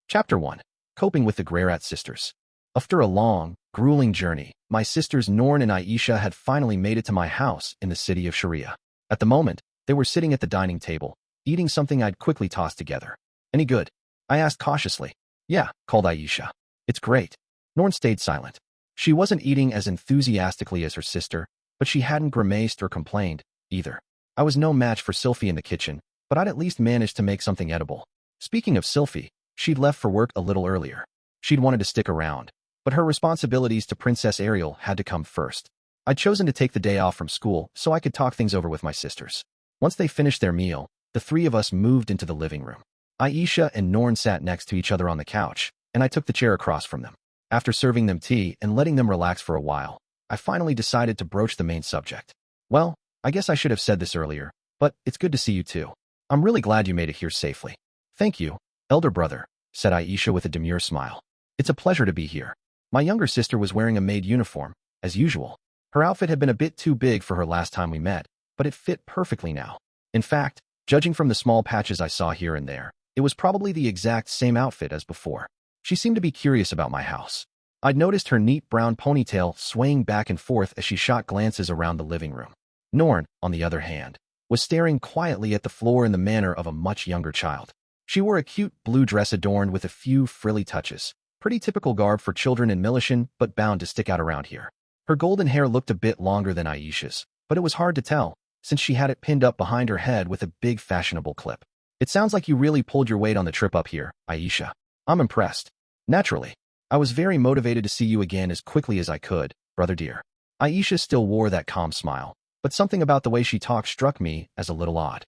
Chapter 1. Coping with the Greyrat sisters. After a long, grueling journey, my sisters Norn and Aisha had finally made it to my house in the city of Sharia. At the moment, they were sitting at the dining table, eating something I'd quickly tossed together. Any good? I asked cautiously. Yeah, called Aisha. It's great. Norn stayed silent. She wasn't eating as enthusiastically as her sister, but she hadn't grimaced or complained, either. I was no match for Sylphie in the kitchen, but I'd at least managed to make something edible. Speaking of Sylphie, she'd left for work a little earlier. She'd wanted to stick around, but her responsibilities to Princess Ariel had to come first. I'd chosen to take the day off from school so I could talk things over with my sisters. Once they finished their meal, the three of us moved into the living room. Aisha and Norn sat next to each other on the couch, and I took the chair across from them. After serving them tea and letting them relax for a while, I finally decided to broach the main subject. Well, I guess I should have said this earlier, but it's good to see you too. I'm really glad you made it here safely. Thank you, elder brother, said Aisha with a demure smile. It's a pleasure to be here. My younger sister was wearing a maid uniform, as usual. Her outfit had been a bit too big for her last time we met, but it fit perfectly now. In fact, judging from the small patches I saw here and there, it was probably the exact same outfit as before. She seemed to be curious about my house. I'd noticed her neat brown ponytail swaying back and forth as she shot glances around the living room. Norn, on the other hand, was staring quietly at the floor in the manner of a much younger child. She wore a cute blue dress adorned with a few frilly touches. Pretty typical garb for children in Milishan, but bound to stick out around here. Her golden hair looked a bit longer than Aisha's, but it was hard to tell, since she had it pinned up behind her head with a big fashionable clip. It sounds like you really pulled your weight on the trip up here, Aisha. I'm impressed. Naturally. I was very motivated to see you again as quickly as I could, brother dear. Aisha still wore that calm smile, but something about the way she talked struck me as a little odd.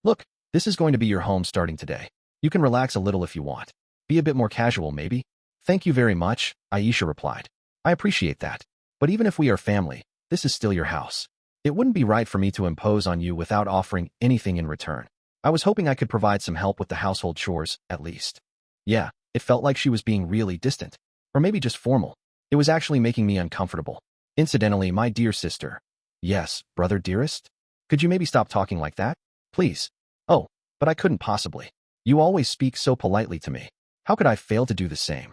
Look, this is going to be your home starting today. You can relax a little if you want. Be a bit more casual, maybe? Thank you very much, Aisha replied. I appreciate that. But even if we are family, this is still your house. It wouldn't be right for me to impose on you without offering anything in return. I was hoping I could provide some help with the household chores, at least. Yeah, it felt like she was being really distant. Or maybe just formal. It was actually making me uncomfortable. Incidentally, my dear sister. Yes, brother dearest? Could you maybe stop talking like that? Please. Oh, but I couldn't possibly. You always speak so politely to me. How could I fail to do the same?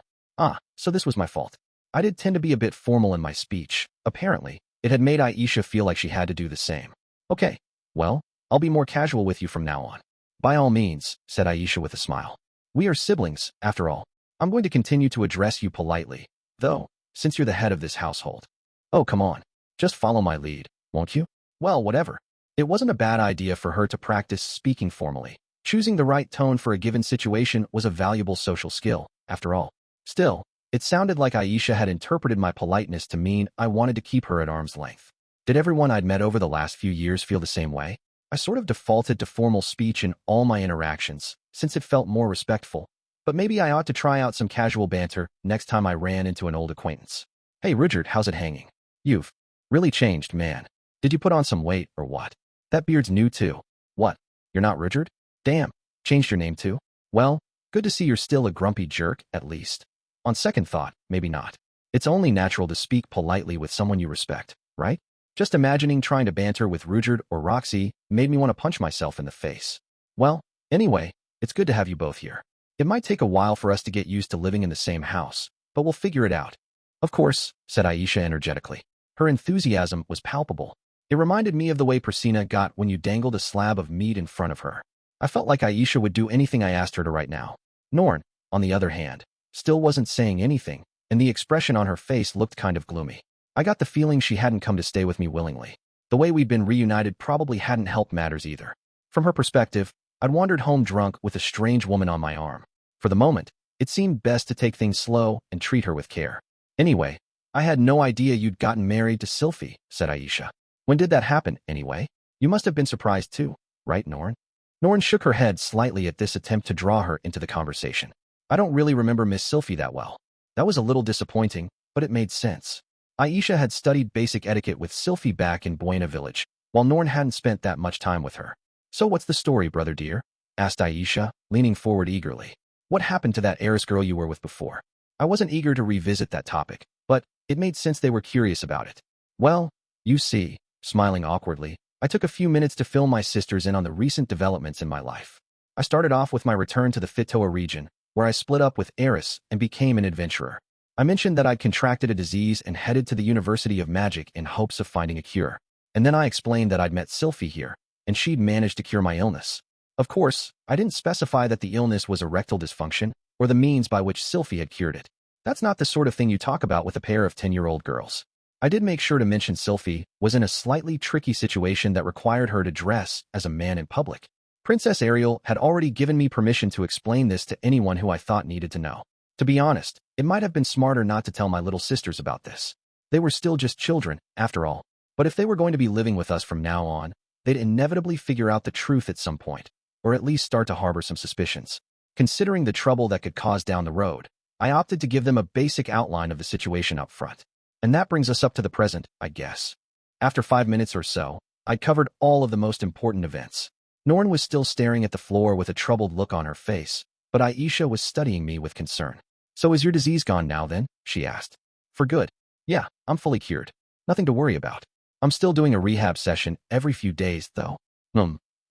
So this was my fault. I did tend to be a bit formal in my speech. Apparently, it had made Aisha feel like she had to do the same. Okay, well, I'll be more casual with you from now on. By all means, said Aisha with a smile. We are siblings, after all. I'm going to continue to address you politely, though, since you're the head of this household. Oh, come on. Just follow my lead, won't you? Well, whatever. It wasn't a bad idea for her to practice speaking formally. Choosing the right tone for a given situation was a valuable social skill, after all. Still, it sounded like Aisha had interpreted my politeness to mean I wanted to keep her at arm's length. Did everyone I'd met over the last few years feel the same way? I sort of defaulted to formal speech in all my interactions, since it felt more respectful. But maybe I ought to try out some casual banter next time I ran into an old acquaintance. Hey Rudyard, how's it hanging? You've really changed, man. Did you put on some weight, or what? That beard's new too. What? You're not Rudyard? Damn. Changed your name too? Well, good to see you're still a grumpy jerk, at least. On second thought, maybe not. It's only natural to speak politely with someone you respect, right? Just imagining trying to banter with Rudyard or Roxy made me want to punch myself in the face. Well, anyway, it's good to have you both here. It might take a while for us to get used to living in the same house, but we'll figure it out. Of course, said Aisha energetically. Her enthusiasm was palpable. It reminded me of the way Persina got when you dangled a slab of meat in front of her. I felt like Aisha would do anything I asked her to right now. Norn, on the other hand, still wasn't saying anything, and the expression on her face looked kind of gloomy. I got the feeling she hadn't come to stay with me willingly. The way we'd been reunited probably hadn't helped matters either. From her perspective, I'd wandered home drunk with a strange woman on my arm. For the moment, it seemed best to take things slow and treat her with care. Anyway, I had no idea you'd gotten married to Sylphie, said Aisha. When did that happen, anyway? You must have been surprised too, right, Norn? Norn shook her head slightly at this attempt to draw her into the conversation. I don't really remember Miss Sylphie that well. That was a little disappointing, but it made sense. Aisha had studied basic etiquette with Sylphie back in Buena Village, while Norn hadn't spent that much time with her. So what's the story, brother dear? Asked Aisha, leaning forward eagerly. What happened to that Eris girl you were with before? I wasn't eager to revisit that topic, but it made sense they were curious about it. Well, you see, smiling awkwardly, I took a few minutes to fill my sisters in on the recent developments in my life. I started off with my return to the Fitoa region, where I split up with Eris and became an adventurer. I mentioned that I'd contracted a disease and headed to the University of Magic in hopes of finding a cure. And then I explained that I'd met Sylphiette here, and she'd managed to cure my illness. Of course, I didn't specify that the illness was erectile dysfunction or the means by which Sylphiette had cured it. That's not the sort of thing you talk about with a pair of 10-year-old girls. I did make sure to mention Sylphiette was in a slightly tricky situation that required her to dress as a man in public. Princess Ariel had already given me permission to explain this to anyone who I thought needed to know. To be honest, it might have been smarter not to tell my little sisters about this. They were still just children, after all. But if they were going to be living with us from now on, they'd inevitably figure out the truth at some point, or at least start to harbor some suspicions. Considering the trouble that could cause down the road, I opted to give them a basic outline of the situation up front. And that brings us up to the present, I guess. After 5 minutes or so, I'd covered all of the most important events. Norn was still staring at the floor with a troubled look on her face, but Aisha was studying me with concern. "So is your disease gone now then?" she asked. "For good. Yeah, I'm fully cured. Nothing to worry about. I'm still doing a rehab session every few days, though."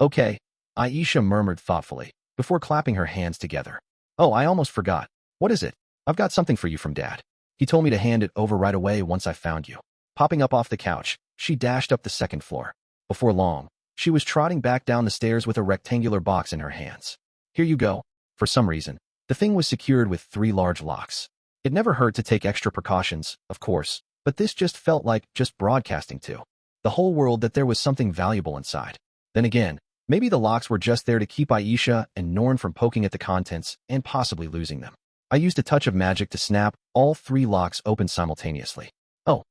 Okay," Aisha murmured thoughtfully, before clapping her hands together. "Oh, I almost forgot. What is it? I've got something for you from Dad. He told me to hand it over right away once I found you." Popping up off the couch, she dashed up the second floor. Before long, she was trotting back down the stairs with a rectangular box in her hands. "Here you go." For some reason, the thing was secured with 3 large locks. It never hurt to take extra precautions, of course, but this just felt like just broadcasting to the whole world that there was something valuable inside. Then again, maybe the locks were just there to keep Aisha and Norn from poking at the contents and possibly losing them. I used a touch of magic to snap all 3 locks open simultaneously. "Oh,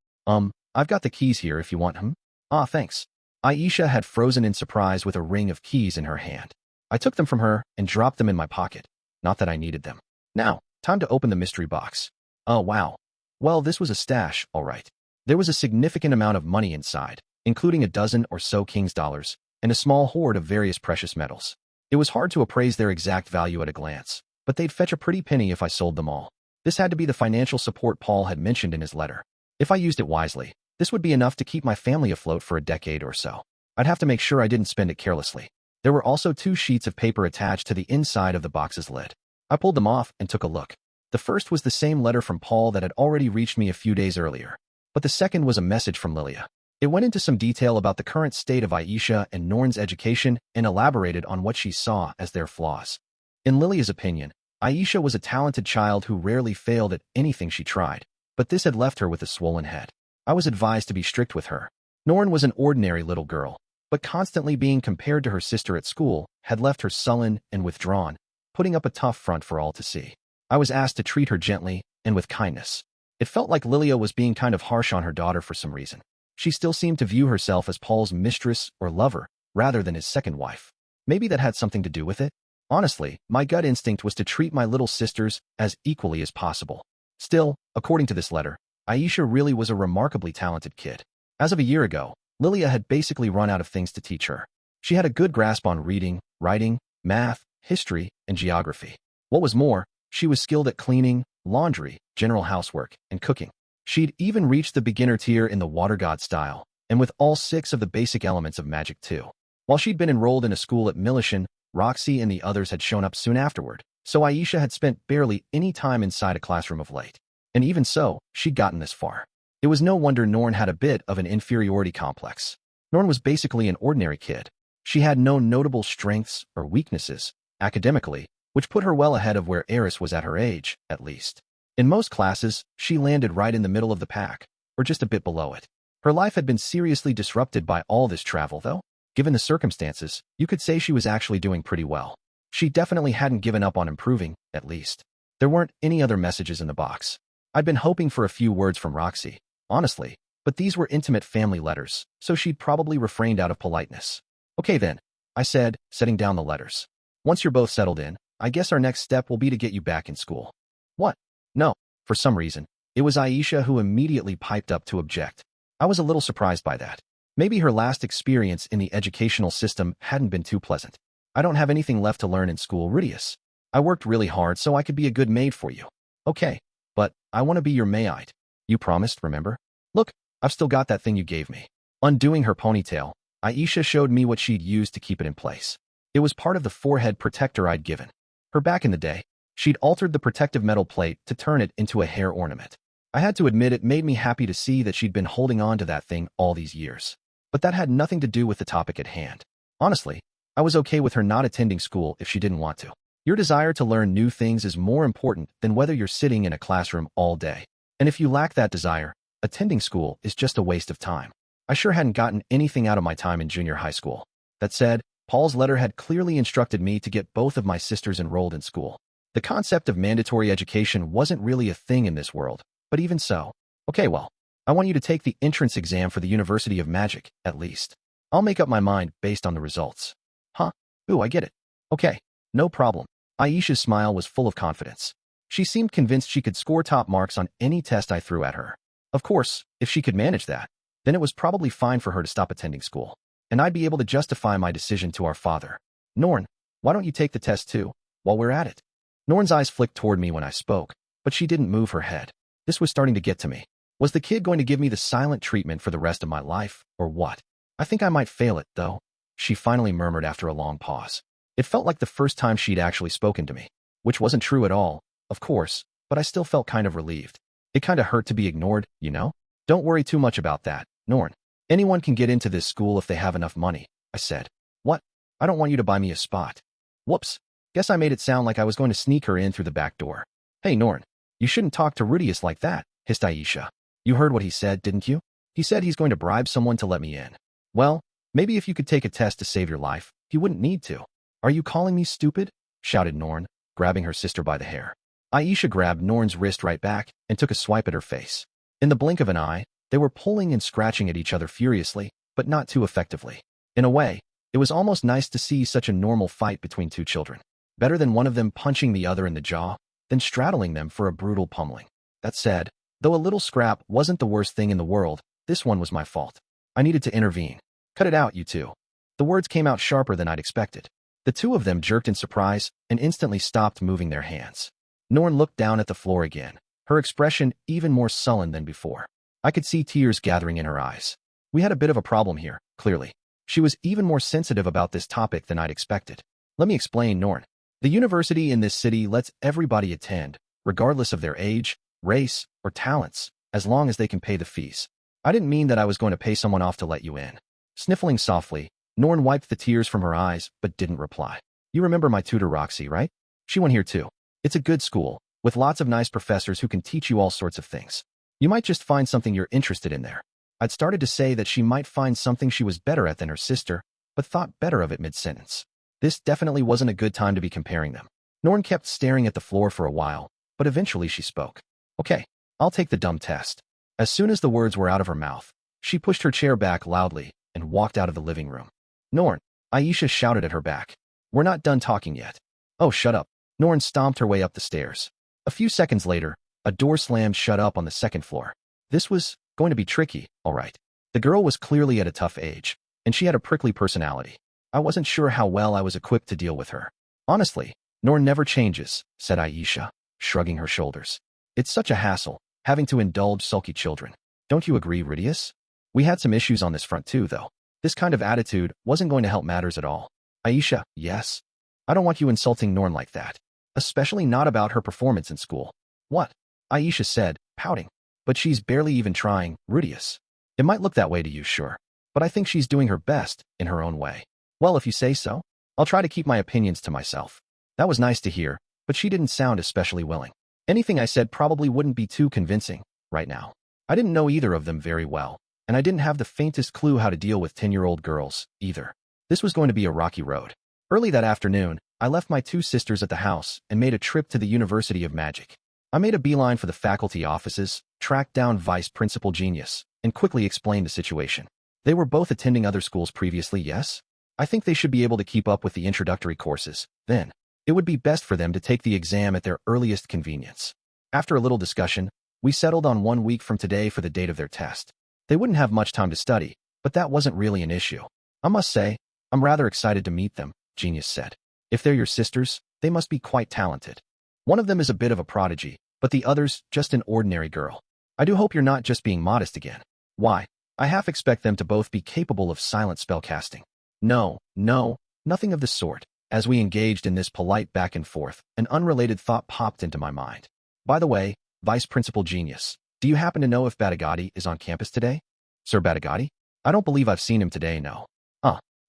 I've got the keys here if you want them." "Ah, thanks." Aisha had frozen in surprise with a ring of keys in her hand. I took them from her and dropped them in my pocket. Not that I needed them. Now, time to open the mystery box. Oh, wow. Well, this was a stash, all right. There was a significant amount of money inside, including a dozen or so king's dollars, and a small hoard of various precious metals. It was hard to appraise their exact value at a glance, but they'd fetch a pretty penny if I sold them all. This had to be the financial support Paul had mentioned in his letter. If I used it wisely, this would be enough to keep my family afloat for a decade or so. I'd have to make sure I didn't spend it carelessly. There were also 2 sheets of paper attached to the inside of the box's lid. I pulled them off and took a look. The first was the same letter from Paul that had already reached me a few days earlier, but the second was a message from Lilia. It went into some detail about the current state of Aisha and Norn's education and elaborated on what she saw as their flaws. In Lilia's opinion, Aisha was a talented child who rarely failed at anything she tried, but this had left her with a swollen head. I was advised to be strict with her. Norn was an ordinary little girl, but constantly being compared to her sister at school had left her sullen and withdrawn, putting up a tough front for all to see. I was asked to treat her gently and with kindness. It felt like Lilia was being kind of harsh on her daughter for some reason. She still seemed to view herself as Paul's mistress or lover, rather than his second wife. Maybe that had something to do with it. Honestly, my gut instinct was to treat my little sisters as equally as possible. Still, according to this letter, Aisha really was a remarkably talented kid. As of a year ago, Lilia had basically run out of things to teach her. She had a good grasp on reading, writing, math, history, and geography. What was more, she was skilled at cleaning, laundry, general housework, and cooking. She'd even reached the beginner tier in the water god style, and with all 6 of the basic elements of magic too. While she'd been enrolled in a school at Millicent, Roxy and the others had shown up soon afterward, so Aisha had spent barely any time inside a classroom of late. And even so, she'd gotten this far. It was no wonder Norn had a bit of an inferiority complex. Norn was basically an ordinary kid. She had no notable strengths or weaknesses, academically, which put her well ahead of where Eris was at her age, at least. In most classes, she landed right in the middle of the pack, or just a bit below it. Her life had been seriously disrupted by all this travel, though. Given the circumstances, you could say she was actually doing pretty well. She definitely hadn't given up on improving, at least. There weren't any other messages in the box. I'd been hoping for a few words from Roxy, honestly, but these were intimate family letters, so she'd probably refrained out of politeness. "Okay then," I said, setting down the letters. "Once you're both settled in, I guess our next step will be to get you back in school." "What?" "No." For some reason, it was Aisha who immediately piped up to object. I was a little surprised by that. Maybe her last experience in the educational system hadn't been too pleasant. "I don't have anything left to learn in school, Rudeus. I worked really hard so I could be a good maid for you." "Okay, but I want to be your maid. You promised, remember? Look, I've still got that thing you gave me." Undoing her ponytail, Aisha showed me what she'd used to keep it in place. It was part of the forehead protector I'd given her back in the day. She'd altered the protective metal plate to turn it into a hair ornament. I had to admit it made me happy to see that she'd been holding on to that thing all these years. But that had nothing to do with the topic at hand. Honestly, I was okay with her not attending school if she didn't want to. Your desire to learn new things is more important than whether you're sitting in a classroom all day. And if you lack that desire, attending school is just a waste of time. I sure hadn't gotten anything out of my time in junior high school. That said, Paul's letter had clearly instructed me to get both of my sisters enrolled in school. The concept of mandatory education wasn't really a thing in this world, but even so. Okay, well, I want you to take the entrance exam for the University of Magic, at least. I'll make up my mind based on the results. Huh? Ooh, I get it. Okay, no problem. Aisha's smile was full of confidence. She seemed convinced she could score top marks on any test I threw at her. Of course, if she could manage that, then it was probably fine for her to stop attending school, and I'd be able to justify my decision to our father. Norn, why don't you take the test too, while we're at it? Norn's eyes flicked toward me when I spoke, but she didn't move her head. This was starting to get to me. Was the kid going to give me the silent treatment for the rest of my life, or what? I think I might fail it, though, she finally murmured after a long pause. It felt like the first time she'd actually spoken to me, which wasn't true at all, of course, but I still felt kind of relieved. It kind of hurt to be ignored, you know? Don't worry too much about that, Norn. Anyone can get into this school if they have enough money, I said. What? I don't want you to buy me a spot. Whoops. Guess I made it sound like I was going to sneak her in through the back door. Hey, Norn, you shouldn't talk to Rudeus like that, hissed Aisha. You heard what he said, didn't you? He said he's going to bribe someone to let me in. Well, maybe if you could take a test to save your life, he wouldn't need to. Are you calling me stupid? Shouted Norn, grabbing her sister by the hair. Aisha grabbed Norn's wrist right back and took a swipe at her face. In the blink of an eye, they were pulling and scratching at each other furiously, but not too effectively. In a way, it was almost nice to see such a normal fight between two children. Better than one of them punching the other in the jaw, then straddling them for a brutal pummeling. That said, though a little scrap wasn't the worst thing in the world, this one was my fault. I needed to intervene. Cut it out, you two. The words came out sharper than I'd expected. The two of them jerked in surprise and instantly stopped moving their hands. Norn looked down at the floor again, her expression even more sullen than before. I could see tears gathering in her eyes. We had a bit of a problem here, clearly. She was even more sensitive about this topic than I'd expected. Let me explain, Norn. The university in this city lets everybody attend, regardless of their age, race, or talents, as long as they can pay the fees. I didn't mean that I was going to pay someone off to let you in. Sniffling softly, Norn wiped the tears from her eyes but didn't reply. You remember my tutor Roxy, right? She went here too. It's a good school, with lots of nice professors who can teach you all sorts of things. You might just find something you're interested in there. I'd started to say that she might find something she was better at than her sister, but thought better of it mid-sentence. This definitely wasn't a good time to be comparing them. Norn kept staring at the floor for a while, but eventually she spoke. Okay, I'll take the dumb test. As soon as the words were out of her mouth, she pushed her chair back loudly and walked out of the living room. Norn, Aisha shouted at her back. We're not done talking yet. Oh, shut up. Norn stomped her way up the stairs. A few seconds later, a door slammed shut up on the second floor. This was going to be tricky, all right. The girl was clearly at a tough age, and she had a prickly personality. I wasn't sure how well I was equipped to deal with her. Honestly, Norn never changes, said Aisha, shrugging her shoulders. It's such a hassle, having to indulge sulky children. Don't you agree, Rudeus? We had some issues on this front too, though. This kind of attitude wasn't going to help matters at all. Aisha, yes. I don't want you insulting Norn like that. Especially not about her performance in school. What? Aisha said, pouting. But she's barely even trying, Rudeus. It might look that way to you, sure. But I think she's doing her best, in her own way. Well, if you say so, I'll try to keep my opinions to myself. That was nice to hear, but she didn't sound especially willing. Anything I said probably wouldn't be too convincing, right now. I didn't know either of them very well, and I didn't have the faintest clue how to deal with 10-year-old girls, either. This was going to be a rocky road. Early that afternoon, I left my two sisters at the house and made a trip to the University of Magic. I made a beeline for the faculty offices, tracked down Vice Principal Genius, and quickly explained the situation. They were both attending other schools previously, yes? I think they should be able to keep up with the introductory courses, then. It would be best for them to take the exam at their earliest convenience. After a little discussion, we settled on 1 week from today for the date of their test. They wouldn't have much time to study, but that wasn't really an issue. I must say, I'm rather excited to meet them, Genius said. If they're your sisters, they must be quite talented. One of them is a bit of a prodigy, but the other's just an ordinary girl. I do hope you're not just being modest again. Why? I half expect them to both be capable of silent spellcasting. No, nothing of the sort. As we engaged in this polite back and forth, an unrelated thought popped into my mind. By the way, Vice Principal Genius, do you happen to know if Begaritt is on campus today? Sir Begaritt? I don't believe I've seen him today, no.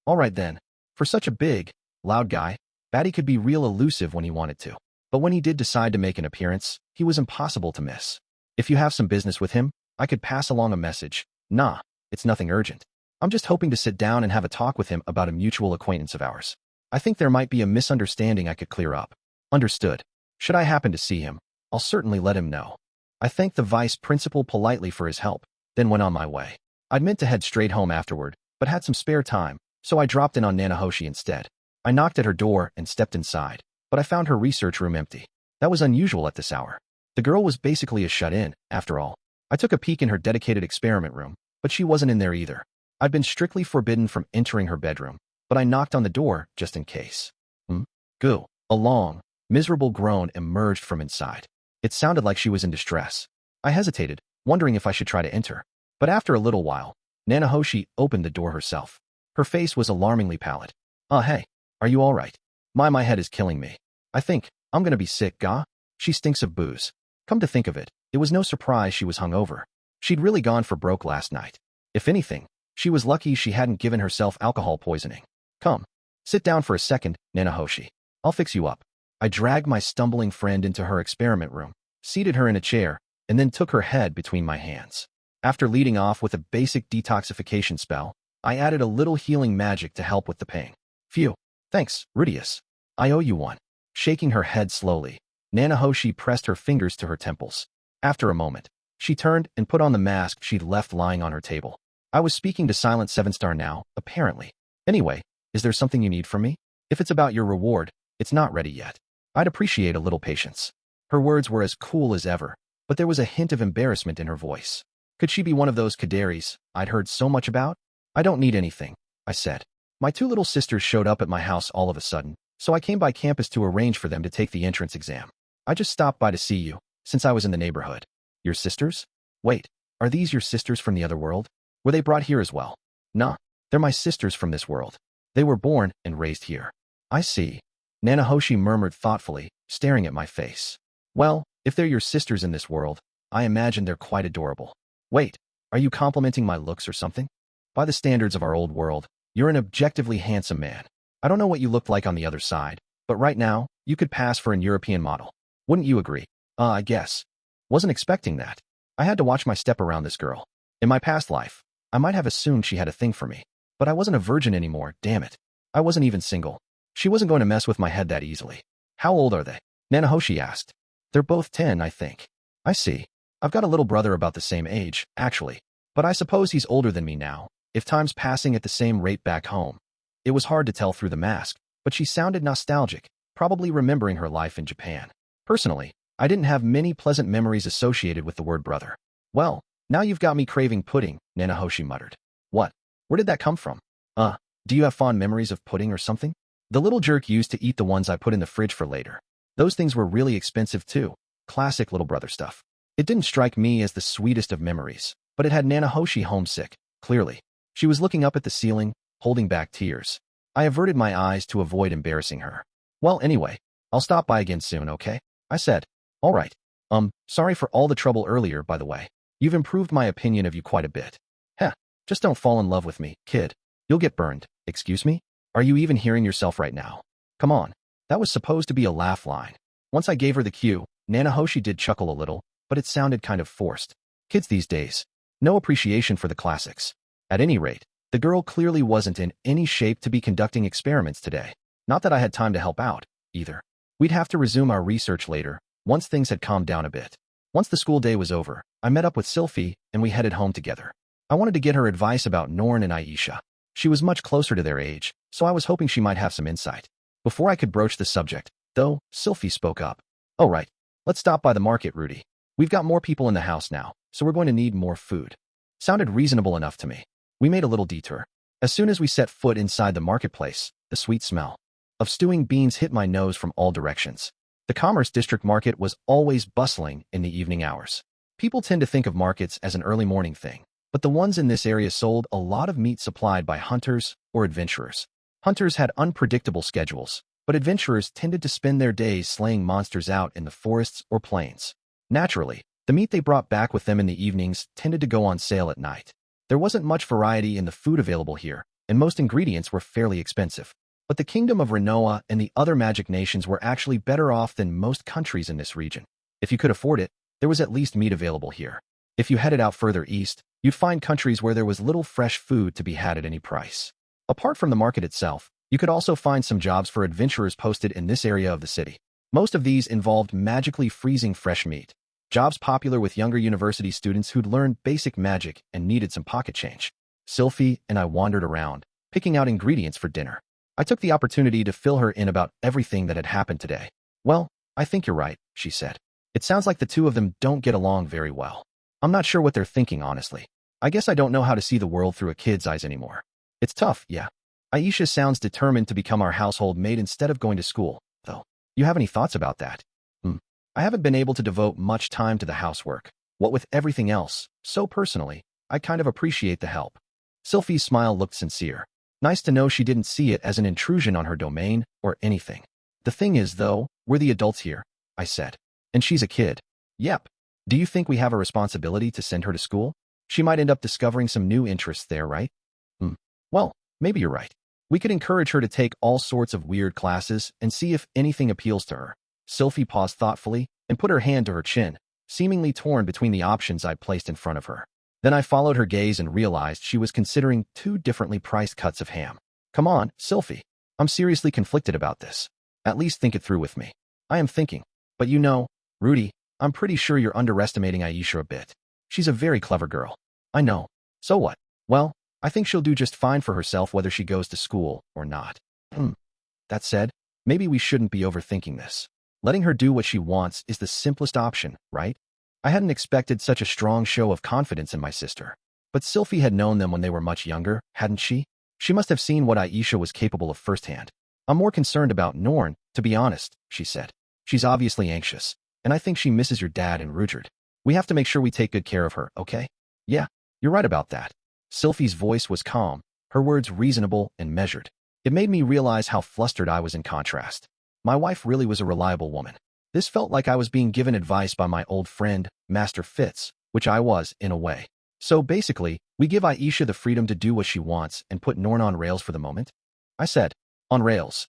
All right then. For such a big, loud guy, Batty could be real elusive when he wanted to. But when he did decide to make an appearance, he was impossible to miss. If you have some business with him, I could pass along a message. Nah, it's nothing urgent. I'm just hoping to sit down and have a talk with him about a mutual acquaintance of ours. I think there might be a misunderstanding I could clear up. Understood. Should I happen to see him, I'll certainly let him know. I thanked the vice principal politely for his help, then went on my way. I'd meant to head straight home afterward, but had some spare time, so I dropped in on Nanahoshi instead. I knocked at her door and stepped inside, but I found her research room empty. That was unusual at this hour. The girl was basically a shut-in, after all. I took a peek in her dedicated experiment room, but she wasn't in there either. I'd been strictly forbidden from entering her bedroom, but I knocked on the door just in case. Goo. A long, miserable groan emerged from inside. It sounded like she was in distress. I hesitated, wondering if I should try to enter. But after a little while, Nanahoshi opened the door herself. Her face was alarmingly pallid. Hey, are you all right? My head is killing me. I think I'm gonna be sick, gah? She stinks of booze. Come to think of it, it was no surprise she was hungover. She'd really gone for broke last night. If anything, she was lucky she hadn't given herself alcohol poisoning. Come, sit down for a second, Nanahoshi. I'll fix you up. I dragged my stumbling friend into her experiment room, seated her in a chair, and then took her head between my hands. After leading off with a basic detoxification spell, I added a little healing magic to help with the pain. Phew. Thanks, Rudeus. I owe you one. Shaking her head slowly, Nanahoshi pressed her fingers to her temples. After a moment, she turned and put on the mask she'd left lying on her table. I was speaking to Silent 7-Star now, apparently. Anyway, is there something you need from me? If it's about your reward, it's not ready yet. I'd appreciate a little patience. Her words were as cool as ever, but there was a hint of embarrassment in her voice. Could she be one of those Kadaris I'd heard so much about? I don't need anything, I said. My two little sisters showed up at my house all of a sudden, so I came by campus to arrange for them to take the entrance exam. I just stopped by to see you, since I was in the neighborhood. Your sisters? Wait, are these your sisters from the other world? Were they brought here as well? Nah, they're my sisters from this world. They were born and raised here. I see. Nanahoshi murmured thoughtfully, staring at my face. Well, if they're your sisters in this world, I imagine they're quite adorable. Wait, are you complimenting my looks or something? By the standards of our old world, you're an objectively handsome man. I don't know what you looked like on the other side, but right now, you could pass for an European model. Wouldn't you agree? I guess. Wasn't expecting that. I had to watch my step around this girl. In my past life, I might have assumed she had a thing for me, but I wasn't a virgin anymore, damn it. I wasn't even single. She wasn't going to mess with my head that easily. How old are they? Nanahoshi asked. They're both 10, I think. I see. I've got a little brother about the same age, actually, but I suppose he's older than me now, if time's passing at the same rate back home. It was hard to tell through the mask, but she sounded nostalgic, probably remembering her life in Japan. Personally, I didn't have many pleasant memories associated with the word brother. Well, now you've got me craving pudding, Nanahoshi muttered. What? Where did that come from? Do you have fond memories of pudding or something? The little jerk used to eat the ones I put in the fridge for later. Those things were really expensive too. Classic little brother stuff. It didn't strike me as the sweetest of memories, but it had Nanahoshi homesick, clearly. She was looking up at the ceiling, holding back tears. I averted my eyes to avoid embarrassing her. Well, anyway, I'll stop by again soon, okay? I said. All right. Sorry for all the trouble earlier, by the way. You've improved my opinion of you quite a bit. Heh, just don't fall in love with me, kid. You'll get burned. Excuse me? Are you even hearing yourself right now? Come on. That was supposed to be a laugh line. Once I gave her the cue, Nanahoshi did chuckle a little, but it sounded kind of forced. Kids these days. No appreciation for the classics. At any rate, the girl clearly wasn't in any shape to be conducting experiments today. Not that I had time to help out, either. We'd have to resume our research later, once things had calmed down a bit. Once the school day was over, I met up with Sylphiette and we headed home together. I wanted to get her advice about Norn and Aisha. She was much closer to their age, so I was hoping she might have some insight. Before I could broach the subject, though, Sylphiette spoke up. Oh right, let's stop by the market, Rudy. We've got more people in the house now, so we're going to need more food. Sounded reasonable enough to me. We made a little detour. As soon as we set foot inside the marketplace, the sweet smell of stewing beans hit my nose from all directions. The Commerce District Market was always bustling in the evening hours. People tend to think of markets as an early morning thing, but the ones in this area sold a lot of meat supplied by hunters or adventurers. Hunters had unpredictable schedules, but adventurers tended to spend their days slaying monsters out in the forests or plains. Naturally, the meat they brought back with them in the evenings tended to go on sale at night. There wasn't much variety in the food available here, and most ingredients were fairly expensive. But the kingdom of Renoa and the other magic nations were actually better off than most countries in this region. If you could afford it, there was at least meat available here. If you headed out further east, you'd find countries where there was little fresh food to be had at any price. Apart from the market itself, you could also find some jobs for adventurers posted in this area of the city. Most of these involved magically freezing fresh meat. Jobs popular with younger university students who'd learned basic magic and needed some pocket change. Sylphiette and I wandered around, picking out ingredients for dinner. I took the opportunity to fill her in about everything that had happened today. "Well, I think you're right," she said. "It sounds like the two of them don't get along very well. I'm not sure what they're thinking, honestly. I guess I don't know how to see the world through a kid's eyes anymore. It's tough, yeah." Aisha sounds determined to become our household maid instead of going to school, though. You have any thoughts about that? I haven't been able to devote much time to the housework. What with everything else, so personally, I kind of appreciate the help. Sylphie's smile looked sincere. Nice to know she didn't see it as an intrusion on her domain or anything. "The thing is, though, we're the adults here," I said. "And she's a kid." "Yep. Do you think we have a responsibility to send her to school? She might end up discovering some new interests there, right?" Well, maybe you're right. We could encourage her to take all sorts of weird classes and see if anything appeals to her." Sylphie paused thoughtfully and put her hand to her chin, seemingly torn between the options I'd placed in front of her. Then I followed her gaze and realized she was considering two differently priced cuts of ham. "Come on, Sylphie. I'm seriously conflicted about this. At least think it through with me." "I am thinking. But you know, Rudy, I'm pretty sure you're underestimating Aisha a bit. She's a very clever girl." "I know. So what?" "Well, I think she'll do just fine for herself whether she goes to school or not." That said, maybe we shouldn't be overthinking this. Letting her do what she wants is the simplest option, right? I hadn't expected such a strong show of confidence in my sister. But Sylphie had known them when they were much younger, hadn't she? She must have seen what Aisha was capable of firsthand. "I'm more concerned about Norn, to be honest," she said. "She's obviously anxious, and I think she misses your dad and Rudeus. We have to make sure we take good care of her, okay?" "Yeah, you're right about that." Sylphie's voice was calm, her words reasonable and measured. It made me realize how flustered I was in contrast. My wife really was a reliable woman. This felt like I was being given advice by my old friend, Master Fitz, which I was, in a way. "So basically, we give Aisha the freedom to do what she wants and put Norn on rails for the moment?" I said. "On rails.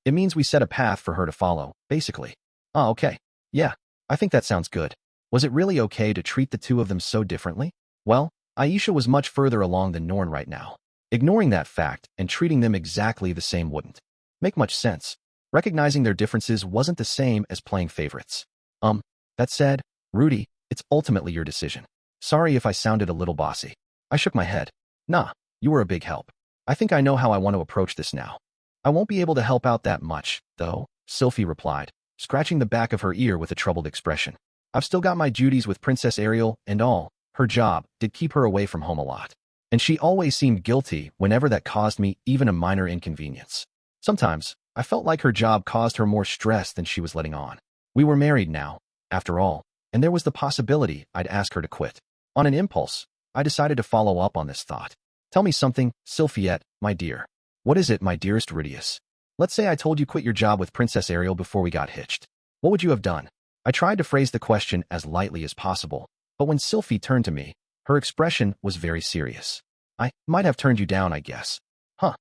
It means we set a path for her to follow, basically." "Ah, okay. Yeah, I think that sounds good." Was it really okay to treat the two of them so differently? Well, Aisha was much further along than Norn right now. Ignoring that fact and treating them exactly the same wouldn't make much sense. Recognizing their differences wasn't the same as playing favorites. That said, Rudy, it's ultimately your decision. Sorry if I sounded a little bossy." I shook my head. "Nah, you were a big help. I think I know how I want to approach this now." "I won't be able to help out that much, though," Sylphie replied, scratching the back of her ear with a troubled expression. "I've still got my duties with Princess Ariel and all. Her job did keep her away from home a lot. And she always seemed guilty whenever that caused me even a minor inconvenience. Sometimes, I felt like her job caused her more stress than she was letting on. We were married now, after all, and there was the possibility I'd ask her to quit. On an impulse, I decided to follow up on this thought. "Tell me something, Sylphiette, my dear." "What is it, my dearest Rudeus?" "Let's say I told you quit your job with Princess Ariel before we got hitched. What would you have done?" I tried to phrase the question as lightly as possible, but when Sylphie turned to me, her expression was very serious. "I might have turned you down, I guess." "Huh.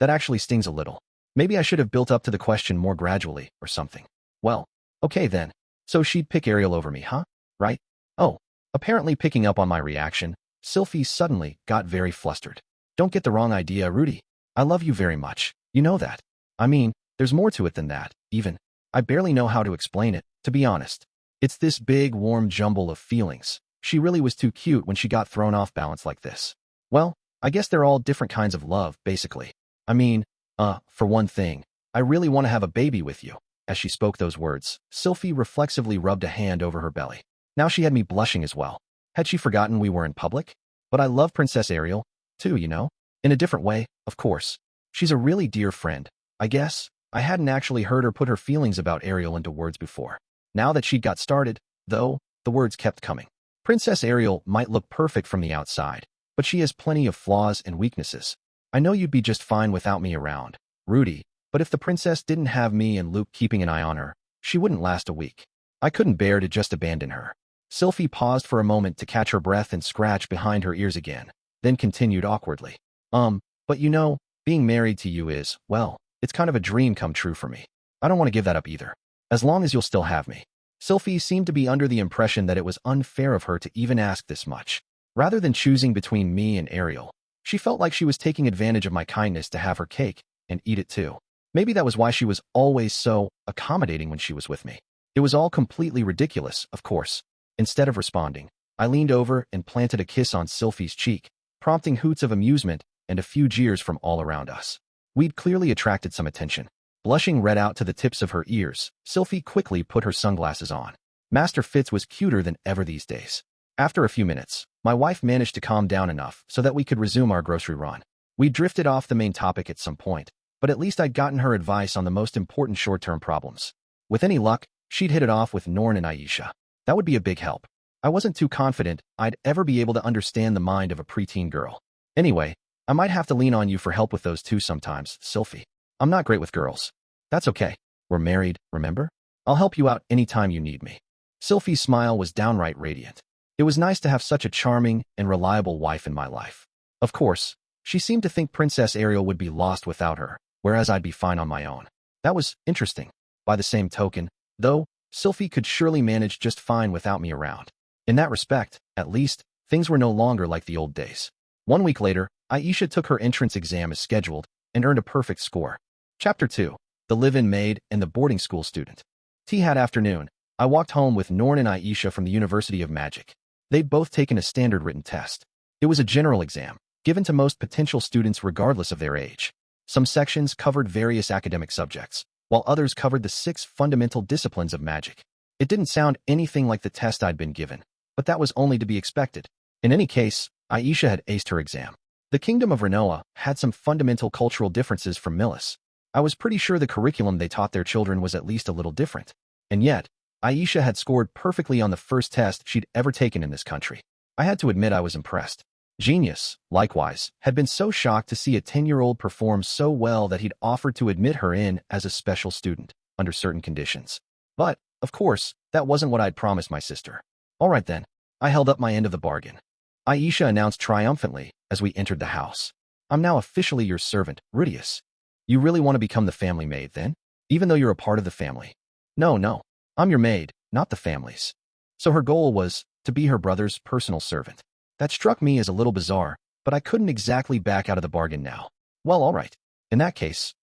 That actually stings a little. Maybe I should have built up to the question more gradually, or something." "Well, okay then. So she'd pick Ariel over me, huh? Right?" Oh, apparently picking up on my reaction, Sylphie suddenly got very flustered. "Don't get the wrong idea, Rudy. I love you very much. You know that. I mean, there's more to it than that, even. I barely know how to explain it, to be honest. It's this big, warm jumble of feelings. She really was too cute when she got thrown off balance like this. Well, I guess they're all different kinds of love, basically. I mean, for one thing, I really want to have a baby with you." As she spoke those words, Sylphie reflexively rubbed a hand over her belly. Now she had me blushing as well. Had she forgotten we were in public? But I love Princess Ariel, too, you know? In a different way, of course. She's a really dear friend, I guess. I hadn't actually heard her put her feelings about Ariel into words before. Now that she'd got started, though, the words kept coming. Princess Ariel might look perfect from the outside, but she has plenty of flaws and weaknesses. I know you'd be just fine without me around, Rudy, But if the princess didn't have me and Luke keeping an eye on her, she wouldn't last a week. I couldn't bear to just abandon her. Sylphie paused for a moment to catch her breath and scratch behind her ears again, then continued awkwardly. But you know, being married to you is, well, it's kind of a dream come true for me. I don't want to give that up either. As long as you'll still have me. Sylphie seemed to be under the impression that it was unfair of her to even ask this much. Rather than choosing between me and Ariel, she felt like she was taking advantage of my kindness to have her cake and eat it too. Maybe that was why she was always so accommodating when she was with me. It was all completely ridiculous, of course. Instead of responding, I leaned over and planted a kiss on Sylphie's cheek, prompting hoots of amusement and a few jeers from all around us. We'd clearly attracted some attention. Blushing red out to the tips of her ears, Sylphie quickly put her sunglasses on. Master Fitz was cuter than ever these days. After a few minutes, my wife managed to calm down enough so that we could resume our grocery run. We drifted off the main topic at some point, but at least I'd gotten her advice on the most important short-term problems. With any luck, she'd hit it off with Norn and Aisha. That would be a big help. I wasn't too confident I'd ever be able to understand the mind of a preteen girl. Anyway, I might have to lean on you for help with those two sometimes, Sylphie. I'm not great with girls. That's okay. We're married, remember? I'll help you out anytime you need me. Sylphie's smile was downright radiant. It was nice to have such a charming and reliable wife in my life. Of course, she seemed to think Princess Ariel would be lost without her, whereas I'd be fine on my own. That was interesting. By the same token, though, Sylphie could surely manage just fine without me around. In that respect, at least, things were no longer like the old days. 1 week later, Aisha took her entrance exam as scheduled and earned a perfect score. Chapter 2. The Live-In Maid and the Boarding School Student. Tea-hat afternoon, I walked home with Norn and Aisha from the University of Magic. They'd both taken a standard written test. It was a general exam, given to most potential students regardless of their age. Some sections covered various academic subjects, while others covered the 6 fundamental disciplines of magic. It didn't sound anything like the test I'd been given, but that was only to be expected. In any case, Aisha had aced her exam. The Kingdom of Renoa had some fundamental cultural differences from Millis. I was pretty sure the curriculum they taught their children was at least a little different. And yet, Aisha had scored perfectly on the first test she'd ever taken in this country. I had to admit I was impressed. Genius, likewise, had been so shocked to see a 10-year-old perform so well that he'd offered to admit her in as a special student, under certain conditions. But, of course, that wasn't what I'd promised my sister. All right then, I held up my end of the bargain. Aisha announced triumphantly as we entered the house. I'm now officially your servant, Rudeus. You really want to become the family maid, then? Even though you're a part of the family. No, I'm your maid, not the family's. So her goal was to be her brother's personal servant. That struck me as a little bizarre, but I couldn't exactly back out of the bargain now. Well, all right. In that case,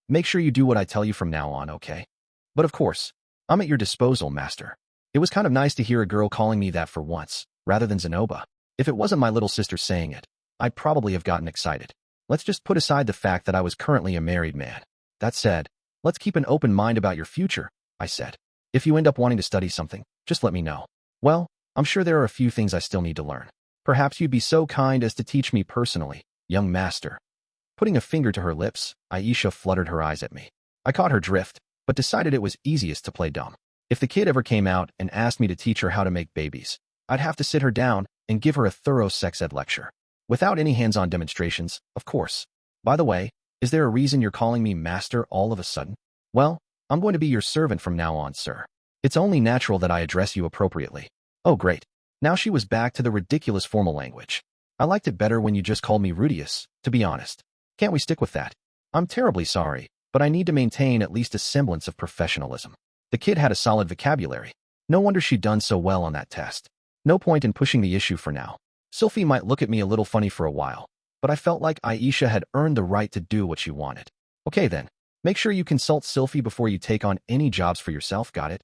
make sure you do what I tell you from now on, okay? But of course, I'm at your disposal, master. It was kind of nice to hear a girl calling me that for once, rather than Zenoba. If it wasn't my little sister saying it, I'd probably have gotten excited. Let's just put aside the fact that I was currently a married man. That said, let's keep an open mind about your future, I said. If you end up wanting to study something, just let me know. Well, I'm sure there are a few things I still need to learn. Perhaps you'd be so kind as to teach me personally, young master. Putting a finger to her lips, Aisha fluttered her eyes at me. I caught her drift, but decided it was easiest to play dumb. If the kid ever came out and asked me to teach her how to make babies, I'd have to sit her down and give her a thorough sex ed lecture. Without any hands-on demonstrations, of course. By the way, is there a reason you're calling me master all of a sudden? Well, I'm going to be your servant from now on, sir. It's only natural that I address you appropriately. Oh, great. Now she was back to the ridiculous formal language. I liked it better when you just called me Rudeus, to be honest. Can't we stick with that? I'm terribly sorry, but I need to maintain at least a semblance of professionalism. The kid had a solid vocabulary. No wonder she'd done so well on that test. No point in pushing the issue for now. Sylphie might look at me a little funny for a while, but I felt like Aisha had earned the right to do what she wanted. Okay then, make sure you consult Sylphie before you take on any jobs for yourself, got it?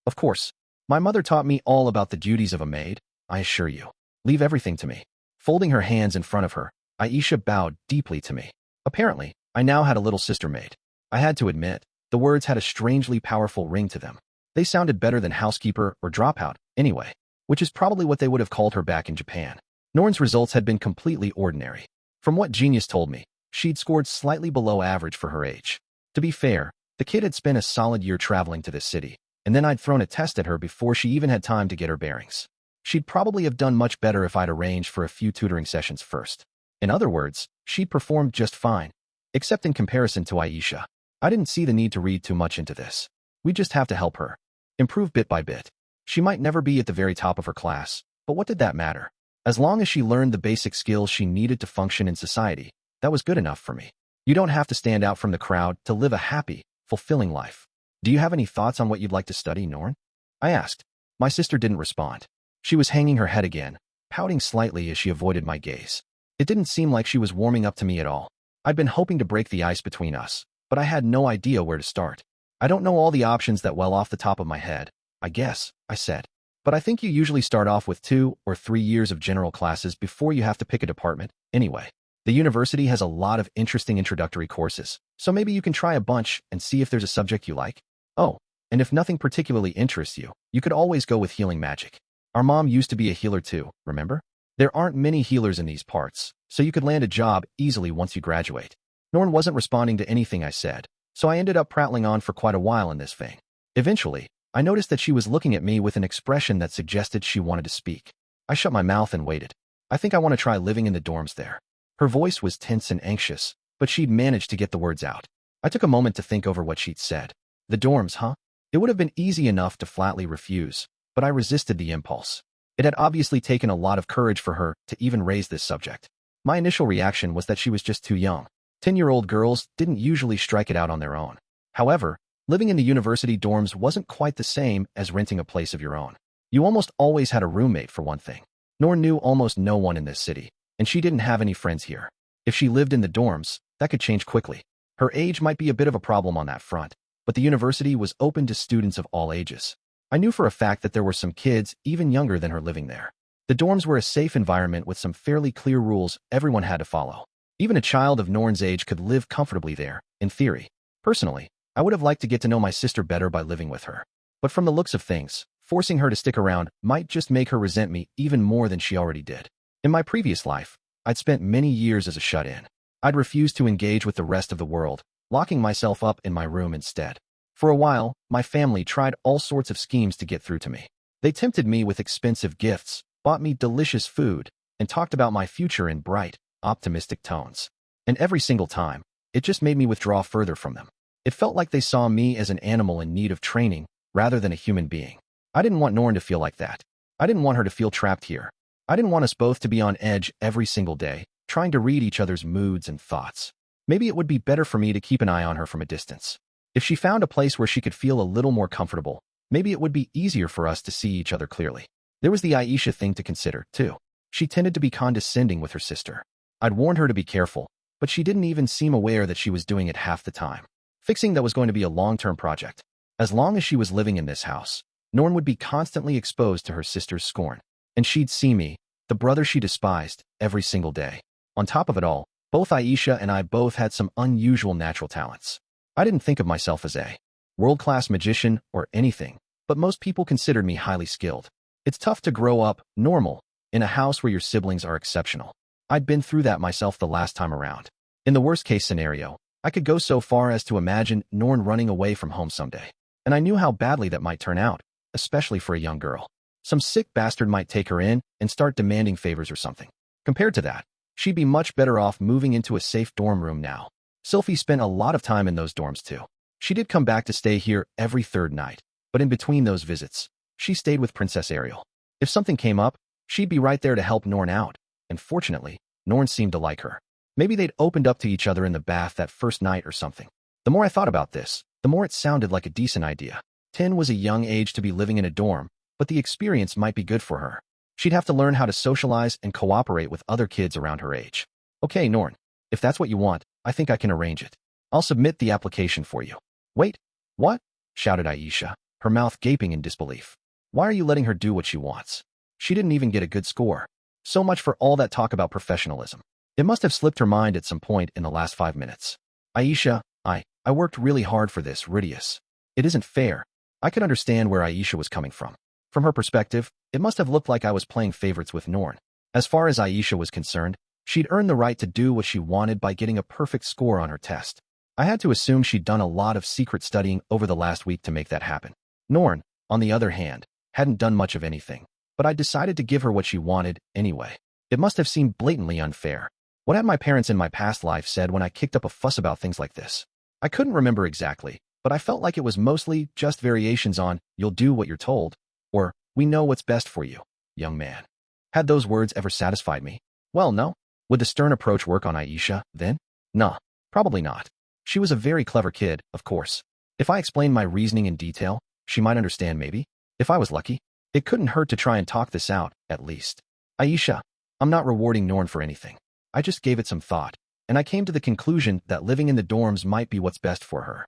Of course. My mother taught me all about the duties of a maid, I assure you. Leave everything to me. Folding her hands in front of her, Aisha bowed deeply to me. Apparently, I now had a little sister maid. I had to admit, the words had a strangely powerful ring to them. They sounded better than housekeeper or dropout, anyway, which is probably what they would have called her back in Japan. Norn's results had been completely ordinary. From what Genius told me, she'd scored slightly below average for her age. To be fair, the kid had spent a solid year traveling to this city, and then I'd thrown a test at her before she even had time to get her bearings. She'd probably have done much better if I'd arranged for a few tutoring sessions first. In other words, she'd performed just fine, except in comparison to Aisha. I didn't see the need to read too much into this. We just have to help her. Improve bit by bit. She might never be at the very top of her class, but what did that matter? As long as she learned the basic skills she needed to function in society, that was good enough for me. You don't have to stand out from the crowd to live a happy, fulfilling life. Do you have any thoughts on what you'd like to study, Norn? I asked. My sister didn't respond. She was hanging her head again, pouting slightly as she avoided my gaze. It didn't seem like she was warming up to me at all. I'd been hoping to break the ice between us, but I had no idea where to start. I don't know all the options that well off the top of my head, I guess, I said. But I think you usually start off with 2 or 3 years of general classes before you have to pick a department. Anyway, the university has a lot of interesting introductory courses, so maybe you can try a bunch and see if there's a subject you like. Oh, and if nothing particularly interests you, you could always go with healing magic. Our mom used to be a healer too, remember? There aren't many healers in these parts, so you could land a job easily once you graduate. Norn wasn't responding to anything I said, so I ended up prattling on for quite a while in this vein. Eventually, I noticed that she was looking at me with an expression that suggested she wanted to speak. I shut my mouth and waited. I think I want to try living in the dorms there. Her voice was tense and anxious, but she'd managed to get the words out. I took a moment to think over what she'd said. The dorms, huh? It would have been easy enough to flatly refuse, but I resisted the impulse. It had obviously taken a lot of courage for her to even raise this subject. My initial reaction was that she was just too young. 10-year-old girls didn't usually strike it out on their own. However, living in the university dorms wasn't quite the same as renting a place of your own. You almost always had a roommate for one thing. Norn knew almost no one in this city, and she didn't have any friends here. If she lived in the dorms, that could change quickly. Her age might be a bit of a problem on that front, but the university was open to students of all ages. I knew for a fact that there were some kids even younger than her living there. The dorms were a safe environment with some fairly clear rules everyone had to follow. Even a child of Norn's age could live comfortably there, in theory. Personally, I would have liked to get to know my sister better by living with her. But from the looks of things, forcing her to stick around might just make her resent me even more than she already did. In my previous life, I'd spent many years as a shut-in. I'd refused to engage with the rest of the world, locking myself up in my room instead. For a while, my family tried all sorts of schemes to get through to me. They tempted me with expensive gifts, bought me delicious food, and talked about my future in bright, optimistic tones. And every single time, it just made me withdraw further from them. It felt like they saw me as an animal in need of training, rather than a human being. I didn't want Norn to feel like that. I didn't want her to feel trapped here. I didn't want us both to be on edge every single day, trying to read each other's moods and thoughts. Maybe it would be better for me to keep an eye on her from a distance. If she found a place where she could feel a little more comfortable, maybe it would be easier for us to see each other clearly. There was the Aisha thing to consider, too. She tended to be condescending with her sister. I'd warned her to be careful, but she didn't even seem aware that she was doing it half the time. Fixing that was going to be a long-term project. As long as she was living in this house, Norn would be constantly exposed to her sister's scorn. And she'd see me, the brother she despised, every single day. On top of it all, both Aisha and I both had some unusual natural talents. I didn't think of myself as a world-class magician or anything, but most people considered me highly skilled. It's tough to grow up normal in a house where your siblings are exceptional. I'd been through that myself the last time around. In the worst-case scenario, I could go so far as to imagine Norn running away from home someday. And I knew how badly that might turn out, especially for a young girl. Some sick bastard might take her in and start demanding favors or something. Compared to that, she'd be much better off moving into a safe dorm room now. Sylphie spent a lot of time in those dorms too. She did come back to stay here every third night, but in between those visits, she stayed with Princess Ariel. If something came up, she'd be right there to help Norn out, and fortunately, Norn seemed to like her. Maybe they'd opened up to each other in the bath that first night or something. The more I thought about this, the more it sounded like a decent idea. 10 was a young age to be living in a dorm, but the experience might be good for her. She'd have to learn how to socialize and cooperate with other kids around her age. Okay, Norn, if that's what you want, I think I can arrange it. I'll submit the application for you. Wait, what? Shouted Aisha, her mouth gaping in disbelief. Why are you letting her do what she wants? She didn't even get a good score. So much for all that talk about professionalism. It must have slipped her mind at some point in the last 5 minutes. Aisha, I worked really hard for this, Rudeus. It isn't fair. I could understand where Aisha was coming from. From her perspective, it must have looked like I was playing favorites with Norn. As far as Aisha was concerned, she'd earned the right to do what she wanted by getting a perfect score on her test. I had to assume she'd done a lot of secret studying over the last week to make that happen. Norn, on the other hand, hadn't done much of anything, but I decided to give her what she wanted anyway. It must have seemed blatantly unfair. What had my parents in my past life said when I kicked up a fuss about things like this? I couldn't remember exactly, but I felt like it was mostly just variations on, "You'll do what you're told," or "We know what's best for you, young man." Had those words ever satisfied me? Well, no. Would the stern approach work on Aisha, then? Nah, probably not. She was a very clever kid, of course. If I explained my reasoning in detail, she might understand maybe. If I was lucky, it couldn't hurt to try and talk this out, at least. Aisha, I'm not rewarding Norn for anything. I just gave it some thought, and I came to the conclusion that living in the dorms might be what's best for her.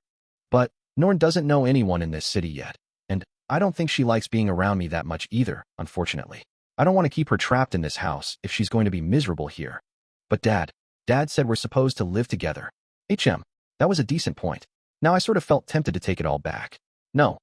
But Norn doesn't know anyone in this city yet, and I don't think she likes being around me that much either, unfortunately. I don't want to keep her trapped in this house if she's going to be miserable here. But Dad said we're supposed to live together. That was a decent point. Now I sort of felt tempted to take it all back. No,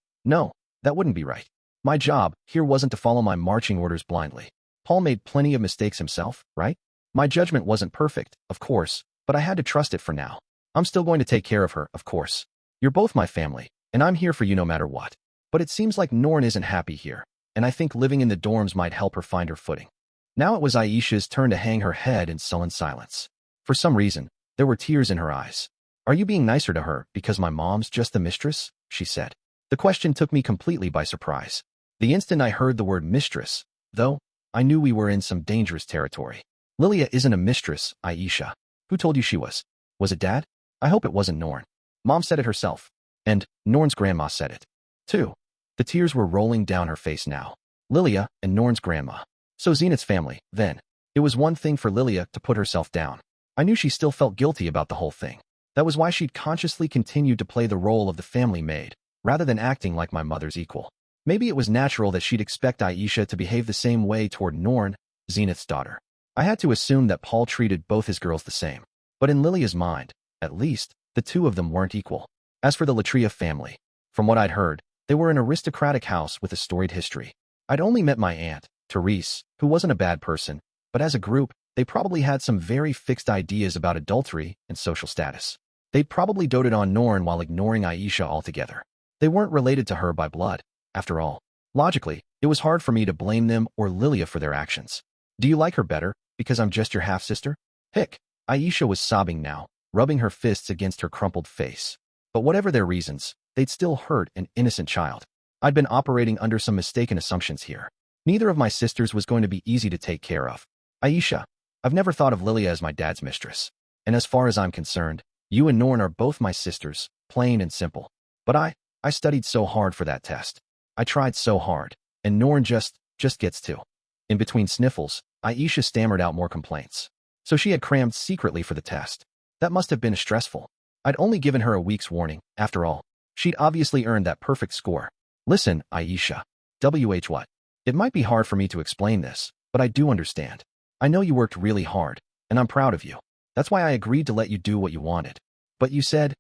that wouldn't be right. My job here wasn't to follow my marching orders blindly. Paul made plenty of mistakes himself, right? My judgment wasn't perfect, of course, but I had to trust it for now. I'm still going to take care of her, of course. You're both my family, and I'm here for you no matter what. But it seems like Norn isn't happy here, and I think living in the dorms might help her find her footing. Now it was Aisha's turn to hang her head in sullen silence. For some reason, there were tears in her eyes. Are you being nicer to her because my mom's just the mistress? She said. The question took me completely by surprise. The instant I heard the word mistress, though, I knew we were in some dangerous territory. Lilia isn't a mistress, Aisha. Who told you she was? Was it Dad? I hope it wasn't Norn. Mom said it herself. And Norn's grandma said it, too. The tears were rolling down her face now. Lilia and Norn's grandma. So Zenith's family, then. It was one thing for Lilia to put herself down. I knew she still felt guilty about the whole thing. That was why she'd consciously continued to play the role of the family maid, rather than acting like my mother's equal. Maybe it was natural that she'd expect Aisha to behave the same way toward Norn, Zenith's daughter. I had to assume that Paul treated both his girls the same. But in Lilia's mind, at least, the two of them weren't equal. As for the Latria family, from what I'd heard, they were an aristocratic house with a storied history. I'd only met my aunt, Therese, who wasn't a bad person, but as a group, they probably had some very fixed ideas about adultery and social status. They'd probably doted on Norn while ignoring Aisha altogether. They weren't related to her by blood, after all. Logically, it was hard for me to blame them or Lilia for their actions. Do you like her better, because I'm just your half-sister? Hick. Aisha was sobbing now, rubbing her fists against her crumpled face. But whatever their reasons, they'd still hurt an innocent child. I'd been operating under some mistaken assumptions here. Neither of my sisters was going to be easy to take care of. Aisha, I've never thought of Lilia as my dad's mistress. And as far as I'm concerned, you and Norn are both my sisters, plain and simple. But I studied so hard for that test. I tried so hard, and Norn just gets to. In between sniffles, Aisha stammered out more complaints. So she had crammed secretly for the test. That must have been stressful. I'd only given her a week's warning, after all. She'd obviously earned that perfect score. Listen, Aisha. What? It might be hard for me to explain this, but I do understand. I know you worked really hard, and I'm proud of you. That's why I agreed to let you do what you wanted. But you said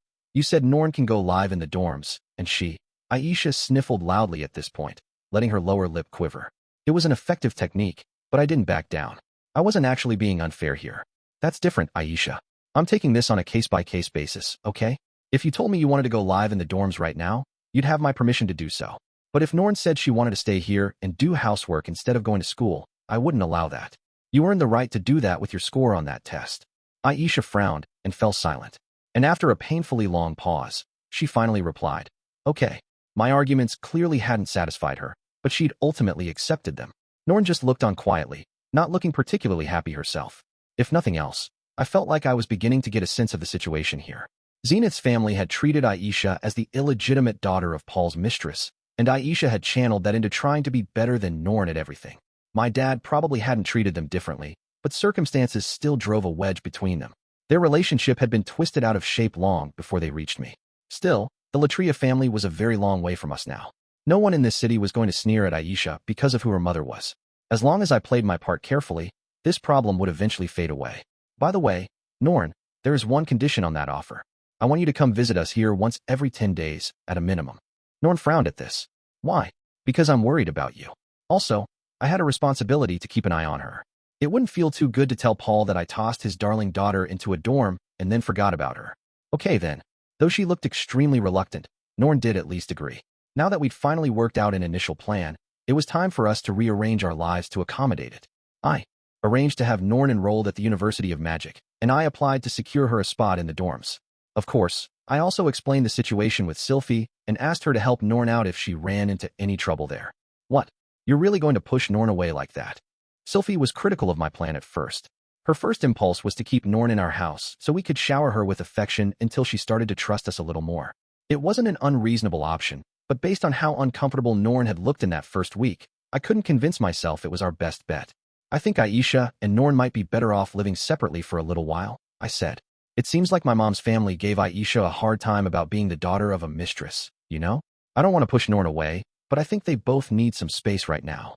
Norn can go live in the dorms, and Aisha sniffled loudly at this point, letting her lower lip quiver. It was an effective technique, but I didn't back down. I wasn't actually being unfair here. That's different, Aisha. I'm taking this on a case-by-case basis, okay? If you told me you wanted to go live in the dorms right now, you'd have my permission to do so. But if Norn said she wanted to stay here and do housework instead of going to school, I wouldn't allow that. You earned the right to do that with your score on that test. Aisha frowned and fell silent. And after a painfully long pause, she finally replied, okay. My arguments clearly hadn't satisfied her, but she'd ultimately accepted them. Norn just looked on quietly, not looking particularly happy herself. If nothing else, I felt like I was beginning to get a sense of the situation here. Zenith's family had treated Aisha as the illegitimate daughter of Paul's mistress, and Aisha had channeled that into trying to be better than Norn at everything. My dad probably hadn't treated them differently, but circumstances still drove a wedge between them. Their relationship had been twisted out of shape long before they reached me. Still, the Latria family was a very long way from us now. No one in this city was going to sneer at Aisha because of who her mother was. As long as I played my part carefully, this problem would eventually fade away. By the way, Norn, there is one condition on that offer. I want you to come visit us here once every 10 days, at a minimum. Norn frowned at this. Why? Because I'm worried about you. Also, I had a responsibility to keep an eye on her. It wouldn't feel too good to tell Paul that I tossed his darling daughter into a dorm and then forgot about her. Okay then. Though she looked extremely reluctant, Norn did at least agree. Now that we'd finally worked out an initial plan, it was time for us to rearrange our lives to accommodate it. I arranged to have Norn enrolled at the University of Magic, and I applied to secure her a spot in the dorms. Of course, I also explained the situation with Sylphie and asked her to help Norn out if she ran into any trouble there. What? You're really going to push Norn away like that? Sylphie was critical of my plan at first. Her first impulse was to keep Norn in our house so we could shower her with affection until she started to trust us a little more. It wasn't an unreasonable option, but based on how uncomfortable Norn had looked in that first week, I couldn't convince myself it was our best bet. I think Aisha and Norn might be better off living separately for a little while, I said. It seems like my mom's family gave Aisha a hard time about being the daughter of a mistress, you know? I don't want to push Norn away, but I think they both need some space right now.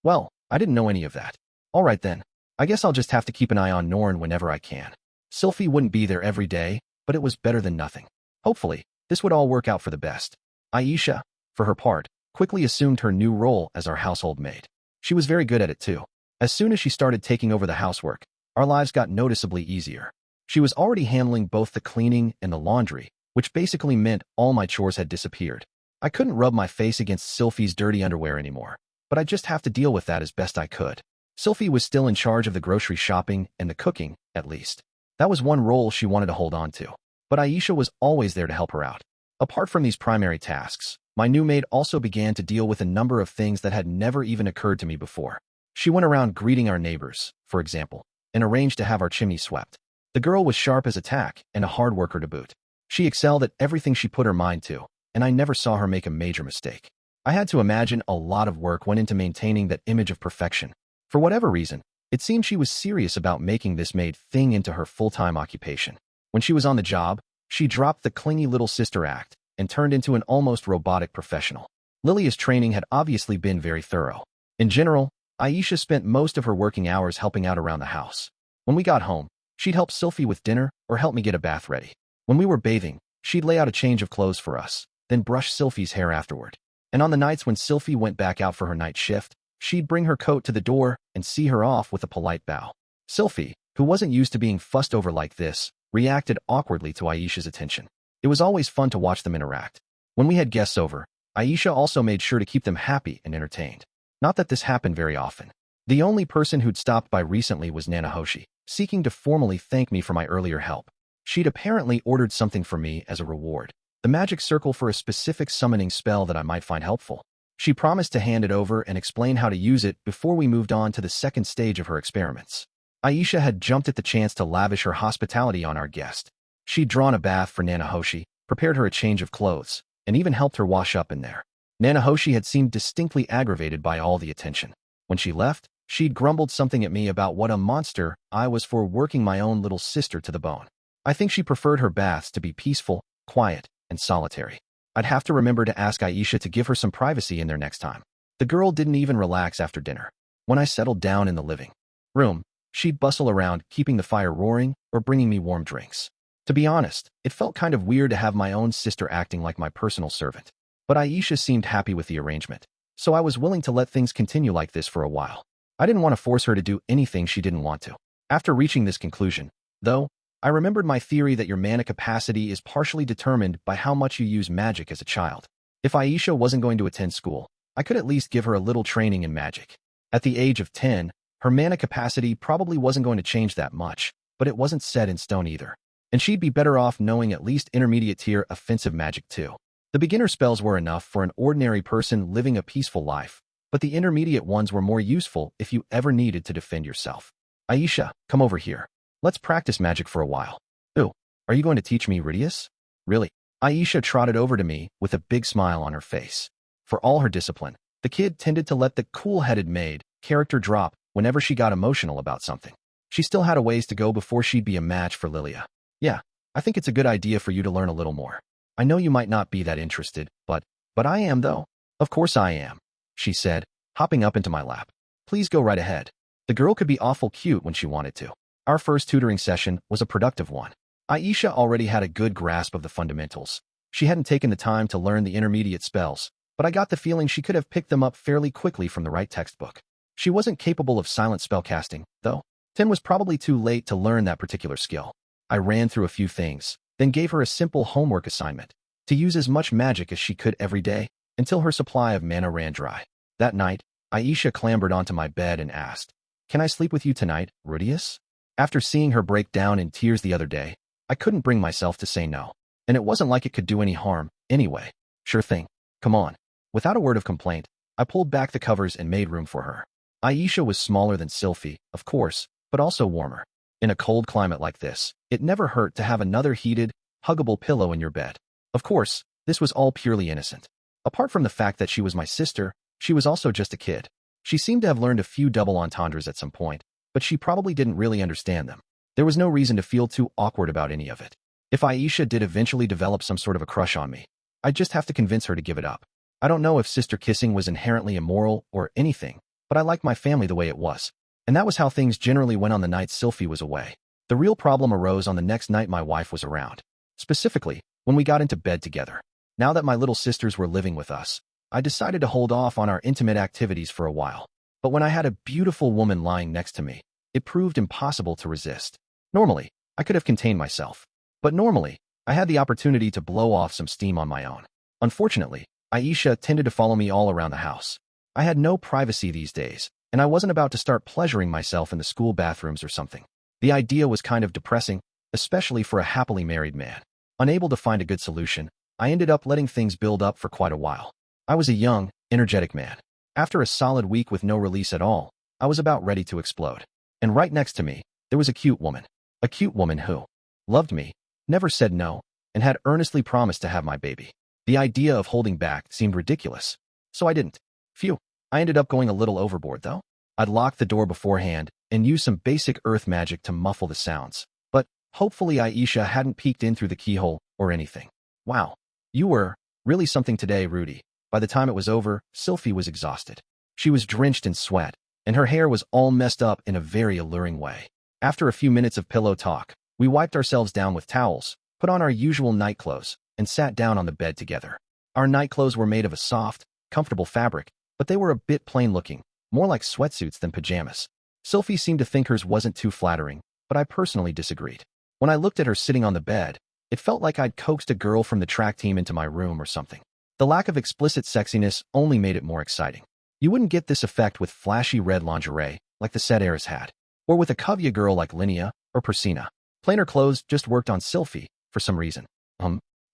Well, I didn't know any of that. All right then. I guess I'll just have to keep an eye on Norn whenever I can. Sylphie wouldn't be there every day, but it was better than nothing. Hopefully, this would all work out for the best. Aisha, for her part, quickly assumed her new role as our household maid. She was very good at it too. As soon as she started taking over the housework, our lives got noticeably easier. She was already handling both the cleaning and the laundry, which basically meant all my chores had disappeared. I couldn't rub my face against Sylphie's dirty underwear anymore, but I'd just have to deal with that as best I could. Sylphie was still in charge of the grocery shopping and the cooking, at least. That was one role she wanted to hold on to. But Aisha was always there to help her out. Apart from these primary tasks, my new maid also began to deal with a number of things that had never even occurred to me before. She went around greeting our neighbors, for example, and arranged to have our chimney swept. The girl was sharp as a tack and a hard worker to boot. She excelled at everything she put her mind to, and I never saw her make a major mistake. I had to imagine a lot of work went into maintaining that image of perfection. For whatever reason, it seemed she was serious about making this maid thing into her full-time occupation. When she was on the job, she dropped the clingy little sister act and turned into an almost robotic professional. Lilia's training had obviously been very thorough. In general, Aisha spent most of her working hours helping out around the house. When we got home, she'd help Sylphie with dinner or help me get a bath ready. When we were bathing, she'd lay out a change of clothes for us, then brush Sylphie's hair afterward. And on the nights when Sylphie went back out for her night shift, she'd bring her coat to the door and see her off with a polite bow. Sylphie, who wasn't used to being fussed over like this, reacted awkwardly to Aisha's attention. It was always fun to watch them interact. When we had guests over, Aisha also made sure to keep them happy and entertained. Not that this happened very often. The only person who'd stopped by recently was Nanahoshi, seeking to formally thank me for my earlier help. She'd apparently ordered something for me as a reward, the magic circle for a specific summoning spell that I might find helpful. She promised to hand it over and explain how to use it before we moved on to the second stage of her experiments. Aisha had jumped at the chance to lavish her hospitality on our guest. She'd drawn a bath for Nanahoshi, prepared her a change of clothes, and even helped her wash up in there. Nanahoshi had seemed distinctly aggravated by all the attention. When she left, she'd grumbled something at me about what a monster I was for working my own little sister to the bone. I think she preferred her baths to be peaceful, quiet, and solitary. I'd have to remember to ask Aisha to give her some privacy in there next time. The girl didn't even relax after dinner. When I settled down in the living room, she'd bustle around, keeping the fire roaring or bringing me warm drinks. To be honest, it felt kind of weird to have my own sister acting like my personal servant. But Aisha seemed happy with the arrangement, so I was willing to let things continue like this for a while. I didn't want to force her to do anything she didn't want to. After reaching this conclusion, though, I remembered my theory that your mana capacity is partially determined by how much you use magic as a child. If Aisha wasn't going to attend school, I could at least give her a little training in magic. At the age of 10, her mana capacity probably wasn't going to change that much, but it wasn't set in stone either. And she'd be better off knowing at least intermediate tier offensive magic too. The beginner spells were enough for an ordinary person living a peaceful life, but the intermediate ones were more useful if you ever needed to defend yourself. Aisha, come over here. Let's practice magic for a while. Ooh, are you going to teach me, Rudeus? Really? Aisha trotted over to me with a big smile on her face. For all her discipline, the kid tended to let the cool-headed maid character drop whenever she got emotional about something. She still had a ways to go before she'd be a match for Lilia. Yeah, I think it's a good idea for you to learn a little more. I know you might not be that interested, but I am though. Of course I am, she said, hopping up into my lap. Please go right ahead. The girl could be awful cute when she wanted to. Our first tutoring session was a productive one. Aisha already had a good grasp of the fundamentals. She hadn't taken the time to learn the intermediate spells, but I got the feeling she could have picked them up fairly quickly from the right textbook. She wasn't capable of silent spellcasting, though. 10 was probably too late to learn that particular skill. I ran through a few things, then gave her a simple homework assignment, to use as much magic as she could every day, until her supply of mana ran dry. That night, Aisha clambered onto my bed and asked, "Can I sleep with you tonight, Rudeus?" After seeing her break down in tears the other day, I couldn't bring myself to say no. and it wasn't like it could do any harm, anyway. Sure thing. Come on. Without a word of complaint, I pulled back the covers and made room for her. Aisha was smaller than Sylphie, of course, but also warmer. In a cold climate like this, it never hurt to have another heated, huggable pillow in your bed. Of course, this was all purely innocent. Apart from the fact that she was my sister, she was also just a kid. She seemed to have learned a few double entendres at some point, but she probably didn't really understand them. There was no reason to feel too awkward about any of it. If Aisha did eventually develop some sort of a crush on me, I'd just have to convince her to give it up. I don't know if sister kissing was inherently immoral or anything, but I liked my family the way it was. And that was how things generally went on the night Sylphie was away. The real problem arose on the next night my wife was around. Specifically, when we got into bed together. Now that my little sisters were living with us, I decided to hold off on our intimate activities for a while. But when I had a beautiful woman lying next to me, it proved impossible to resist. Normally, I could have contained myself. But normally, I had the opportunity to blow off some steam on my own. Unfortunately, Aisha tended to follow me all around the house. I had no privacy these days, and I wasn't about to start pleasuring myself in the school bathrooms or something. The idea was kind of depressing, especially for a happily married man. Unable to find a good solution, I ended up letting things build up for quite a while. I was a young, energetic man. After a solid week with no release at all, I was about ready to explode. And right next to me, there was a cute woman. A cute woman who loved me, never said no, and had earnestly promised to have my baby. The idea of holding back seemed ridiculous, so I didn't. Phew. I ended up going a little overboard, though. I'd locked the door beforehand and used some basic earth magic to muffle the sounds. But hopefully Aisha hadn't peeked in through the keyhole or anything. Wow. You were really something today, Rudy. By the time it was over, Sylphie was exhausted. She was drenched in sweat, and her hair was all messed up in a very alluring way. After a few minutes of pillow talk, we wiped ourselves down with towels, put on our usual night clothes, and sat down on the bed together. Our night clothes were made of a soft, comfortable fabric, but they were a bit plain-looking, more like sweatsuits than pajamas. Sylphie seemed to think hers wasn't too flattering, but I personally disagreed. When I looked at her sitting on the bed, it felt like I'd coaxed a girl from the track team into my room or something. The lack of explicit sexiness only made it more exciting. You wouldn't get this effect with flashy red lingerie, like the set Eris had, or with a Kavya girl like Linnea or Persina. Plainer clothes just worked on Sylphie, for some reason.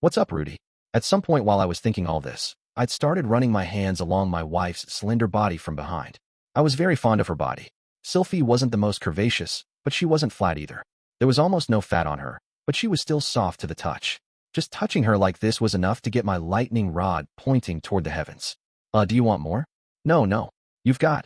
What's up, Rudy? At some point while I was thinking all this, I'd started running my hands along my wife's slender body from behind. I was very fond of her body. Sylphie wasn't the most curvaceous, but she wasn't flat either. There was almost no fat on her, but she was still soft to the touch. Just touching her like this was enough to get my lightning rod pointing toward the heavens. Do you want more? No. You've got,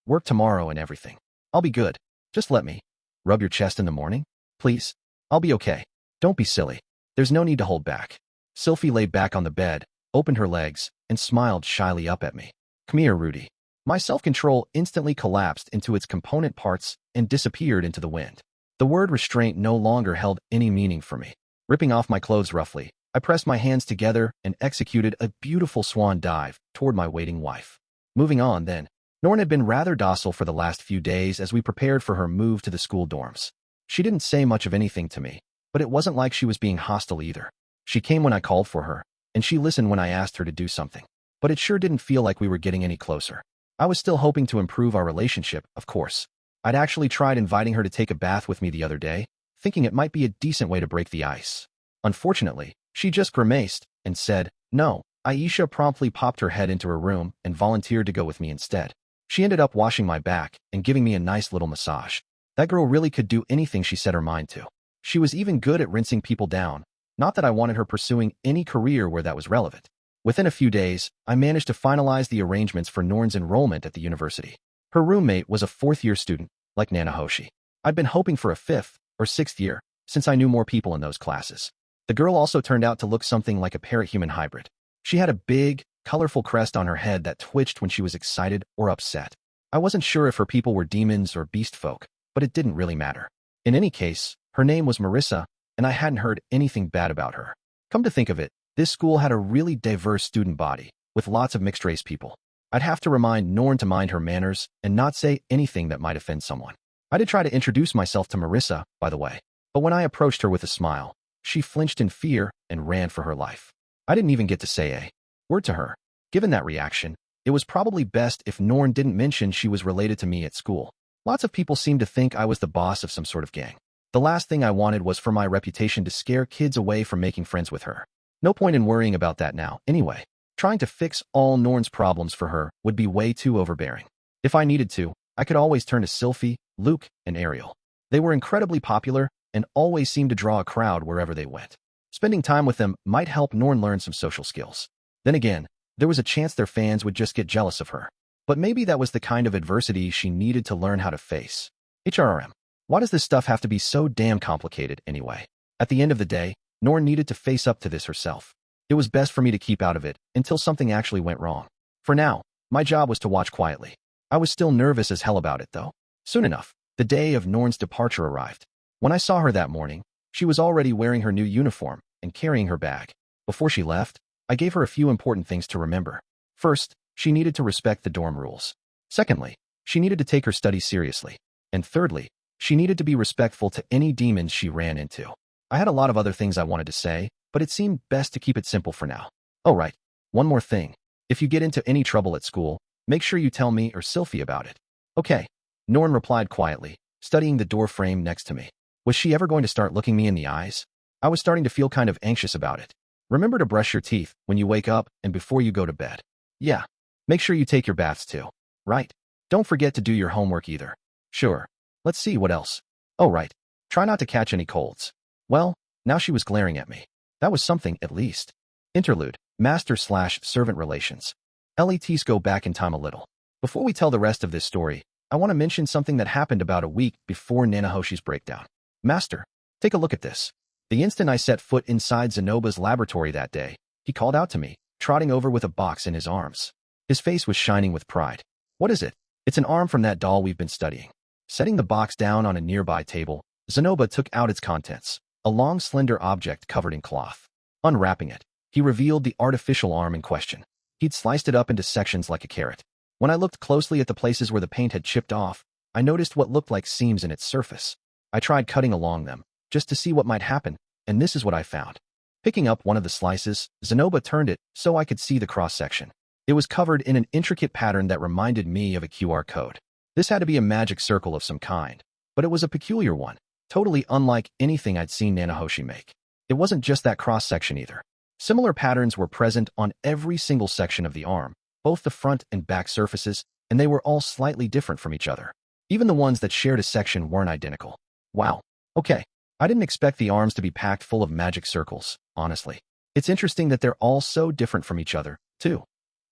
work tomorrow and everything. I'll be good. Just let me rub your chest in the morning, please. I'll be okay. Don't be silly. There's no need to hold back. Sylphie lay back on the bed, opened her legs, and smiled shyly up at me. Come here, Rudy. My self-control instantly collapsed into its component parts and disappeared into the wind. The word restraint no longer held any meaning for me. Ripping off my clothes roughly, I pressed my hands together and executed a beautiful swan dive toward my waiting wife. Moving on, then, Norn had been rather docile for the last few days as we prepared for her move to the school dorms. She didn't say much of anything to me, but it wasn't like she was being hostile either. She came when I called for her, and she listened when I asked her to do something. But it sure didn't feel like we were getting any closer. I was still hoping to improve our relationship, of course. I'd actually tried inviting her to take a bath with me the other day, thinking it might be a decent way to break the ice. Unfortunately, she just grimaced and said, no. Aisha promptly popped her head into her room and volunteered to go with me instead. She ended up washing my back and giving me a nice little massage. That girl really could do anything she set her mind to. She was even good at rinsing people down, not that I wanted her pursuing any career where that was relevant. Within a few days, I managed to finalize the arrangements for Norn's enrollment at the university. Her roommate was a fourth-year student, like Nana Hoshi. I'd been hoping for a fifth or sixth year, since I knew more people in those classes. The girl also turned out to look something like a parrot-human hybrid. She had a big, colorful crest on her head that twitched when she was excited or upset. I wasn't sure if her people were demons or beast folk, but it didn't really matter. In any case, her name was Marissa, and I hadn't heard anything bad about her. Come to think of it, this school had a really diverse student body, with lots of mixed-race people. I'd have to remind Norn to mind her manners and not say anything that might offend someone. I did try to introduce myself to Marissa, by the way, but when I approached her with a smile, she flinched in fear and ran for her life. I didn't even get to say a word to her. Given that reaction, it was probably best if Norn didn't mention she was related to me at school. Lots of people seemed to think I was the boss of some sort of gang. The last thing I wanted was for my reputation to scare kids away from making friends with her. No point in worrying about that now, anyway. Trying to fix all Norn's problems for her would be way too overbearing. If I needed to, I could always turn to Sylphie, Luke, and Ariel. They were incredibly popular and always seemed to draw a crowd wherever they went. Spending time with them might help Norn learn some social skills. Then again, there was a chance their fans would just get jealous of her. But maybe that was the kind of adversity she needed to learn how to face. HRRM. Why does this stuff have to be so damn complicated anyway? At the end of the day, Norn needed to face up to this herself. It was best for me to keep out of it until something actually went wrong. For now, my job was to watch quietly. I was still nervous as hell about it, though. Soon enough, the day of Norn's departure arrived. When I saw her that morning, she was already wearing her new uniform and carrying her bag. Before she left, I gave her a few important things to remember. First, she needed to respect the dorm rules. Secondly, she needed to take her studies seriously. And thirdly, she needed to be respectful to any demons she ran into. I had a lot of other things I wanted to say, but it seemed best to keep it simple for now. Oh right, one more thing. If you get into any trouble at school, make sure you tell me or Sylphie about it. Okay, Norn replied quietly, studying the door frame next to me. Was she ever going to start looking me in the eyes? I was starting to feel kind of anxious about it. Remember to brush your teeth when you wake up and before you go to bed. Yeah. Make sure you take your baths too. Right. Don't forget to do your homework either. Sure. Let's see what else. Oh right. Try not to catch any colds. Well, now she was glaring at me. That was something, at least. Interlude. Master/servant relations. Let's go back in time a little. Before we tell the rest of this story, I want to mention something that happened about a week before Nanahoshi's breakdown. Master, take a look at this. The instant I set foot inside Zenoba's laboratory that day, he called out to me, trotting over with a box in his arms. His face was shining with pride. What is it? It's an arm from that doll we've been studying. Setting the box down on a nearby table, Zenoba took out its contents, a long slender object covered in cloth. Unwrapping it, he revealed the artificial arm in question. He'd sliced it up into sections like a carrot. When I looked closely at the places where the paint had chipped off, I noticed what looked like seams in its surface. I tried cutting along them, just to see what might happen, and this is what I found. Picking up one of the slices, Zenoba turned it so I could see the cross-section. It was covered in an intricate pattern that reminded me of a QR code. This had to be a magic circle of some kind, but it was a peculiar one, totally unlike anything I'd seen Nanahoshi make. It wasn't just that cross-section either. Similar patterns were present on every single section of the arm, both the front and back surfaces, and they were all slightly different from each other. Even the ones that shared a section weren't identical. Wow. Okay. I didn't expect the arms to be packed full of magic circles, honestly. It's interesting that they're all so different from each other, too.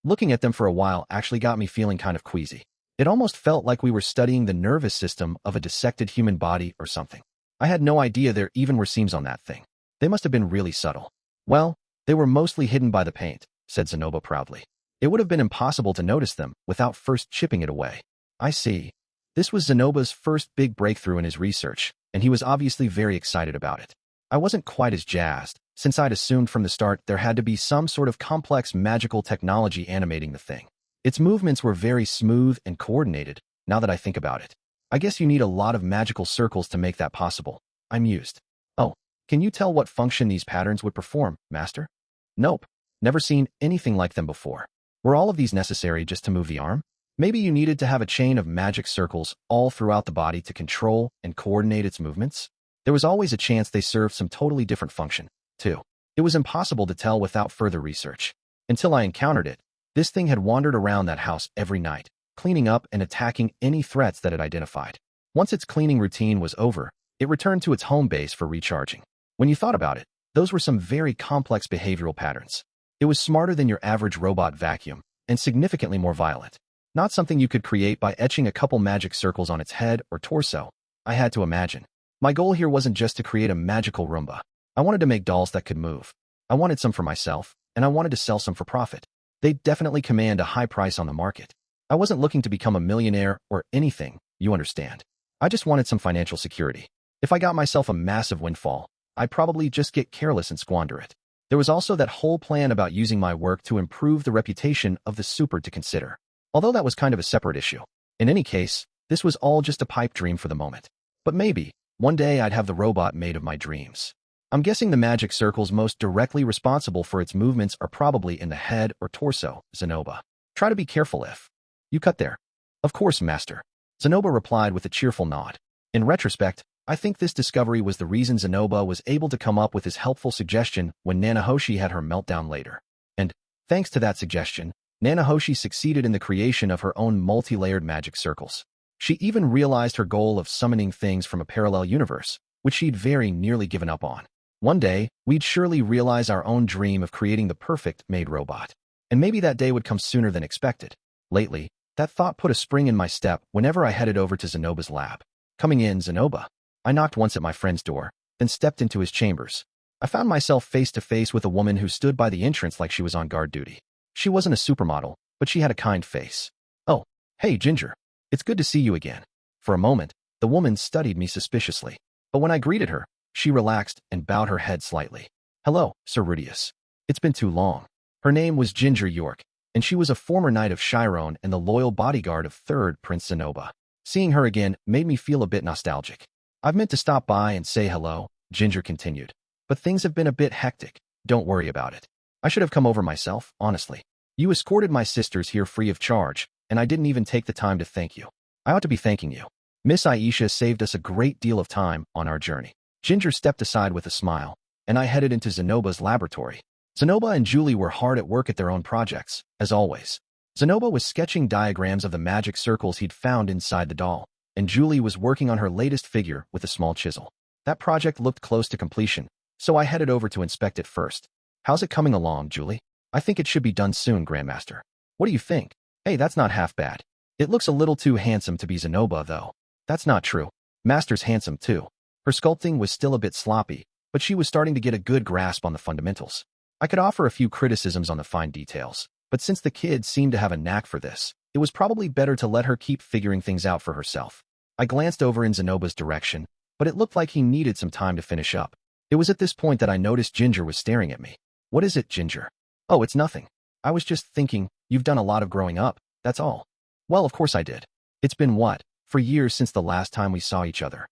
Looking at them for a while actually got me feeling kind of queasy. It almost felt like we were studying the nervous system of a dissected human body or something. I had no idea there even were seams on that thing. They must have been really subtle. Well, they were mostly hidden by the paint, said Zenoba proudly. It would have been impossible to notice them without first chipping it away. I see. This was Zenoba's first big breakthrough in his research, and he was obviously very excited about it. I wasn't quite as jazzed, since I'd assumed from the start there had to be some sort of complex magical technology animating the thing. Its movements were very smooth and coordinated, now that I think about it. I guess you need a lot of magical circles to make that possible. I mused. Oh, can you tell what function these patterns would perform, Master? Nope. Never seen anything like them before. Were all of these necessary just to move the arm? Maybe you needed to have a chain of magic circles all throughout the body to control and coordinate its movements? There was always a chance they served some totally different function, too. It was impossible to tell without further research. Until I encountered it, this thing had wandered around that house every night, cleaning up and attacking any threats that it identified. Once its cleaning routine was over, it returned to its home base for recharging. When you thought about it, those were some very complex behavioral patterns. It was smarter than your average robot vacuum, and significantly more violent. Not something you could create by etching a couple magic circles on its head or torso, I had to imagine. My goal here wasn't just to create a magical Roomba. I wanted to make dolls that could move. I wanted some for myself, and I wanted to sell some for profit. They'd definitely command a high price on the market. I wasn't looking to become a millionaire or anything, you understand. I just wanted some financial security. If I got myself a massive windfall, I'd probably just get careless and squander it. There was also that whole plan about using my work to improve the reputation of the super to consider. Although that was kind of a separate issue. In any case, this was all just a pipe dream for the moment. But maybe, one day I'd have the robot made of my dreams. I'm guessing the magic circles most directly responsible for its movements are probably in the head or torso, Zenoba. Try to be careful if you cut there. Of course, Master. Zenoba replied with a cheerful nod. In retrospect, I think this discovery was the reason Zenoba was able to come up with his helpful suggestion when Nanahoshi had her meltdown later. And, thanks to that suggestion, Nanahoshi succeeded in the creation of her own multi-layered magic circles. She even realized her goal of summoning things from a parallel universe, which she'd very nearly given up on. One day, we'd surely realize our own dream of creating the perfect Maid robot. And maybe that day would come sooner than expected. Lately, that thought put a spring in my step whenever I headed over to Zenoba's lab. Coming in, Zenoba. I knocked once at my friend's door, then stepped into his chambers. I found myself face to face with a woman who stood by the entrance like she was on guard duty. She wasn't a supermodel, but she had a kind face. "Oh, hey, Ginger. It's good to see you again." For a moment, the woman studied me suspiciously. But when I greeted her, she relaxed and bowed her head slightly. "Hello, Sir Rudeus. It's been too long." Her name was Ginger York, and she was a former knight of Chiron and the loyal bodyguard of 3rd Prince Zenoba. Seeing her again made me feel a bit nostalgic. "I've meant to stop by and say hello," Ginger continued. "But things have been a bit hectic. Don't worry about it. I should have come over myself, honestly. You escorted my sisters here free of charge, and I didn't even take the time to thank you. I ought to be thanking you. Miss Aisha saved us a great deal of time on our journey." Ginger stepped aside with a smile, and I headed into Zenoba's laboratory. Zenoba and Julie were hard at work at their own projects, as always. Zenoba was sketching diagrams of the magic circles he'd found inside the doll, and Julie was working on her latest figure with a small chisel. That project looked close to completion, so I headed over to inspect it first. "How's it coming along, Julie?" "I think it should be done soon, Grandmaster." "What do you think?" "Hey, that's not half bad. It looks a little too handsome to be Zenoba, though." "That's not true. Master's handsome, too." Her sculpting was still a bit sloppy, but she was starting to get a good grasp on the fundamentals. I could offer a few criticisms on the fine details, but since the kid seemed to have a knack for this, it was probably better to let her keep figuring things out for herself. I glanced over in Zenoba's direction, but it looked like he needed some time to finish up. It was at this point that I noticed Ginger was staring at me. "What is it, Ginger?" "Oh, it's nothing. I was just thinking, you've done a lot of growing up, that's all." "Well, of course I did. It's been what, for years since the last time we saw each other.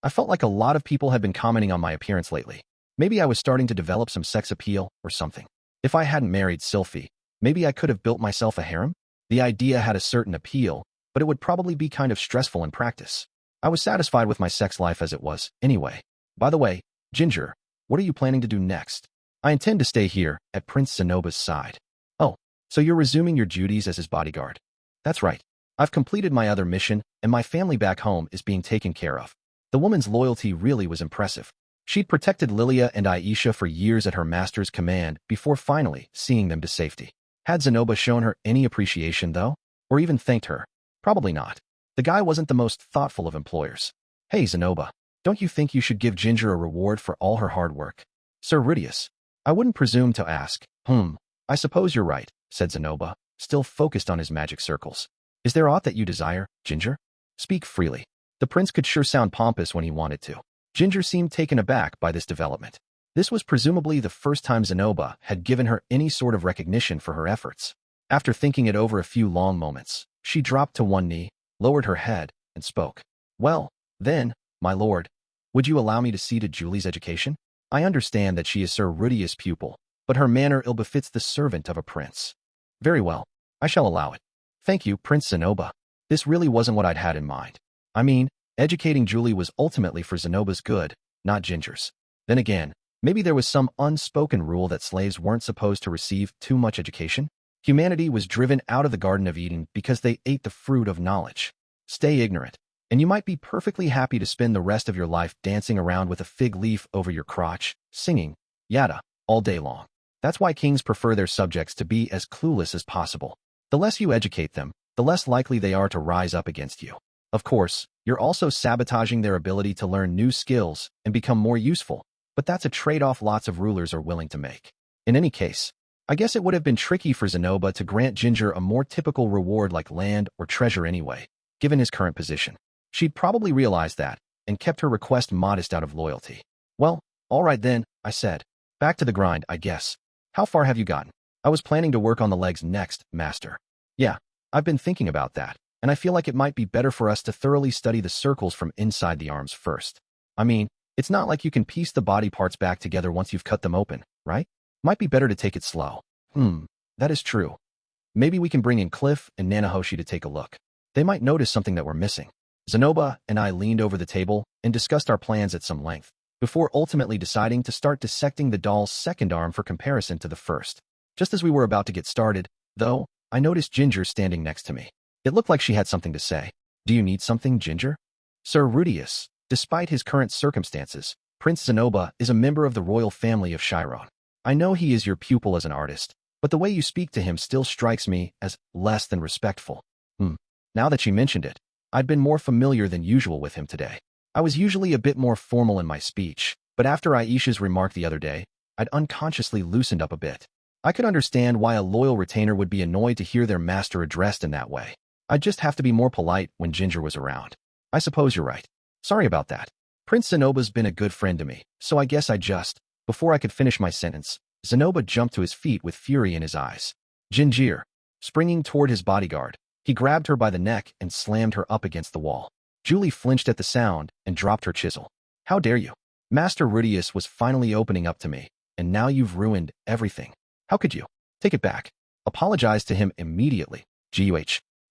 I felt like a lot of people had been commenting on my appearance lately. Maybe I was starting to develop some sex appeal or something. If I hadn't married Sylphiette, maybe I could have built myself a harem?" The idea had a certain appeal, but it would probably be kind of stressful in practice. I was satisfied with my sex life as it was, anyway. "By the way, Ginger, what are you planning to do next?" "I intend to stay here, at Prince Zenoba's side." "Oh, so you're resuming your duties as his bodyguard?" "That's right. I've completed my other mission, and my family back home is being taken care of." The woman's loyalty really was impressive. She'd protected Lilia and Aisha for years at her master's command before finally seeing them to safety. Had Zenoba shown her any appreciation, though? Or even thanked her? Probably not. The guy wasn't the most thoughtful of employers. "Hey, Zenoba, don't you think you should give Ginger a reward for all her hard work?" "Sir Rudeus, I wouldn't presume to ask." I suppose you're right," said Zenoba, still focused on his magic circles. "Is there aught that you desire, Ginger? Speak freely." The prince could sure sound pompous when he wanted to. Ginger seemed taken aback by this development. This was presumably the first time Zenoba had given her any sort of recognition for her efforts. After thinking it over a few long moments, she dropped to one knee, lowered her head, and spoke. "Well, then, my lord, would you allow me to see to Julie's education? I understand that she is Sir Rudeus' pupil, but her manner ill befits the servant of a prince." "Very well, I shall allow it." "Thank you, Prince Zenoba. This really wasn't what I'd had in mind. I mean, educating Julie was ultimately for Zenoba's good, not Ginger's. Then again, maybe there was some unspoken rule that slaves weren't supposed to receive too much education. Humanity was driven out of the Garden of Eden because they ate the fruit of knowledge. Stay ignorant, and you might be perfectly happy to spend the rest of your life dancing around with a fig leaf over your crotch, singing, yada, all day long. That's why kings prefer their subjects to be as clueless as possible. The less you educate them, the less likely they are to rise up against you. Of course, you're also sabotaging their ability to learn new skills and become more useful, but that's a trade-off lots of rulers are willing to make. In any case, I guess it would have been tricky for Zenoba to grant Ginger a more typical reward like land or treasure anyway, given his current position. She'd probably realized that, and kept her request modest out of loyalty. "Well, all right then," I said. "Back to the grind, I guess. How far have you gotten?" "I was planning to work on the legs next, Master." "Yeah, I've been thinking about that, and I feel like it might be better for us to thoroughly study the circles from inside the arms first. I mean, it's not like you can piece the body parts back together once you've cut them open, right? Might be better to take it slow." That is true. Maybe we can bring in Cliff and Nanahoshi to take a look. They might notice something that we're missing." Zenoba and I leaned over the table and discussed our plans at some length, before ultimately deciding to start dissecting the doll's second arm for comparison to the first. Just as we were about to get started, though, I noticed Ginger standing next to me. It looked like she had something to say. Do you need something, Ginger? Sir Rudeus, despite his current circumstances, Prince Zenoba is a member of the royal family of Chiron. I know he is your pupil as an artist, but the way you speak to him still strikes me as less than respectful. Now that she mentioned it, I'd been more familiar than usual with him today. I was usually a bit more formal in my speech, but after Aisha's remark the other day, I'd unconsciously loosened up a bit. I could understand why a loyal retainer would be annoyed to hear their master addressed in that way. I'd just have to be more polite when Ginger was around. I suppose you're right. Sorry about that. Prince Zenoba's been a good friend to me, so I guess before I could finish my sentence, Zenoba jumped to his feet with fury in his eyes. Ginger, springing toward his bodyguard, he grabbed her by the neck and slammed her up against the wall. Julie flinched at the sound and dropped her chisel. How dare you? Master Rudeus was finally opening up to me, and now you've ruined everything. How could you? Take it back. Apologize to him immediately.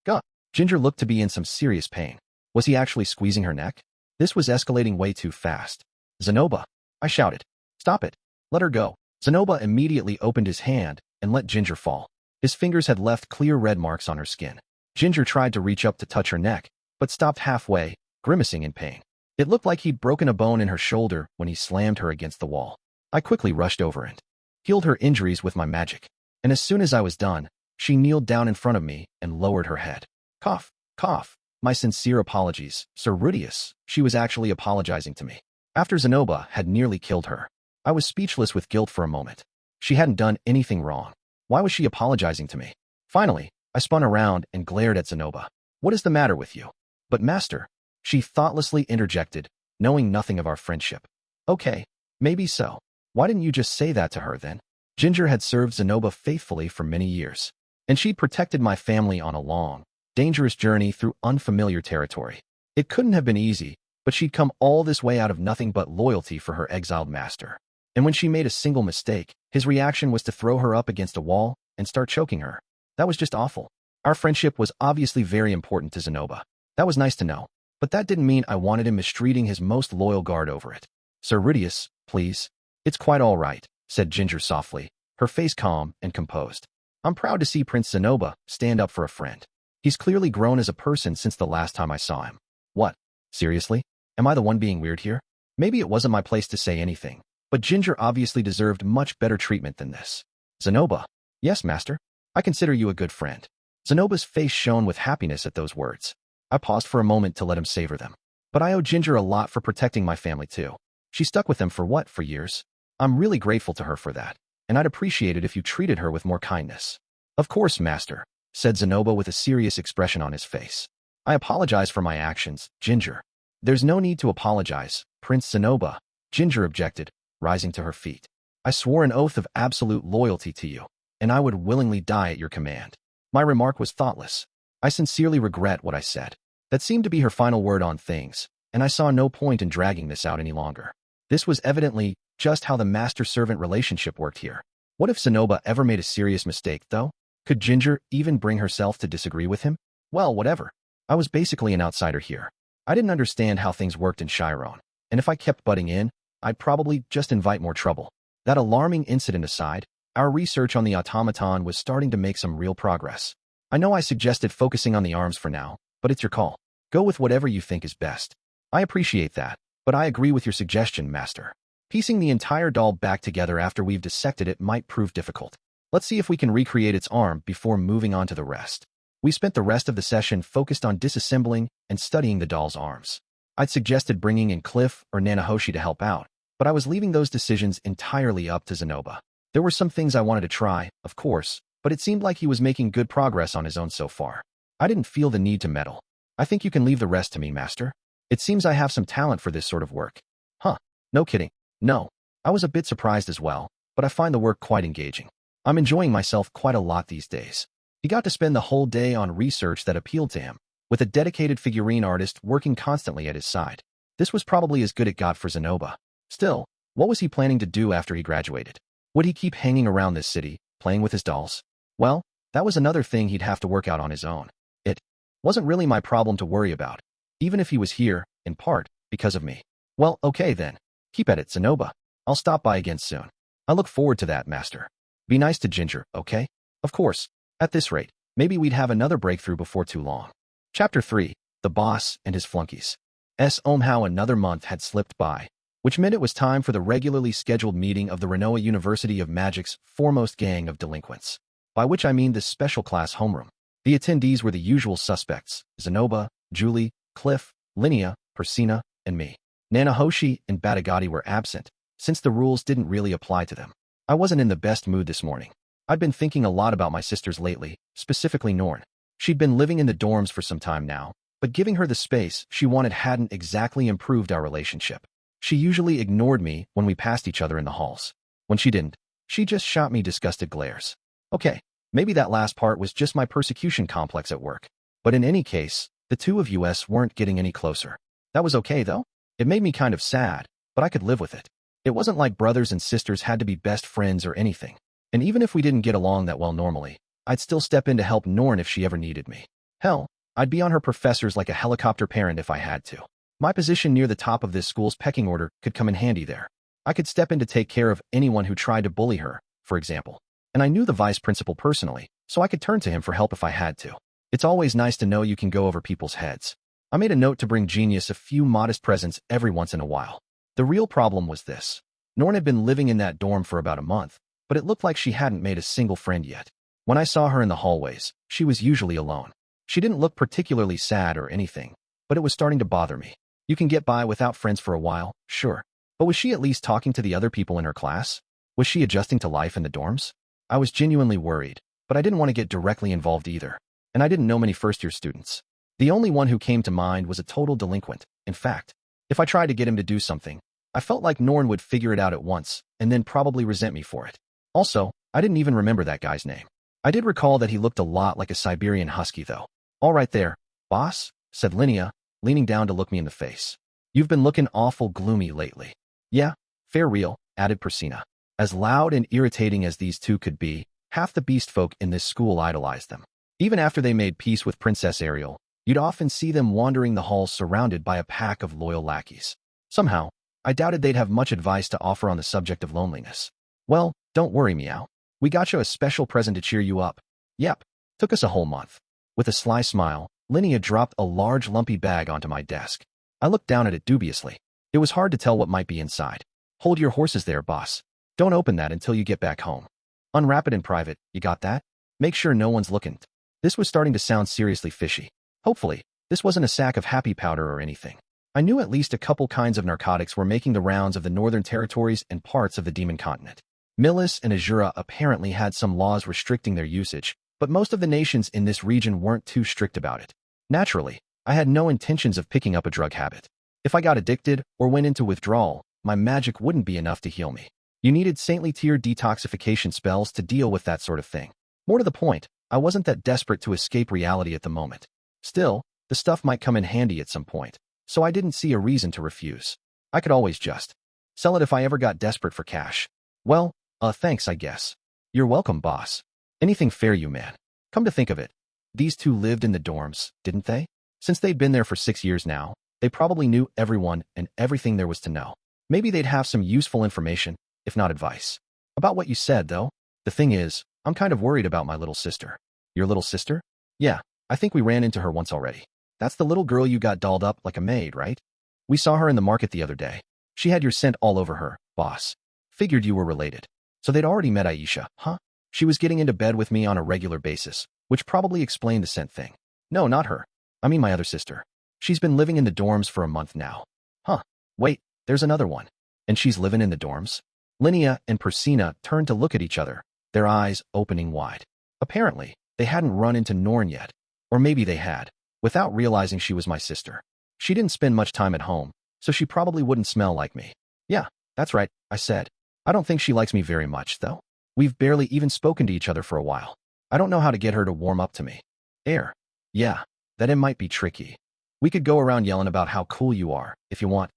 Guh. Ginger looked to be in some serious pain. Was he actually squeezing her neck? This was escalating way too fast. Zenoba, I shouted. Stop it. Let her go. Zenoba immediately opened his hand and let Ginger fall. His fingers had left clear red marks on her skin. Ginger tried to reach up to touch her neck, but stopped halfway, grimacing in pain. It looked like he'd broken a bone in her shoulder when he slammed her against the wall. I quickly rushed over and healed her injuries with my magic. And as soon as I was done, she kneeled down in front of me and lowered her head. Cough, cough. My sincere apologies, Sir Rudeus. She was actually apologizing to me. After Zenoba had nearly killed her, I was speechless with guilt for a moment. She hadn't done anything wrong. Why was she apologizing to me? Finally, I spun around and glared at Zenoba. What is the matter with you? But master, she thoughtlessly interjected, knowing nothing of our friendship. Okay, maybe so. Why didn't you just say that to her then? Ginger had served Zenoba faithfully for many years, and she'd protected my family on a long, dangerous journey through unfamiliar territory. It couldn't have been easy, but she'd come all this way out of nothing but loyalty for her exiled master. And when she made a single mistake, his reaction was to throw her up against a wall and start choking her. That was just awful. Our friendship was obviously very important to Zenoba. That was nice to know, but that didn't mean I wanted him mistreating his most loyal guard over it. Sir Rudeus, please. It's quite all right, said Ginger softly, her face calm and composed. I'm proud to see Prince Zenoba stand up for a friend. He's clearly grown as a person since the last time I saw him. What? Seriously? Am I the one being weird here? Maybe it wasn't my place to say anything, but Ginger obviously deserved much better treatment than this. Zenoba. Yes, master. I consider you a good friend. Zenoba's face shone with happiness at those words. I paused for a moment to let him savor them. But I owe Ginger a lot for protecting my family too. She stuck with them for years? I'm really grateful to her for that, and I'd appreciate it if you treated her with more kindness. Of course, master, said Zenoba with a serious expression on his face. I apologize for my actions, Ginger. There's no need to apologize, Prince Zenoba, Ginger objected, rising to her feet. I swore an oath of absolute loyalty to you, and I would willingly die at your command. My remark was thoughtless. I sincerely regret what I said. That seemed to be her final word on things, and I saw no point in dragging this out any longer. This was evidently just how the master-servant relationship worked here. What if Zenoba ever made a serious mistake, though? Could Ginger even bring herself to disagree with him? Well, whatever. I was basically an outsider here. I didn't understand how things worked in Chiron, and if I kept butting in, I'd probably just invite more trouble. That alarming incident aside, our research on the automaton was starting to make some real progress. I know I suggested focusing on the arms for now, but it's your call. Go with whatever you think is best. I appreciate that, but I agree with your suggestion, master. Piecing the entire doll back together after we've dissected it might prove difficult. Let's see if we can recreate its arm before moving on to the rest. We spent the rest of the session focused on disassembling and studying the doll's arms. I'd suggested bringing in Cliff or Nanahoshi to help out, but I was leaving those decisions entirely up to Zenoba. There were some things I wanted to try, of course, but it seemed like he was making good progress on his own so far. I didn't feel the need to meddle. I think you can leave the rest to me, master. It seems I have some talent for this sort of work. Huh, no kidding. No, I was a bit surprised as well, but I find the work quite engaging. I'm enjoying myself quite a lot these days. He got to spend the whole day on research that appealed to him, with a dedicated figurine artist working constantly at his side. This was probably as good as it got for Zenoba. Still, what was he planning to do after he graduated? Would he keep hanging around this city, playing with his dolls? Well, that was another thing he'd have to work out on his own. It wasn't really my problem to worry about. even if he was here, in part, because of me. Well, okay then. Keep at it, Zenoba. I'll stop by again soon. I look forward to that, master. Be nice to Ginger, okay? Of course. At this rate, maybe we'd have another breakthrough before too long. Chapter 3. The Boss and His Flunkies. Somehow another month had slipped by, which meant it was time for the regularly scheduled meeting of the Renoa University of Magic's foremost gang of delinquents, by which I mean this special class homeroom. The attendees were the usual suspects: Zenoba, Julie, Cliff, Linnea, Persina, and me. Nanahoshi and Batagati were absent, since the rules didn't really apply to them. I wasn't in the best mood this morning. I'd been thinking a lot about my sisters lately, specifically Norn. She'd been living in the dorms for some time now, but giving her the space she wanted hadn't exactly improved our relationship. She usually ignored me when we passed each other in the halls. When she didn't, she just shot me disgusted glares. Okay, maybe that last part was just my persecution complex at work. But in any case, the two of us weren't getting any closer. That was okay, though. It made me kind of sad, but I could live with it. It wasn't like brothers and sisters had to be best friends or anything. And even if we didn't get along that well normally, I'd still step in to help Norn if she ever needed me. Hell, I'd be on her professors like a helicopter parent if I had to. My position near the top of this school's pecking order could come in handy there. I could step in to take care of anyone who tried to bully her, for example. And I knew the vice principal personally, so I could turn to him for help if I had to. It's always nice to know you can go over people's heads. I made a note to bring Genius a few modest presents every once in a while. The real problem was this. Norn had been living in that dorm for about a month, but it looked like she hadn't made a single friend yet. When I saw her in the hallways, she was usually alone. She didn't look particularly sad or anything, but it was starting to bother me. You can get by without friends for a while, sure. But was she at least talking to the other people in her class? Was she adjusting to life in the dorms? I was genuinely worried, but I didn't want to get directly involved either. And I didn't know many first-year students. The only one who came to mind was a total delinquent. In fact, if I tried to get him to do something, I felt like Norn would figure it out at once, and then probably resent me for it. Also, I didn't even remember that guy's name. I did recall that he looked a lot like a Siberian husky, though. All right there, boss, said Linnea, leaning down to look me in the face. You've been looking awful gloomy lately. Yeah, fair real, added Persina. As loud and irritating as these two could be, half the beast folk in this school idolized them. Even after they made peace with Princess Ariel, you'd often see them wandering the halls surrounded by a pack of loyal lackeys. Somehow, I doubted they'd have much advice to offer on the subject of loneliness. Well, don't worry, Meow. We got you a special present to cheer you up. Yep, took us a whole month. With a sly smile, Linnea dropped a large lumpy bag onto my desk. I looked down at it dubiously. It was hard to tell what might be inside. Hold your horses there, boss. Don't open that until you get back home. Unwrap it in private, you got that? Make sure no one's looking. This was starting to sound seriously fishy. Hopefully, this wasn't a sack of happy powder or anything. I knew at least a couple kinds of narcotics were making the rounds of the northern territories and parts of the demon continent. Milis and Azura apparently had some laws restricting their usage, but most of the nations in this region weren't too strict about it. Naturally, I had no intentions of picking up a drug habit. If I got addicted or went into withdrawal, my magic wouldn't be enough to heal me. You needed saintly tier detoxification spells to deal with that sort of thing. More to the point, I wasn't that desperate to escape reality at the moment. Still, the stuff might come in handy at some point, so I didn't see a reason to refuse. I could always just sell it if I ever got desperate for cash. Well, thanks, I guess. You're welcome, boss. Anything fair, you man. Come to think of it, these two lived in the dorms, didn't they? Since they'd been there for 6 years now, they probably knew everyone and everything there was to know. Maybe they'd have some useful information, if not advice. About what you said, though, the thing is, I'm kind of worried about my little sister. Your little sister? Yeah, I think we ran into her once already. That's the little girl you got dolled up like a maid, right? We saw her in the market the other day. She had your scent all over her, boss. Figured you were related. So they'd already met Aisha, huh? She was getting into bed with me on a regular basis, which probably explained the scent thing. No, not her. I mean my other sister. She's been living in the dorms for a month now. Huh. Wait, there's another one. And she's living in the dorms? Linnea and Persina turned to look at each other, their eyes opening wide. Apparently, they hadn't run into Norn yet. Or maybe they had, without realizing she was my sister. She didn't spend much time at home, so she probably wouldn't smell like me. Yeah, that's right, I said. I don't think she likes me very much, though. We've barely even spoken to each other for a while. I don't know how to get her to warm up to me. Yeah, that it might be tricky. We could go around yelling about how cool you are, if you want.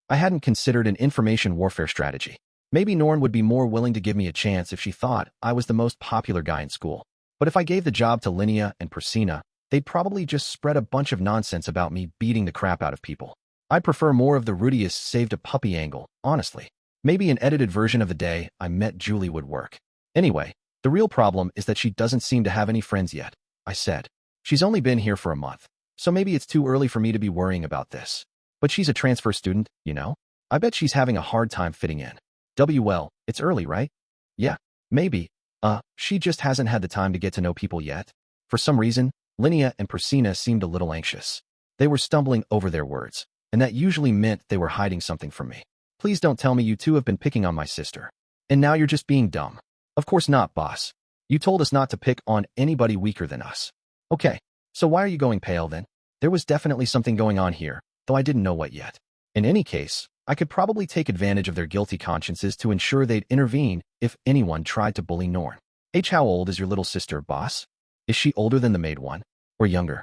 I hadn't considered an information warfare strategy. Maybe Norn would be more willing to give me a chance if she thought I was the most popular guy in school. But if I gave the job to Linnea and Persina, they'd probably just spread a bunch of nonsense about me beating the crap out of people. I'd prefer more of the Rudeus saved a puppy angle, honestly. Maybe an edited version of the day I met Julie would work. Anyway, the real problem is that she doesn't seem to have any friends yet, I said. She's only been here for a month, so maybe it's too early for me to be worrying about this. But she's a transfer student, you know? I bet she's having a hard time fitting in. Well, it's early, right? Yeah, maybe. She just hasn't had the time to get to know people yet. For some reason, Linnea and Persina seemed a little anxious. They were stumbling over their words, and that usually meant they were hiding something from me. Please don't tell me you two have been picking on my sister. And now you're just being dumb. Of course not, boss. You told us not to pick on anybody weaker than us. Okay, so why are you going pale then? There was definitely something going on here, though I didn't know what yet. In any case, I could probably take advantage of their guilty consciences to ensure they'd intervene if anyone tried to bully Norn. How old is your little sister, boss? Is she older than the maid one? Or younger?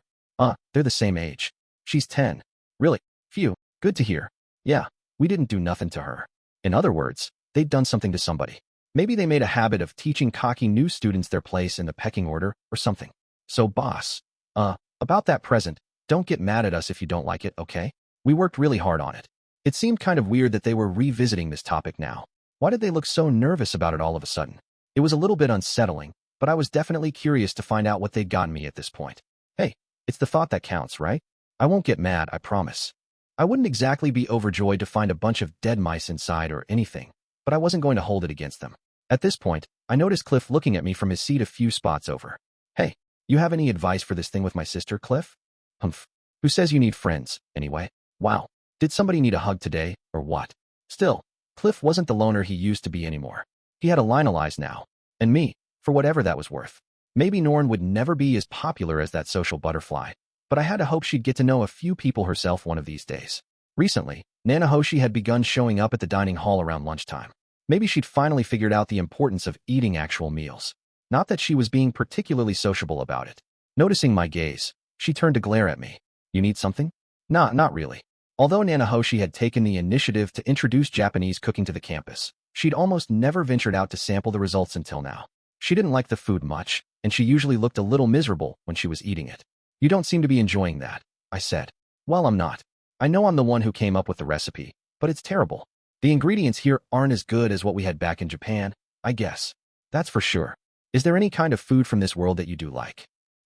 They're the same age. She's 10. Really? Phew, good to hear. Yeah, we didn't do nothing to her. In other words, they'd done something to somebody. Maybe they made a habit of teaching cocky new students their place in the pecking order or something. So boss, about that present, don't get mad at us if you don't like it, okay? We worked really hard on it. It seemed kind of weird that they were revisiting this topic now. Why did they look so nervous about it all of a sudden? It was a little bit unsettling, but I was definitely curious to find out what they'd gotten me at this point. Hey, it's the thought that counts, right? I won't get mad, I promise. I wouldn't exactly be overjoyed to find a bunch of dead mice inside or anything, but I wasn't going to hold it against them. At this point, I noticed Cliff looking at me from his seat a few spots over. Hey, you have any advice for this thing with my sister, Cliff? Humph. Who says you need friends, anyway? Wow. Did somebody need a hug today, or what? Still, Cliff wasn't the loner he used to be anymore. He had a Lionelized now. And me, for whatever that was worth. Maybe Norn would never be as popular as that social butterfly, but I had to hope she'd get to know a few people herself one of these days. Recently, Nanahoshi had begun showing up at the dining hall around lunchtime. Maybe she'd finally figured out the importance of eating actual meals. Not that she was being particularly sociable about it. Noticing my gaze, she turned to glare at me. You need something? Nah, not really. Although Nanahoshi had taken the initiative to introduce Japanese cooking to the campus, she'd almost never ventured out to sample the results until now. She didn't like the food much, and she usually looked a little miserable when she was eating it. You don't seem to be enjoying that, I said. Well, I'm not. I know I'm the one who came up with the recipe, but it's terrible. The ingredients here aren't as good as what we had back in Japan, I guess. That's for sure. Is there any kind of food from this world that you do like?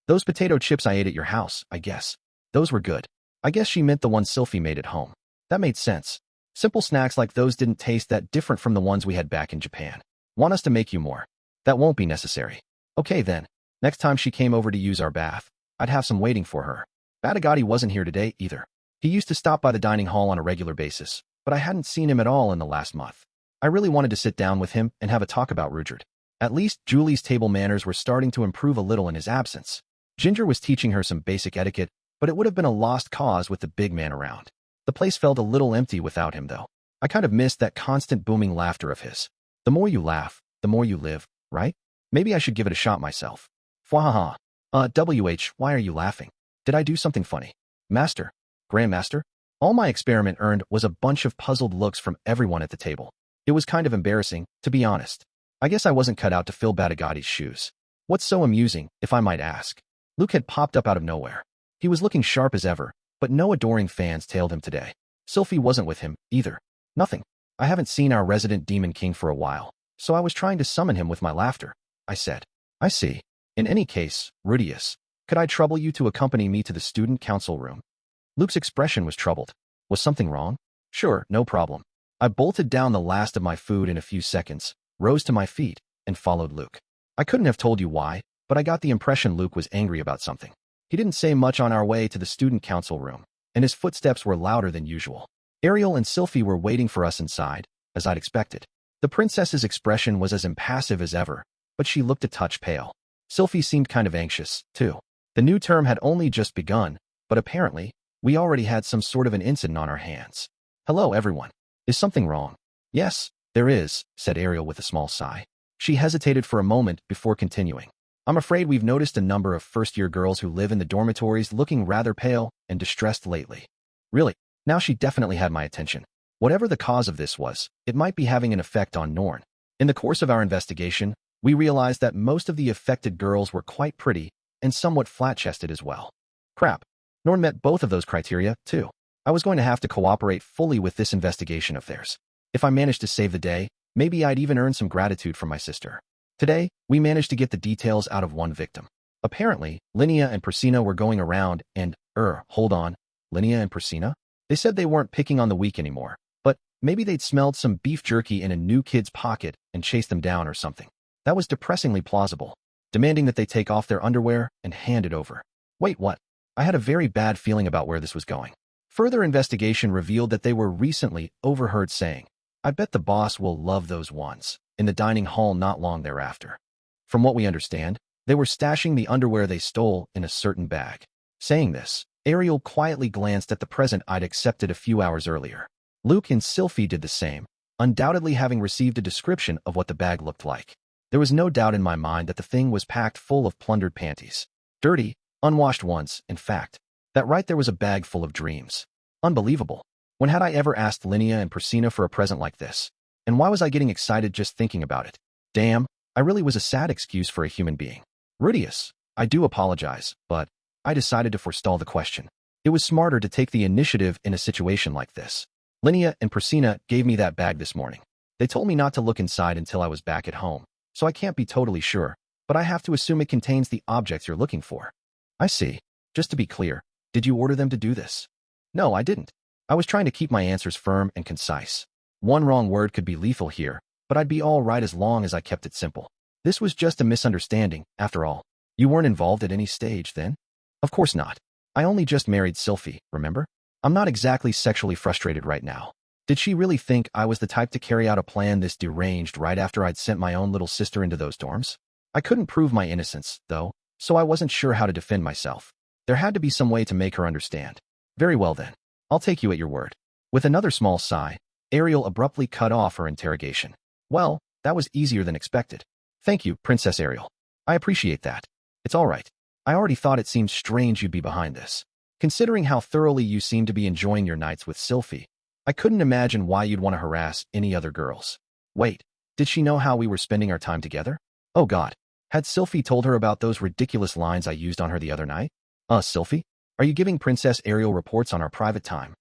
Those potato chips I ate at your house, I guess. Those were good. I guess she meant the ones Sylphie made at home. That made sense. Simple snacks like those didn't taste that different from the ones we had back in Japan. Want us to make you more? That won't be necessary. Okay then. Next time she came over to use our bath, I'd have some waiting for her. Begaritt wasn't here today either. He used to stop by the dining hall on a regular basis, but I hadn't seen him at all in the last month. I really wanted to sit down with him and have a talk about Rudeus. At least Julie's table manners were starting to improve a little in his absence. Ginger was teaching her some basic etiquette, but it would have been a lost cause with the big man around. The place felt a little empty without him, though. I kind of missed that constant booming laughter of his. The more you laugh, the more you live, right? Maybe I should give it a shot myself. Fwahaha. Why are you laughing? Did I do something funny? Master? Grandmaster? All my experiment earned was a bunch of puzzled looks from everyone at the table. It was kind of embarrassing, to be honest. I guess I wasn't cut out to fill Badagatti's shoes. What's so amusing, if I might ask? Luke had popped up out of nowhere. He was looking sharp as ever, but no adoring fans tailed him today. Sylphie wasn't with him, either. Nothing. I haven't seen our resident Demon King for a while, so I was trying to summon him with my laughter. I said. I see. In any case, Rudeus, could I trouble you to accompany me to the student council room? Luke's expression was troubled. Was something wrong? Sure, no problem. I bolted down the last of my food in a few seconds, rose to my feet, and followed Luke. I couldn't have told you why, but I got the impression Luke was angry about something. He didn't say much on our way to the student council room, and his footsteps were louder than usual. Ariel and Sylphie were waiting for us inside, as I'd expected. The princess's expression was as impassive as ever, but she looked a touch pale. Sylphie seemed kind of anxious, too. The new term had only just begun, but apparently, we already had some sort of an incident on our hands. Hello, everyone. Is something wrong? Yes, there is, said Ariel with a small sigh. She hesitated for a moment before continuing. I'm afraid we've noticed a number of first-year girls who live in the dormitories looking rather pale and distressed lately. Really, now she definitely had my attention. Whatever the cause of this was, it might be having an effect on Norn. In the course of our investigation, we realized that most of the affected girls were quite pretty and somewhat flat-chested as well. Crap. Norn met both of those criteria, too. I was going to have to cooperate fully with this investigation of theirs. If I managed to save the day, maybe I'd even earn some gratitude from my sister. Today, we managed to get the details out of one victim. Apparently, Linnea and Priscina were going around and, hold on, Linnea and Priscina? They said they weren't picking on the weak anymore, but maybe they'd smelled some beef jerky in a new kid's pocket and chased them down or something. That was depressingly plausible, demanding that they take off their underwear and hand it over. Wait, what? I had a very bad feeling about where this was going. Further investigation revealed that they were recently overheard saying, "I bet the boss will love those ones," in the dining hall not long thereafter. From what we understand, they were stashing the underwear they stole in a certain bag. Saying this, Ariel quietly glanced at the present I'd accepted a few hours earlier. Luke and Sylphiette did the same, undoubtedly having received a description of what the bag looked like. There was no doubt in my mind that the thing was packed full of plundered panties. Dirty, unwashed ones, in fact. That right there was a bag full of dreams. Unbelievable. When had I ever asked Linnea and Priscina for a present like this? And why was I getting excited just thinking about it? Damn, I really was a sad excuse for a human being. Rudeus, I do apologize, but I decided to forestall the question. It was smarter to take the initiative in a situation like this. Linnea and Priscina gave me that bag this morning. They told me not to look inside until I was back at home, so I can't be totally sure, but I have to assume it contains the objects you're looking for. I see. Just to be clear, did you order them to do this? No, I didn't. I was trying to keep my answers firm and concise. One wrong word could be lethal here, but I'd be all right as long as I kept it simple. This was just a misunderstanding, after all. You weren't involved at any stage, then? Of course not. I only just married Sylphiette, remember? I'm not exactly sexually frustrated right now. Did she really think I was the type to carry out a plan this deranged right after I'd sent my own little sister into those dorms? I couldn't prove my innocence, though, so I wasn't sure how to defend myself. There had to be some way to make her understand. Very well then. I'll take you at your word. With another small sigh, Ariel abruptly cut off her interrogation. Well, that was easier than expected. Thank you, Princess Ariel. I appreciate that. It's all right. I already thought it seemed strange you'd be behind this. Considering how thoroughly you seem to be enjoying your nights with Sylphiette, I couldn't imagine why you'd want to harass any other girls. Wait, did she know how we were spending our time together? Oh God, had Sylphiette told her about those ridiculous lines I used on her the other night? Sylphiette? Are you giving Princess Ariel reports on our private time?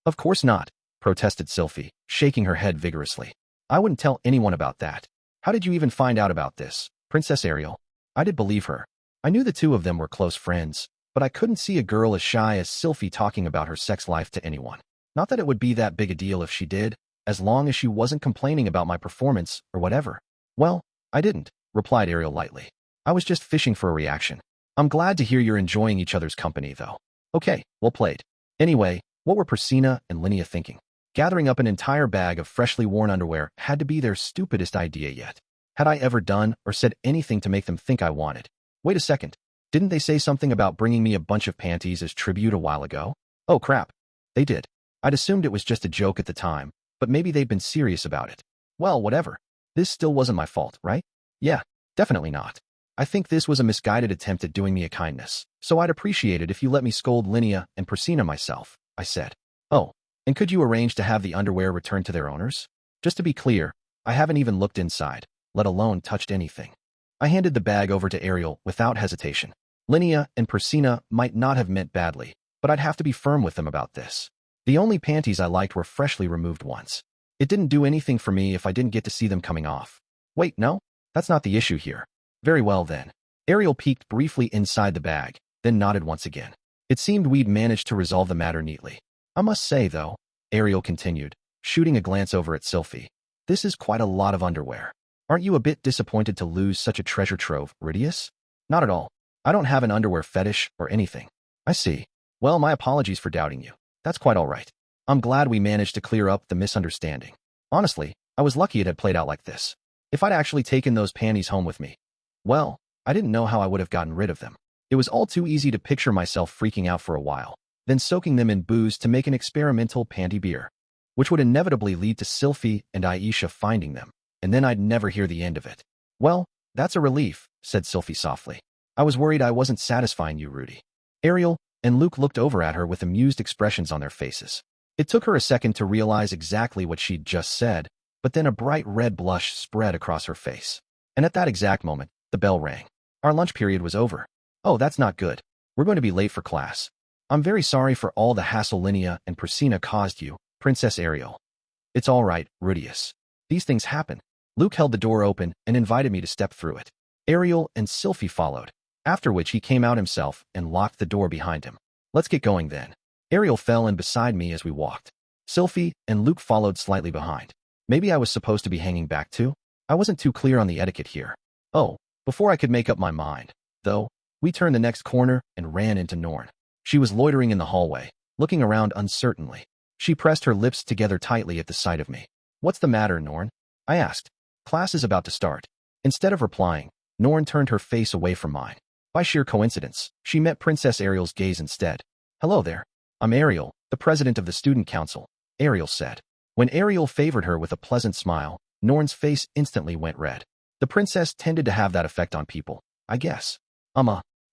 Of course not, protested Sylphiette, shaking her head vigorously. I wouldn't tell anyone about that. How did you even find out about this, Princess Ariel? I did believe her. I knew the two of them were close friends, but I couldn't see a girl as shy as Sylphiette talking about her sex life to anyone. Not that it would be that big a deal if she did, as long as she wasn't complaining about my performance or whatever. Well, I didn't, replied Ariel lightly. I was just fishing for a reaction. I'm glad to hear you're enjoying each other's company, though. Okay, well played. Anyway, what were Priscina and Linnea thinking? Gathering up an entire bag of freshly worn underwear had to be their stupidest idea yet. Had I ever done or said anything to make them think I wanted? Wait a second. Didn't they say something about bringing me a bunch of panties as tribute a while ago? Oh crap. They did. I'd assumed it was just a joke at the time, but maybe they'd been serious about it. Well, whatever. This still wasn't my fault, right? Yeah, definitely not. I think this was a misguided attempt at doing me a kindness, so I'd appreciate it if you let me scold Linnea and Priscina myself, I said. Oh, and could you arrange to have the underwear returned to their owners? Just to be clear, I haven't even looked inside, let alone touched anything. I handed the bag over to Ariel without hesitation. Linnea and Priscina might not have meant badly, but I'd have to be firm with them about this. The only panties I liked were freshly removed ones. It didn't do anything for me if I didn't get to see them coming off. Wait, no? That's not the issue here. Very well then. Ariel peeked briefly inside the bag, then nodded once again. It seemed we'd managed to resolve the matter neatly. I must say, though, Ariel continued, shooting a glance over at Sylphiette, this is quite a lot of underwear. Aren't you a bit disappointed to lose such a treasure trove, Rudeus? Not at all. I don't have an underwear fetish or anything. I see. Well, my apologies for doubting you. That's quite all right. I'm glad we managed to clear up the misunderstanding. Honestly, I was lucky it had played out like this. If I'd actually taken those panties home with me, well, I didn't know how I would have gotten rid of them. It was all too easy to picture myself freaking out for a while, then soaking them in booze to make an experimental panty beer, which would inevitably lead to Sylphiette and Aisha finding them, and then I'd never hear the end of it. Well, that's a relief, said Sylphiette softly. I was worried I wasn't satisfying you, Rudy. Ariel and Luke looked over at her with amused expressions on their faces. It took her a second to realize exactly what she'd just said, but then a bright red blush spread across her face. And at that exact moment, the bell rang. Our lunch period was over. Oh, that's not good. We're going to be late for class. I'm very sorry for all the hassle Linnea and Priscilla caused you, Princess Ariel. It's all right, Rudeus. These things happen. Luke held the door open and invited me to step through it. Ariel and Sylphiette followed, after which he came out himself and locked the door behind him. Let's get going then. Ariel fell in beside me as we walked. Sylphiette and Luke followed slightly behind. Maybe I was supposed to be hanging back too? I wasn't too clear on the etiquette here. Oh, before I could make up my mind, though, we turned the next corner and ran into Norn. She was loitering in the hallway, looking around uncertainly. She pressed her lips together tightly at the sight of me. What's the matter, Norn? I asked. Class is about to start. Instead of replying, Norn turned her face away from mine. By sheer coincidence, she met Princess Ariel's gaze instead. Hello there. I'm Ariel, the president of the student council, Ariel said. When Ariel favored her with a pleasant smile, Norn's face instantly went red. The princess tended to have that effect on people, I guess.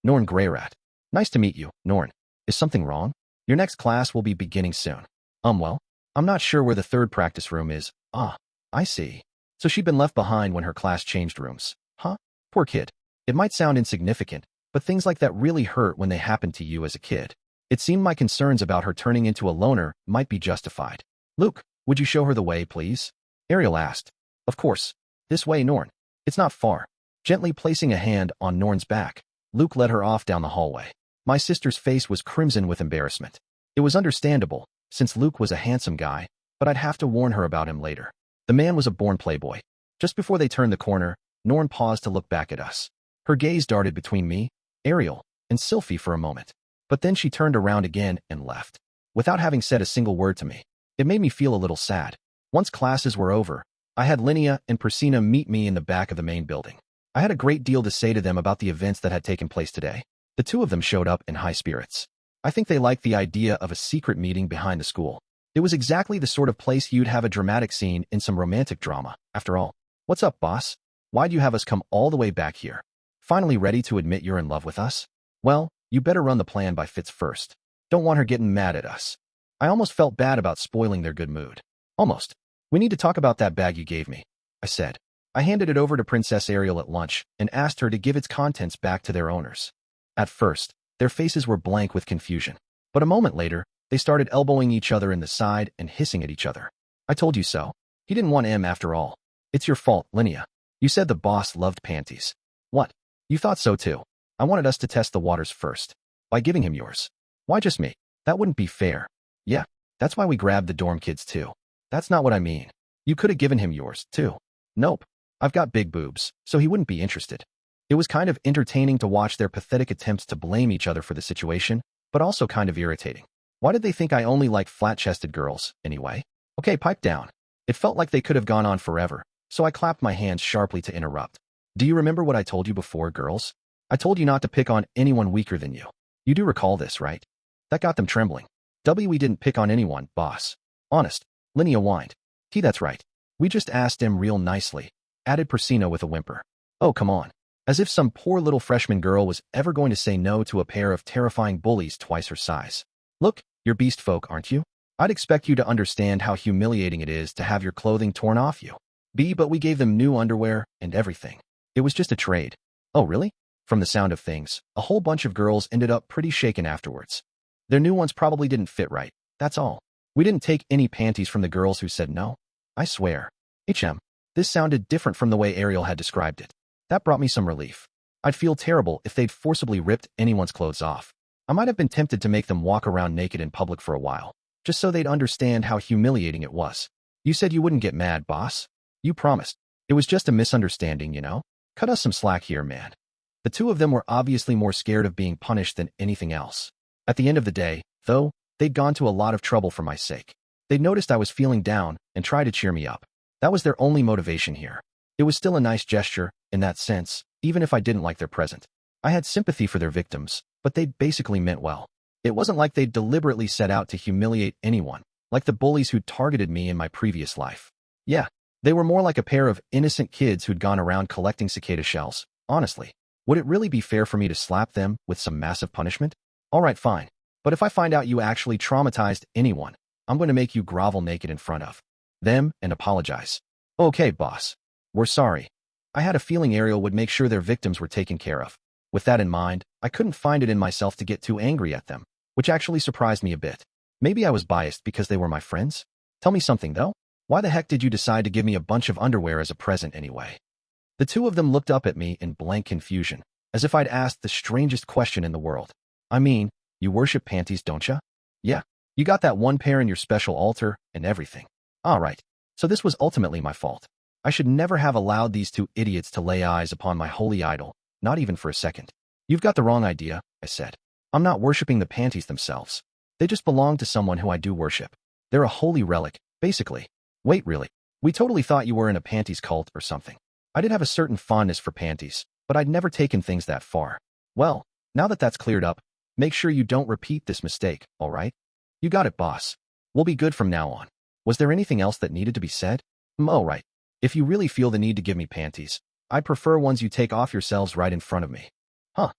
Norn Greyrat. Nice to meet you, Norn. Is something wrong? Your next class will be beginning soon. Well, I'm not sure where the third practice room is. Ah, I see. So she'd been left behind when her class changed rooms. Huh? Poor kid. It might sound insignificant, but things like that really hurt when they happened to you as a kid. It seemed my concerns about her turning into a loner might be justified. Luke, would you show her the way, please? Ariel asked. Of course. This way, Norn. It's not far. Gently placing a hand on Norn's back, Luke led her off down the hallway. My sister's face was crimson with embarrassment. It was understandable, since Luke was a handsome guy, but I'd have to warn her about him later. The man was a born playboy. Just before they turned the corner, Norn paused to look back at us. Her gaze darted between me, Ariel, and Sylphiette for a moment. But then she turned around again and left, without having said a single word to me. It made me feel a little sad. Once classes were over, I had Linnea and Priscilla meet me in the back of the main building. I had a great deal to say to them about the events that had taken place today. The two of them showed up in high spirits. I think they liked the idea of a secret meeting behind the school. It was exactly the sort of place you'd have a dramatic scene in some romantic drama, after all. What's up, boss? Why'd you have us come all the way back here? Finally ready to admit you're in love with us? Well, you better run the plan by Fitz first. Don't want her getting mad at us. I almost felt bad about spoiling their good mood. Almost. We need to talk about that bag you gave me, I said. I handed it over to Princess Ariel at lunch and asked her to give its contents back to their owners. At first, their faces were blank with confusion. But a moment later, they started elbowing each other in the side and hissing at each other. I told you so. He didn't want M after all. It's your fault, Linnea. You said the boss loved panties. What? You thought so too. I wanted us to test the waters first. By giving him yours. Why just me? That wouldn't be fair. Yeah, that's why we grabbed the dorm kids too. That's not what I mean. You could have given him yours, too. Nope. I've got big boobs, so he wouldn't be interested. It was kind of entertaining to watch their pathetic attempts to blame each other for the situation, but also kind of irritating. Why did they think I only like flat-chested girls, anyway? Okay, pipe down. It felt like they could have gone on forever, so I clapped my hands sharply to interrupt. Do you remember what I told you before, girls? I told you not to pick on anyone weaker than you. You do recall this, right? That got them trembling. We didn't pick on anyone, boss. Honest. Linnea whined. That's right. We just asked him real nicely, added Priscilla with a whimper. Oh, come on. As if some poor little freshman girl was ever going to say no to a pair of terrifying bullies twice her size. Look, you're beast folk, aren't you? I'd expect you to understand how humiliating it is to have your clothing torn off you. But we gave them new underwear and everything. It was just a trade. Oh, really? From the sound of things, a whole bunch of girls ended up pretty shaken afterwards. Their new ones probably didn't fit right, that's all. We didn't take any panties from the girls who said no. I swear. This sounded different from the way Ariel had described it. That brought me some relief. I'd feel terrible if they'd forcibly ripped anyone's clothes off. I might have been tempted to make them walk around naked in public for a while, just so they'd understand how humiliating it was. You said you wouldn't get mad, boss. You promised. It was just a misunderstanding, you know? Cut us some slack here, man. The two of them were obviously more scared of being punished than anything else. At the end of the day, though, they'd gone to a lot of trouble for my sake. They'd noticed I was feeling down and tried to cheer me up. That was their only motivation here. It was still a nice gesture, in that sense, even if I didn't like their present. I had sympathy for their victims, but they basically meant well. It wasn't like they'd deliberately set out to humiliate anyone, like the bullies who'd targeted me in my previous life. Yeah, they were more like a pair of innocent kids who'd gone around collecting cicada shells. Honestly, would it really be fair for me to slap them with some massive punishment? Alright, fine. But if I find out you actually traumatized anyone, I'm going to make you grovel naked in front of them and apologize. Okay, boss. We're sorry. I had a feeling Ariel would make sure their victims were taken care of. With that in mind, I couldn't find it in myself to get too angry at them, which actually surprised me a bit. Maybe I was biased because they were my friends? Tell me something, though. Why the heck did you decide to give me a bunch of underwear as a present anyway? The two of them looked up at me in blank confusion, as if I'd asked the strangest question in the world. I mean, you worship panties, don't ya? Yeah, you got that one pair in your special altar and everything. Alright, so this was ultimately my fault. I should never have allowed these two idiots to lay eyes upon my holy idol, not even for a second. You've got the wrong idea, I said. I'm not worshipping the panties themselves. They just belong to someone who I do worship. They're a holy relic, basically. Wait, really? We totally thought you were in a panties cult or something. I did have a certain fondness for panties, but I'd never taken things that far. Well, now that that's cleared up, make sure you don't repeat this mistake, all right? You got it, boss. We'll be good from now on. Was there anything else that needed to be said? All right. If you really feel the need to give me panties, I'd prefer ones you take off yourselves right in front of me. Huh.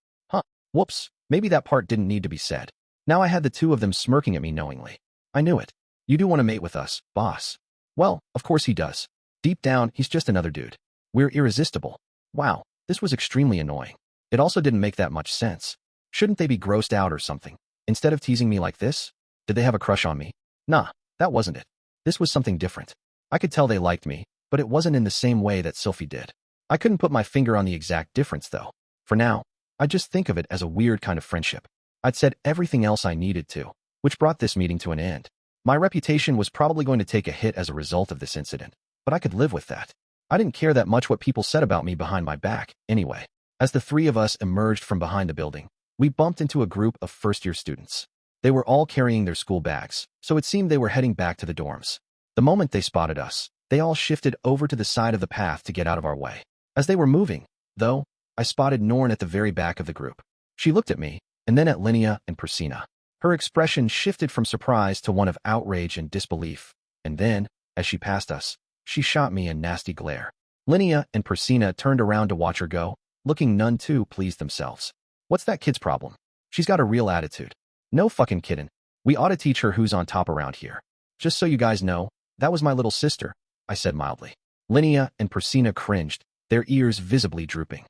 Whoops. Maybe that part didn't need to be said. Now I had the two of them smirking at me knowingly. I knew it. You do want to mate with us, boss. Well, of course he does. Deep down, he's just another dude. We're irresistible. Wow, this was extremely annoying. It also didn't make that much sense. Shouldn't they be grossed out or something? Instead of teasing me like this? Did they have a crush on me? Nah, that wasn't it. This was something different. I could tell they liked me, but it wasn't in the same way that Sylphie did. I couldn't put my finger on the exact difference, though. For now, I just think of it as a weird kind of friendship. I'd said everything else I needed to, which brought this meeting to an end. My reputation was probably going to take a hit as a result of this incident, but I could live with that. I didn't care that much what people said about me behind my back, anyway. As the three of us emerged from behind the building, we bumped into a group of first-year students. They were all carrying their school bags, so it seemed they were heading back to the dorms. The moment they spotted us, they all shifted over to the side of the path to get out of our way. As they were moving, though, I spotted Norn at the very back of the group. She looked at me, and then at Linnea and Persina. Her expression shifted from surprise to one of outrage and disbelief, and then, as she passed us, she shot me a nasty glare. Linnea and Persina turned around to watch her go, looking none too pleased themselves. What's that kid's problem? She's got a real attitude. No fucking kiddin'. We ought to teach her who's on top around here. Just so you guys know, that was my little sister, I said mildly. Linnea and Persina cringed, their ears visibly drooping.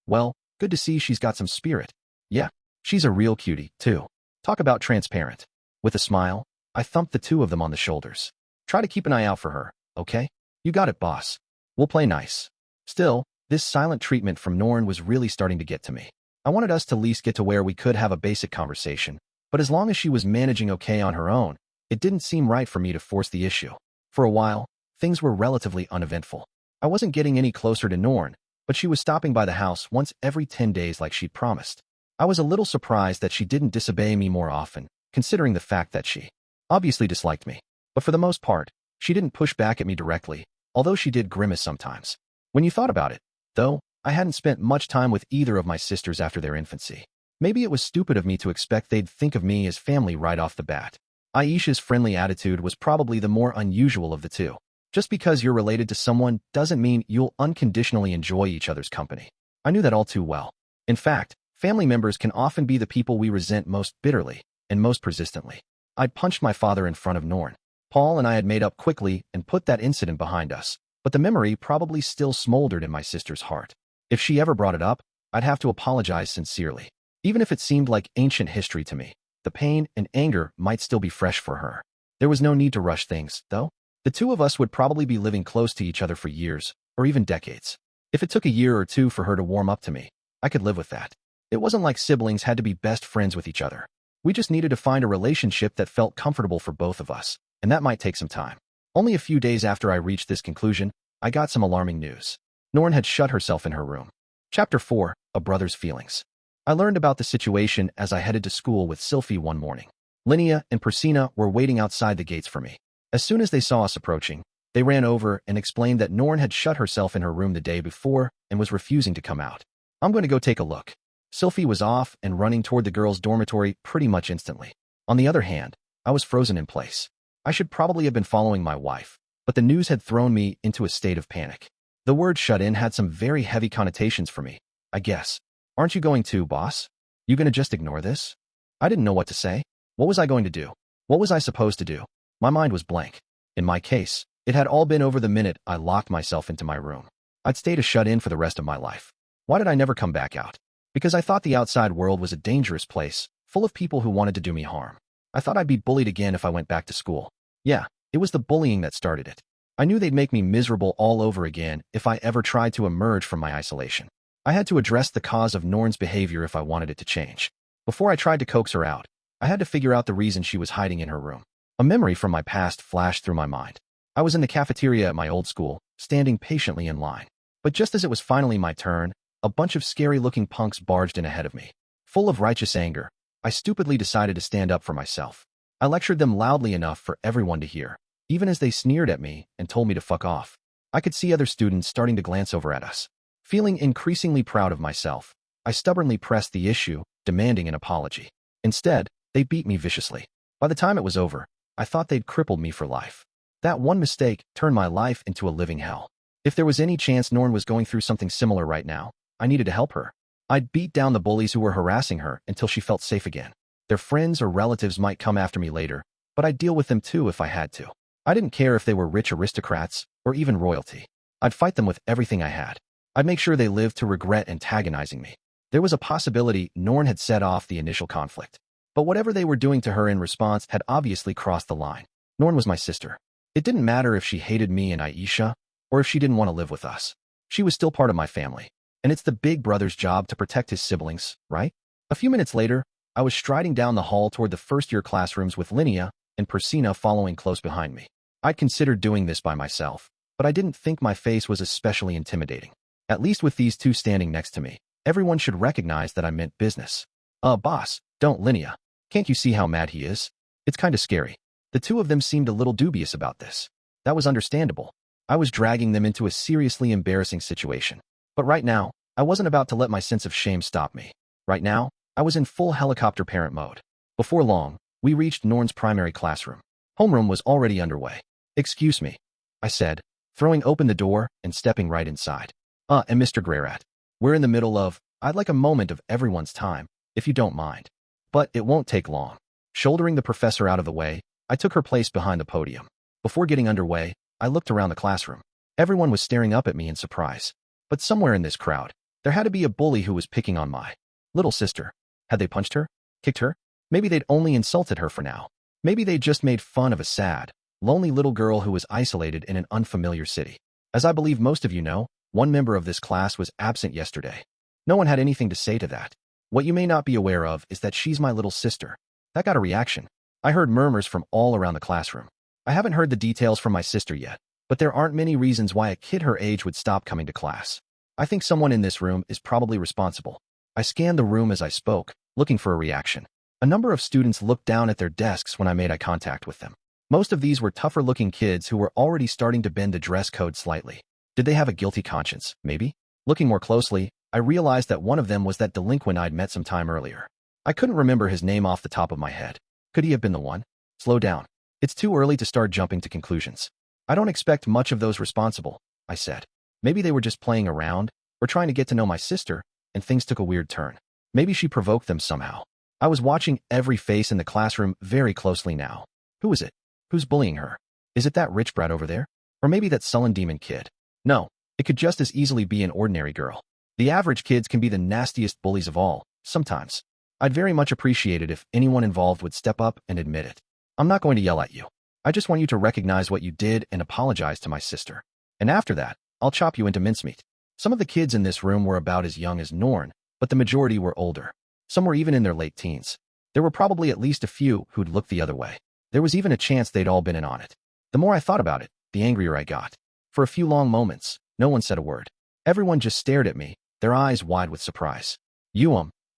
Well, good to see she's got some spirit. Yeah, she's a real cutie, too. Talk about transparent. With a smile, I thumped the two of them on the shoulders. Try to keep an eye out for her, okay? You got it, boss. We'll play nice. Still, this silent treatment from Norn was really starting to get to me. I wanted us to at least get to where we could have a basic conversation, but as long as she was managing okay on her own, it didn't seem right for me to force the issue. For a while, things were relatively uneventful. I wasn't getting any closer to Norn, but she was stopping by the house once every 10 days like she'd promised. I was a little surprised that she didn't disobey me more often, considering the fact that she obviously disliked me. But for the most part, she didn't push back at me directly, although she did grimace sometimes. When you thought about it, though, I hadn't spent much time with either of my sisters after their infancy. Maybe it was stupid of me to expect they'd think of me as family right off the bat. Aisha's friendly attitude was probably the more unusual of the two. Just because you're related to someone doesn't mean you'll unconditionally enjoy each other's company. I knew that all too well. In fact, family members can often be the people we resent most bitterly and most persistently. I'd punched my father in front of Norn. Paul and I had made up quickly and put that incident behind us, but the memory probably still smoldered in my sister's heart. If she ever brought it up, I'd have to apologize sincerely. Even if it seemed like ancient history to me, the pain and anger might still be fresh for her. There was no need to rush things, though. The two of us would probably be living close to each other for years, or even decades. If it took a year or two for her to warm up to me, I could live with that. It wasn't like siblings had to be best friends with each other. We just needed to find a relationship that felt comfortable for both of us, and that might take some time. Only a few days after I reached this conclusion, I got some alarming news. Norn had shut herself in her room. Chapter 4, A Brother's Feelings. I learned about the situation as I headed to school with Sylphie one morning. Linnea and Persina were waiting outside the gates for me. As soon as they saw us approaching, they ran over and explained that Norn had shut herself in her room the day before and was refusing to come out. I'm going to go take a look. Sylphie was off and running toward the girls' dormitory pretty much instantly. On the other hand, I was frozen in place. I should probably have been following my wife, but the news had thrown me into a state of panic. The word shut in had some very heavy connotations for me, I guess. Aren't you going to, boss? You gonna just ignore this? I didn't know what to say. What was I going to do? What was I supposed to do? My mind was blank. In my case, it had all been over the minute I locked myself into my room. I'd stay to shut in for the rest of my life. Why did I never come back out? Because I thought the outside world was a dangerous place, full of people who wanted to do me harm. I thought I'd be bullied again if I went back to school. Yeah, it was the bullying that started it. I knew they'd make me miserable all over again if I ever tried to emerge from my isolation. I had to address the cause of Norn's behavior if I wanted it to change. Before I tried to coax her out, I had to figure out the reason she was hiding in her room. A memory from my past flashed through my mind. I was in the cafeteria at my old school, standing patiently in line. But just as it was finally my turn, a bunch of scary-looking punks barged in ahead of me. Full of righteous anger, I stupidly decided to stand up for myself. I lectured them loudly enough for everyone to hear, even as they sneered at me and told me to fuck off. I could see other students starting to glance over at us. Feeling increasingly proud of myself, I stubbornly pressed the issue, demanding an apology. Instead, they beat me viciously. By the time it was over, I thought they'd crippled me for life. That one mistake turned my life into a living hell. If there was any chance Norn was going through something similar right now, I needed to help her. I'd beat down the bullies who were harassing her until she felt safe again. Their friends or relatives might come after me later, but I'd deal with them too if I had to. I didn't care if they were rich aristocrats or even royalty. I'd fight them with everything I had. I'd make sure they lived to regret antagonizing me. There was a possibility Norn had set off the initial conflict. But whatever they were doing to her in response had obviously crossed the line. Norn was my sister. It didn't matter if she hated me and Aisha, or if she didn't want to live with us. She was still part of my family. And it's the big brother's job to protect his siblings, right? A few minutes later, I was striding down the hall toward the first-year classrooms with Linnea and Persina following close behind me. I'd considered doing this by myself, but I didn't think my face was especially intimidating. At least with these two standing next to me, everyone should recognize that I meant business. Boss, don't Linnea. Can't you see how mad he is? It's kinda scary. The two of them seemed a little dubious about this. That was understandable. I was dragging them into a seriously embarrassing situation. But right now, I wasn't about to let my sense of shame stop me. Right now, I was in full helicopter parent mode. Before long, we reached Norn's primary classroom. Homeroom was already underway. Excuse me, I said, throwing open the door and stepping right inside. And Mr. Greyrat, we're in the middle of, I'd like a moment of everyone's time, if you don't mind. But it won't take long. Shouldering the professor out of the way, I took her place behind the podium. Before getting underway, I looked around the classroom. Everyone was staring up at me in surprise. But somewhere in this crowd, there had to be a bully who was picking on my little sister. Had they punched her? Kicked her? Maybe they'd only insulted her for now. Maybe they'd just made fun of a sad, lonely little girl who was isolated in an unfamiliar city. As I believe most of you know, one member of this class was absent yesterday. No one had anything to say to that. What you may not be aware of is that she's my little sister. That got a reaction. I heard murmurs from all around the classroom. I haven't heard the details from my sister yet, but there aren't many reasons why a kid her age would stop coming to class. I think someone in this room is probably responsible. I scanned the room as I spoke, looking for a reaction. A number of students looked down at their desks when I made eye contact with them. Most of these were tougher-looking kids who were already starting to bend the dress code slightly. Did they have a guilty conscience, maybe? Looking more closely, I realized that one of them was that delinquent I'd met some time earlier. I couldn't remember his name off the top of my head. Could he have been the one? Slow down. It's too early to start jumping to conclusions. I don't expect much of those responsible, I said. Maybe they were just playing around, or trying to get to know my sister, and things took a weird turn. Maybe she provoked them somehow. I was watching every face in the classroom very closely now. Who is it? Who's bullying her? Is it that rich brat over there? Or maybe that sullen demon kid? No, it could just as easily be an ordinary girl. The average kids can be the nastiest bullies of all, sometimes. I'd very much appreciate it if anyone involved would step up and admit it. I'm not going to yell at you. I just want you to recognize what you did and apologize to my sister. And after that, I'll chop you into mincemeat. Some of the kids in this room were about as young as Norn, but the majority were older. Some were even in their late teens. There were probably at least a few who'd looked the other way. There was even a chance they'd all been in on it. The more I thought about it, the angrier I got. For a few long moments, no one said a word. Everyone just stared at me, their eyes wide with surprise.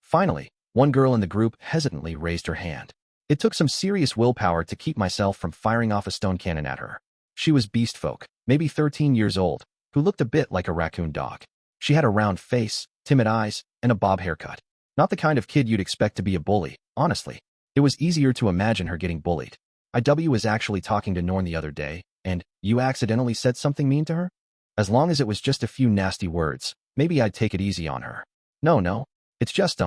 Finally, one girl in the group hesitantly raised her hand. It took some serious willpower to keep myself from firing off a stone cannon at her. She was beast folk, maybe 13 years old, who looked a bit like a raccoon dog. She had a round face, timid eyes, and a bob haircut. Not the kind of kid you'd expect to be a bully, honestly. It was easier to imagine her getting bullied. I was actually talking to Norn the other day, and you accidentally said something mean to her? As long as it was just a few nasty words, maybe I'd take it easy on her. No, it's just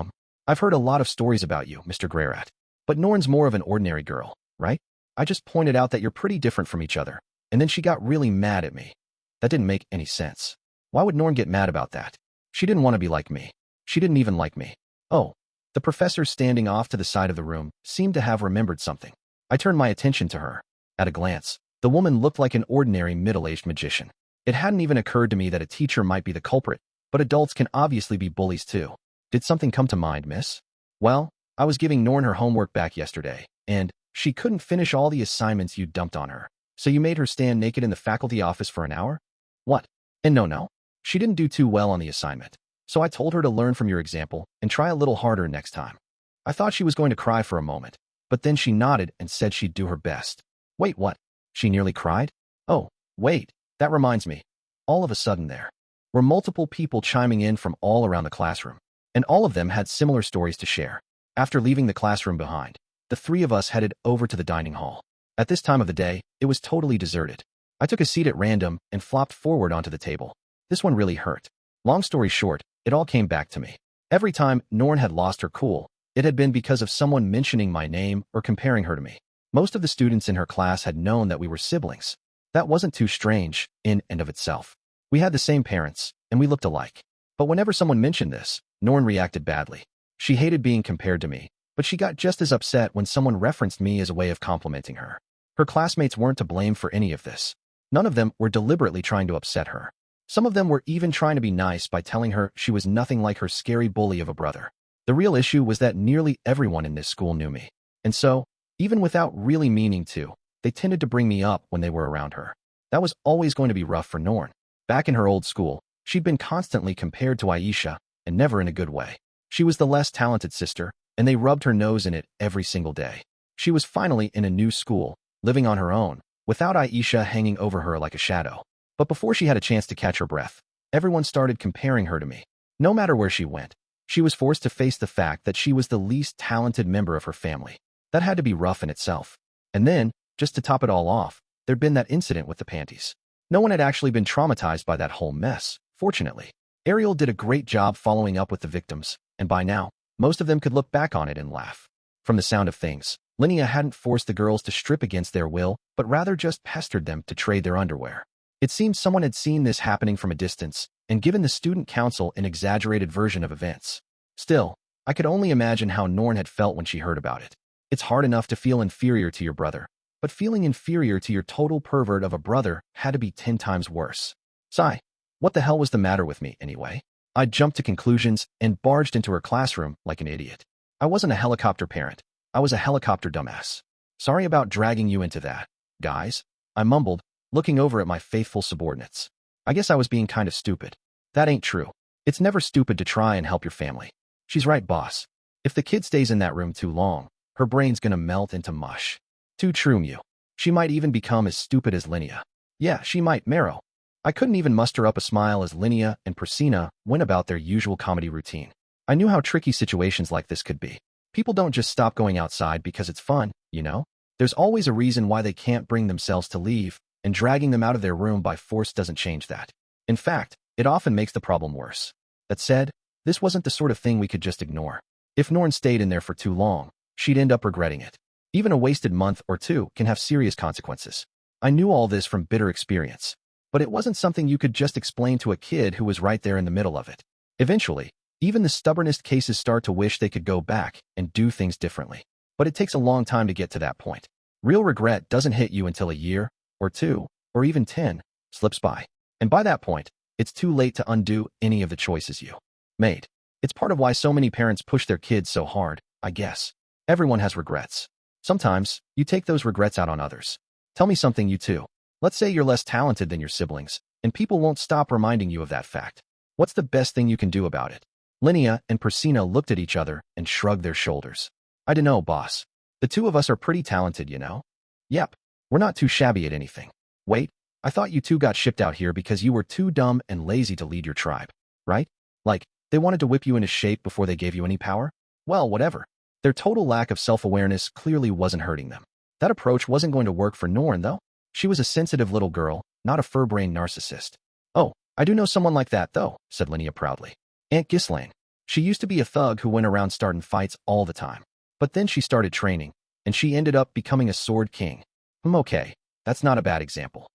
I've heard a lot of stories about you, Mr. Greyrat. But Norn's more of an ordinary girl, right? I just pointed out that you're pretty different from each other, and then she got really mad at me. That didn't make any sense. Why would Norn get mad about that? She didn't want to be like me. She didn't even like me. Oh. The professor standing off to the side of the room seemed to have remembered something. I turned my attention to her. At a glance, the woman looked like an ordinary middle-aged magician. It hadn't even occurred to me that a teacher might be the culprit, but adults can obviously be bullies too. Did something come to mind, miss? Well, I was giving Norn her homework back yesterday, and she couldn't finish all the assignments you dumped on her. So you made her stand naked in the faculty office for an hour? What? And no. She didn't do too well on the assignment. So I told her to learn from your example and try a little harder next time. I thought she was going to cry for a moment, but then she nodded and said she'd do her best. Wait, what? She nearly cried? Oh, wait, that reminds me. All of a sudden there were multiple people chiming in from all around the classroom, and all of them had similar stories to share. After leaving the classroom behind, the three of us headed over to the dining hall. At this time of the day, it was totally deserted. I took a seat at random and flopped forward onto the table. This one really hurt. Long story short, it all came back to me. Every time Norn had lost her cool, it had been because of someone mentioning my name or comparing her to me. Most of the students in her class had known that we were siblings. That wasn't too strange in and of itself. We had the same parents, and we looked alike. But whenever someone mentioned this, Norn reacted badly. She hated being compared to me, but she got just as upset when someone referenced me as a way of complimenting her. Her classmates weren't to blame for any of this. None of them were deliberately trying to upset her. Some of them were even trying to be nice by telling her she was nothing like her scary bully of a brother. The real issue was that nearly everyone in this school knew me. And so, even without really meaning to, they tended to bring me up when they were around her. That was always going to be rough for Norn. Back in her old school, she'd been constantly compared to Aisha, and never in a good way. She was the less talented sister, and they rubbed her nose in it every single day. She was finally in a new school, living on her own, without Aisha hanging over her like a shadow. But before she had a chance to catch her breath, everyone started comparing her to me. No matter where she went, she was forced to face the fact that she was the least talented member of her family. That had to be rough in itself. And then, just to top it all off, there'd been that incident with the panties. No one had actually been traumatized by that whole mess, fortunately. Ariel did a great job following up with the victims, and by now, most of them could look back on it and laugh. From the sound of things, Linnea hadn't forced the girls to strip against their will, but rather just pestered them to trade their underwear. It seemed someone had seen this happening from a distance and given the student council an exaggerated version of events. Still, I could only imagine how Norn had felt when she heard about it. It's hard enough to feel inferior to your brother, but feeling inferior to your total pervert of a brother had to be 10 times worse. Sigh. What the hell was the matter with me, anyway? I jumped to conclusions and barged into her classroom like an idiot. I wasn't a helicopter parent. I was a helicopter dumbass. Sorry about dragging you into that, guys, I mumbled, looking over at my faithful subordinates. I guess I was being kind of stupid. That ain't true. It's never stupid to try and help your family. She's right, boss. If the kid stays in that room too long, her brain's gonna melt into mush. Too true, Mew. She might even become as stupid as Linnea. Yeah, she might, Marrow. I couldn't even muster up a smile as Linnea and Persina went about their usual comedy routine. I knew how tricky situations like this could be. People don't just stop going outside because it's fun, you know? There's always a reason why they can't bring themselves to leave, and dragging them out of their room by force doesn't change that. In fact, it often makes the problem worse. That said, this wasn't the sort of thing we could just ignore. If Norn stayed in there for too long, she'd end up regretting it. Even a wasted month or two can have serious consequences. I knew all this from bitter experience. But it wasn't something you could just explain to a kid who was right there in the middle of it. Eventually, even the stubbornest cases start to wish they could go back and do things differently. But it takes a long time to get to that point. Real regret doesn't hit you until a year, or 2, or even 10, slips by. And by that point, it's too late to undo any of the choices you made. It's part of why so many parents push their kids so hard, I guess. Everyone has regrets. Sometimes, you take those regrets out on others. Tell me something, you too. Let's say you're less talented than your siblings, and people won't stop reminding you of that fact. What's the best thing you can do about it? Linnea and Persina looked at each other and shrugged their shoulders. I dunno, boss. The two of us are pretty talented, you know? Yep, we're not too shabby at anything. Wait, I thought you two got shipped out here because you were too dumb and lazy to lead your tribe, right? Like, they wanted to whip you into shape before they gave you any power? Well, whatever. Their total lack of self-awareness clearly wasn't hurting them. That approach wasn't going to work for Norn, though. She was a sensitive little girl, not a fur-brained narcissist. Oh, I do know someone like that, though, said Linnea proudly. Aunt Ghislaine. She used to be a thug who went around starting fights all the time. But then she started training, and she ended up becoming a sword king. Okay, that's not a bad example.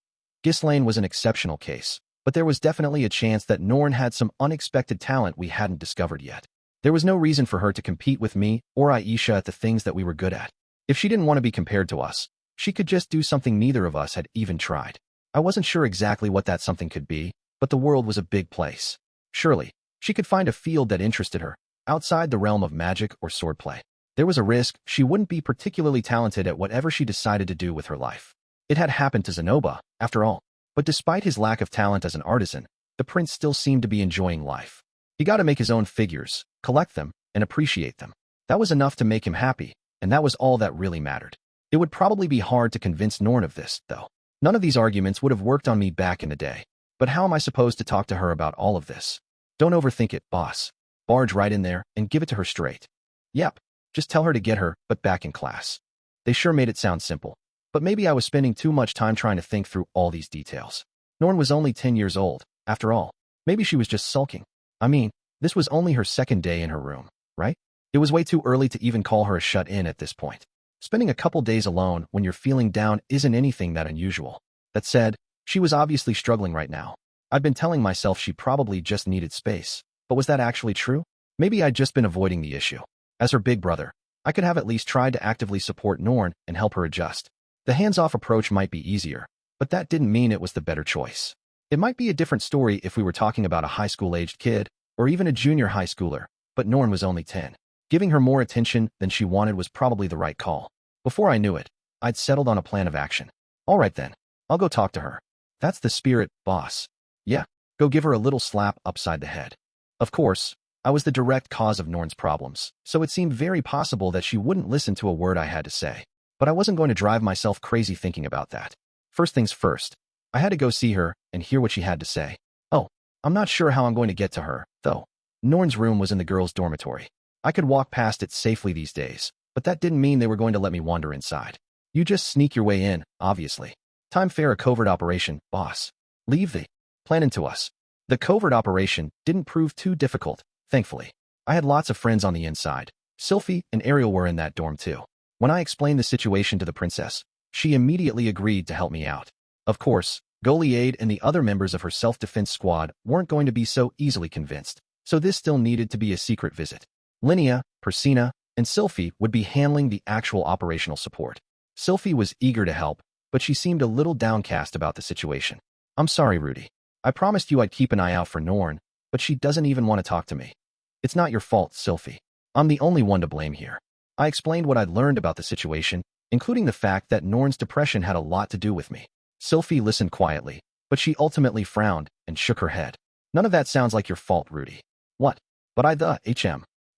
Ghislaine was an exceptional case. but there was definitely a chance that Norn had some unexpected talent we hadn't discovered yet. There was no reason for her to compete with me or Aisha at the things that we were good at. If she didn't want to be compared to us, she could just do something neither of us had even tried. I wasn't sure exactly what that something could be, but the world was a big place. Surely, she could find a field that interested her, outside the realm of magic or swordplay. There was a risk she wouldn't be particularly talented at whatever she decided to do with her life. It had happened to Zenoba, after all, but despite his lack of talent as an artisan, the prince still seemed to be enjoying life. He got to make his own figures, collect them, and appreciate them. That was enough to make him happy, and that was all that really mattered. It would probably be hard to convince Norn of this, though. None of these arguments would have worked on me back in the day. But how am I supposed to talk to her about all of this? Don't overthink it, boss. Barge right in there and give it to her straight. Yep, just tell her to get her, but back in class. They sure made it sound simple. But maybe I was spending too much time trying to think through all these details. Norn was only 10 years old, after all. Maybe she was just sulking. I mean, this was only her second day in her room, right? It was way too early to even call her a shut-in at this point. Spending a couple days alone when you're feeling down isn't anything that unusual. That said, she was obviously struggling right now. I'd been telling myself she probably just needed space, but was that actually true? Maybe I'd just been avoiding the issue. As her big brother, I could have at least tried to actively support Norn and help her adjust. The hands-off approach might be easier, but that didn't mean it was the better choice. It might be a different story if we were talking about a high school-aged kid, or even a junior high schooler, but Norn was only 10. Giving her more attention than she wanted was probably the right call. Before I knew it, I'd settled on a plan of action. All right then, I'll go talk to her. That's the spirit, boss. Yeah, go give her a little slap upside the head. Of course, I was the direct cause of Norn's problems, so it seemed very possible that she wouldn't listen to a word I had to say. But I wasn't going to drive myself crazy thinking about that. First things first, I had to go see her and hear what she had to say. Oh, I'm not sure how I'm going to get to her, though. Norn's room was in the girls' dormitory. I could walk past it safely these days, but that didn't mean they were going to let me wander inside. You just sneak your way in, obviously. Time fair a covert operation, boss. Leave the plan into us. The covert operation didn't prove too difficult, thankfully. I had lots of friends on the inside. Sylphiette and Ariel were in that dorm too. When I explained the situation to the princess, she immediately agreed to help me out. Of course, Goliath and the other members of her self-defense squad weren't going to be so easily convinced, so this still needed to be a secret visit. Linnea, Persina, and Sylphiette would be handling the actual operational support. Sylphiette was eager to help, but she seemed a little downcast about the situation. I'm sorry, Rudy. I promised you I'd keep an eye out for Norn, but she doesn't even want to talk to me. It's not your fault, Sylphiette. I'm the only one to blame here. I explained what I'd learned about the situation, including the fact that Norn's depression had a lot to do with me. Sylphiette listened quietly, but she ultimately frowned and shook her head. None of that sounds like your fault, Rudy. What? But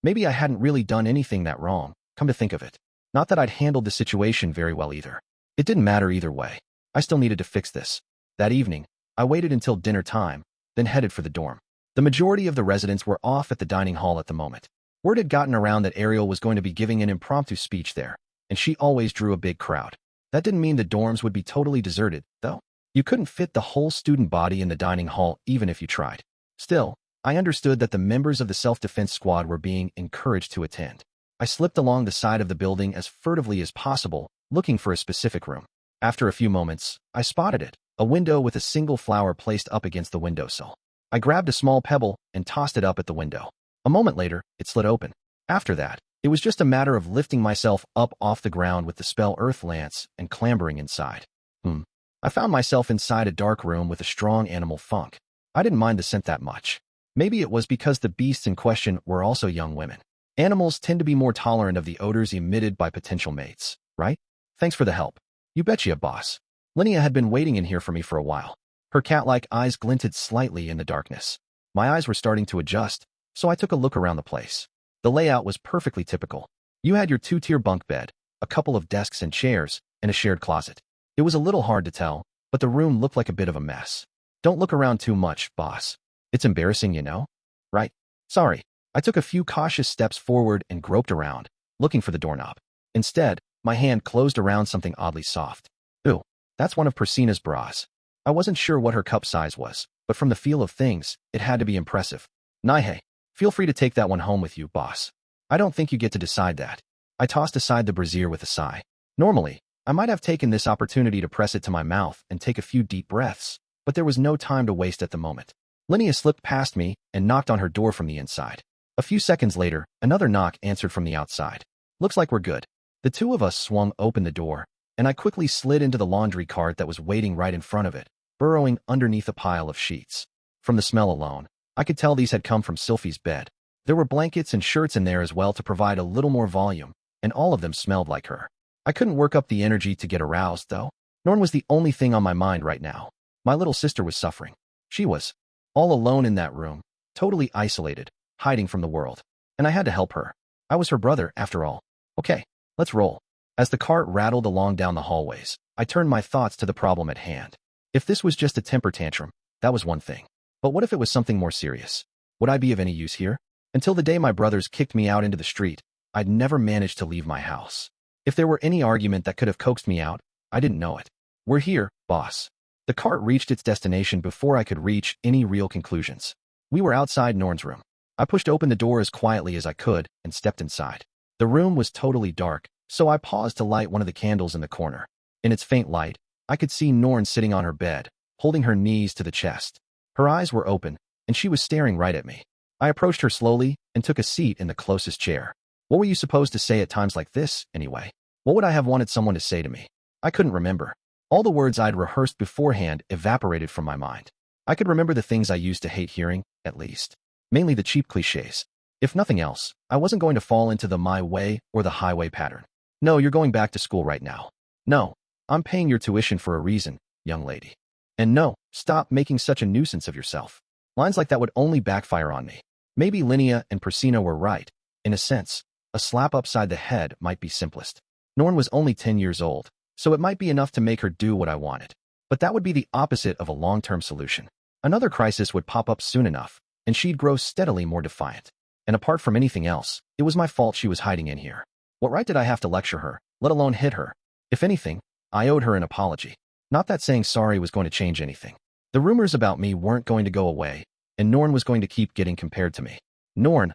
maybe I hadn't really done anything that wrong, come to think of it. Not that I'd handled the situation very well either. It didn't matter either way. I still needed to fix this. That evening, I waited until dinner time, then headed for the dorm. The majority of the residents were off at the dining hall at the moment. Word had gotten around that Ariel was going to be giving an impromptu speech there, and she always drew a big crowd. That didn't mean the dorms would be totally deserted, though. You couldn't fit the whole student body in the dining hall even if you tried. Still, I understood that the members of the self-defense squad were being encouraged to attend. I slipped along the side of the building as furtively as possible, looking for a specific room. After a few moments, I spotted it, a window with a single flower placed up against the windowsill. I grabbed a small pebble and tossed it up at the window. A moment later, it slid open. After that, it was just a matter of lifting myself up off the ground with the spell Earth Lance and clambering inside. I found myself inside a dark room with a strong animal funk. I didn't mind the scent that much. Maybe it was because the beasts in question were also young women. Animals tend to be more tolerant of the odors emitted by potential mates, right? Thanks for the help. You betcha, boss. Linnea had been waiting in here for me for a while. Her cat-like eyes glinted slightly in the darkness. My eyes were starting to adjust, so I took a look around the place. The layout was perfectly typical. You had your two-tier bunk bed, a couple of desks and chairs, and a shared closet. It was a little hard to tell, but the room looked like a bit of a mess. Don't look around too much, boss. It's embarrassing, you know? Right? Sorry. I took a few cautious steps forward and groped around, looking for the doorknob. Instead, my hand closed around something oddly soft. Ooh, that's one of Persina's bras. I wasn't sure what her cup size was, but from the feel of things, it had to be impressive. Nihei, feel free to take that one home with you, boss. I don't think you get to decide that. I tossed aside the brassiere with a sigh. Normally, I might have taken this opportunity to press it to my mouth and take a few deep breaths, but there was no time to waste at the moment. Linnea slipped past me and knocked on her door from the inside. A few seconds later, another knock answered from the outside. Looks like we're good. The two of us swung open the door, and I quickly slid into the laundry cart that was waiting right in front of it, burrowing underneath a pile of sheets. From the smell alone, I could tell these had come from Sylphie's bed. There were blankets and shirts in there as well to provide a little more volume, and all of them smelled like her. I couldn't work up the energy to get aroused, though. Norn was the only thing on my mind right now. My little sister was suffering. She was all alone in that room, totally isolated, hiding from the world. And I had to help her. I was her brother, after all. Okay, let's roll. As the cart rattled along down the hallways, I turned my thoughts to the problem at hand. If this was just a temper tantrum, that was one thing. But what if it was something more serious? Would I be of any use here? Until the day my brothers kicked me out into the street, I'd never managed to leave my house. If there were any argument that could have coaxed me out, I didn't know it. We're here, boss. The cart reached its destination before I could reach any real conclusions. We were outside Norn's room. I pushed open the door as quietly as I could and stepped inside. The room was totally dark, so I paused to light one of the candles in the corner. In its faint light, I could see Norn sitting on her bed, holding her knees to the chest. Her eyes were open, and she was staring right at me. I approached her slowly and took a seat in the closest chair. What were you supposed to say at times like this, anyway? What would I have wanted someone to say to me? I couldn't remember. All the words I'd rehearsed beforehand evaporated from my mind. I could remember the things I used to hate hearing, at least. Mainly the cheap cliches. If nothing else, I wasn't going to fall into the my way or the highway pattern. No, you're going back to school right now. No, I'm paying your tuition for a reason, young lady. And no, stop making such a nuisance of yourself. Lines like that would only backfire on me. Maybe Linnea and Persina were right. In a sense, a slap upside the head might be simplest. Norn was only 10 years old, so it might be enough to make her do what I wanted. But that would be the opposite of a long-term solution. Another crisis would pop up soon enough, and she'd grow steadily more defiant. And apart from anything else, it was my fault she was hiding in here. What right did I have to lecture her, let alone hit her? If anything, I owed her an apology. Not that saying sorry was going to change anything. The rumors about me weren't going to go away, and Norn was going to keep getting compared to me. Norn,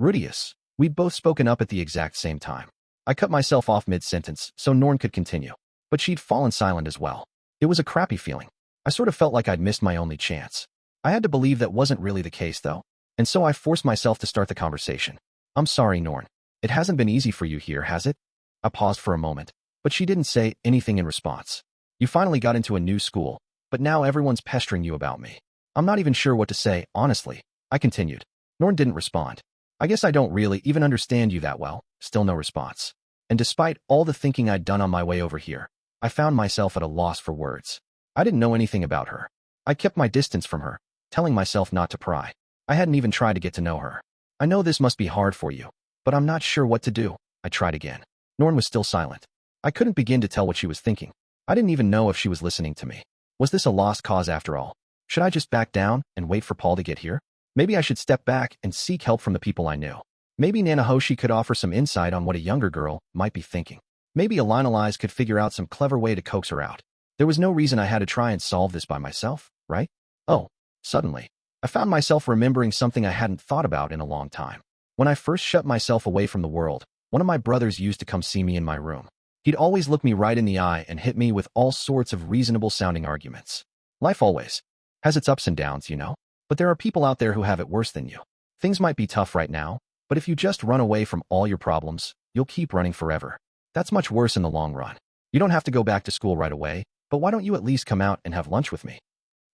Rudeus. We'd both spoken up at the exact same time. I cut myself off mid-sentence so Norn could continue, but she'd fallen silent as well. It was a crappy feeling. I sort of felt like I'd missed my only chance. I had to believe that wasn't really the case, though, and so I forced myself to start the conversation. I'm sorry, Norn. It hasn't been easy for you here, has it? I paused for a moment, but she didn't say anything in response. You finally got into a new school, but now everyone's pestering you about me. I'm not even sure what to say, honestly. I continued. Norn didn't respond. I guess I don't really even understand you that well. Still no response. And despite all the thinking I'd done on my way over here, I found myself at a loss for words. I didn't know anything about her. I kept my distance from her, telling myself not to pry. I hadn't even tried to get to know her. I know this must be hard for you, but I'm not sure what to do. I tried again. Norn was still silent. I couldn't begin to tell what she was thinking. I didn't even know if she was listening to me. Was this a lost cause after all? Should I just back down and wait for Paul to get here? Maybe I should step back and seek help from the people I knew. Maybe Nanahoshi could offer some insight on what a younger girl might be thinking. Maybe Alinalize could figure out some clever way to coax her out. There was no reason I had to try and solve this by myself, right? Oh, suddenly, I found myself remembering something I hadn't thought about in a long time. When I first shut myself away from the world, one of my brothers used to come see me in my room. He'd always look me right in the eye and hit me with all sorts of reasonable-sounding arguments. Life always has its ups and downs, you know? But there are people out there who have it worse than you. Things might be tough right now, but if you just run away from all your problems, you'll keep running forever. That's much worse in the long run. You don't have to go back to school right away, but why don't you at least come out and have lunch with me?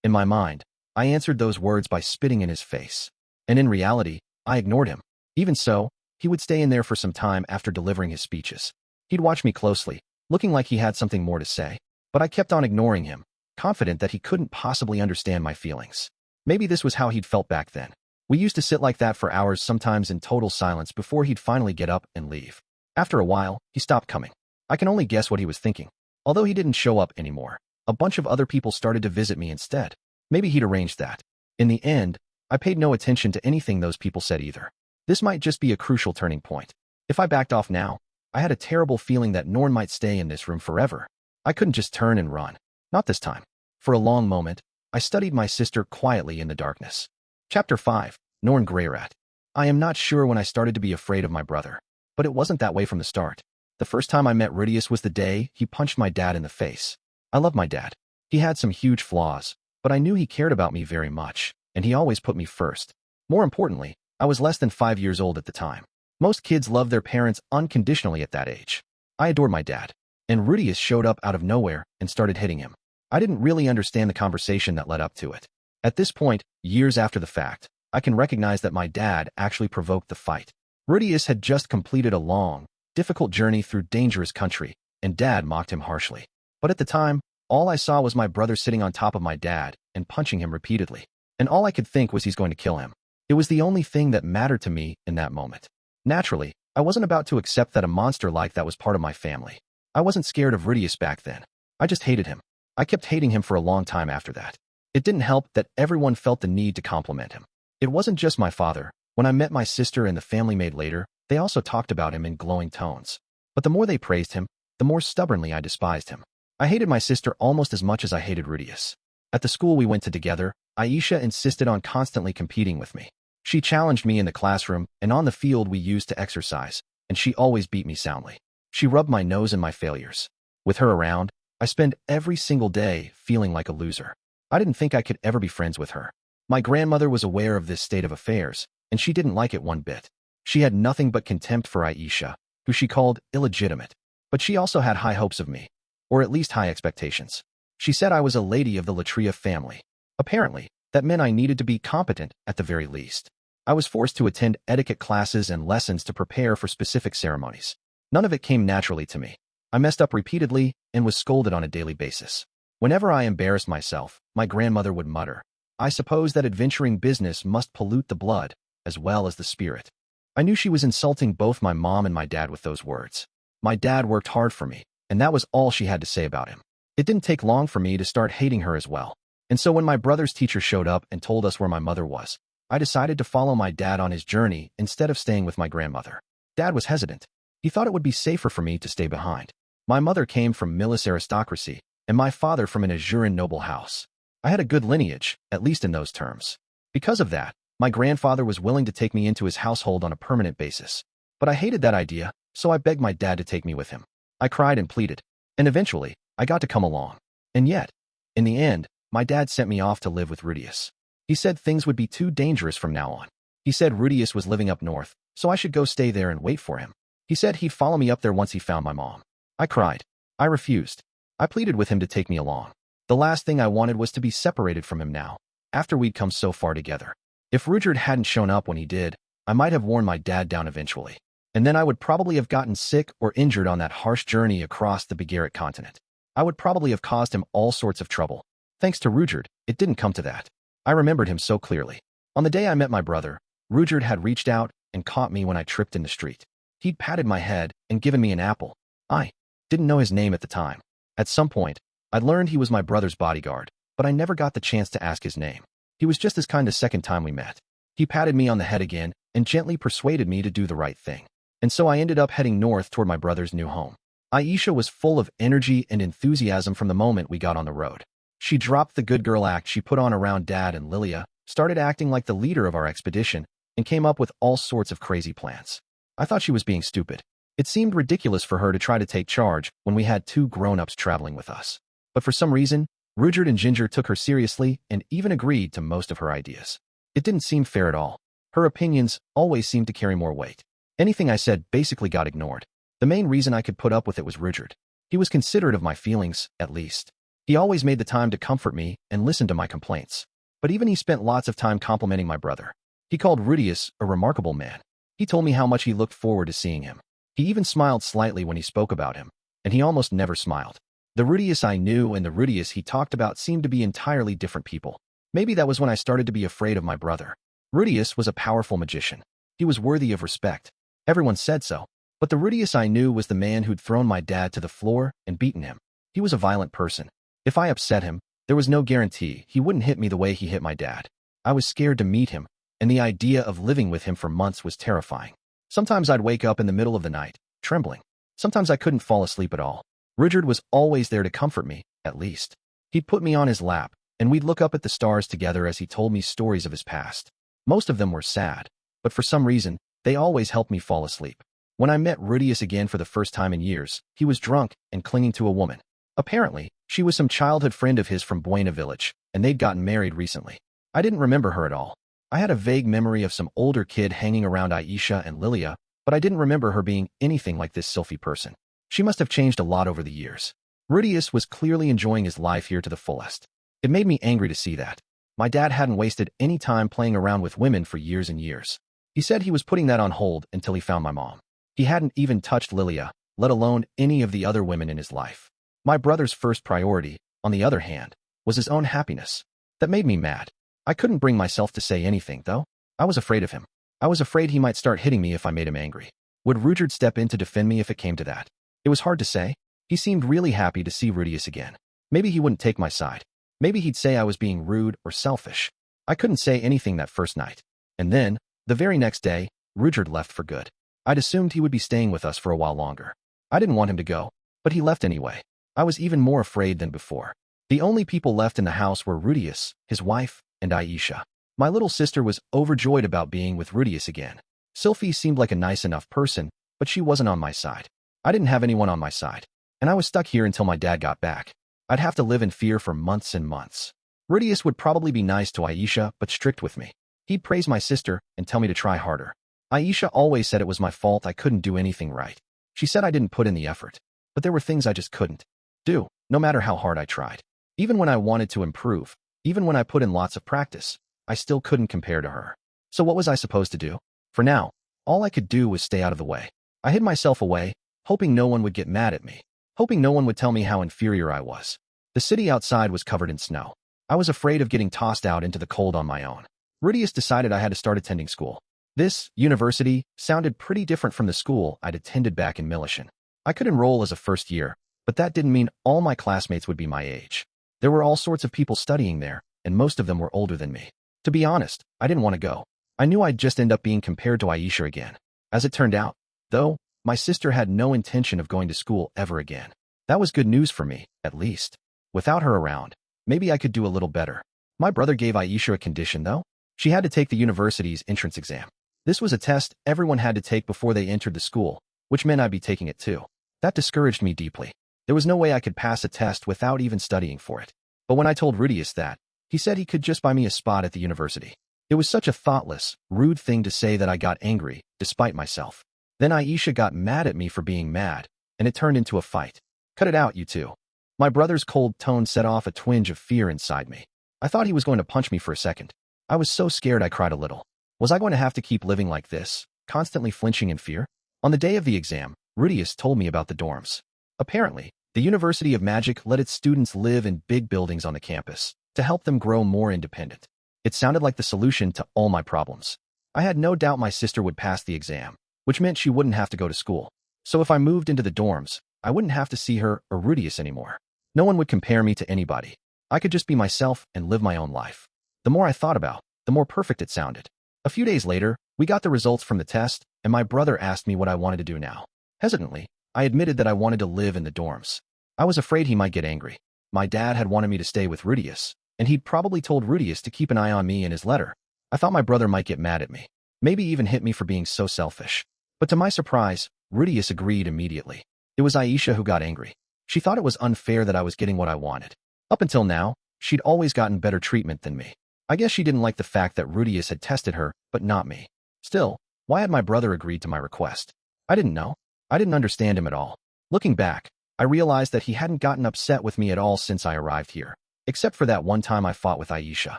In my mind, I answered those words by spitting in his face. And in reality, I ignored him. Even so, he would stay in there for some time after delivering his speeches. He'd watch me closely, looking like he had something more to say, but I kept on ignoring him, confident that he couldn't possibly understand my feelings. Maybe this was how he'd felt back then. We used to sit like that for hours, sometimes in total silence, before he'd finally get up and leave. After a while, he stopped coming. I can only guess what he was thinking. Although he didn't show up anymore, a bunch of other people started to visit me instead. Maybe he'd arranged that. In the end, I paid no attention to anything those people said either. This might just be a crucial turning point. If I backed off now, I had a terrible feeling that Norn might stay in this room forever. I couldn't just turn and run. Not this time. For a long moment, I studied my sister quietly in the darkness. Chapter 5, Norn Greyrat. I am not sure when I started to be afraid of my brother, but it wasn't that way from the start. The first time I met Rudeus was the day he punched my dad in the face. I love my dad. He had some huge flaws, but I knew he cared about me very much, and he always put me first. More importantly, I was less than 5 years old at the time. Most kids love their parents unconditionally at that age. I adored my dad, and Rudeus showed up out of nowhere and started hitting him. I didn't really understand the conversation that led up to it. At this point, years after the fact, I can recognize that my dad actually provoked the fight. Rudeus had just completed a long, difficult journey through dangerous country, and Dad mocked him harshly. But at the time, all I saw was my brother sitting on top of my dad and punching him repeatedly. And all I could think was he's going to kill him. It was the only thing that mattered to me in that moment. Naturally, I wasn't about to accept that a monster like that was part of my family. I wasn't scared of Rudeus back then. I just hated him. I kept hating him for a long time after that. It didn't help that everyone felt the need to compliment him. It wasn't just my father. When I met my sister and the family maid later, they also talked about him in glowing tones. But the more they praised him, the more stubbornly I despised him. I hated my sister almost as much as I hated Rudeus. At the school we went to together, Aisha insisted on constantly competing with me. She challenged me in the classroom and on the field we used to exercise, and she always beat me soundly. She rubbed my nose in my failures. With her around, I spent every single day feeling like a loser. I didn't think I could ever be friends with her. My grandmother was aware of this state of affairs, and she didn't like it one bit. She had nothing but contempt for Aisha, who she called illegitimate. But she also had high hopes of me, or at least high expectations. She said I was a lady of the Latria family. Apparently, that meant I needed to be competent at the very least. I was forced to attend etiquette classes and lessons to prepare for specific ceremonies. None of it came naturally to me. I messed up repeatedly and was scolded on a daily basis. Whenever I embarrassed myself, my grandmother would mutter, "I suppose that adventuring business must pollute the blood, as well as the spirit." I knew she was insulting both my mom and my dad with those words. My dad worked hard for me, and that was all she had to say about him. It didn't take long for me to start hating her as well. And so when my brother's teacher showed up and told us where my mother was, I decided to follow my dad on his journey instead of staying with my grandmother. Dad was hesitant. He thought it would be safer for me to stay behind. My mother came from Milis aristocracy, and my father from an Azuran noble house. I had a good lineage, at least in those terms. Because of that, my grandfather was willing to take me into his household on a permanent basis. But I hated that idea, so I begged my dad to take me with him. I cried and pleaded, and eventually, I got to come along. And yet, in the end, my dad sent me off to live with Rudeus. He said things would be too dangerous from now on. He said Rudeus was living up north, so I should go stay there and wait for him. He said he'd follow me up there once he found my mom. I cried. I refused. I pleaded with him to take me along. The last thing I wanted was to be separated from him now, after we'd come so far together. If Rudeus hadn't shown up when he did, I might have worn my dad down eventually. And then I would probably have gotten sick or injured on that harsh journey across the Begaritt continent. I would probably have caused him all sorts of trouble. Thanks to Rudeus, it didn't come to that. I remembered him so clearly. On the day I met my brother, Rudeus had reached out and caught me when I tripped in the street. He'd patted my head and given me an apple. I didn't know his name at the time. At some point, I learned he was my brother's bodyguard, but I never got the chance to ask his name. He was just as kind the second time we met. He patted me on the head again and gently persuaded me to do the right thing. And so I ended up heading north toward my brother's new home. Aisha was full of energy and enthusiasm from the moment we got on the road. She dropped the good girl act she put on around Dad and Lilia, started acting like the leader of our expedition, and came up with all sorts of crazy plans. I thought she was being stupid. It seemed ridiculous for her to try to take charge when we had two grown-ups traveling with us. But for some reason, Rudeus and Ginger took her seriously and even agreed to most of her ideas. It didn't seem fair at all. Her opinions always seemed to carry more weight. Anything I said basically got ignored. The main reason I could put up with it was Rudeus. He was considerate of my feelings, at least. He always made the time to comfort me and listen to my complaints. But even he spent lots of time complimenting my brother. He called Rudeus a remarkable man. He told me how much he looked forward to seeing him. He even smiled slightly when he spoke about him, and he almost never smiled. The Rudeus I knew and the Rudeus he talked about seemed to be entirely different people. Maybe that was when I started to be afraid of my brother. Rudeus was a powerful magician. He was worthy of respect. Everyone said so. But the Rudeus I knew was the man who'd thrown my dad to the floor and beaten him. He was a violent person. If I upset him, there was no guarantee he wouldn't hit me the way he hit my dad. I was scared to meet him, and the idea of living with him for months was terrifying. Sometimes I'd wake up in the middle of the night, trembling. Sometimes I couldn't fall asleep at all. Rudeus was always there to comfort me, at least. He'd put me on his lap, and we'd look up at the stars together as he told me stories of his past. Most of them were sad, but for some reason, they always helped me fall asleep. When I met Rudeus again for the first time in years, he was drunk and clinging to a woman. Apparently, she was some childhood friend of his from Buena Village, and they'd gotten married recently. I didn't remember her at all. I had a vague memory of some older kid hanging around Aisha and Lilia, but I didn't remember her being anything like this Sylphie person. She must have changed a lot over the years. Rudeus was clearly enjoying his life here to the fullest. It made me angry to see that. My dad hadn't wasted any time playing around with women for years and years. He said he was putting that on hold until he found my mom. He hadn't even touched Lilia, let alone any of the other women in his life. My brother's first priority, on the other hand, was his own happiness. That made me mad. I couldn't bring myself to say anything, though. I was afraid of him. I was afraid he might start hitting me if I made him angry. Would Rudeus step in to defend me if it came to that? It was hard to say. He seemed really happy to see Rudeus again. Maybe he wouldn't take my side. Maybe he'd say I was being rude or selfish. I couldn't say anything that first night. And then, the very next day, Rudeus left for good. I'd assumed he would be staying with us for a while longer. I didn't want him to go, but he left anyway. I was even more afraid than before. The only people left in the house were Rudeus, his wife, and Aisha. My little sister was overjoyed about being with Rudeus again. Sylphie seemed like a nice enough person, but she wasn't on my side. I didn't have anyone on my side, and I was stuck here until my dad got back. I'd have to live in fear for months and months. Rudeus would probably be nice to Aisha, but strict with me. He'd praise my sister and tell me to try harder. Aisha always said it was my fault I couldn't do anything right. She said I didn't put in the effort, but there were things I just couldn't do, no matter how hard I tried. Even when I wanted to improve, even when I put in lots of practice, I still couldn't compare to her. So what was I supposed to do? For now, all I could do was stay out of the way. I hid myself away, hoping no one would get mad at me, hoping no one would tell me how inferior I was. The city outside was covered in snow. I was afraid of getting tossed out into the cold on my own. Rudeus decided I had to start attending school. This university sounded pretty different from the school I'd attended back in Militian. I could enroll as a first year, but that didn't mean all my classmates would be my age. There were all sorts of people studying there, and most of them were older than me. To be honest, I didn't want to go. I knew I'd just end up being compared to Aisha again. As it turned out, though, my sister had no intention of going to school ever again. That was good news for me, at least. Without her around, maybe I could do a little better. My brother gave Aisha a condition, though. She had to take the university's entrance exam. This was a test everyone had to take before they entered the school, which meant I'd be taking it too. That discouraged me deeply. There was no way I could pass a test without even studying for it. But when I told Rudeus that, he said he could just buy me a spot at the university. It was such a thoughtless, rude thing to say that I got angry, despite myself. Then Aisha got mad at me for being mad, and it turned into a fight. Cut it out, you two. My brother's cold tone set off a twinge of fear inside me. I thought he was going to punch me for a second. I was so scared I cried a little. Was I going to have to keep living like this, constantly flinching in fear? On the day of the exam, Rudeus told me about the dorms. Apparently, the University of Magic let its students live in big buildings on the campus to help them grow more independent. It sounded like the solution to all my problems. I had no doubt my sister would pass the exam, which meant she wouldn't have to go to school. So if I moved into the dorms, I wouldn't have to see her or Rudeus anymore. No one would compare me to anybody. I could just be myself and live my own life. The more I thought about, the more perfect it sounded. A few days later, we got the results from the test, and my brother asked me what I wanted to do now. Hesitantly, I admitted that I wanted to live in the dorms. I was afraid he might get angry. My dad had wanted me to stay with Rudeus, and he'd probably told Rudeus to keep an eye on me in his letter. I thought my brother might get mad at me, maybe even hit me for being so selfish. But to my surprise, Rudeus agreed immediately. It was Aisha who got angry. She thought it was unfair that I was getting what I wanted. Up until now, she'd always gotten better treatment than me. I guess she didn't like the fact that Rudeus had tested her, but not me. Still, why had my brother agreed to my request? I didn't know. I didn't understand him at all. Looking back, I realized that he hadn't gotten upset with me at all since I arrived here, except for that one time I fought with Aisha.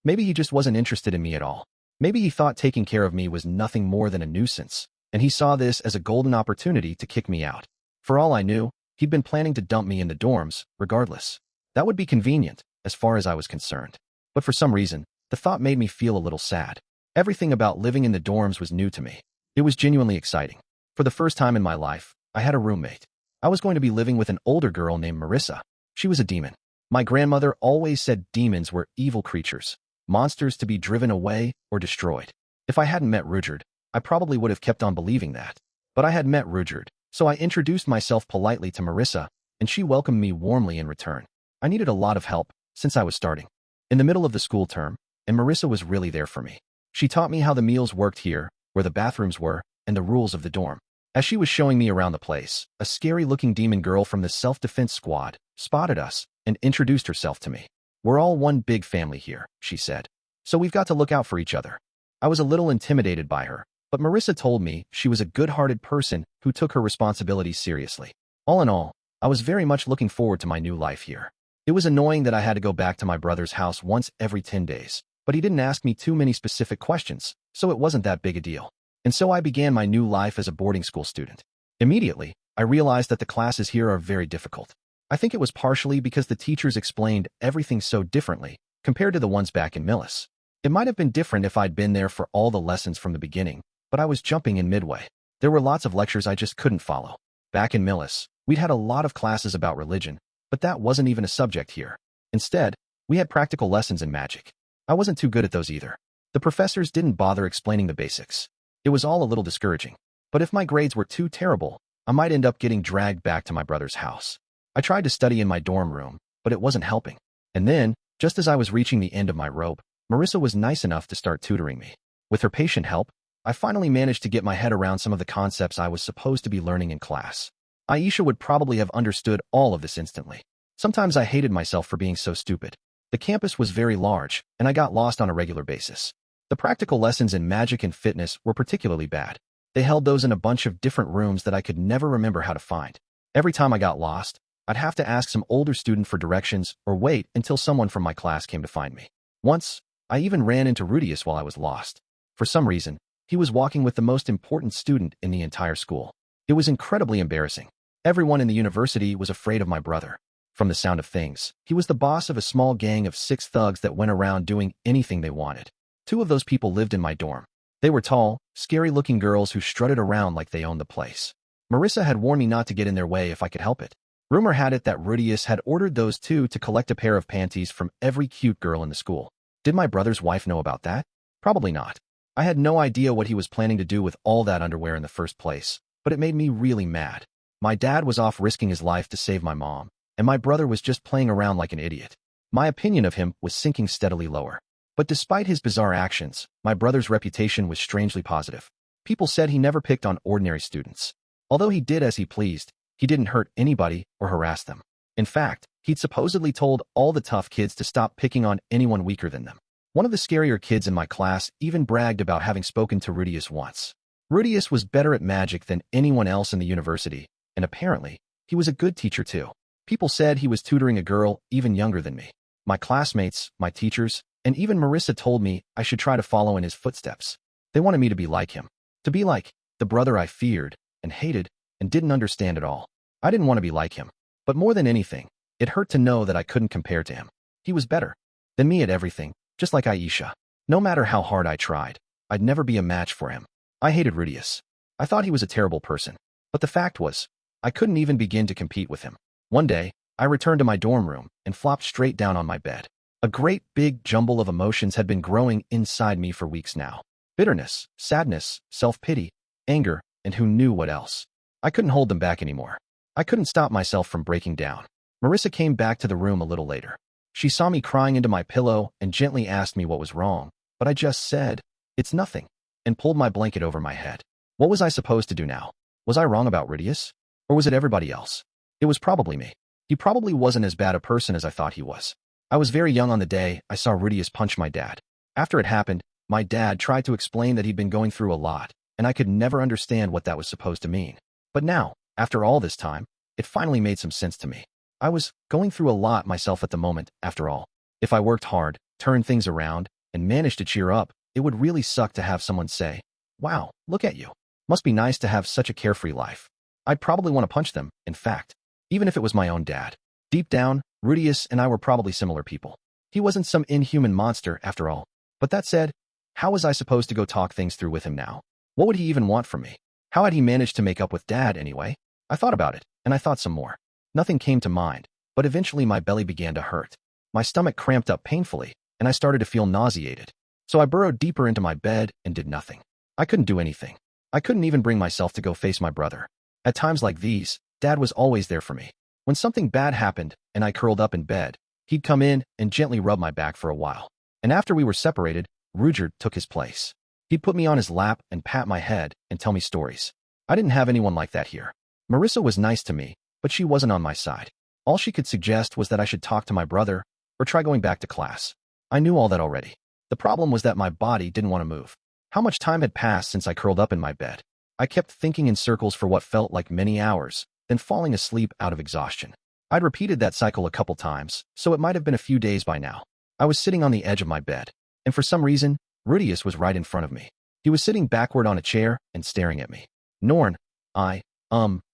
Maybe he just wasn't interested in me at all. Maybe he thought taking care of me was nothing more than a nuisance, and he saw this as a golden opportunity to kick me out. For all I knew, he'd been planning to dump me in the dorms, regardless. That would be convenient, as far as I was concerned. But for some reason, the thought made me feel a little sad. Everything about living in the dorms was new to me. It was genuinely exciting. For the first time in my life, I had a roommate. I was going to be living with an older girl named Marissa. She was a demon. My grandmother always said demons were evil creatures, monsters to be driven away or destroyed. If I hadn't met Rudeus, I probably would have kept on believing that. But I had met Rudeus, so I introduced myself politely to Marissa, and she welcomed me warmly in return. I needed a lot of help, since I was starting in the middle of the school term, and Marissa was really there for me. She taught me how the meals worked here, where the bathrooms were, and the rules of the dorm. As she was showing me around the place, a scary-looking demon girl from the self-defense squad spotted us, and introduced herself to me. "We're all one big family here," she said. "So we've got to look out for each other." I was a little intimidated by her, but Marissa told me she was a good-hearted person who took her responsibilities seriously. All in all, I was very much looking forward to my new life here. It was annoying that I had to go back to my brother's house once every 10 days, but he didn't ask me too many specific questions, so it wasn't that big a deal. And so I began my new life as a boarding school student. Immediately, I realized that the classes here are very difficult. I think it was partially because the teachers explained everything so differently compared to the ones back in Millis. It might have been different if I'd been there for all the lessons from the beginning, but I was jumping in midway. There were lots of lectures I just couldn't follow. Back in Millis, we'd had a lot of classes about religion, but that wasn't even a subject here. Instead, we had practical lessons in magic. I wasn't too good at those either. The professors didn't bother explaining the basics. It was all a little discouraging. But if my grades were too terrible, I might end up getting dragged back to my brother's house. I tried to study in my dorm room, but it wasn't helping. And then, just as I was reaching the end of my rope, Marissa was nice enough to start tutoring me. With her patient help, I finally managed to get my head around some of the concepts I was supposed to be learning in class. Aisha would probably have understood all of this instantly. Sometimes I hated myself for being so stupid. The campus was very large, and I got lost on a regular basis. The practical lessons in magic and fitness were particularly bad. They held those in a bunch of different rooms that I could never remember how to find. Every time I got lost, I'd have to ask some older student for directions or wait until someone from my class came to find me. Once, I even ran into Rudeus while I was lost. For some reason, he was walking with the most important student in the entire school. It was incredibly embarrassing. Everyone in the university was afraid of my brother. From the sound of things, he was the boss of a small gang of 6 thugs that went around doing anything they wanted. 2 of those people lived in my dorm. They were tall, scary-looking girls who strutted around like they owned the place. Marissa had warned me not to get in their way if I could help it. Rumor had it that Rudeus had ordered those 2 to collect a pair of panties from every cute girl in the school. Did my brother's wife know about that? Probably not. I had no idea what he was planning to do with all that underwear in the first place, but it made me really mad. My dad was off risking his life to save my mom, and my brother was just playing around like an idiot. My opinion of him was sinking steadily lower. But despite his bizarre actions, my brother's reputation was strangely positive. People said he never picked on ordinary students. Although he did as he pleased, he didn't hurt anybody or harass them. In fact, he'd supposedly told all the tough kids to stop picking on anyone weaker than them. One of the scarier kids in my class even bragged about having spoken to Rudeus once. Rudeus was better at magic than anyone else in the university, and apparently, he was a good teacher too. People said he was tutoring a girl even younger than me. My classmates, my teachers, and even Marissa told me I should try to follow in his footsteps. They wanted me to be like him. To be like the brother I feared and hated and didn't understand at all. I didn't want to be like him. But more than anything, it hurt to know that I couldn't compare to him. He was better than me at everything, just like Aisha. No matter how hard I tried, I'd never be a match for him. I hated Rudeus. I thought he was a terrible person. But the fact was, I couldn't even begin to compete with him. One day, I returned to my dorm room and flopped straight down on my bed. A great big jumble of emotions had been growing inside me for weeks now. Bitterness, sadness, self-pity, anger, and who knew what else. I couldn't hold them back anymore. I couldn't stop myself from breaking down. Marissa came back to the room a little later. She saw me crying into my pillow and gently asked me what was wrong, but I just said, "It's nothing," and pulled my blanket over my head. What was I supposed to do now? Was I wrong about Rudeus? Or was it everybody else? It was probably me. He probably wasn't as bad a person as I thought he was. I was very young on the day I saw Rudeus punch my dad. After it happened, my dad tried to explain that he'd been going through a lot, and I could never understand what that was supposed to mean. But now, after all this time, it finally made some sense to me. I was going through a lot myself at the moment, after all. If I worked hard, turned things around, and managed to cheer up, it would really suck to have someone say, "Wow, look at you. Must be nice to have such a carefree life." I'd probably want to punch them, in fact, even if it was my own dad. Deep down, Rudeus and I were probably similar people. He wasn't some inhuman monster, after all. But that said, how was I supposed to go talk things through with him now? What would he even want from me? How had he managed to make up with Dad, anyway? I thought about it, and I thought some more. Nothing came to mind, but eventually my belly began to hurt. My stomach cramped up painfully, and I started to feel nauseated. So I burrowed deeper into my bed and did nothing. I couldn't do anything. I couldn't even bring myself to go face my brother. At times like these, Dad was always there for me. When something bad happened and I curled up in bed, he'd come in and gently rub my back for a while. And after we were separated, Rudeus took his place. He'd put me on his lap and pat my head and tell me stories. I didn't have anyone like that here. Marissa was nice to me, but she wasn't on my side. All she could suggest was that I should talk to my brother or try going back to class. I knew all that already. The problem was that my body didn't want to move. How much time had passed since I curled up in my bed? I kept thinking in circles for what felt like many hours, then falling asleep out of exhaustion. I'd repeated that cycle a couple times, so it might have been a few days by now. I was sitting on the edge of my bed, and for some reason, Rudeus was right in front of me. He was sitting backward on a chair and staring at me. Norn,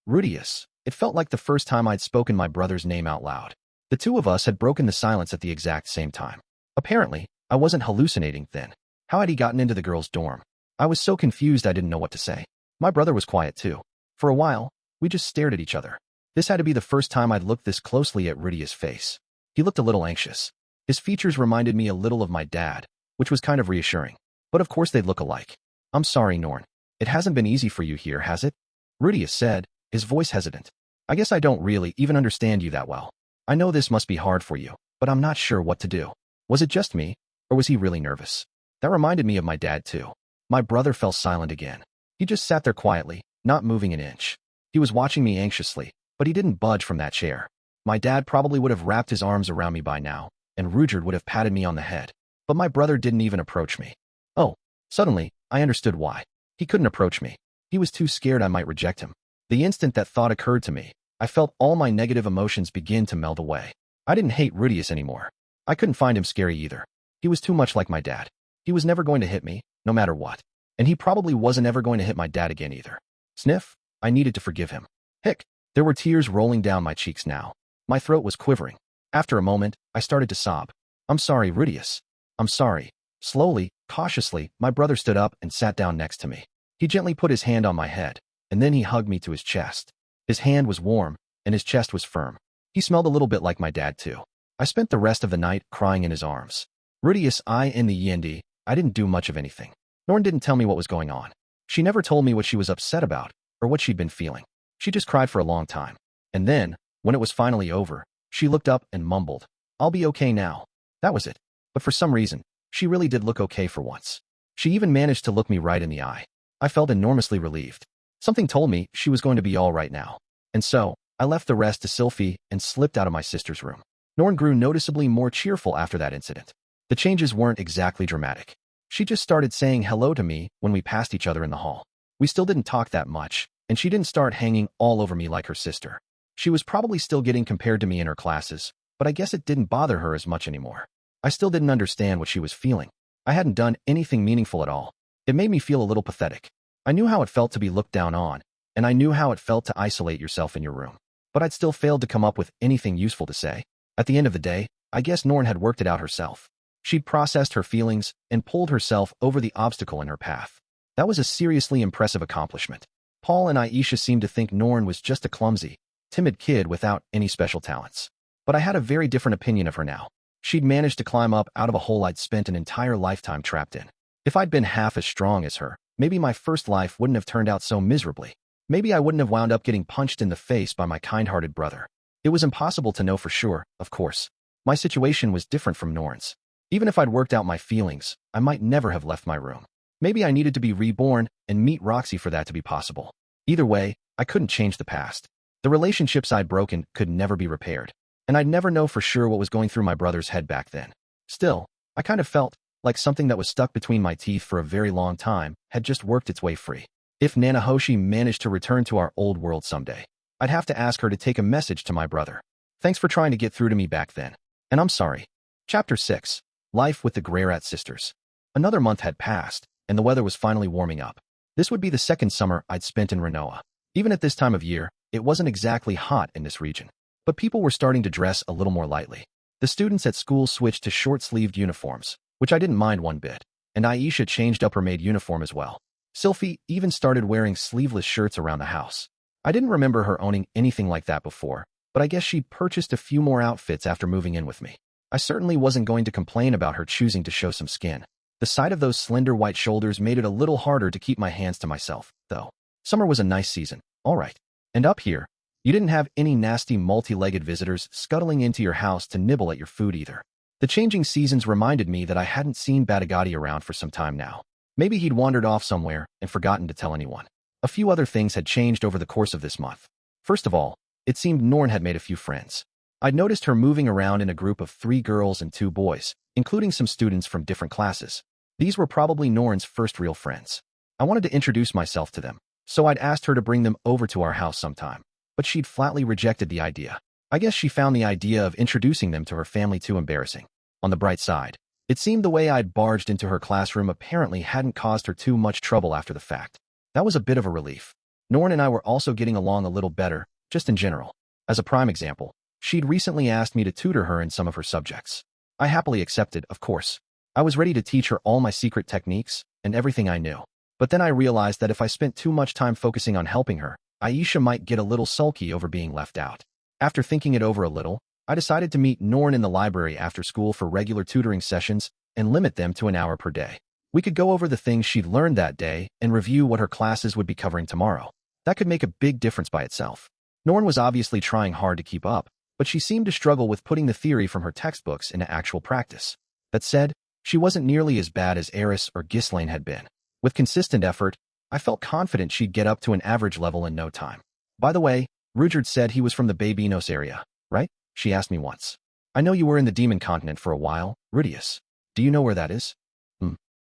Rudeus. It felt like the first time I'd spoken my brother's name out loud. The two of us had broken the silence at the exact same time. Apparently, I wasn't hallucinating then. How had he gotten into the girls' dorm? I was so confused I didn't know what to say. My brother was quiet too. For a while, we just stared at each other. This had to be the first time I'd looked this closely at Rudeus' face. He looked a little anxious. His features reminded me a little of my dad, which was kind of reassuring. But of course they'd look alike. I'm sorry, Norn. It hasn't been easy for you here, has it? Rudeus said, his voice hesitant. I guess I don't really even understand you that well. I know this must be hard for you, but I'm not sure what to do. Was it just me, or was he really nervous? That reminded me of my dad too. My brother fell silent again. He just sat there quietly, not moving an inch. He was watching me anxiously, but he didn't budge from that chair. My dad probably would have wrapped his arms around me by now, and Rudeus would have patted me on the head. But my brother didn't even approach me. Oh, suddenly, I understood why. He couldn't approach me. He was too scared I might reject him. The instant that thought occurred to me, I felt all my negative emotions begin to melt away. I didn't hate Rudeus anymore. I couldn't find him scary either. He was too much like my dad. He was never going to hit me, no matter what. And he probably wasn't ever going to hit my dad again either. Sniff, I needed to forgive him. Hick, there were tears rolling down my cheeks now. My throat was quivering. After a moment, I started to sob. I'm sorry, Rudeus. I'm sorry. Slowly, cautiously, my brother stood up and sat down next to me. He gently put his hand on my head, and then he hugged me to his chest. His hand was warm, and his chest was firm. He smelled a little bit like my dad too. I spent the rest of the night crying in his arms. Rudeus, in the end, I didn't do much of anything. Norn didn't tell me what was going on. She never told me what she was upset about, or what she'd been feeling. She just cried for a long time. And then, when it was finally over, she looked up and mumbled, I'll be okay now. That was it. But for some reason, she really did look okay for once. She even managed to look me right in the eye. I felt enormously relieved. Something told me she was going to be all right now. And so, I left the rest to Sylphiette and slipped out of my sister's room. Norn grew noticeably more cheerful after that incident. The changes weren't exactly dramatic. She just started saying hello to me when we passed each other in the hall. We still didn't talk that much, and she didn't start hanging all over me like her sister. She was probably still getting compared to me in her classes, but I guess it didn't bother her as much anymore. I still didn't understand what she was feeling. I hadn't done anything meaningful at all. It made me feel a little pathetic. I knew how it felt to be looked down on, and I knew how it felt to isolate yourself in your room. But I'd still failed to come up with anything useful to say. At the end of the day, I guess Norn had worked it out herself. She'd processed her feelings and pulled herself over the obstacle in her path. That was a seriously impressive accomplishment. Paul and Aisha seemed to think Norn was just a clumsy, timid kid without any special talents. But I had a very different opinion of her now. She'd managed to climb up out of a hole I'd spent an entire lifetime trapped in. If I'd been half as strong as her, maybe my first life wouldn't have turned out so miserably. Maybe I wouldn't have wound up getting punched in the face by my kind-hearted brother. It was impossible to know for sure, of course. My situation was different from Norn's. Even if I'd worked out my feelings, I might never have left my room. Maybe I needed to be reborn and meet Roxy for that to be possible. Either way, I couldn't change the past. The relationships I'd broken could never be repaired. And I'd never know for sure what was going through my brother's head back then. Still, I kind of felt like something that was stuck between my teeth for a very long time had just worked its way free. If Nanahoshi managed to return to our old world someday, I'd have to ask her to take a message to my brother. Thanks for trying to get through to me back then. And I'm sorry. Chapter 6. Life with the Greyrat sisters. Another month had passed, and the weather was finally warming up. This would be the second summer I'd spent in Renoa. Even at this time of year, it wasn't exactly hot in this region. But people were starting to dress a little more lightly. The students at school switched to short-sleeved uniforms, which I didn't mind one bit, and Aisha changed up her maid uniform as well. Sylphiette even started wearing sleeveless shirts around the house. I didn't remember her owning anything like that before, but I guess she purchased a few more outfits after moving in with me. I certainly wasn't going to complain about her choosing to show some skin. The sight of those slender white shoulders made it a little harder to keep my hands to myself, though. Summer was a nice season, all right. And up here, you didn't have any nasty multi-legged visitors scuttling into your house to nibble at your food either. The changing seasons reminded me that I hadn't seen Begaritt around for some time now. Maybe he'd wandered off somewhere and forgotten to tell anyone. A few other things had changed over the course of this month. First of all, it seemed Norn had made a few friends. I'd noticed her moving around in a group of 3 girls and 2 boys, including some students from different classes. These were probably Norn's first real friends. I wanted to introduce myself to them, so I'd asked her to bring them over to our house sometime, but she'd flatly rejected the idea. I guess she found the idea of introducing them to her family too embarrassing. On the bright side, it seemed the way I'd barged into her classroom apparently hadn't caused her too much trouble after the fact. That was a bit of a relief. Norn and I were also getting along a little better, just in general. As a prime example, she'd recently asked me to tutor her in some of her subjects. I happily accepted, of course. I was ready to teach her all my secret techniques and everything I knew. But then I realized that if I spent too much time focusing on helping her, Aisha might get a little sulky over being left out. After thinking it over a little, I decided to meet Norn in the library after school for regular tutoring sessions and limit them to an hour per day. We could go over the things she'd learned that day and review what her classes would be covering tomorrow. That could make a big difference by itself. Norn was obviously trying hard to keep up, but she seemed to struggle with putting the theory from her textbooks into actual practice. That said, she wasn't nearly as bad as Eris or Ghislaine had been. With consistent effort, I felt confident she'd get up to an average level in no time. By the way, Rudeus said he was from the Babinos area, right? She asked me once. I know you were in the Demon Continent for a while, Rudeus. Do you know where that is?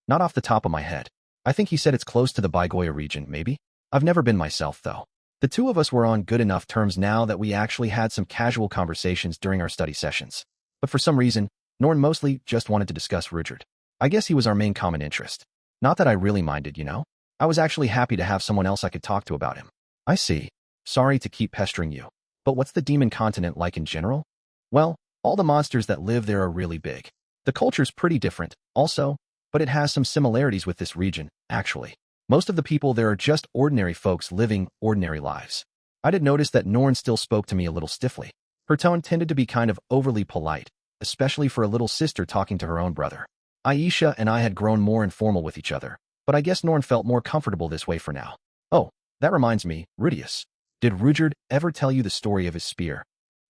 Not off the top of my head. I think he said it's close to the Baigoya region, maybe? I've never been myself, though. The two of us were on good enough terms now that we actually had some casual conversations during our study sessions. But for some reason, Norn mostly just wanted to discuss Rudeus. I guess he was our main common interest. Not that I really minded, you know? I was actually happy to have someone else I could talk to about him. I see. Sorry to keep pestering you. But what's the Demon Continent like in general? Well, all the monsters that live there are really big. The culture's pretty different, also, but it has some similarities with this region, actually. Most of the people there are just ordinary folks living ordinary lives. I did notice that Norn still spoke to me a little stiffly. Her tone tended to be kind of overly polite, especially for a little sister talking to her own brother. Aisha and I had grown more informal with each other, but I guess Norn felt more comfortable this way for now. Oh, that reminds me, Rudeus. Did Rudeus ever tell you the story of his spear?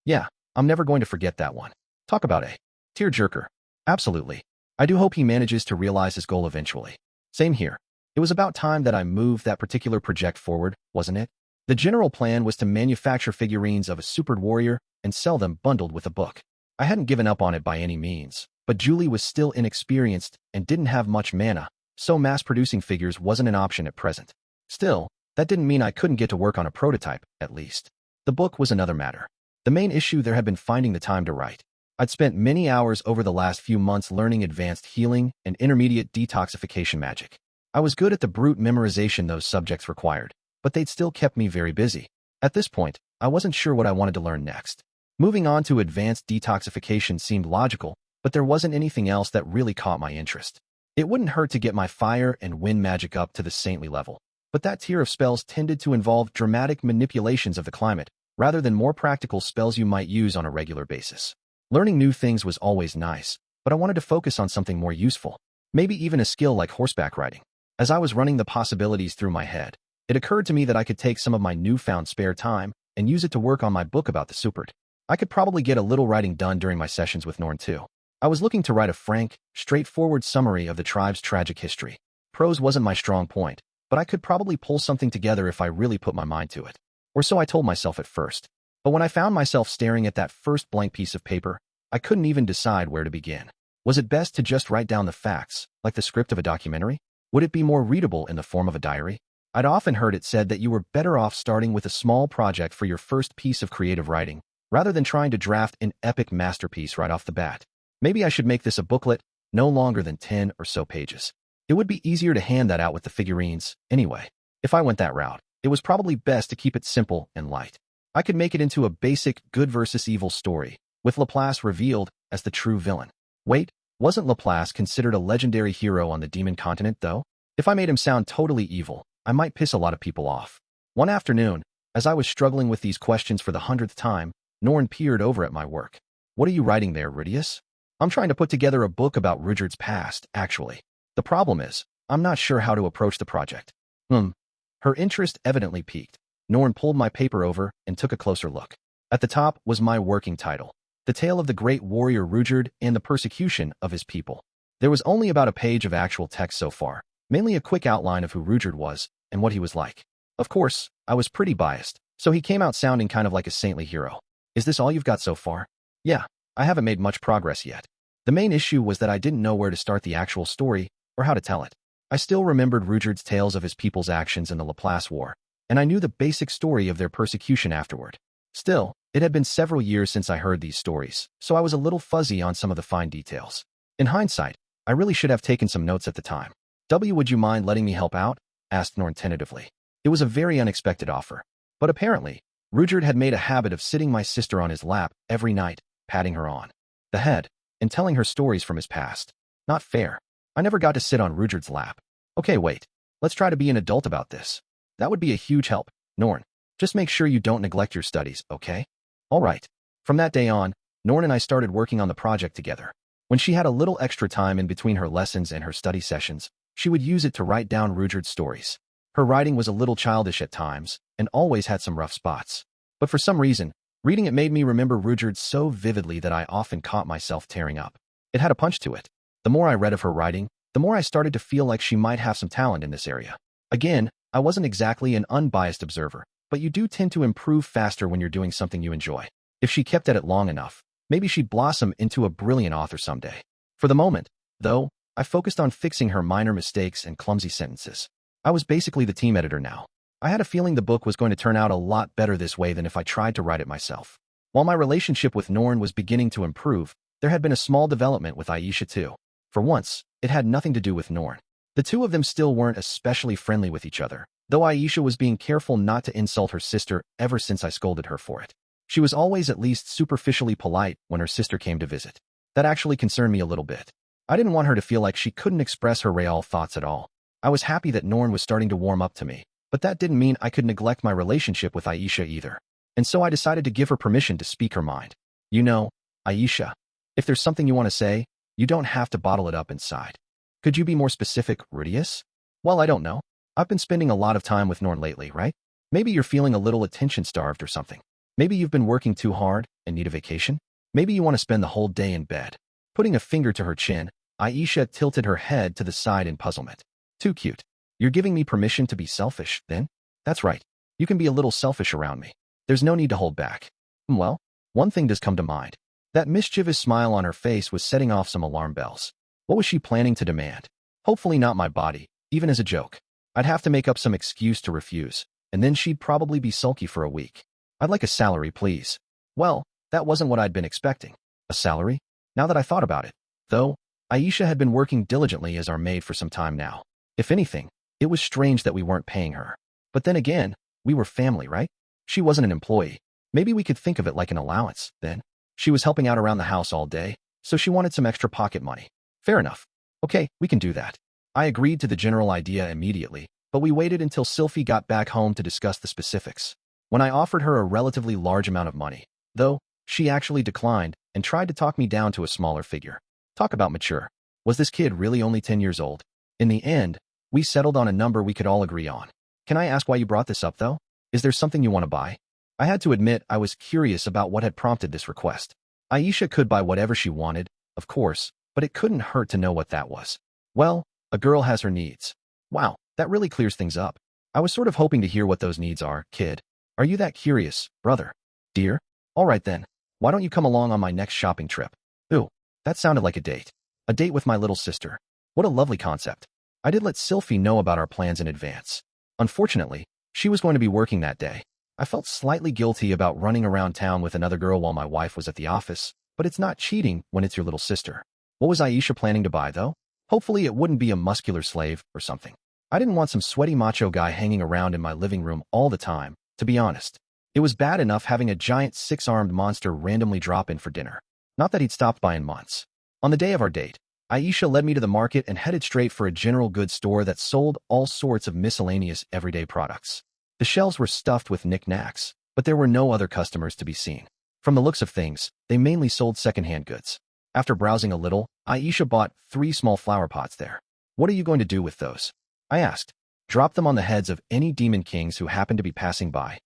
Yeah, I'm never going to forget that one. Talk about a tearjerker. Absolutely. I do hope he manages to realize his goal eventually. Same here. It was about time that I moved that particular project forward, wasn't it? The general plan was to manufacture figurines of a supered warrior and sell them bundled with a book. I hadn't given up on it by any means, but Julie was still inexperienced and didn't have much mana, so mass-producing figures wasn't an option at present. Still, that didn't mean I couldn't get to work on a prototype, at least. The book was another matter. The main issue there had been finding the time to write. I'd spent many hours over the last few months learning advanced healing and intermediate detoxification magic. I was good at the brute memorization those subjects required, but they'd still kept me very busy. At this point, I wasn't sure what I wanted to learn next. Moving on to advanced detoxification seemed logical, but there wasn't anything else that really caught my interest. It wouldn't hurt to get my fire and wind magic up to the saintly level, but that tier of spells tended to involve dramatic manipulations of the climate, rather than more practical spells you might use on a regular basis. Learning new things was always nice, but I wanted to focus on something more useful, maybe even a skill like horseback riding. As I was running the possibilities through my head, it occurred to me that I could take some of my newfound spare time and use it to work on my book about the supered. I could probably get a little writing done during my sessions with Norn too. I was looking to write a frank, straightforward summary of the tribe's tragic history. Prose wasn't my strong point, but I could probably pull something together if I really put my mind to it. Or so I told myself at first. But when I found myself staring at that first blank piece of paper, I couldn't even decide where to begin. Was it best to just write down the facts, like the script of a documentary? Would it be more readable in the form of a diary? I'd often heard it said that you were better off starting with a small project for your first piece of creative writing, rather than trying to draft an epic masterpiece right off the bat. Maybe I should make this a booklet, no longer than 10 or so pages. It would be easier to hand that out with the figurines, anyway. If I went that route, it was probably best to keep it simple and light. I could make it into a basic good versus evil story, with Laplace revealed as the true villain. Wait, wasn't Laplace considered a legendary hero on the Demon Continent, though? If I made him sound totally evil, I might piss a lot of people off. One afternoon, as I was struggling with these questions for the 100th time, Norn peered over at my work. What are you writing there, Rudeus? I'm trying to put together a book about Rudeus's past, actually. The problem is, I'm not sure how to approach the project. Her interest evidently piqued. Norn pulled my paper over and took a closer look. At the top was my working title, The Tale of the Great Warrior Rudeus and the Persecution of His People. There was only about a page of actual text so far, mainly a quick outline of who Rudeus was and what he was like. Of course, I was pretty biased, so he came out sounding kind of like a saintly hero. Is this all you've got so far? Yeah, I haven't made much progress yet. The main issue was that I didn't know where to start the actual story or how to tell it. I still remembered Rudeus's tales of his people's actions in the Laplace War, and I knew the basic story of their persecution afterward. Still, it had been several years since I heard these stories, so I was a little fuzzy on some of the fine details. In hindsight, I really should have taken some notes at the time. Would you mind letting me help out? Asked Norn tentatively. It was a very unexpected offer, but apparently, Rudeus had made a habit of sitting my sister on his lap every night, patting her on the head and telling her stories from his past. Not fair. I never got to sit on Rudeus's lap. Okay, wait. Let's try to be an adult about this. That would be a huge help, Norn. Just make sure you don't neglect your studies, okay? All right. From that day on, Norn and I started working on the project together. When she had a little extra time in between her lessons and her study sessions, she would use it to write down Rudeus's stories. Her writing was a little childish at times and always had some rough spots. But for some reason, reading it made me remember Rudeus so vividly that I often caught myself tearing up. It had a punch to it. The more I read of her writing, the more I started to feel like she might have some talent in this area. Again, I wasn't exactly an unbiased observer, but you do tend to improve faster when you're doing something you enjoy. If she kept at it long enough, maybe she'd blossom into a brilliant author someday. For the moment, though, I focused on fixing her minor mistakes and clumsy sentences. I was basically the team editor now. I had a feeling the book was going to turn out a lot better this way than if I tried to write it myself. While my relationship with Norn was beginning to improve, there had been a small development with Aisha too. For once, it had nothing to do with Norn. The two of them still weren't especially friendly with each other, though Aisha was being careful not to insult her sister ever since I scolded her for it. She was always at least superficially polite when her sister came to visit. That actually concerned me a little bit. I didn't want her to feel like she couldn't express her real thoughts at all. I was happy that Norn was starting to warm up to me, but that didn't mean I could neglect my relationship with Aisha either. And so I decided to give her permission to speak her mind. You know, Aisha, if there's something you want to say, you don't have to bottle it up inside. Could you be more specific, Rudeus? Well, I don't know. I've been spending a lot of time with Norn lately, right? Maybe you're feeling a little attention-starved or something. Maybe you've been working too hard and need a vacation. Maybe you want to spend the whole day in bed. Putting a finger to her chin, Aisha tilted her head to the side in puzzlement. Too cute. You're giving me permission to be selfish, then? That's right. You can be a little selfish around me. There's no need to hold back. Well, one thing does come to mind. That mischievous smile on her face was setting off some alarm bells. What was she planning to demand? Hopefully not my body, even as a joke. I'd have to make up some excuse to refuse, and then she'd probably be sulky for a week. I'd like a salary, please. Well, that wasn't what I'd been expecting. A salary? Now that I thought about it. Though, Aisha had been working diligently as our maid for some time now. If anything, it was strange that we weren't paying her. But then again, we were family, right? She wasn't an employee. Maybe we could think of it like an allowance, then. She was helping out around the house all day, so she wanted some extra pocket money. Fair enough. Okay, we can do that. I agreed to the general idea immediately, but we waited until Sylphiette got back home to discuss the specifics. When I offered her a relatively large amount of money, though, she actually declined and tried to talk me down to a smaller figure. Talk about mature. Was this kid really only 10 years old? In the end, we settled on a number we could all agree on. Can I ask why you brought this up, though? Is there something you want to buy? I had to admit I was curious about what had prompted this request. Aisha could buy whatever she wanted, of course, but it couldn't hurt to know what that was. Well, a girl has her needs. Wow, that really clears things up. I was sort of hoping to hear what those needs are, kid. Are you that curious, brother? Dear? All right then. Why don't you come along on my next shopping trip? Ooh, that sounded like a date. A date with my little sister. What a lovely concept. I did let Sylphiette know about our plans in advance. Unfortunately, she was going to be working that day. I felt slightly guilty about running around town with another girl while my wife was at the office, but it's not cheating when it's your little sister. What was Aisha planning to buy, though? Hopefully it wouldn't be a muscular slave or something. I didn't want some sweaty macho guy hanging around in my living room all the time, to be honest. It was bad enough having a giant six-armed monster randomly drop in for dinner. Not that he'd stopped by in months. On the day of our date, Aisha led me to the market and headed straight for a general goods store that sold all sorts of miscellaneous everyday products. The shelves were stuffed with knickknacks, but there were no other customers to be seen. From the looks of things, they mainly sold secondhand goods. After browsing a little, Aisha bought 3 small flower pots there. What are you going to do with those? I asked. Drop them on the heads of any demon kings who happened to be passing by.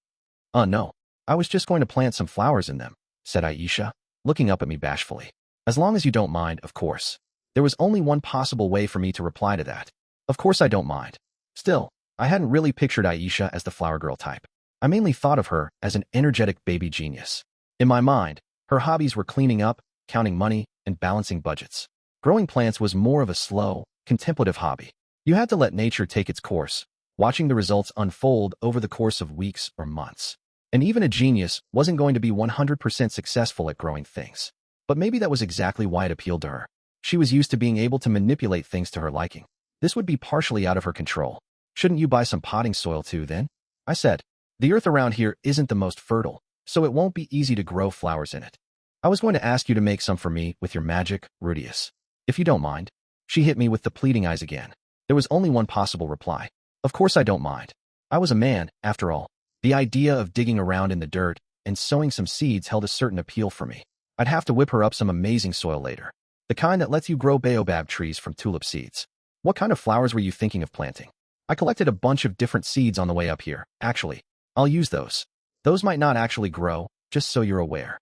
No. I was just going to plant some flowers in them, said Aisha, looking up at me bashfully. As long as you don't mind, of course. There was only one possible way for me to reply to that. Of course I don't mind. Still, I hadn't really pictured Aisha as the flower girl type. I mainly thought of her as an energetic baby genius. In my mind, Her hobbies were cleaning up, counting money, and balancing budgets. Growing plants was more of a slow, contemplative hobby. You had to let nature take its course, watching the results unfold over the course of weeks or months. And even a genius wasn't going to be 100% successful at growing things. But maybe that was exactly why it appealed to her. She was used to being able to manipulate things to her liking. This would be partially out of her control. Shouldn't you buy some potting soil too, then? I said. The earth around here isn't the most fertile, so it won't be easy to grow flowers in it. I was going to ask you to make some for me with your magic, Rudeus. If you don't mind. She hit me with the pleading eyes again. There was only one possible reply. Of course I don't mind. I was a man, after all. The idea of digging around in the dirt and sowing some seeds held a certain appeal for me. I'd have to whip her up some amazing soil later. The kind that lets you grow baobab trees from tulip seeds. What kind of flowers were you thinking of planting? I collected a bunch of different seeds on the way up here, actually. I'll use those. Those might not actually grow, just so you're aware.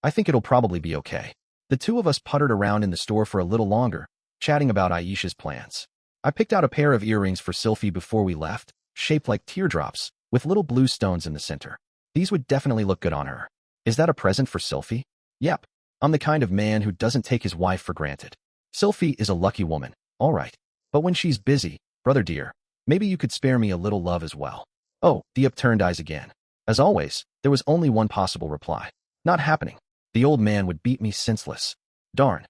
I think it'll probably be okay. The two of us puttered around in the store for a little longer, chatting about Aisha's plans. I picked out a pair of earrings for Sylphie before we left, shaped like teardrops, with little blue stones in the center. These would definitely look good on her. Is that a present for Sylphie? Yep. I'm the kind of man who doesn't take his wife for granted. Sylphie is a lucky woman, all right. But when she's busy, brother dear, maybe you could spare me a little love as well. Oh, the upturned eyes again. As always, there was only one possible reply. Not happening. The old man would beat me senseless. Darn.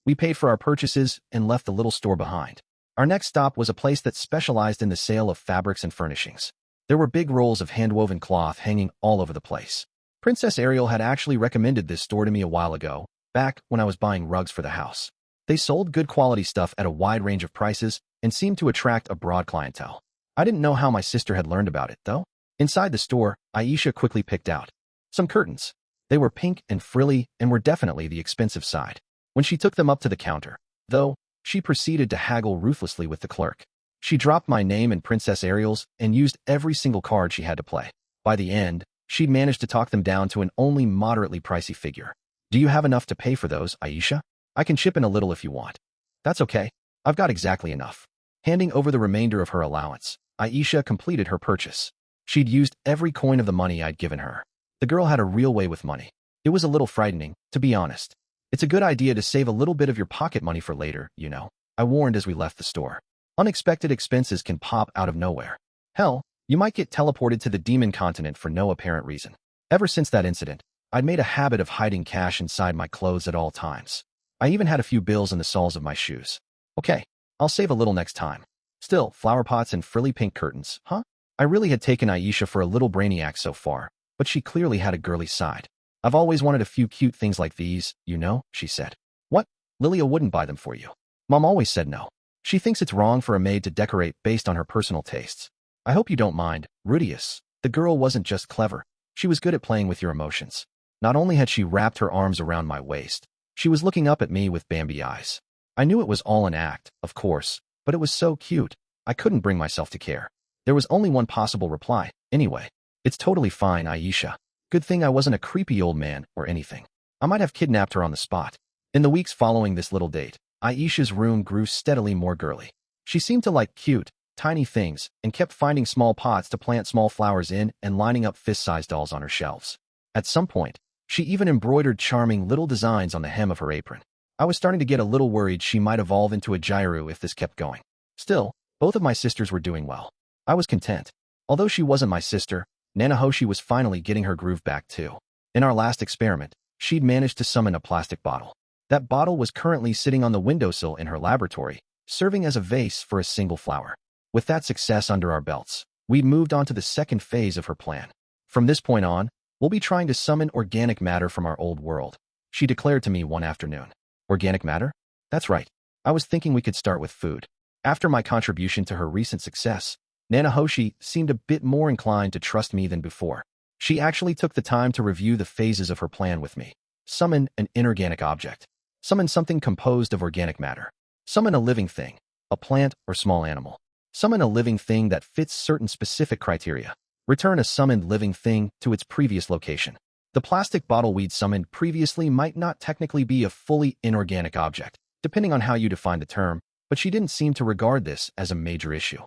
We paid for our purchases and left the little store behind. Our next stop was a place that specialized in the sale of fabrics and furnishings. There were big rolls of hand-woven cloth hanging all over the place. Princess Ariel had actually recommended this store to me a while ago, back when I was buying rugs for the house. They sold good quality stuff at a wide range of prices and seemed to attract a broad clientele. I didn't know how my sister had learned about it, though. Inside the store, Aisha quickly picked out some curtains. They were pink and frilly and were definitely the expensive side. When she took them up to the counter, though, she proceeded to haggle ruthlessly with the clerk. She dropped my name and Princess Ariel's and used every single card she had to play. By the end, she'd managed to talk them down to an only moderately pricey figure. Do you have enough to pay for those, Aisha? I can chip in a little if you want. That's okay. I've got exactly enough. Handing over the remainder of her allowance, Aisha completed her purchase. She'd used every coin of the money I'd given her. The girl had a real way with money. It was a little frightening, to be honest. It's a good idea to save a little bit of your pocket money for later, you know, I warned as we left the store. Unexpected expenses can pop out of nowhere. Hell, you might get teleported to the demon continent for no apparent reason. Ever since that incident, I'd made a habit of hiding cash inside my clothes at all times. I even had a few bills in the soles of my shoes. Okay, I'll save a little next time. Still, flower pots and frilly pink curtains, huh? I really had taken Aisha for a little brainiac so far, but she clearly had a girly side. I've always wanted a few cute things like these, you know, she said. What? Lilia wouldn't buy them for you. Mom always said no. She thinks it's wrong for a maid to decorate based on her personal tastes. I hope you don't mind, Rudeus. The girl wasn't just clever. She was good at playing with your emotions. Not only had she wrapped her arms around my waist, she was looking up at me with Bambi eyes. I knew it was all an act, of course, but it was so cute, I couldn't bring myself to care. There was only one possible reply, anyway. It's totally fine, Aisha. Good thing I wasn't a creepy old man or anything. I might have kidnapped her on the spot. In the weeks following this little date, Aisha's room grew steadily more girly. She seemed to like cute, tiny things and kept finding small pots to plant small flowers in and lining up fist-sized dolls on her shelves. At some point, she even embroidered charming little designs on the hem of her apron. I was starting to get a little worried she might evolve into a gyro if this kept going. Still, both of my sisters were doing well. I was content. Although she wasn't my sister, Nanahoshi was finally getting her groove back too. In our last experiment, she'd managed to summon a plastic bottle. That bottle was currently sitting on the windowsill in her laboratory, serving as a vase for a single flower. With that success under our belts, we'd moved on to the second phase of her plan. From this point on, we'll be trying to summon organic matter from our old world, she declared to me one afternoon. Organic matter? That's right. I was thinking we could start with food. After my contribution to her recent success, Nanahoshi seemed a bit more inclined to trust me than before. She actually took the time to review the phases of her plan with me. Summon an inorganic object. Summon something composed of organic matter. Summon a living thing, a plant or small animal. Summon a living thing that fits certain specific criteria. Return a summoned living thing to its previous location. The plastic bottle we'd summoned previously might not technically be a fully inorganic object, depending on how you define the term, but she didn't seem to regard this as a major issue.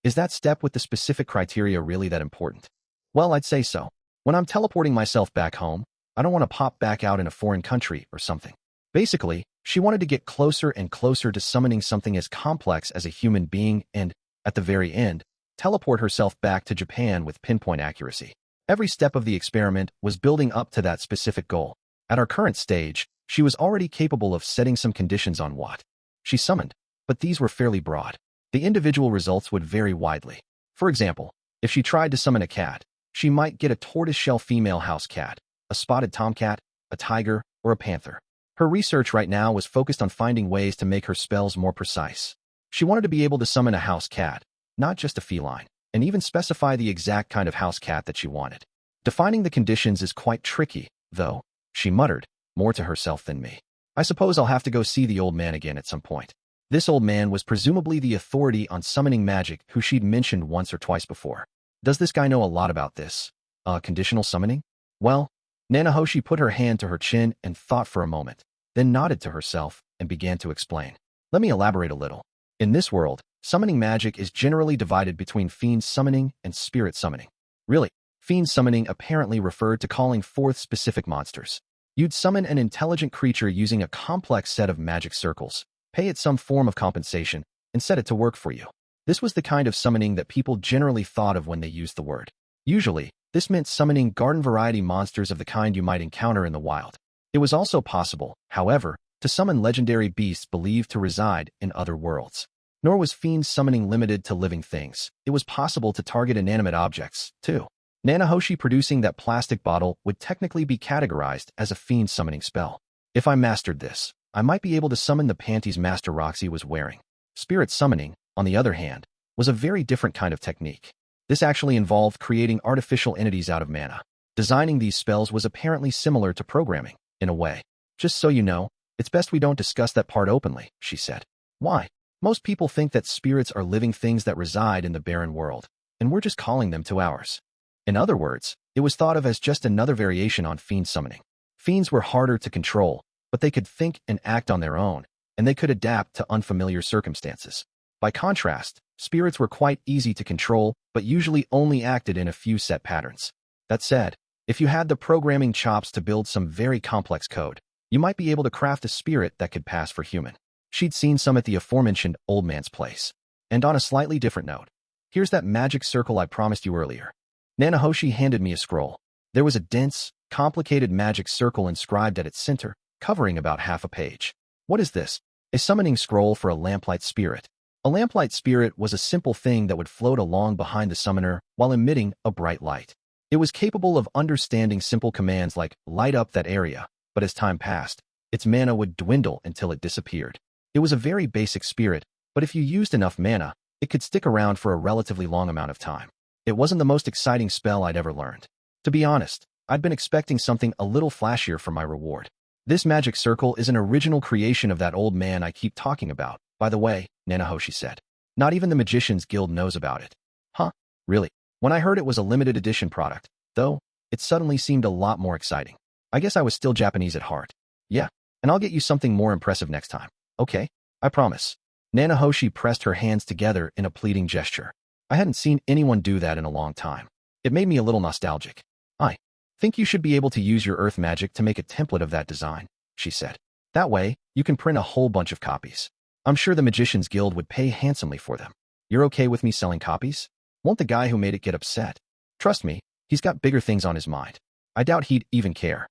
Is that step with the specific criteria really that important? Well, I'd say so. When I'm teleporting myself back home, I don't want to pop back out in a foreign country or something. Basically, she wanted to get closer and closer to summoning something as complex as a human being and, at the very end, teleport herself back to Japan with pinpoint accuracy. Every step of the experiment was building up to that specific goal. At our current stage, she was already capable of setting some conditions on what she summoned, but these were fairly broad. The individual results would vary widely. For example, if she tried to summon a cat, she might get a tortoiseshell female house cat, a spotted tomcat, a tiger, or a panther. Her research right now was focused on finding ways to make her spells more precise. She wanted to be able to summon a house cat, not just a feline, and even specify the exact kind of house cat that she wanted. Defining the conditions is quite tricky, though, she muttered, more to herself than me. I suppose I'll have to go see the old man again at some point. This old man was presumably the authority on summoning magic who she'd mentioned once or twice before. Does this guy know a lot about this? Conditional summoning? Well, Nanahoshi put her hand to her chin and thought for a moment, then nodded to herself and began to explain. Let me elaborate a little. In this world, summoning magic is generally divided between fiend summoning and spirit summoning. Really, fiend summoning apparently referred to calling forth specific monsters. You'd summon an intelligent creature using a complex set of magic circles, pay it some form of compensation, and set it to work for you. This was the kind of summoning that people generally thought of when they used the word. Usually, this meant summoning garden-variety monsters of the kind you might encounter in the wild. It was also possible, however, to summon legendary beasts believed to reside in other worlds. Nor was fiend summoning limited to living things. It was possible to target inanimate objects, too. Nanahoshi producing that plastic bottle would technically be categorized as a fiend summoning spell. If I mastered this, I might be able to summon the panties Master Roxy was wearing. Spirit summoning, on the other hand, was a very different kind of technique. This actually involved creating artificial entities out of mana. Designing these spells was apparently similar to programming, in a way. Just so you know, it's best we don't discuss that part openly, she said. Why? Most people think that spirits are living things that reside in the barren world, and we're just calling them to ours. In other words, it was thought of as just another variation on fiend summoning. Fiends were harder to control, but they could think and act on their own, and they could adapt to unfamiliar circumstances. By contrast, spirits were quite easy to control, but usually only acted in a few set patterns. That said, if you had the programming chops to build some very complex code, you might be able to craft a spirit that could pass for human. She'd seen some at the aforementioned old man's place. And on a slightly different note, here's that magic circle I promised you earlier. Nanahoshi handed me a scroll. There was a dense, complicated magic circle inscribed at its center, covering about half a page. What is this? A summoning scroll for a lamplight spirit. A lamplight spirit was a simple thing that would float along behind the summoner while emitting a bright light. It was capable of understanding simple commands like, light up that area, but as time passed, its mana would dwindle until it disappeared. It was a very basic spirit, but if you used enough mana, it could stick around for a relatively long amount of time. It wasn't the most exciting spell I'd ever learned. To be honest, I'd been expecting something a little flashier for my reward. This magic circle is an original creation of that old man I keep talking about, by the way, Nanahoshi said. Not even the Magicians Guild knows about it. Huh? Really? When I heard it was a limited edition product, though, it suddenly seemed a lot more exciting. I guess I was still Japanese at heart. Yeah, and I'll get you something more impressive next time. Okay, I promise. Nanahoshi pressed her hands together in a pleading gesture. I hadn't seen anyone do that in a long time. It made me a little nostalgic. I think you should be able to use your earth magic to make a template of that design, she said. That way, you can print a whole bunch of copies. I'm sure the Magicians Guild would pay handsomely for them. You're okay with me selling copies? Won't the guy who made it get upset? Trust me, he's got bigger things on his mind. I doubt he'd even care.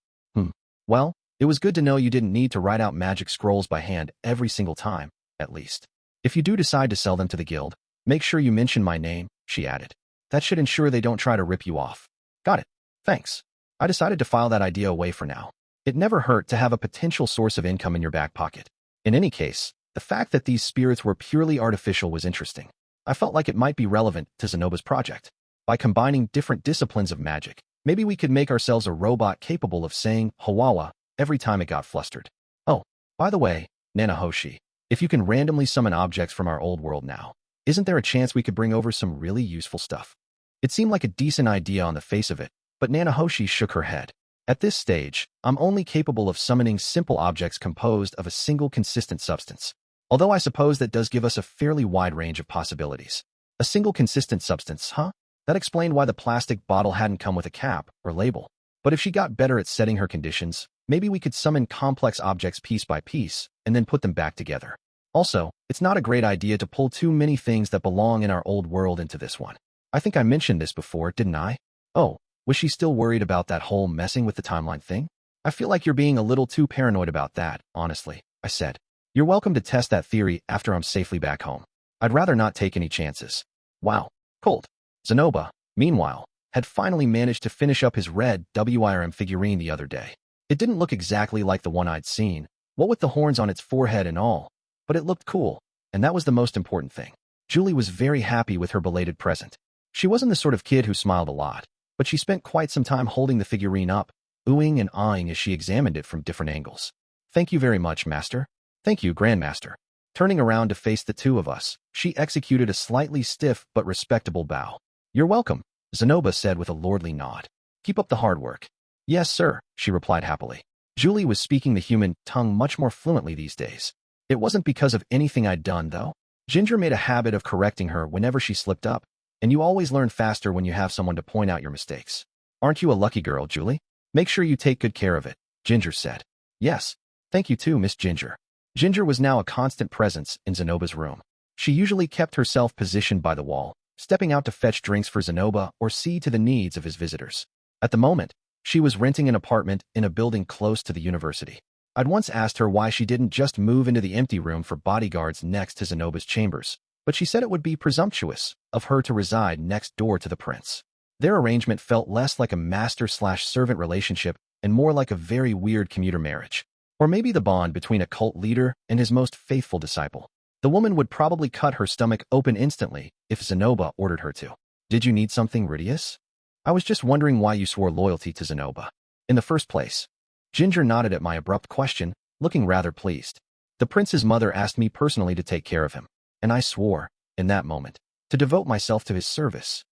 Well, it was good to know you didn't need to write out magic scrolls by hand every single time, at least. If you do decide to sell them to the guild, make sure you mention my name, she added. That should ensure they don't try to rip you off. Got it. Thanks. I decided to file that idea away for now. It never hurt to have a potential source of income in your back pocket. In any case, the fact that these spirits were purely artificial was interesting. I felt like it might be relevant to Zenoba's project. By combining different disciplines of magic, maybe we could make ourselves a robot capable of saying Hawawa every time it got flustered. Oh, by the way, Nanahoshi, if you can randomly summon objects from our old world now, isn't there a chance we could bring over some really useful stuff? It seemed like a decent idea on the face of it, but Nanahoshi shook her head. At this stage, I'm only capable of summoning simple objects composed of a single consistent substance. Although I suppose that does give us a fairly wide range of possibilities. A single consistent substance, huh? That explained why the plastic bottle hadn't come with a cap or label. But if she got better at setting her conditions, maybe we could summon complex objects piece by piece and then put them back together. Also, it's not a great idea to pull too many things that belong in our old world into this one. I think I mentioned this before, didn't I? Oh, was she still worried about that whole messing with the timeline thing? I feel like you're being a little too paranoid about that, honestly, I said. You're welcome to test that theory after I'm safely back home. I'd rather not take any chances. Wow, cold. Zenoba, meanwhile, had finally managed to finish up his red WIRM figurine the other day. It didn't look exactly like the one I'd seen, what with the horns on its forehead and all, but it looked cool, and that was the most important thing. Julie was very happy with her belated present. She wasn't the sort of kid who smiled a lot, but she spent quite some time holding the figurine up, oohing and ahhing as she examined it from different angles. Thank you very much, Master. Thank you, Grandmaster. Turning around to face the two of us, she executed a slightly stiff but respectable bow. You're welcome, Zenoba said with a lordly nod. Keep up the hard work. Yes, sir, she replied happily. Julie was speaking the human tongue much more fluently these days. It wasn't because of anything I'd done, though. Ginger made a habit of correcting her whenever she slipped up, and you always learn faster when you have someone to point out your mistakes. Aren't you a lucky girl, Julie? Make sure you take good care of it, Ginger said. Yes, thank you too, Miss Ginger. Ginger was now a constant presence in Zenoba's room. She usually kept herself positioned by the wall, stepping out to fetch drinks for Zenoba or see to the needs of his visitors. At the moment, she was renting an apartment in a building close to the university. I'd once asked her why she didn't just move into the empty room for bodyguards next to Zenoba's chambers, but she said it would be presumptuous of her to reside next door to the prince. Their arrangement felt less like a master-slash-servant relationship and more like a very weird commuter marriage. Or maybe the bond between a cult leader and his most faithful disciple. The woman would probably cut her stomach open instantly if Zenoba ordered her to. Did you need something, Rudeus? I was just wondering why you swore loyalty to Zenoba. In the first place. Ginger nodded at my abrupt question, looking rather pleased. The prince's mother asked me personally to take care of him, and I swore, in that moment, to devote myself to his service.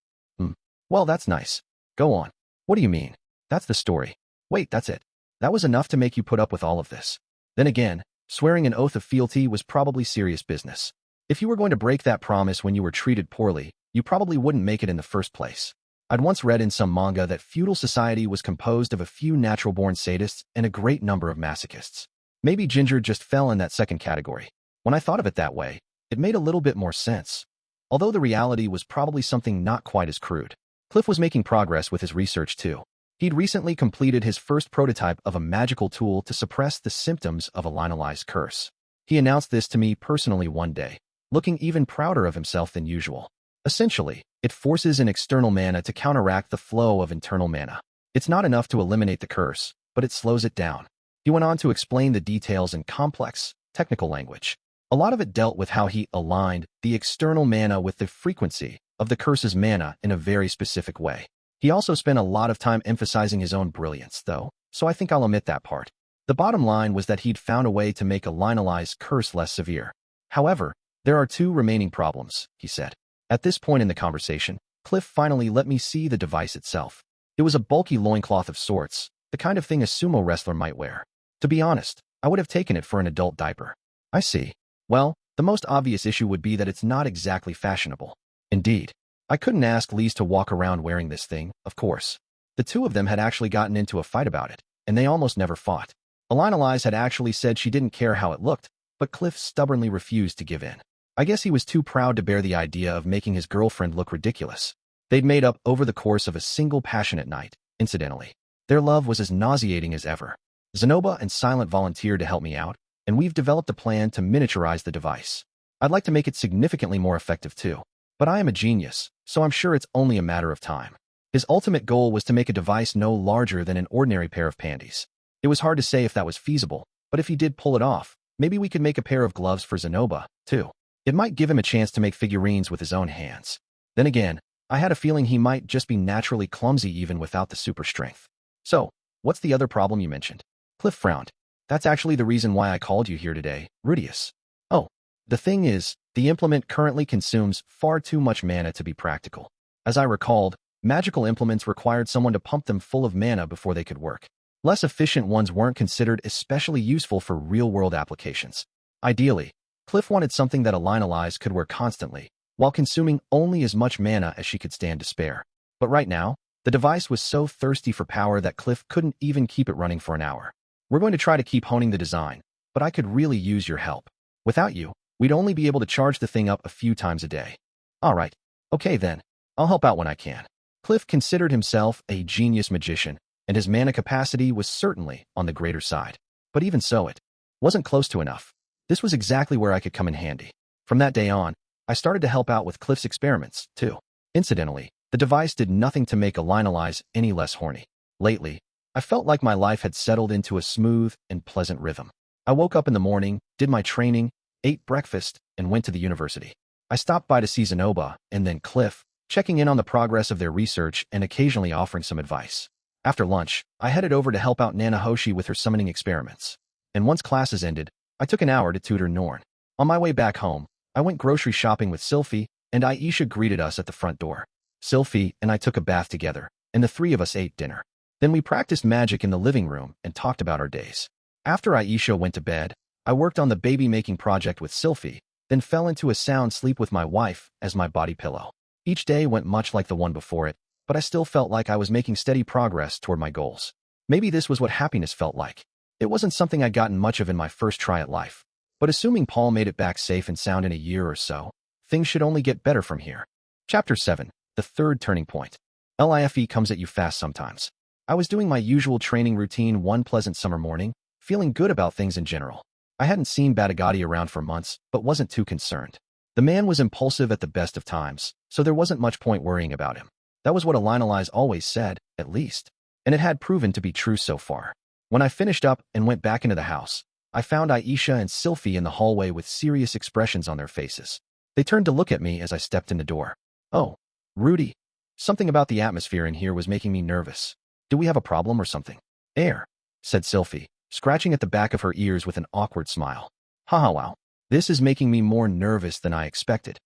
Well, that's nice. Go on. What do you mean? That's the story. Wait, that's it. That was enough to make you put up with all of this. Then again, swearing an oath of fealty was probably serious business. If you were going to break that promise when you were treated poorly, you probably wouldn't make it in the first place. I'd once read in some manga that feudal society was composed of a few natural-born sadists and a great number of masochists. Maybe Ginger just fell in that second category. When I thought of it that way, it made a little bit more sense. Although the reality was probably something not quite as crude. Cliff was making progress with his research too. He'd recently completed his first prototype of a magical tool to suppress the symptoms of a linealized curse. He announced this to me personally one day, looking even prouder of himself than usual. Essentially, it forces an external mana to counteract the flow of internal mana. It's not enough to eliminate the curse, but it slows it down. He went on to explain the details in complex, technical language. A lot of it dealt with how he aligned the external mana with the frequency of the curse's mana in a very specific way. He also spent a lot of time emphasizing his own brilliance, though, so I think I'll omit that part. The bottom line was that he'd found a way to make a linealized curse less severe. However, there are two remaining problems, he said. At this point in the conversation, Cliff finally let me see the device itself. It was a bulky loincloth of sorts, the kind of thing a sumo wrestler might wear. To be honest, I would have taken it for an adult diaper. I see. Well, the most obvious issue would be that it's not exactly fashionable. Indeed. I couldn't ask Lise to walk around wearing this thing, of course. The two of them had actually gotten into a fight about it, and they almost never fought. Alina Lise had actually said she didn't care how it looked, but Cliff stubbornly refused to give in. I guess he was too proud to bear the idea of making his girlfriend look ridiculous. They'd made up over the course of a single passionate night, incidentally. Their love was as nauseating as ever. Zenoba and Silent volunteered to help me out, and we've developed a plan to miniaturize the device. I'd like to make it significantly more effective too. But I am a genius, so I'm sure it's only a matter of time. His ultimate goal was to make a device no larger than an ordinary pair of panties. It was hard to say if that was feasible, but if he did pull it off, maybe we could make a pair of gloves for Zenoba, too. It might give him a chance to make figurines with his own hands. Then again, I had a feeling he might just be naturally clumsy even without the super strength. So, what's the other problem you mentioned? Cliff frowned. That's actually the reason why I called you here today, Rudeus. Oh, the thing is, the implement currently consumes far too much mana to be practical. As I recalled, magical implements required someone to pump them full of mana before they could work. Less efficient ones weren't considered especially useful for real-world applications. Ideally, Cliff wanted something that Alina Lise could wear constantly, while consuming only as much mana as she could stand to spare. But right now, The device was so thirsty for power that Cliff couldn't even keep it running for an hour. We're going to try to keep honing the design, but I could really use your help. Without you, we'd only be able to charge the thing up a few times a day. All right. Okay then. I'll help out when I can. Cliff considered himself a genius magician, and his mana capacity was certainly on the greater side. But even so, it wasn't close to enough. This was exactly where I could come in handy. From that day on, I started to help out with Cliff's experiments, too. Incidentally, the device did nothing to make Lionel's any less horny. Lately, I felt like my life had settled into a smooth and pleasant rhythm. I woke up in the morning, did my training, ate breakfast, and went to the university. I stopped by to see Zenoba and then Cliff, checking in on the progress of their research and occasionally offering some advice. After lunch, I headed over to help out Nana Hoshi with her summoning experiments. And once classes ended, I took an hour to tutor Norn. On my way back home, I went grocery shopping with Sylphiette, and Aisha greeted us at the front door. Sylphiette and I took a bath together, and the three of us ate dinner. Then we practiced magic in the living room and talked about our days. After Aisha went to bed, I worked on the baby-making project with Sylphiette, then fell into a sound sleep with my wife as my body pillow. Each day went much like the one before it, but I still felt like I was making steady progress toward my goals. Maybe this was what happiness felt like. It wasn't something I'd gotten much of in my first try at life. But assuming Paul made it back safe and sound in a year or so, things should only get better from here. Chapter 7. The Third Turning Point. Life comes at you fast sometimes. I was doing my usual training routine one pleasant summer morning, feeling good about things in general. I hadn't seen Begaritt around for months, but wasn't too concerned. The man was impulsive at the best of times, so there wasn't much point worrying about him. That was what Lionel's always said, at least. And it had proven to be true so far. When I finished up and went back into the house, I found Aisha and Sylphiette in the hallway with serious expressions on their faces. They turned to look at me as I stepped in the door. Oh, Rudy. Something about the atmosphere in here was making me nervous. Do we have a problem or something? Air, said Sylphiette, scratching at the back of her ears with an awkward smile. Haha, wow. This is making me more nervous than I expected.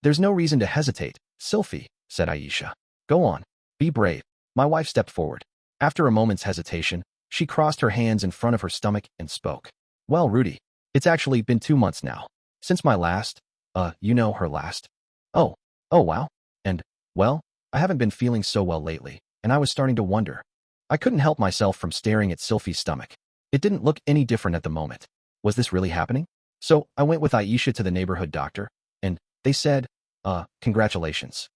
There's no reason to hesitate, Sylphiette, said Aisha. Go on. Be brave. My wife stepped forward. After a moment's hesitation, she crossed her hands in front of her stomach and spoke. Well, Rudy, it's actually been 2 months now. Since my last, her last. Oh wow. And, well, I haven't been feeling so well lately, and I was starting to wonder. I couldn't help myself from staring at Sylphie's stomach. It didn't look any different at the moment. Was this really happening? So I went with Aisha to the neighborhood doctor, and they said, congratulations.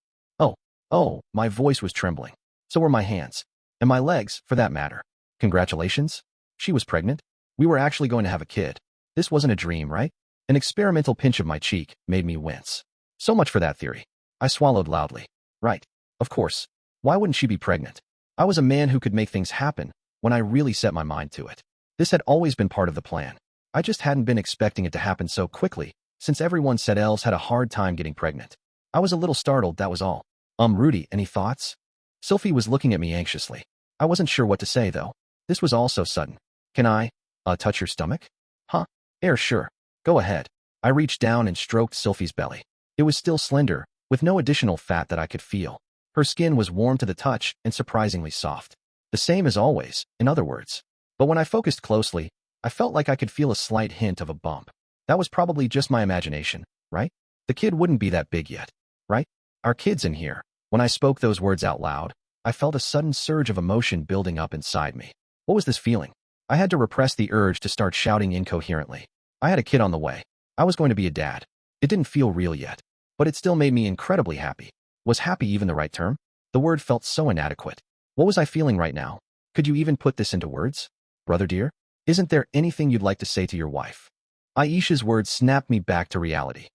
Oh, my voice was trembling. So were my hands. And my legs, for that matter. Congratulations? She was pregnant? We were actually going to have a kid. This wasn't a dream, right? An experimental pinch of my cheek made me wince. So much for that theory. I swallowed loudly. Right. Of course. Why wouldn't she be pregnant? I was a man who could make things happen when I really set my mind to it. This had always been part of the plan. I just hadn't been expecting it to happen so quickly, since everyone said elves had a hard time getting pregnant. I was a little startled, that was all. Rudy, any thoughts? Sylphie was looking at me anxiously. I wasn't sure what to say, though. This was all so sudden. Can I, touch your stomach? Huh? Sure. Go ahead. I reached down and stroked Sylphie's belly. It was still slender, with no additional fat that I could feel. Her skin was warm to the touch and surprisingly soft. The same as always, in other words. But when I focused closely, I felt like I could feel a slight hint of a bump. That was probably just my imagination, right? The kid wouldn't be that big yet, right? Our kid's in here. When I spoke those words out loud, I felt a sudden surge of emotion building up inside me. What was this feeling? I had to repress the urge to start shouting incoherently. I had a kid on the way. I was going to be a dad. It didn't feel real yet, but it still made me incredibly happy. Was happy even the right term? The word felt so inadequate. What was I feeling right now? Could you even put this into words? Brother dear, isn't there anything you'd like to say to your wife? Aisha's words snapped me back to reality.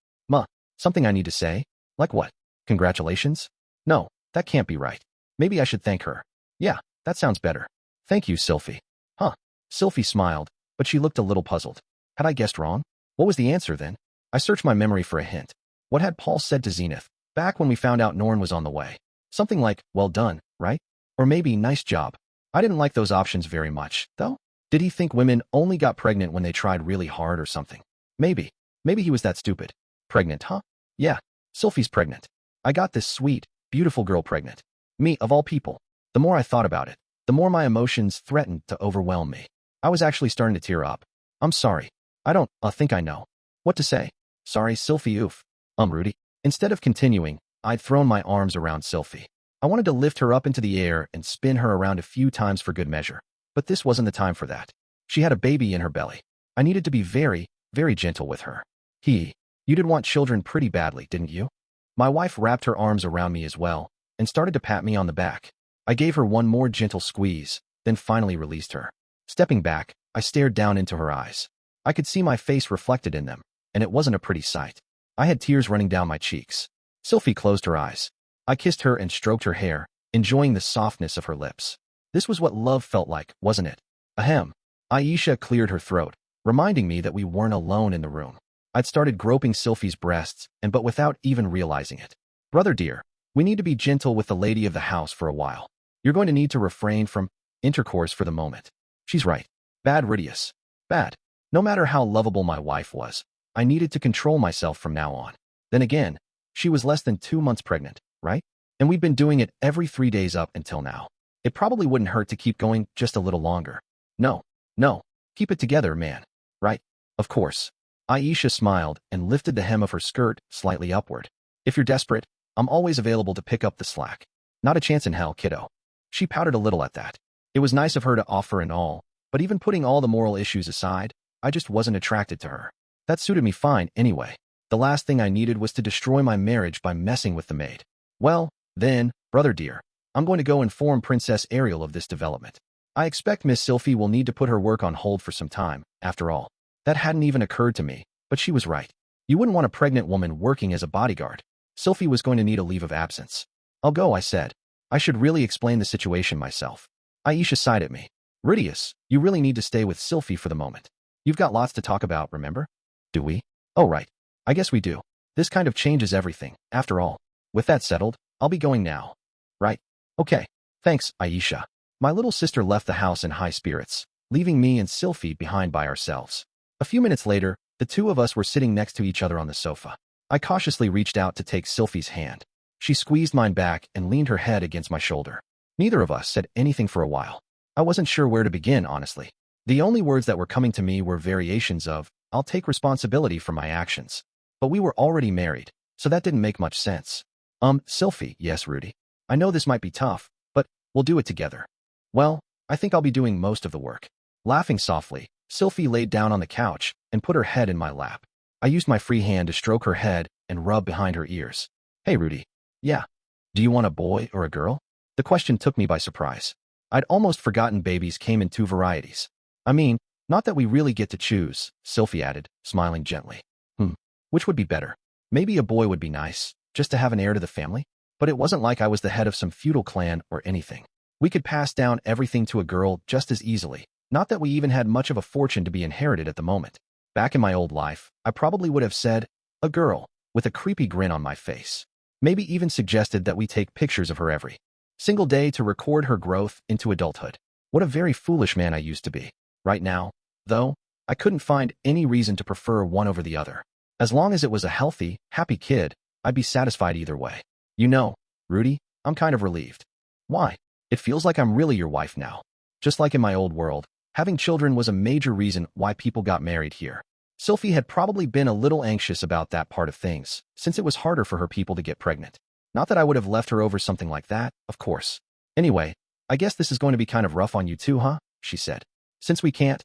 Something I need to say? Like what? Congratulations? No, that can't be right. Maybe I should thank her. Yeah, that sounds better. Thank you, Sylphie. Huh. Sylphie smiled, but she looked a little puzzled. Had I guessed wrong? What was the answer then? I searched my memory for a hint. What had Paul said to Zenith, back when we found out Norn was on the way? Something like, well done, right? Or maybe, nice job. I didn't like those options very much, though. Did he think women only got pregnant when they tried really hard or something? Maybe he was that stupid. Pregnant, huh? Yeah, Sylphie's pregnant. I got this sweet, beautiful girl pregnant. Me, of all people. The more I thought about it, the more my emotions threatened to overwhelm me. I was actually starting to tear up. I'm sorry. I don't think I know what to say. Sorry, Sylphie, oof. Rudy. Instead of continuing, I'd thrown my arms around Sylphie. I wanted to lift her up into the air and spin her around a few times for good measure. But this wasn't the time for that. She had a baby in her belly. I needed to be very, very gentle with her. You did want children pretty badly, didn't you? My wife wrapped her arms around me as well and started to pat me on the back. I gave her one more gentle squeeze, then finally released her. Stepping back, I stared down into her eyes. I could see my face reflected in them, and it wasn't a pretty sight. I had tears running down my cheeks. Sylphie closed her eyes. I kissed her and stroked her hair, enjoying the softness of her lips. This was what love felt like, wasn't it? Ahem. Aisha cleared her throat, reminding me that we weren't alone in the room. I'd started groping Sylphie's breasts, but without even realizing it. Brother dear, we need to be gentle with the lady of the house for a while. You're going to need to refrain from intercourse for the moment. She's right. Bad Rudeus. Bad. No matter how lovable my wife was, I needed to control myself from now on. Then again, she was less than 2 months pregnant, right? And we'd been doing it every 3 days up until now. It probably wouldn't hurt to keep going just a little longer. No. Keep it together, man. Right? Of course. Aisha smiled and lifted the hem of her skirt slightly upward. If you're desperate, I'm always available to pick up the slack. Not a chance in hell, kiddo. She pouted a little at that. It was nice of her to offer and all, but even putting all the moral issues aside, I just wasn't attracted to her. That suited me fine anyway. The last thing I needed was to destroy my marriage by messing with the maid. Well, then, brother dear, I'm going to go inform Princess Ariel of this development. I expect Miss Sylphie will need to put her work on hold for some time, after all. That hadn't even occurred to me, but she was right. You wouldn't want a pregnant woman working as a bodyguard. Sylphie was going to need a leave of absence. I'll go, I said. I should really explain the situation myself. Aisha sighed at me. Rudeus, you really need to stay with Sylphie for the moment. You've got lots to talk about, remember? Do we? Oh, right. I guess we do. This kind of changes everything, after all. With that settled, I'll be going now. Right. Okay. Thanks, Aisha. My little sister left the house in high spirits, leaving me and Sylphie behind by ourselves. A few minutes later, the two of us were sitting next to each other on the sofa. I cautiously reached out to take Sylphie's hand. She squeezed mine back and leaned her head against my shoulder. Neither of us said anything for a while. I wasn't sure where to begin, honestly. The only words that were coming to me were variations of, I'll take responsibility for my actions. But we were already married, so that didn't make much sense. Sylphie, yes, Rudy. I know this might be tough, but we'll do it together. Well, I think I'll be doing most of the work. Laughing softly, Sylphie laid down on the couch and put her head in my lap. I used my free hand to stroke her head and rub behind her ears. Hey, Rudy. Yeah. Do you want a boy or a girl? The question took me by surprise. I'd almost forgotten babies came in 2 varieties. I mean, not that we really get to choose, Sylphie added, smiling gently. Which would be better? Maybe a boy would be nice, just to have an heir to the family? But it wasn't like I was the head of some feudal clan or anything. We could pass down everything to a girl just as easily, not that we even had much of a fortune to be inherited at the moment. Back in my old life, I probably would have said, a girl, with a creepy grin on my face. Maybe even suggested that we take pictures of her every single day to record her growth into adulthood. What a very foolish man I used to be. Right now, though, I couldn't find any reason to prefer one over the other. As long as it was a healthy, happy kid, I'd be satisfied either way. You know, Rudy, I'm kind of relieved. Why? It feels like I'm really your wife now. Just like in my old world, having children was a major reason why people got married here. Sylphie had probably been a little anxious about that part of things, since it was harder for her people to get pregnant. Not that I would have left her over something like that, of course. Anyway, I guess this is going to be kind of rough on you too, huh? She said. Since we can't,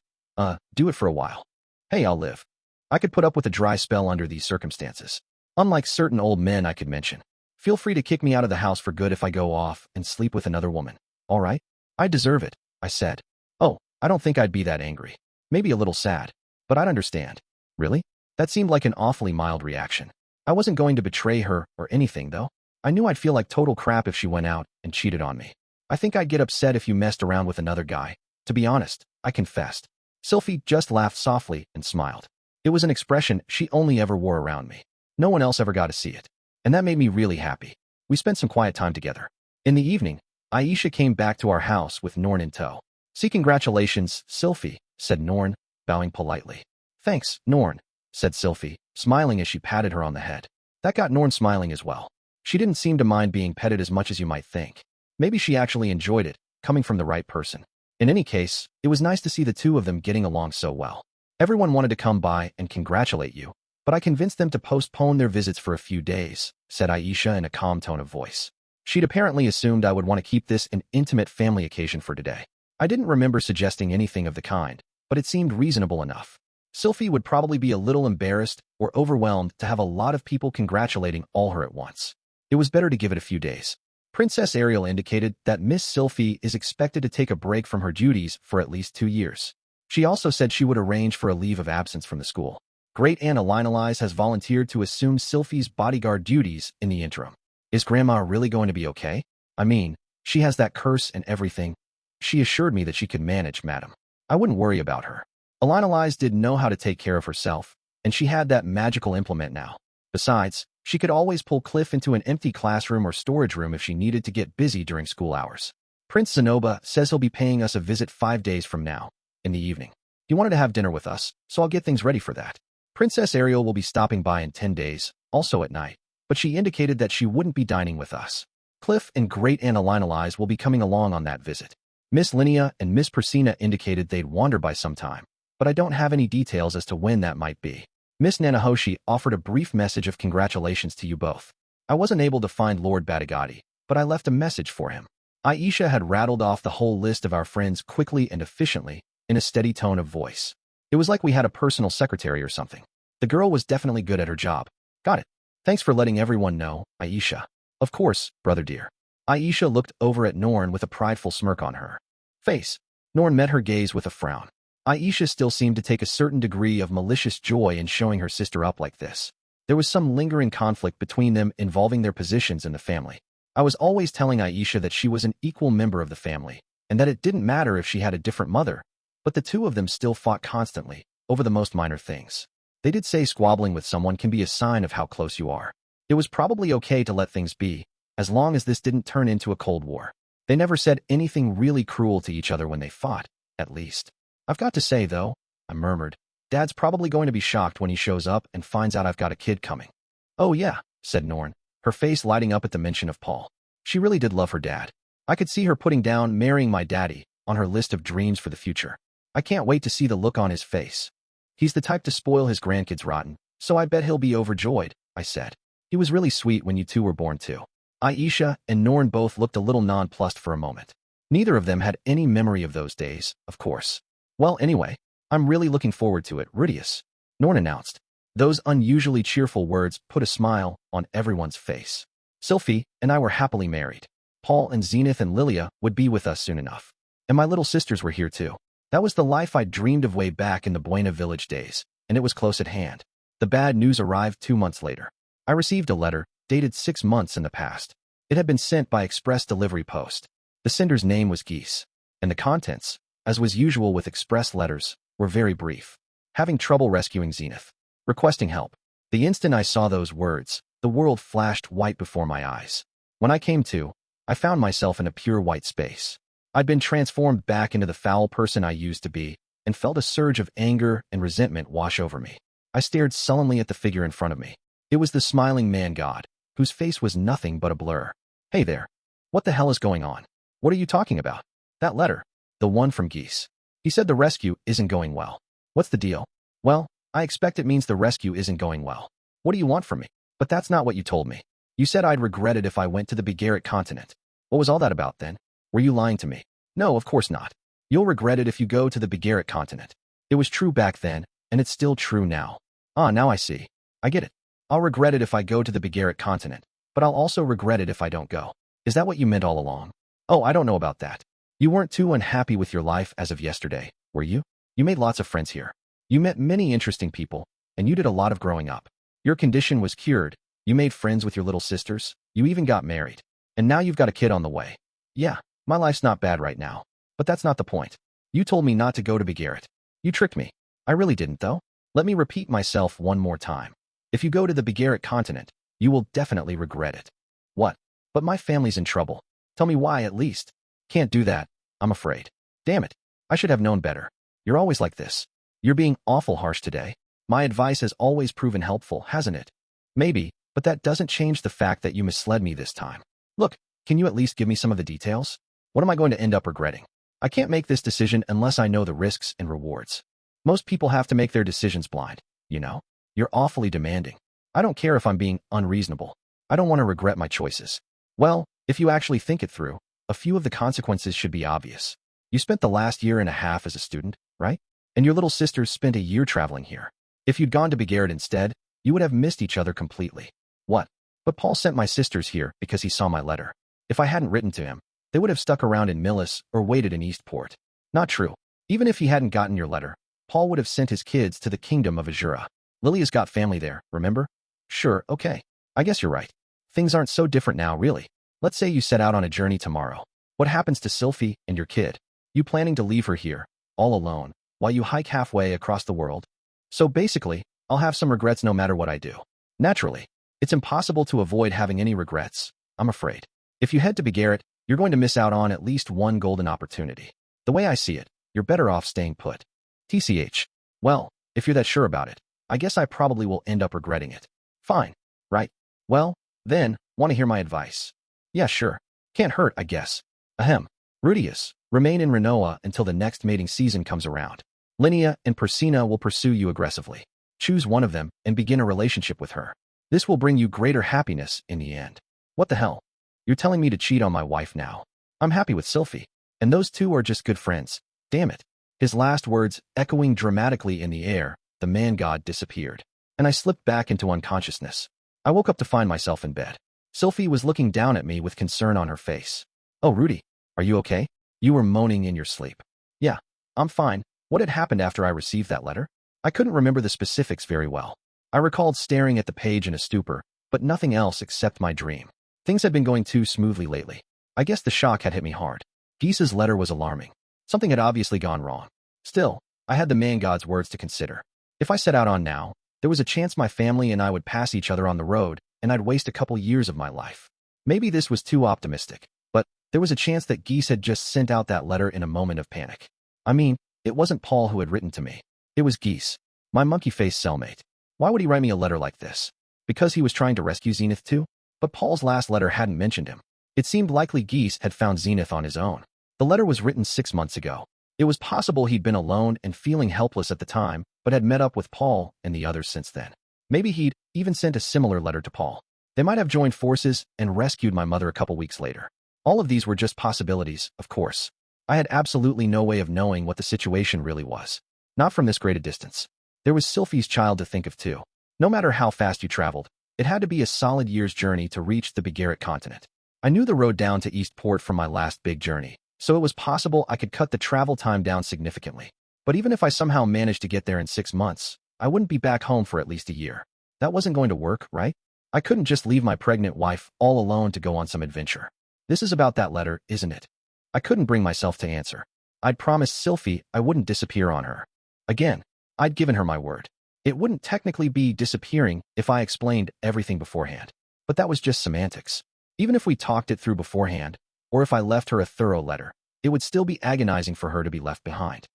do it for a while. Hey, I'll live. I could put up with a dry spell under these circumstances. Unlike certain old men I could mention. Feel free to kick me out of the house for good if I go off and sleep with another woman. All right? I deserve it, I said. Oh, I don't think I'd be that angry. Maybe a little sad. But I'd understand. Really? That seemed like an awfully mild reaction. I wasn't going to betray her or anything, though. I knew I'd feel like total crap if she went out and cheated on me. I think I'd get upset if you messed around with another guy. To be honest, I confessed. Sylphie just laughed softly and smiled. It was an expression she only ever wore around me. No one else ever got to see it. And that made me really happy. We spent some quiet time together. In the evening, Aisha came back to our house with Norn in tow. See, congratulations, Sylphie, said Norn, bowing politely. Thanks, Norn, said Sylphie, smiling as she patted her on the head. That got Norn smiling as well. She didn't seem to mind being petted as much as you might think. Maybe she actually enjoyed it, coming from the right person. In any case, it was nice to see the two of them getting along so well. Everyone wanted to come by and congratulate you, but I convinced them to postpone their visits for a few days, said Aisha in a calm tone of voice. She'd apparently assumed I would want to keep this an intimate family occasion for today. I didn't remember suggesting anything of the kind, but it seemed reasonable enough. Sylphie would probably be a little embarrassed or overwhelmed to have a lot of people congratulating all her at once. It was better to give it a few days. Princess Ariel indicated that Miss Sylphie is expected to take a break from her duties for at least 2 years. She also said she would arrange for a leave of absence from the school. Great Aunt Elinalise has volunteered to assume Sylphie's bodyguard duties in the interim. Is Grandma really going to be okay? I mean, she has that curse and everything. She assured me that she could manage, madam. I wouldn't worry about her. Elinalise did know how to take care of herself, and she had that magical implement now. Besides, she could always pull Cliff into an empty classroom or storage room if she needed to get busy during school hours. Prince Zenoba says he'll be paying us a visit 5 days from now, in the evening. He wanted to have dinner with us, so I'll get things ready for that. Princess Ariel will be stopping by in 10 days, also at night, but she indicated that she wouldn't be dining with us. Cliff and Great Aunt Elinalise will be coming along on that visit. Miss Linnea and Miss Persina indicated they'd wander by some time, but I don't have any details as to when that might be. Miss Nanahoshi offered a brief message of congratulations to you both. I wasn't able to find Lord Badigati, but I left a message for him. Aisha had rattled off the whole list of our friends quickly and efficiently, in a steady tone of voice. It was like we had a personal secretary or something. The girl was definitely good at her job. Got it. Thanks for letting everyone know, Aisha. Of course, brother dear. Aisha looked over at Norn with a prideful smirk on her face. Norn met her gaze with a frown. Aisha still seemed to take a certain degree of malicious joy in showing her sister up like this. There was some lingering conflict between them involving their positions in the family. I was always telling Aisha that she was an equal member of the family, and that it didn't matter if she had a different mother, but the two of them still fought constantly, over the most minor things. They did say squabbling with someone can be a sign of how close you are. It was probably okay to let things be, as long as this didn't turn into a Cold War. They never said anything really cruel to each other when they fought, at least. I've got to say, though, I murmured, Dad's probably going to be shocked when he shows up and finds out I've got a kid coming. Oh yeah, said Norn, her face lighting up at the mention of Paul. She really did love her dad. I could see her putting down marrying my daddy on her list of dreams for the future. I can't wait to see the look on his face. He's the type to spoil his grandkids rotten, so I bet he'll be overjoyed, I said. He was really sweet when you two were born too. Aisha and Norn both looked a little nonplussed for a moment. Neither of them had any memory of those days, of course. Well, anyway, I'm really looking forward to it, Rudeus, Norn announced. Those unusually cheerful words put a smile on everyone's face. Sylphie and I were happily married. Paul and Zenith and Lilia would be with us soon enough. And my little sisters were here too. That was the life I'd dreamed of way back in the Buena Village days, and it was close at hand. The bad news arrived 2 months later. I received a letter, dated 6 months in the past. It had been sent by express delivery post. The sender's name was Geese, and the contents, as was usual with express letters, were very brief. Having trouble rescuing Zenith. Requesting help. The instant I saw those words, the world flashed white before my eyes. When I came to, I found myself in a pure white space. I'd been transformed back into the foul person I used to be, and felt a surge of anger and resentment wash over me. I stared sullenly at the figure in front of me. It was the smiling man-god, whose face was nothing but a blur. Hey there. What the hell is going on? What are you talking about? That letter. The one from Geese. He said the rescue isn't going well. What's the deal? Well, I expect it means the rescue isn't going well. What do you want from me? But that's not what you told me. You said I'd regret it if I went to the Begaritt continent. What was all that about then? Were you lying to me? No, of course not. You'll regret it if you go to the Begaritt continent. It was true back then, and it's still true now. Ah, now I see. I get it. I'll regret it if I go to the Begaritt continent, but I'll also regret it if I don't go. Is that what you meant all along? Oh, I don't know about that. You weren't too unhappy with your life as of yesterday, were you? You made lots of friends here. You met many interesting people, and you did a lot of growing up. Your condition was cured. You made friends with your little sisters. You even got married. And now you've got a kid on the way. Yeah, my life's not bad right now. But that's not the point. You told me not to go to Begaritt. You tricked me. I really didn't, though. Let me repeat myself one more time. If you go to the Begaritt continent, you will definitely regret it. What? But my family's in trouble. Tell me why, at least. Can't do that, I'm afraid. Damn it. I should have known better. You're always like this. You're being awful harsh today. My advice has always proven helpful, hasn't it? Maybe, but that doesn't change the fact that you misled me this time. Look, can you at least give me some of the details? What am I going to end up regretting? I can't make this decision unless I know the risks and rewards. Most people have to make their decisions blind, you know? You're awfully demanding. I don't care if I'm being unreasonable. I don't want to regret my choices. Well, If you actually think it through, a few of the consequences should be obvious. You spent the last year and a half as a student, right? And your little sisters spent a year traveling here. If you'd gone to Begaritt instead, you would have missed each other completely. What? But Paul sent my sisters here because he saw my letter. If I hadn't written to him, they would have stuck around in Millis or waited in Eastport. Not true. Even if he hadn't gotten your letter, Paul would have sent his kids to the kingdom of Azura. Lilia's got family there, remember? Sure, okay. I guess you're right. Things aren't so different now, really. Let's say you set out on a journey tomorrow. What happens to Sylphie and your kid? You planning to leave her here, all alone, while you hike halfway across the world? So basically, I'll have some regrets no matter what I do. Naturally, it's impossible to avoid having any regrets, I'm afraid. If you head to Begaritt, you're going to miss out on at least one golden opportunity. The way I see it, you're better off staying put. TCH. Well, if you're that sure about it, I guess I probably will end up regretting it. Fine. Right? Well, then, want to hear my advice? Yeah, sure. Can't hurt, I guess. Ahem. Rudeus, remain in Renoa until the next mating season comes around. Linnea and Persina will pursue you aggressively. Choose one of them and begin a relationship with her. This will bring you greater happiness in the end. What the hell? You're telling me to cheat on my wife now? I'm happy with Sylphie, and those two are just good friends. Damn it. His last words echoing dramatically in the air, the man-god disappeared, and I slipped back into unconsciousness. I woke up to find myself in bed. Sylphie was looking down at me with concern on her face. Oh, Rudy, are you okay? You were moaning in your sleep. Yeah, I'm fine. What had happened after I received that letter? I couldn't remember the specifics very well. I recalled staring at the page in a stupor, but nothing else except my dream. Things had been going too smoothly lately. I guess the shock had hit me hard. Geese's letter was alarming. Something had obviously gone wrong. Still, I had the man-god's words to consider. If I set out on now, there was a chance my family and I would pass each other on the road, and I'd waste a couple years of my life. Maybe this was too optimistic, but there was a chance that Geese had just sent out that letter in a moment of panic. I mean, it wasn't Paul who had written to me. It was Geese, my monkey-faced cellmate. Why would he write me a letter like this? Because he was trying to rescue Zenith too? But Paul's last letter hadn't mentioned him. It seemed likely Geese had found Zenith on his own. The letter was written 6 months ago. It was possible he'd been alone and feeling helpless at the time, but had met up with Paul and the others since then. Maybe he'd even sent a similar letter to Paul. They might have joined forces and rescued my mother a couple weeks later. All of these were just possibilities, of course. I had absolutely no way of knowing what the situation really was. Not from this great a distance. There was Sylphie's child to think of too. No matter how fast you traveled, it had to be a solid year's journey to reach the Begaritt continent. I knew the road down to Eastport from my last big journey, so it was possible I could cut the travel time down significantly. But even if I somehow managed to get there in 6 months, I wouldn't be back home for at least a year. That wasn't going to work, right? I couldn't just leave my pregnant wife all alone to go on some adventure. This is about that letter, isn't it? I couldn't bring myself to answer. I'd promised Sylphie I wouldn't disappear on her. Again, I'd given her my word. It wouldn't technically be disappearing if I explained everything beforehand. But that was just semantics. Even if we talked it through beforehand, or if I left her a thorough letter, it would still be agonizing for her to be left behind.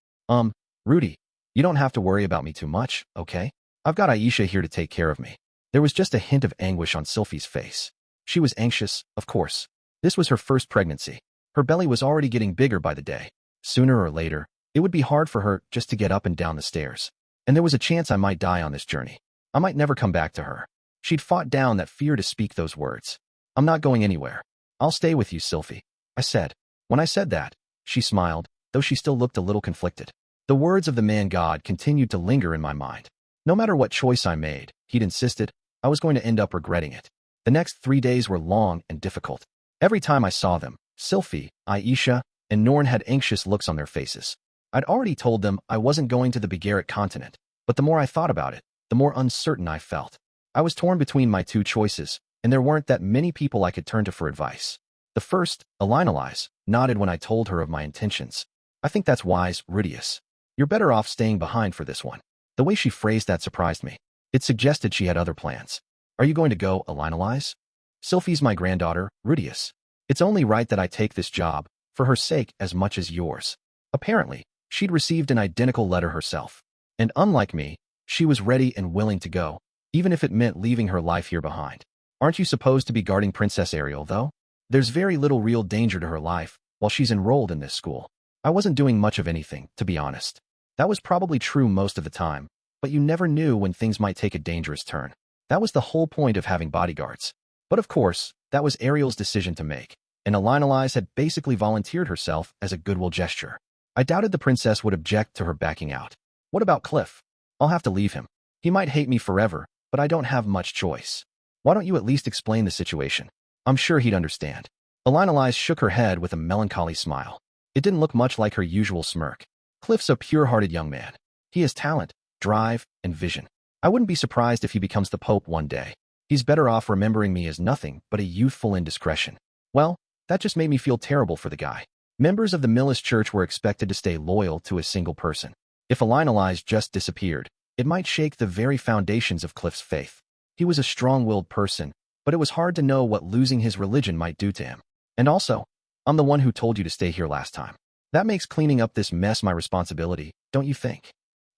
Rudy, you don't have to worry about me too much, okay? I've got Aisha here to take care of me. There was just a hint of anguish on Sylphie's face. She was anxious, of course. This was her first pregnancy. Her belly was already getting bigger by the day. Sooner or later, it would be hard for her just to get up and down the stairs. And there was a chance I might die on this journey. I might never come back to her. She'd fought down that fear to speak those words. I'm not going anywhere. I'll stay with you, Sylphie, I said. When I said that, she smiled, though she still looked a little conflicted. The words of the man-god continued to linger in my mind. No matter what choice I made, he'd insisted, I was going to end up regretting it. The next 3 days were long and difficult. Every time I saw them, Sylphie, Aisha, and Norn had anxious looks on their faces. I'd already told them I wasn't going to the Begaritt continent, but the more I thought about it, the more uncertain I felt. I was torn between my two choices, and there weren't that many people I could turn to for advice. The first, Elinalise, nodded when I told her of my intentions. I think that's wise, Rudeus. You're better off staying behind for this one. The way she phrased that surprised me. It suggested she had other plans. Are you going to go, Elinalise? Sylphie's my granddaughter, Rudeus. It's only right that I take this job, for her sake as much as yours. Apparently, she'd received an identical letter herself. And unlike me, she was ready and willing to go, even if it meant leaving her life here behind. Aren't you supposed to be guarding Princess Ariel, though? There's very little real danger to her life while she's enrolled in this school. I wasn't doing much of anything, to be honest. That was probably true most of the time, but you never knew when things might take a dangerous turn. That was the whole point of having bodyguards. But of course, that was Ariel's decision to make. and Elinalize had basically volunteered herself as a goodwill gesture. I doubted the princess would object to her backing out. What about Cliff? I'll have to leave him. He might hate me forever, but I don't have much choice. Why don't you at least explain the situation? I'm sure he'd understand. Elinalize shook her head with a melancholy smile. It didn't look much like her usual smirk. Cliff's a pure-hearted young man. He has talent, drive, and vision. I wouldn't be surprised if he becomes the Pope one day. He's better off remembering me as nothing but a youthful indiscretion. Well, that just made me feel terrible for the guy. Members of the Millis Church were expected to stay loyal to a single person. If Elinalize just disappeared, it might shake the very foundations of Cliff's faith. He was a strong-willed person, but it was hard to know what losing his religion might do to him. And also, I'm the one who told you to stay here last time. That makes cleaning up this mess my responsibility, don't you think?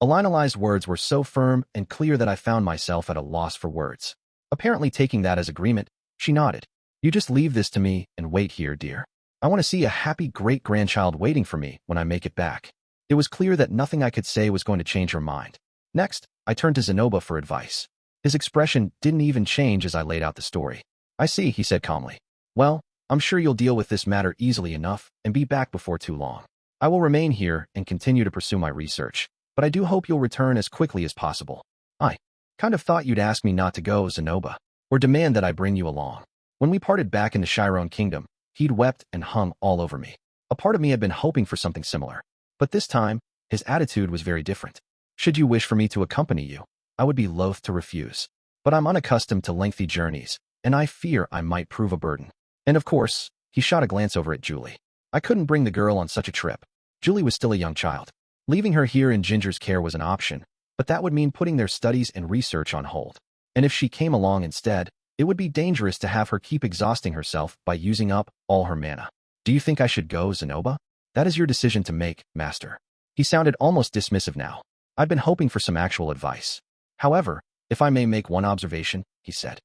Elinalize's words were so firm and clear that I found myself at a loss for words. Apparently taking that as agreement, she nodded. You just leave this to me and wait here, dear. I want to see a happy great-grandchild waiting for me when I make it back. It was clear that nothing I could say was going to change her mind. Next, I turned to Zenobia for advice. His expression didn't even change as I laid out the story. I see, he said calmly. Well, I'm sure you'll deal with this matter easily enough and be back before too long. I will remain here and continue to pursue my research, but I do hope you'll return as quickly as possible. I kind of thought you'd ask me not to go, Zenobia, or demand that I bring you along. When we parted back in the Chiron Kingdom, he'd wept and hung all over me. A part of me had been hoping for something similar, but this time, his attitude was very different. Should you wish for me to accompany you, I would be loath to refuse. But I'm unaccustomed to lengthy journeys, and I fear I might prove a burden. And of course, he shot a glance over at Julie. I couldn't bring the girl on such a trip. Julie was still a young child. Leaving her here in Ginger's care was an option, but that would mean putting their studies and research on hold. And if she came along instead, it would be dangerous to have her keep exhausting herself by using up all her mana. Do you think I should go, Zenobia? That is your decision to make, Master. He sounded almost dismissive now. I'd been hoping for some actual advice. However, if I may make one observation, he said.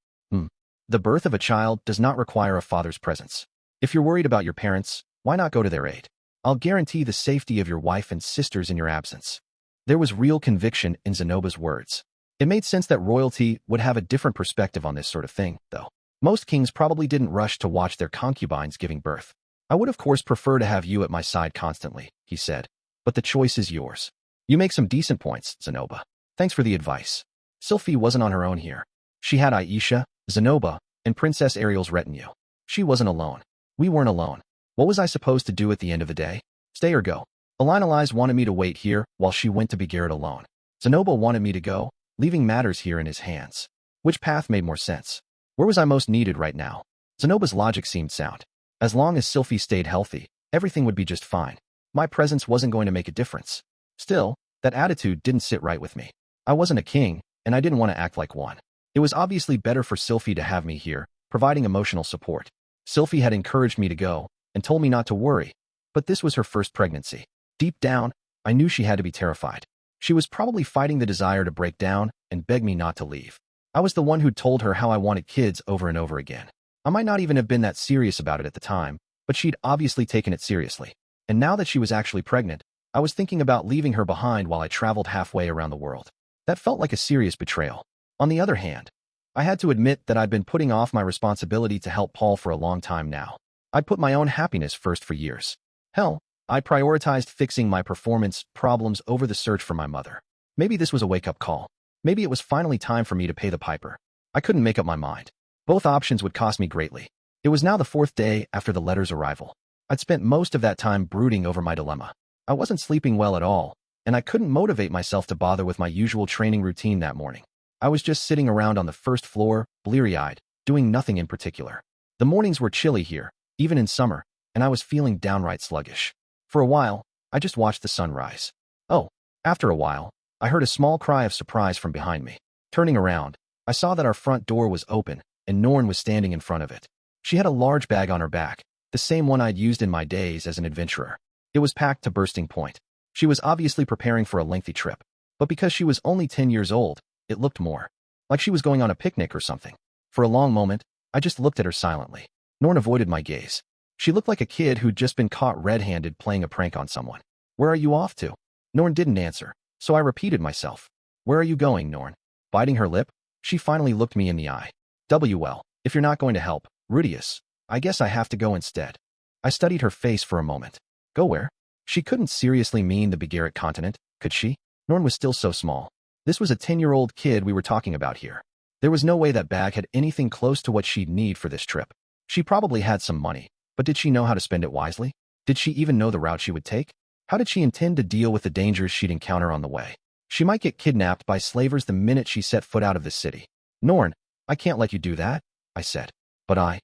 The birth of a child does not require a father's presence. If you're worried about your parents, why not go to their aid? I'll guarantee the safety of your wife and sisters in your absence. There was real conviction in Zenobia's words. It made sense that royalty would have a different perspective on this sort of thing, though. Most kings probably didn't rush to watch their concubines giving birth. I would of course prefer to have you at my side constantly, he said, but the choice is yours. You make some decent points, Zenobia. Thanks for the advice. Sylphiette wasn't on her own here. She had Aisha, Zenobia, and Princess Ariel's retinue. She wasn't alone. We weren't alone. What was I supposed to do at the end of the day? Stay or go? Elinalize wanted me to wait here while she went to Begaritt alone. Zenobia wanted me to go, leaving matters here in his hands. Which path made more sense? Where was I most needed right now? Zenobia's logic seemed sound. As long as Sylphiette stayed healthy, everything would be just fine. My presence wasn't going to make a difference. Still, that attitude didn't sit right with me. I wasn't a king, and I didn't want to act like one. It was obviously better for Sylphiette to have me here, providing emotional support. Sylphiette had encouraged me to go, and told me not to worry. But this was her first pregnancy. Deep down, I knew she had to be terrified. She was probably fighting the desire to break down and beg me not to leave. I was the one who'd told her how I wanted kids over and over again. I might not even have been that serious about it at the time, but she'd obviously taken it seriously. And now that she was actually pregnant, I was thinking about leaving her behind while I traveled halfway around the world. That felt like a serious betrayal. On the other hand, I had to admit that I'd been putting off my responsibility to help Paul for a long time now. I'd put my own happiness first for years. Hell, I prioritized fixing my performance problems over the search for my mother. Maybe this was a wake-up call. Maybe it was finally time for me to pay the piper. I couldn't make up my mind. Both options would cost me greatly. It was now the 4th day after the letter's arrival. I'd spent most of that time brooding over my dilemma. I wasn't sleeping well at all, and I couldn't motivate myself to bother with my usual training routine that morning. I was just sitting around on the first floor, bleary-eyed, doing nothing in particular. The mornings were chilly here, even in summer, and I was feeling downright sluggish. For a while, I just watched the sun rise. Oh, after a while, I heard a small cry of surprise from behind me. Turning around, I saw that our front door was open, and Norn was standing in front of it. She had a large bag on her back, the same one I'd used in my days as an adventurer. It was packed to bursting point. She was obviously preparing for a lengthy trip, but because she was only 10 years old, it looked more like she was going on a picnic or something. For a long moment, I just looked at her silently. Norn avoided my gaze. She looked like a kid who'd just been caught red-handed playing a prank on someone. Where are you off to? Norn didn't answer, so I repeated myself. Where are you going, Norn? Biting her lip, she finally looked me in the eye. Well, if you're not going to help, Rudeus I guess I have to go instead. I studied her face for a moment. Go where? She couldn't seriously mean the Begaritt continent, could she? Norn was still so small. This was a 10-year-old kid we were talking about here. There was no way that bag had anything close to what she'd need for this trip. She probably had some money, but did she know how to spend it wisely? Did she even know the route she would take? How did she intend to deal with the dangers she'd encounter on the way? She might get kidnapped by slavers the minute she set foot out of this city. Norn, I can't let you do that, I said. But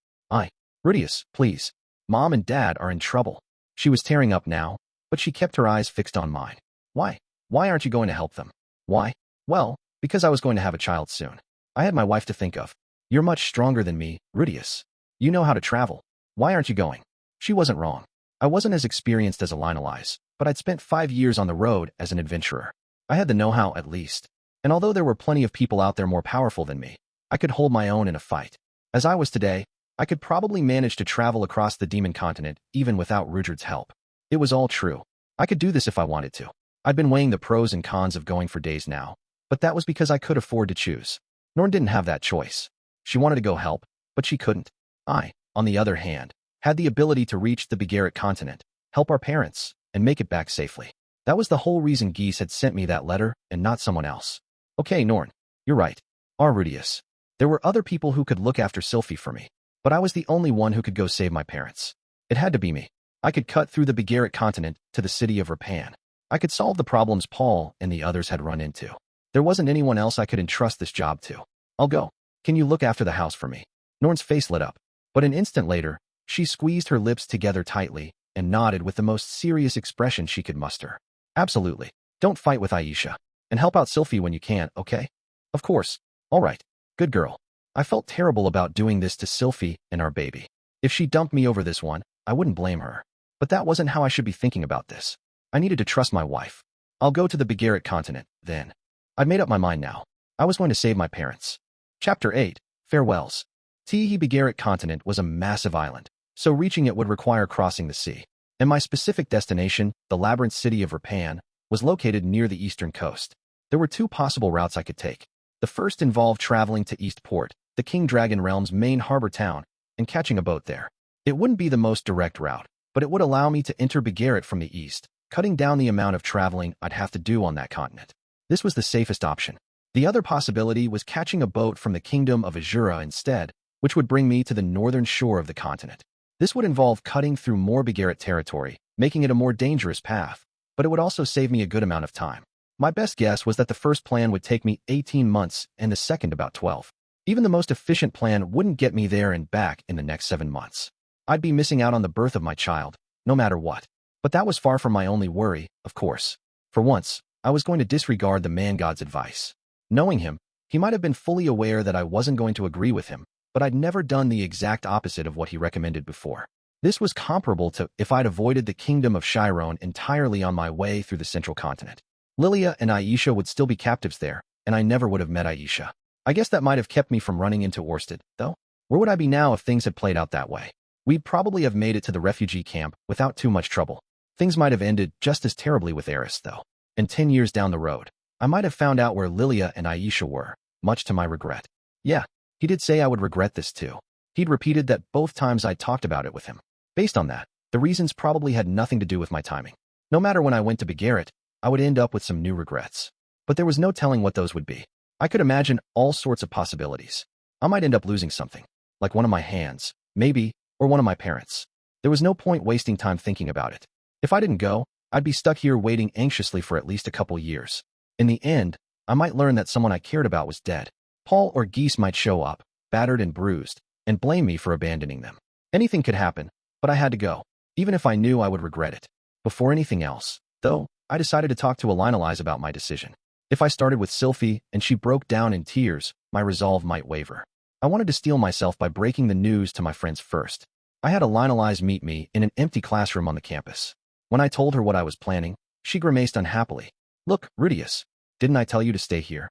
Rudeus, please. Mom and Dad are in trouble. She was tearing up now, but she kept her eyes fixed on mine. Why? Why aren't you going to help them? Why? Well, because I was going to have a child soon. I had my wife to think of. You're much stronger than me, Rudeus. You know how to travel. Why aren't you going? She wasn't wrong. I wasn't as experienced as Elise, but I'd spent 5 years on the road as an adventurer. I had the know-how at least. And although there were plenty of people out there more powerful than me, I could hold my own in a fight. As I was today, I could probably manage to travel across the demon continent even without Rudeus's help. It was all true. I could do this if I wanted to. I'd been weighing the pros and cons of going for days now, but that was because I could afford to choose. Norn didn't have that choice. She wanted to go help, but she couldn't. I, on the other hand, had the ability to reach the Begaritt continent, help our parents, and make it back safely. That was the whole reason Geese had sent me that letter and not someone else. Okay, Norn, you're right. Rudeus. There were other people who could look after Sylphiette for me, but I was the only one who could go save my parents. It had to be me. I could cut through the Begaritt continent to the city of Repan. I could solve the problems Paul and the others had run into. There wasn't anyone else I could entrust this job to. I'll go. Can you look after the house for me? Norn's face lit up, but an instant later, she squeezed her lips together tightly and nodded with the most serious expression she could muster. Absolutely. Don't fight with Aisha. And help out Sylphiette when you can, okay? Of course. All right. Good girl. I felt terrible about doing this to Sylphiette and our baby. If she dumped me over this one, I wouldn't blame her. But that wasn't how I should be thinking about this. I needed to trust my wife. I'll go to the Begaritt continent, then. I'd made up my mind now. I was going to save my parents. Chapter 8. Farewells. The Begaritt continent was a massive island, so reaching it would require crossing the sea. And my specific destination, the labyrinth city of Repan, was located near the eastern coast. There were 2 possible routes I could take. The first involved traveling to Eastport, the King Dragon Realm's main harbor town, and catching a boat there. It wouldn't be the most direct route, but it would allow me to enter Begaritt from the east, cutting down the amount of traveling I'd have to do on that continent. This was the safest option. The other possibility was catching a boat from the Kingdom of Azura instead, which would bring me to the northern shore of the continent. This would involve cutting through more Begaritt territory, making it a more dangerous path, but it would also save me a good amount of time. My best guess was that the first plan would take me 18 months and the second about 12. Even the most efficient plan wouldn't get me there and back in the next 7 months. I'd be missing out on the birth of my child, no matter what. But that was far from my only worry, of course. For once, I was going to disregard the man-god's advice. Knowing him, he might have been fully aware that I wasn't going to agree with him, but I'd never done the exact opposite of what he recommended before. This was comparable to if I'd avoided the kingdom of Chiron entirely on my way through the central continent. Lilia and Aisha would still be captives there, and I never would have met Aisha. I guess that might have kept me from running into Orsted, though. Where would I be now if things had played out that way? We'd probably have made it to the refugee camp without too much trouble. Things might have ended just as terribly with Eris, though. And 10 years down the road, I might have found out where Lilia and Aisha were, much to my regret. Yeah, he did say I would regret this too. He'd repeated that both times I'd talked about it with him. Based on that, the reasons probably had nothing to do with my timing. No matter when I went to Begaritt, I would end up with some new regrets. But there was no telling what those would be. I could imagine all sorts of possibilities. I might end up losing something, like one of my hands, maybe, or one of my parents. There was no point wasting time thinking about it. If I didn't go, I'd be stuck here waiting anxiously for at least a couple years. In the end, I might learn that someone I cared about was dead. Paul or Geese might show up, battered and bruised, and blame me for abandoning them. Anything could happen, but I had to go, even if I knew I would regret it. Before anything else, though, I decided to talk to Elise about my decision. If I started with Sylphiette and she broke down in tears, my resolve might waver. I wanted to steel myself by breaking the news to my friends first. I had Elise meet me in an empty classroom on the campus. When I told her what I was planning, she grimaced unhappily. Look, Rudeus, didn't I tell you to stay here?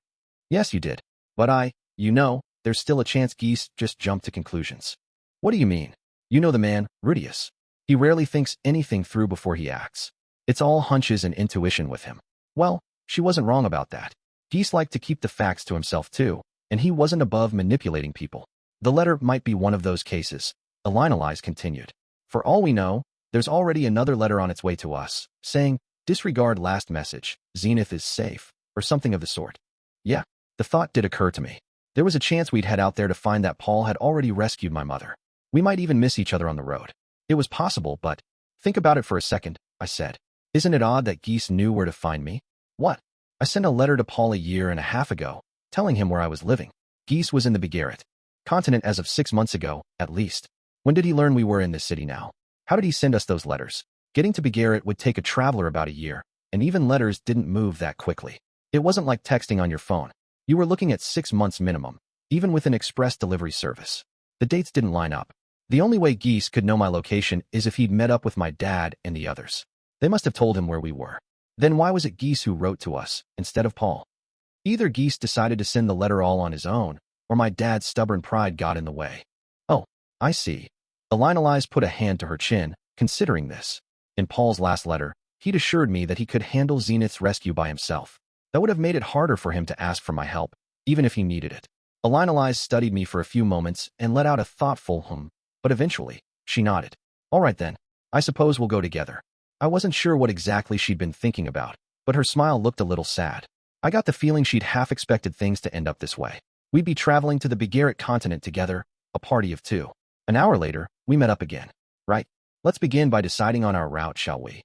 Yes, you did. But there's still a chance. Geese just jumped to conclusions. What do you mean? You know the man, Rudeus. He rarely thinks anything through before he acts. It's all hunches and intuition with him. Well, she wasn't wrong about that. Geese liked to keep the facts to himself too, and he wasn't above manipulating people. The letter might be one of those cases, Elinalize continued. For all we know, there's already another letter on its way to us, saying, disregard last message, Zenith is safe, or something of the sort. Yeah, the thought did occur to me. There was a chance we'd head out there to find that Paul had already rescued my mother. We might even miss each other on the road. It was possible, but think about it for a second, I said. Isn't it odd that Geese knew where to find me? What? I sent a letter to Paul a year and a half ago, telling him where I was living. Geese was in the Begaritt continent as of 6 months ago, at least. When did he learn we were in this city now? How did he send us those letters? Getting to Begaritt would take a traveler about a year, and even letters didn't move that quickly. It wasn't like texting on your phone. You were looking at 6 months minimum, even with an express delivery service. The dates didn't line up. The only way Geese could know my location is if he'd met up with my dad and the others. They must have told him where we were. Then why was it Geese who wrote to us, instead of Paul? Either Geese decided to send the letter all on his own, or my dad's stubborn pride got in the way. Oh, I see. Elinalize put a hand to her chin, considering this. In Paul's last letter, he'd assured me that he could handle Zenith's rescue by himself. That would have made it harder for him to ask for my help, even if he needed it. Elinalize studied me for a few moments and let out a thoughtful but eventually, she nodded. All right then, I suppose we'll go together. I wasn't sure what exactly she'd been thinking about, but her smile looked a little sad. I got the feeling she'd half expected things to end up this way. We'd be traveling to the Begaritt continent together, a party of 2. An hour later, we met up again. Right, let's begin by deciding on our route, shall we?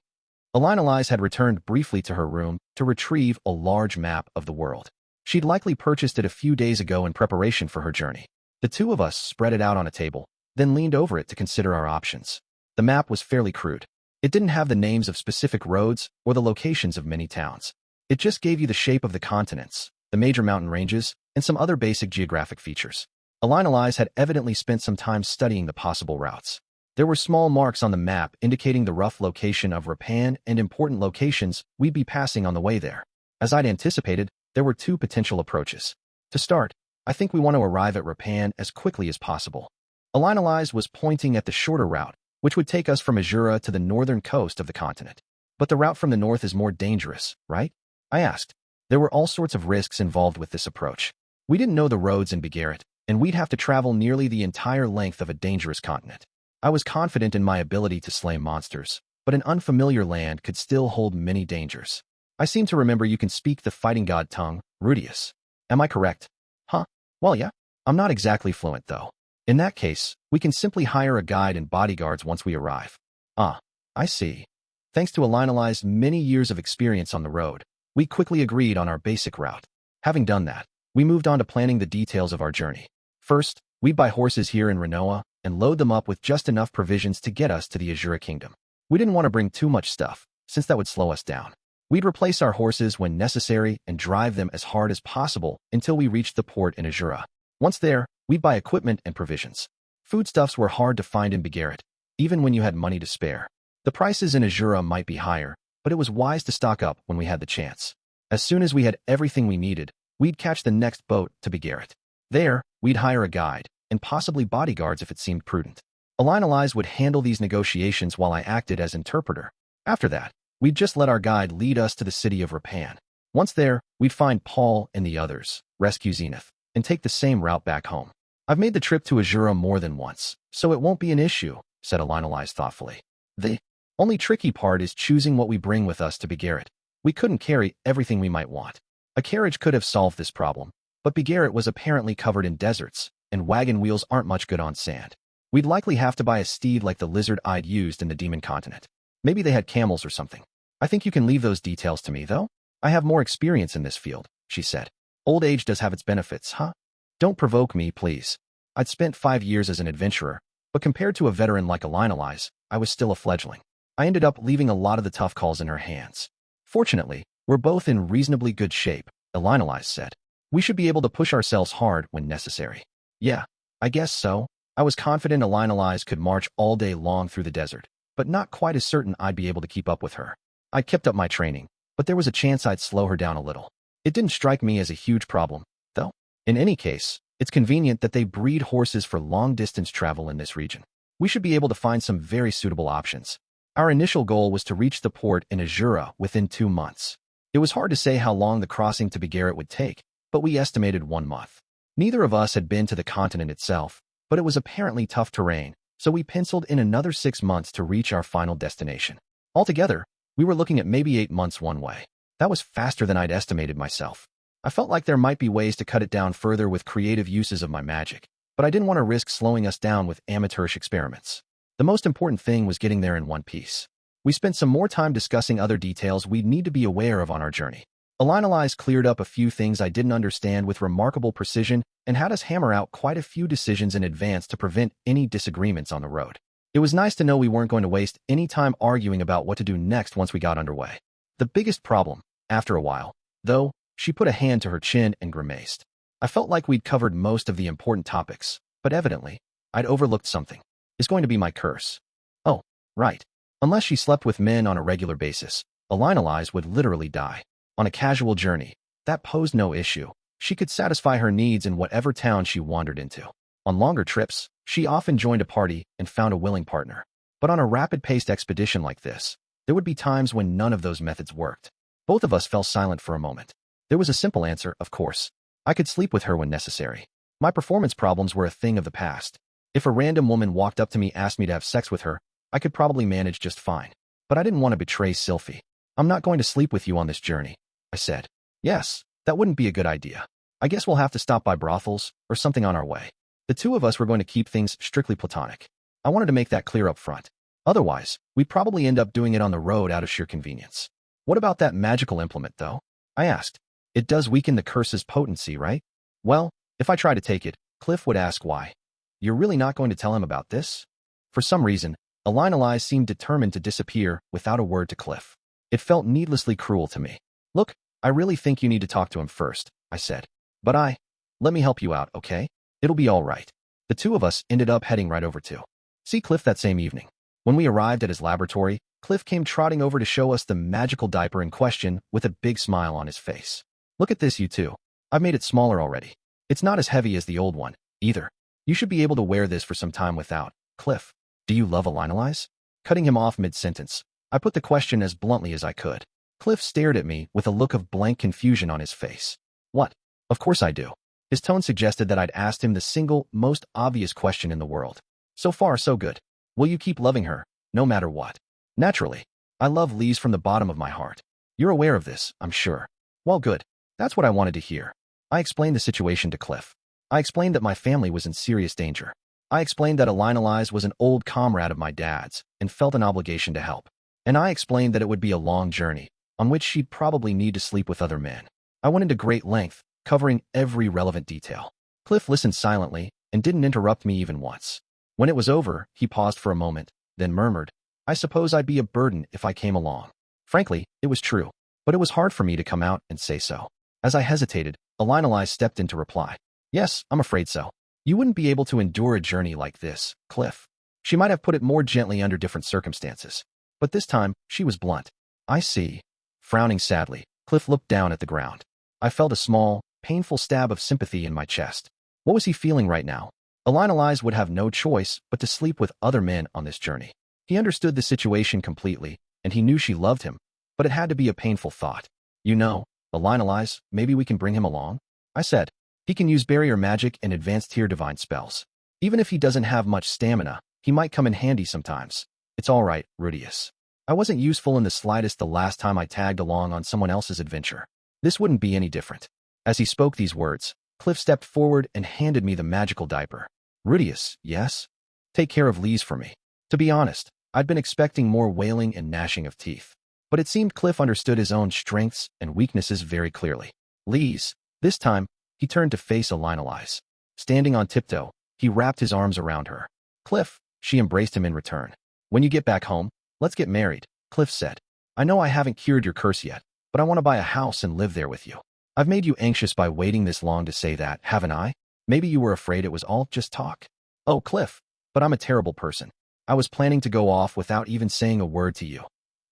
Elinalize had returned briefly to her room to retrieve a large map of the world. She'd likely purchased it a few days ago in preparation for her journey. The two of us spread it out on a table, then leaned over it to consider our options. The map was fairly crude. It didn't have the names of specific roads or the locations of many towns. It just gave you the shape of the continents, the major mountain ranges, and some other basic geographic features. Elinalize had evidently spent some time studying the possible routes. There were small marks on the map indicating the rough location of Repan and important locations we'd be passing on the way there. As I'd anticipated, there were 2 potential approaches. To start, I think we want to arrive at Repan as quickly as possible. Elinalize was pointing at the shorter route, which would take us from Azura to the northern coast of the continent. But the route from the north is more dangerous, right? I asked. There were all sorts of risks involved with this approach. We didn't know the roads in Begaritt, and we'd have to travel nearly the entire length of a dangerous continent. I was confident in my ability to slay monsters, but an unfamiliar land could still hold many dangers. I seem to remember you can speak the fighting god tongue, Rudeus. Am I correct? Huh? Well, yeah. I'm not exactly fluent, though. In that case, we can simply hire a guide and bodyguards once we arrive. Ah, I see. Thanks to Elinalize's many years of experience on the road, we quickly agreed on our basic route. Having done that, we moved on to planning the details of our journey. First, we'd buy horses here in Renoa and load them up with just enough provisions to get us to the Azura Kingdom. We didn't want to bring too much stuff, since that would slow us down. We'd replace our horses when necessary and drive them as hard as possible until we reached the port in Azura. Once there, we'd buy equipment and provisions. Foodstuffs were hard to find in Begaritt, even when you had money to spare. The prices in Azura might be higher, but it was wise to stock up when we had the chance. As soon as we had everything we needed, we'd catch the next boat to Begaritt. There, we'd hire a guide, and possibly bodyguards if it seemed prudent. Elinalize would handle these negotiations while I acted as interpreter. After that, we'd just let our guide lead us to the city of Repan. Once there, we'd find Paul and the others, rescue Zenith, and take the same route back home. I've made the trip to Azura more than once, so it won't be an issue, said Elinalize thoughtfully. The only tricky part is choosing what we bring with us to Begaritt. We couldn't carry everything we might want. A carriage could have solved this problem, but Begaritt was apparently covered in deserts, and wagon wheels aren't much good on sand. We'd likely have to buy a steed like the lizard I'd used in the Demon Continent. Maybe they had camels or something. I think you can leave those details to me, though. I have more experience in this field, she said. Old age does have its benefits, huh? Don't provoke me, please. I'd spent 5 years as an adventurer, but compared to a veteran like Elinalize, I was still a fledgling. I ended up leaving a lot of the tough calls in her hands. Fortunately, we're both in reasonably good shape, Elinalize said. We should be able to push ourselves hard when necessary. Yeah, I guess so. I was confident Elinalize could march all day long through the desert, but not quite as certain I'd be able to keep up with her. I'd kept up my training, but there was a chance I'd slow her down a little. It didn't strike me as a huge problem, though. In any case, it's convenient that they breed horses for long-distance travel in this region. We should be able to find some very suitable options. Our initial goal was to reach the port in Azura within 2 months. It was hard to say how long the crossing to Begaritt would take, but we estimated 1 month. Neither of us had been to the continent itself, but it was apparently tough terrain, so we penciled in another 6 months to reach our final destination. Altogether, we were looking at maybe 8 months one way. That was faster than I'd estimated myself. I felt like there might be ways to cut it down further with creative uses of my magic, but I didn't want to risk slowing us down with amateurish experiments. The most important thing was getting there in one piece. We spent some more time discussing other details we'd need to be aware of on our journey. Analyze cleared up a few things I didn't understand with remarkable precision and had us hammer out quite a few decisions in advance to prevent any disagreements on the road. It was nice to know we weren't going to waste any time arguing about what to do next once we got underway. The biggest problem, after a while, though, she put a hand to her chin and grimaced. I felt like we'd covered most of the important topics, but evidently, I'd overlooked something. It's going to be my curse. Oh, right. Unless she slept with men on a regular basis, Analyze would literally die. On a casual journey, that posed no issue. She could satisfy her needs in whatever town she wandered into. On longer trips, she often joined a party and found a willing partner. But on a rapid-paced expedition like this, there would be times when none of those methods worked. Both of us fell silent for a moment. There was a simple answer, of course. I could sleep with her when necessary. My performance problems were a thing of the past. If a random woman walked up to me and asked me to have sex with her, I could probably manage just fine. But I didn't want to betray Sylphiette. I'm not going to sleep with you on this journey, I said. Yes, that wouldn't be a good idea. I guess we'll have to stop by brothels or something on our way. The two of us were going to keep things strictly platonic. I wanted to make that clear up front. Otherwise, we'd probably end up doing it on the road out of sheer convenience. What about that magical implement, though? I asked. It does weaken the curse's potency, right? Well, if I try to take it, Cliff would ask why. You're really not going to tell him about this? For some reason, Analyze seemed determined to disappear without a word to Cliff. It felt needlessly cruel to me. Look, I really think you need to talk to him first, I said. But let me help you out, okay? It'll be all right. The two of us ended up heading right over to see Cliff that same evening. When we arrived at his laboratory, Cliff came trotting over to show us the magical diaper in question with a big smile on his face. Look at this, you two. I've made it smaller already. It's not as heavy as the old one, either. You should be able to wear this for some time without. Cliff, do you love Analyze? Cutting him off mid-sentence, I put the question as bluntly as I could. Cliff stared at me with a look of blank confusion on his face. What? Of course I do. His tone suggested that I'd asked him the single, most obvious question in the world. So far, so good. Will you keep loving her, no matter what? Naturally. I love Lise from the bottom of my heart. You're aware of this, I'm sure. Well, good. That's what I wanted to hear. I explained the situation to Cliff. I explained that my family was in serious danger. I explained that Analyze was an old comrade of my dad's and felt an obligation to help. And I explained that it would be a long journey, on which she'd probably need to sleep with other men. I went into great length, covering every relevant detail. Cliff listened silently and didn't interrupt me even once. When it was over, he paused for a moment, then murmured, I suppose I'd be a burden if I came along. Frankly, it was true, but it was hard for me to come out and say so. As I hesitated, Analyze stepped in to reply. Yes, I'm afraid so. You wouldn't be able to endure a journey like this, Cliff. She might have put it more gently under different circumstances. But this time, she was blunt. I see. Frowning sadly, Cliff looked down at the ground. I felt a small, painful stab of sympathy in my chest. What was he feeling right now? Analyze would have no choice but to sleep with other men on this journey. He understood the situation completely, and he knew she loved him, but it had to be a painful thought. You know, Analyze, maybe we can bring him along? I said. He can use barrier magic and advanced tier divine spells. Even if he doesn't have much stamina, he might come in handy sometimes. It's all right, Rudeus. I wasn't useful in the slightest the last time I tagged along on someone else's adventure. This wouldn't be any different. As he spoke these words, Cliff stepped forward and handed me the magical diaper. Rudeus, yes? Take care of Lise for me. To be honest, I'd been expecting more wailing and gnashing of teeth. But it seemed Cliff understood his own strengths and weaknesses very clearly. Lise. This time, he turned to face Analyze. Standing on tiptoe, he wrapped his arms around her. Cliff, she embraced him in return. When you get back home, let's get married, Cliff said. I know I haven't cured your curse yet, but I want to buy a house and live there with you. I've made you anxious by waiting this long to say that, haven't I? Maybe you were afraid it was all just talk. Oh, Cliff, but I'm a terrible person. I was planning to go off without even saying a word to you.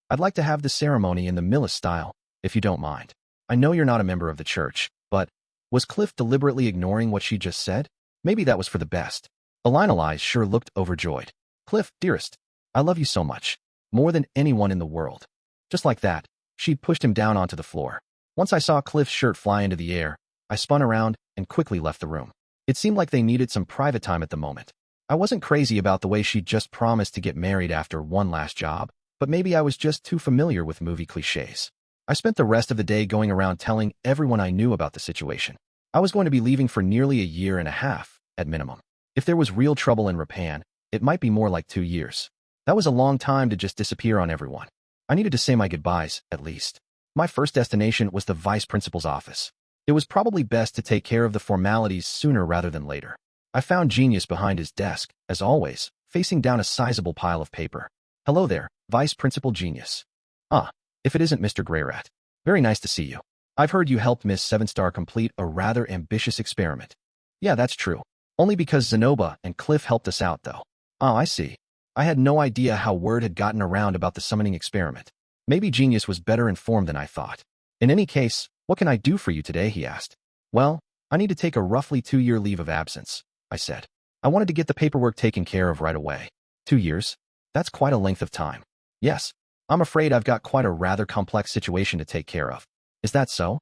I'd like to have the ceremony in the Millis style, if you don't mind. I know you're not a member of the church, but was Cliff deliberately ignoring what she just said? Maybe that was for the best. Analyze sure looked overjoyed. Cliff, dearest, I love you so much. More than anyone in the world. Just like that, she'd pushed him down onto the floor. Once I saw Cliff's shirt fly into the air, I spun around and quickly left the room. It seemed like they needed some private time at the moment. I wasn't crazy about the way she just promised to get married after one last job, but maybe I was just too familiar with movie cliches. I spent the rest of the day going around telling everyone I knew about the situation. I was going to be leaving for nearly a year and a half, at minimum. If there was real trouble in Repan, it might be more like 2 years. That was a long time to just disappear on everyone. I needed to say my goodbyes, at least. My first destination was the vice principal's office. It was probably best to take care of the formalities sooner rather than later. I found Genius behind his desk, as always, facing down a sizable pile of paper. Hello there, Vice Principal Genius. Ah, if it isn't Mr. Greyrat. Very nice to see you. I've heard you helped Miss 7-Star complete a rather ambitious experiment. Yeah, that's true. Only because Zenoba and Cliff helped us out, though. Ah, I see. I had no idea how word had gotten around about the summoning experiment. Maybe Genius was better informed than I thought. In any case, what can I do for you today, he asked. Well, I need to take a roughly 2-year leave of absence, I said. I wanted to get the paperwork taken care of right away. 2 years? That's quite a length of time. Yes, I'm afraid I've got quite a rather complex situation to take care of. Is that so?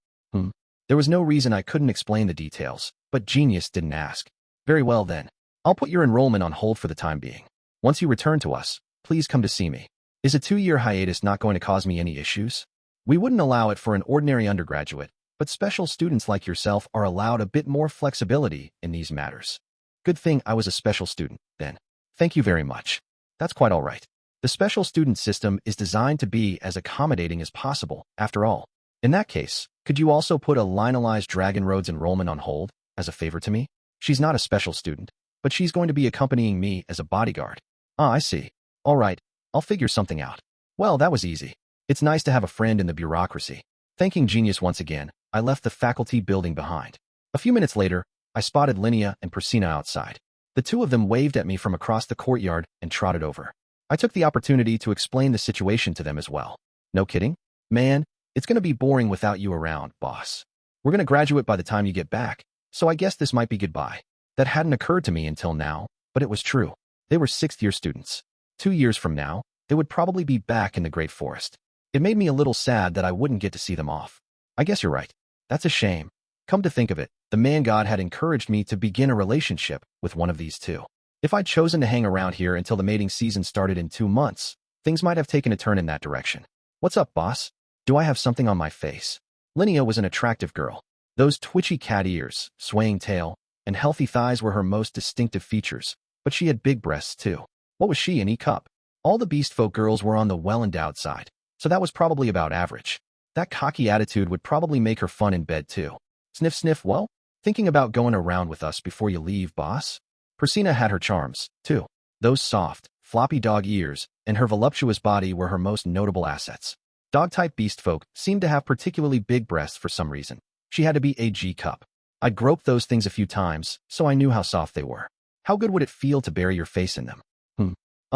There was no reason I couldn't explain the details, but Genius didn't ask. Very well then. I'll put your enrollment on hold for the time being. Once you return to us, please come to see me. Is a 2-year hiatus not going to cause me any issues? We wouldn't allow it for an ordinary undergraduate, but special students like yourself are allowed a bit more flexibility in these matters. Good thing I was a special student, then. Thank you very much. That's quite all right. The special student system is designed to be as accommodating as possible, after all. In that case, could you also put a linealized Dragon Road's enrollment on hold, as a favor to me? She's not a special student, but she's going to be accompanying me as a bodyguard. Ah, I see. All right, I'll figure something out. Well, that was easy. It's nice to have a friend in the bureaucracy. Thanking Genius once again, I left the faculty building behind. A few minutes later, I spotted Linnea and Persina outside. The two of them waved at me from across the courtyard and trotted over. I took the opportunity to explain the situation to them as well. No kidding? Man, it's going to be boring without you around, boss. We're going to graduate by the time you get back, so I guess this might be goodbye. That hadn't occurred to me until now, but it was true. They were 6th-year students. 2 years from now, they would probably be back in the Great Forest. It made me a little sad that I wouldn't get to see them off. I guess you're right. That's a shame. Come to think of it, the man god had encouraged me to begin a relationship with one of these two. If I'd chosen to hang around here until the mating season started in 2 months, things might have taken a turn in that direction. What's up, boss? Do I have something on my face? Linnea was an attractive girl. Those twitchy cat ears, swaying tail, and healthy thighs were her most distinctive features, but she had big breasts too. What was she, an E-cup? All the beastfolk girls were on the well-endowed side, so that was probably about average. That cocky attitude would probably make her fun in bed too. Sniff sniff, well, thinking about going around with us before you leave, boss? Persina had her charms, too. Those soft, floppy dog ears and her voluptuous body were her most notable assets. Dog-type beastfolk seemed to have particularly big breasts for some reason. She had to be a G-cup. I'd groped those things a few times, so I knew how soft they were. How good would it feel to bury your face in them?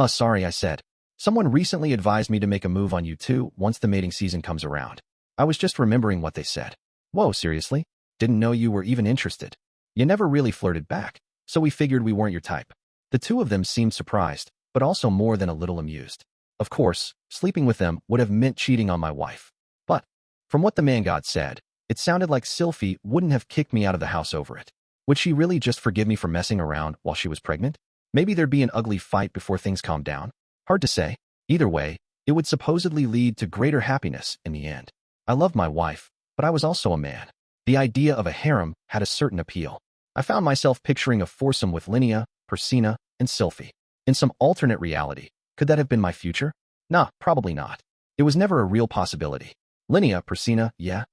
Sorry, I said. Someone recently advised me to make a move on you too once the mating season comes around. I was just remembering what they said. Whoa, seriously? Didn't know you were even interested. You never really flirted back, so we figured we weren't your type. The two of them seemed surprised, but also more than a little amused. Of course, sleeping with them would have meant cheating on my wife. But, from what the man god said, it sounded like Sylphiette wouldn't have kicked me out of the house over it. Would she really just forgive me for messing around while she was pregnant? Maybe there'd be an ugly fight before things calmed down. Hard to say. Either way, it would supposedly lead to greater happiness in the end. I loved my wife, but I was also a man. The idea of a harem had a certain appeal. I found myself picturing a foursome with Linnea, Persina, and Sylphiette. In some alternate reality, could that have been my future? Nah, probably not. It was never a real possibility. Linnea, Persina, yeah?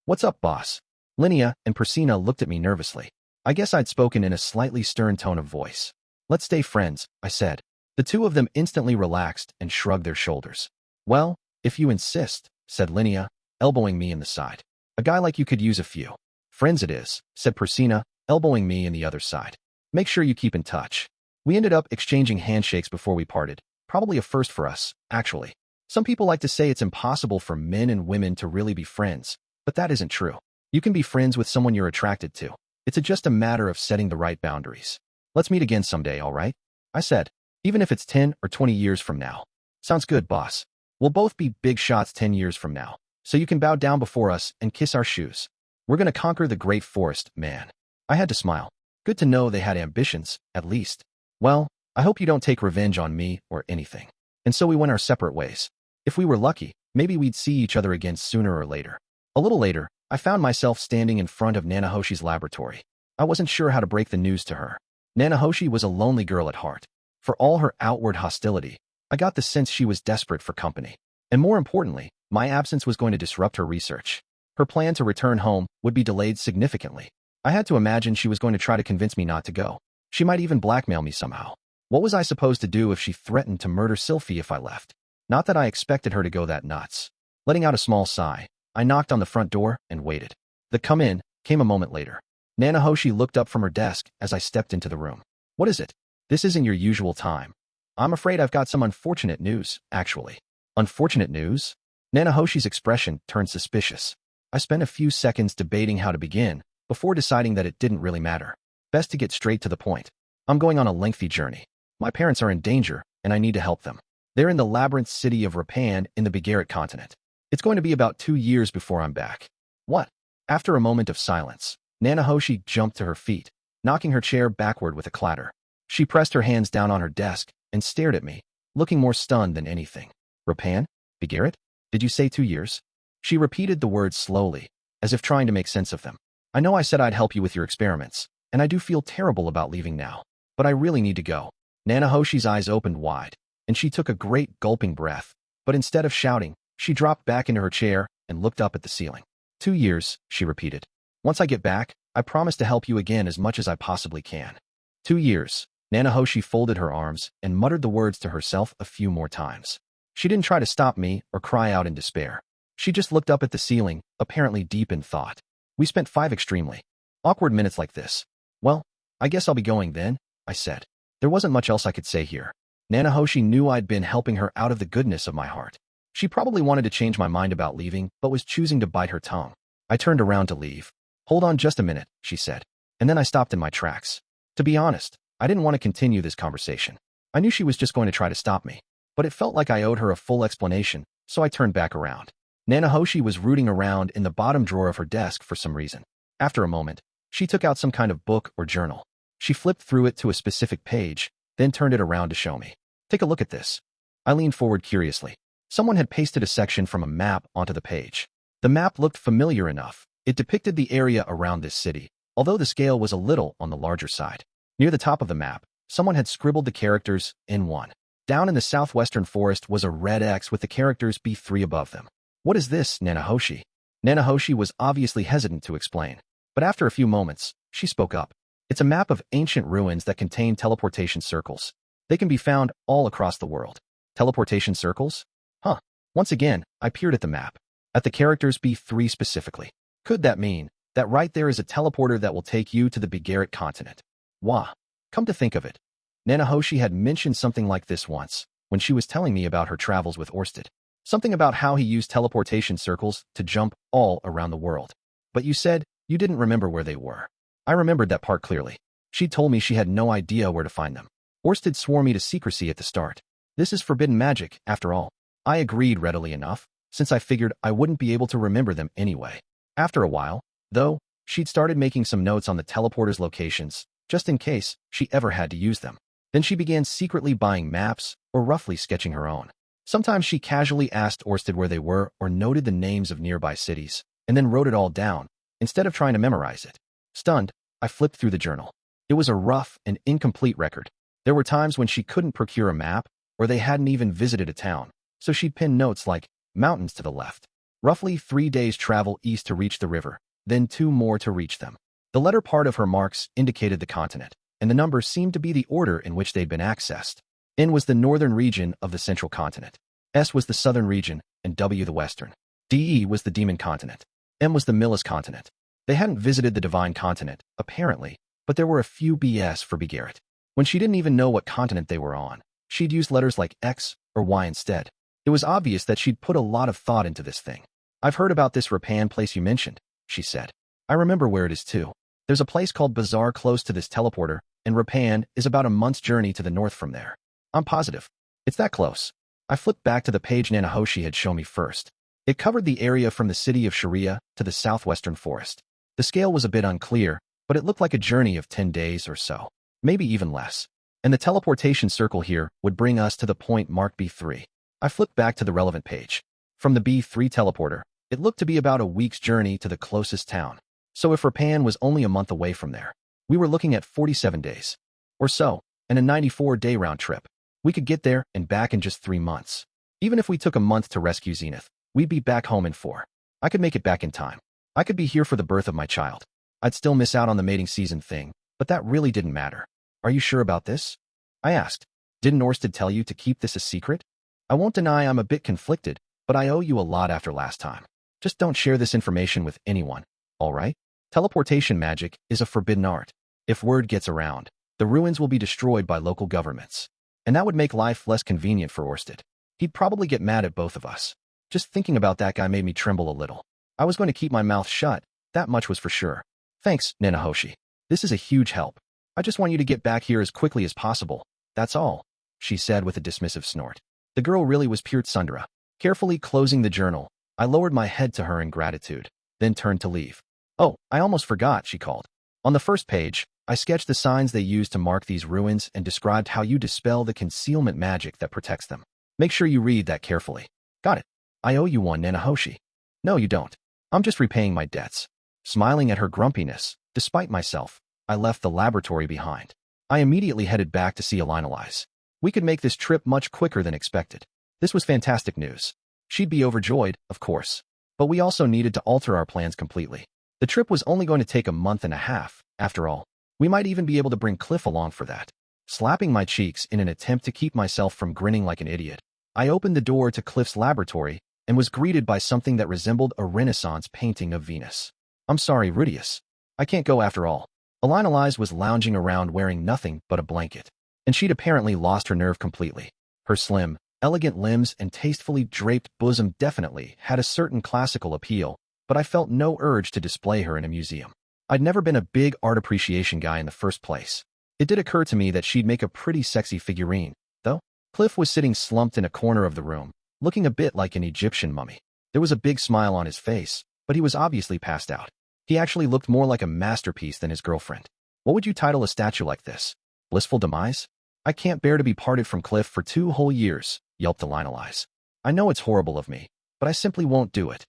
What's up, boss? Linnea and Persina looked at me nervously. I guess I'd spoken in a slightly stern tone of voice. Let's stay friends, I said. The two of them instantly relaxed and shrugged their shoulders. Well, if you insist, said Linnea, elbowing me in the side. A guy like you could use a few. Friends it is, said Persina, elbowing me in the other side. Make sure you keep in touch. We ended up exchanging handshakes before we parted. Probably a first for us, actually. Some people like to say it's impossible for men and women to really be friends, but that isn't true. You can be friends with someone you're attracted to. It's just a matter of setting the right boundaries. Let's meet again someday, all right? I said, even if it's 10 or 20 years from now. Sounds good, boss. We'll both be big shots 10 years from now, so you can bow down before us and kiss our shoes. We're going to conquer the Great Forest, man. I had to smile. Good to know they had ambitions, at least. Well, I hope you don't take revenge on me or anything. And so we went our separate ways. If we were lucky, maybe we'd see each other again sooner or later. A little later, I found myself standing in front of Nanahoshi's laboratory. I wasn't sure how to break the news to her. Nanahoshi was a lonely girl at heart. For all her outward hostility, I got the sense she was desperate for company. And more importantly, my absence was going to disrupt her research. Her plan to return home would be delayed significantly. I had to imagine she was going to try to convince me not to go. She might even blackmail me somehow. What was I supposed to do if she threatened to murder Sylphiette if I left? Not that I expected her to go that nuts. Letting out a small sigh, I knocked on the front door and waited. The "come in" came a moment later. Nanahoshi looked up from her desk as I stepped into the room. What is it? This isn't your usual time. I'm afraid I've got some unfortunate news, actually. Unfortunate news? Nanahoshi's expression turned suspicious. I spent a few seconds debating how to begin, before deciding that it didn't really matter. Best to get straight to the point. I'm going on a lengthy journey. My parents are in danger, and I need to help them. They're in the labyrinth city of Repan in the Begaritt continent. It's going to be about 2 years before I'm back. What? After a moment of silence, Nanahoshi jumped to her feet, knocking her chair backward with a clatter. She pressed her hands down on her desk and stared at me, looking more stunned than anything. Repan? Begaritt? Did you say 2 years? She repeated the words slowly, as if trying to make sense of them. I know I said I'd help you with your experiments, and I do feel terrible about leaving now, but I really need to go. Nanahoshi's eyes opened wide, and she took a great gulping breath, but instead of shouting, she dropped back into her chair and looked up at the ceiling. 2 years, she repeated. Once I get back, I promise to help you again as much as I possibly can. 2 years. Nanahoshi folded her arms and muttered the words to herself a few more times. She didn't try to stop me or cry out in despair. She just looked up at the ceiling, apparently deep in thought. We spent 5 extremely awkward minutes like this. Well, I guess I'll be going then, I said. There wasn't much else I could say here. Nanahoshi knew I'd been helping her out of the goodness of my heart. She probably wanted to change my mind about leaving, but was choosing to bite her tongue. I turned around to leave. Hold on just a minute, she said. And then I stopped in my tracks. To be honest, I didn't want to continue this conversation. I knew she was just going to try to stop me, but it felt like I owed her a full explanation, so I turned back around. Nanahoshi was rooting around in the bottom drawer of her desk for some reason. After a moment, she took out some kind of book or journal. She flipped through it to a specific page, then turned it around to show me. Take a look at this. I leaned forward curiously. Someone had pasted a section from a map onto the page. The map looked familiar enough. It depicted the area around this city, although the scale was a little on the larger side. Near the top of the map, someone had scribbled the characters N1. Down in the southwestern forest was a red X with the characters B3 above them. What is this, Nanahoshi? Nanahoshi was obviously hesitant to explain, but after a few moments, she spoke up. It's a map of ancient ruins that contain teleportation circles. They can be found all across the world. Teleportation circles? Huh. Once again, I peered at the map. At the characters B3 specifically. Could that mean that right there is a teleporter that will take you to the Begaritt continent? Wah. Come to think of it, Nanahoshi had mentioned something like this once, when she was telling me about her travels with Orsted. Something about how he used teleportation circles to jump all around the world. But you said you didn't remember where they were. I remembered that part clearly. She told me she had no idea where to find them. Orsted swore me to secrecy at the start. This is forbidden magic, after all. I agreed readily enough, since I figured I wouldn't be able to remember them anyway. After a while, though, she'd started making some notes on the teleporters' locations, just in case she ever had to use them. Then she began secretly buying maps, or roughly sketching her own. Sometimes she casually asked Orsted where they were or noted the names of nearby cities, and then wrote it all down, instead of trying to memorize it. Stunned, I flipped through the journal. It was a rough and incomplete record. There were times when she couldn't procure a map, or they hadn't even visited a town, so she'd pin notes like, mountains to the left. Roughly 3 days travel east to reach the river, then 2 more to reach them. The letter part of her marks indicated the continent, and the numbers seemed to be the order in which they'd been accessed. N was the northern region of the central continent. S was the southern region, and W the western. DE was the demon continent. M was the Millis continent. They hadn't visited the divine continent, apparently, but there were a few BS for Begaritt. When she didn't even know what continent they were on, she'd used letters like X or Y instead. It was obvious that she'd put a lot of thought into this thing. I've heard about this Repan place you mentioned, she said. I remember where it is too. There's a place called Bazaar close to this teleporter, and Repan is about a month's journey to the north from there. I'm positive. It's that close. I flipped back to the page Nanahoshi had shown me first. It covered the area from the city of Sharia to the southwestern forest. The scale was a bit unclear, but it looked like a journey of 10 days or so. Maybe even less. And the teleportation circle here would bring us to the point marked B3. I flipped back to the relevant page. From the B3 teleporter, it looked to be about a week's journey to the closest town. So if Repan was only a month away from there, we were looking at 47 days or so, and a 94-day round trip. We could get there and back in just 3 months. Even if we took a month to rescue Zenith, we'd be back home in 4. I could make it back in time. I could be here for the birth of my child. I'd still miss out on the mating season thing, but that really didn't matter. Are you sure about this? I asked. Didn't Orsted tell you to keep this a secret? I won't deny I'm a bit conflicted, but I owe you a lot after last time. Just don't share this information with anyone, all right? Teleportation magic is a forbidden art. If word gets around, the ruins will be destroyed by local governments. And that would make life less convenient for Orsted. He'd probably get mad at both of us. Just thinking about that guy made me tremble a little. I was going to keep my mouth shut, that much was for sure. Thanks, Nanahoshi. This is a huge help. I just want you to get back here as quickly as possible. That's all, she said with a dismissive snort. The girl really was pure tsundere. Carefully closing the journal, I lowered my head to her in gratitude, then turned to leave. Oh, I almost forgot, she called. On the first page, I sketched the signs they used to mark these ruins and described how you dispel the concealment magic that protects them. Make sure you read that carefully. Got it. I owe you one, Nanahoshi. No, you don't. I'm just repaying my debts. Smiling at her grumpiness, despite myself, I left the laboratory behind. I immediately headed back to see Alinalize. We could make this trip much quicker than expected. This was fantastic news. She'd be overjoyed, of course. But we also needed to alter our plans completely. The trip was only going to take a month and a half, after all. We might even be able to bring Cliff along for that. Slapping my cheeks in an attempt to keep myself from grinning like an idiot, I opened the door to Cliff's laboratory and was greeted by something that resembled a Renaissance painting of Venus. I'm sorry, Rudeus. I can't go after all. Alinalize was lounging around wearing nothing but a blanket, and she'd apparently lost her nerve completely. Her slim, elegant limbs and tastefully draped bosom definitely had a certain classical appeal, but I felt no urge to display her in a museum. I'd never been a big art appreciation guy in the first place. It did occur to me that she'd make a pretty sexy figurine, though. Cliff was sitting slumped in a corner of the room, looking a bit like an Egyptian mummy. There was a big smile on his face, but he was obviously passed out. He actually looked more like a masterpiece than his girlfriend. What would you title a statue like this? Blissful demise? I can't bear to be parted from Cliff for 2 whole years, yelped Alinalize. I know it's horrible of me, but I simply won't do it.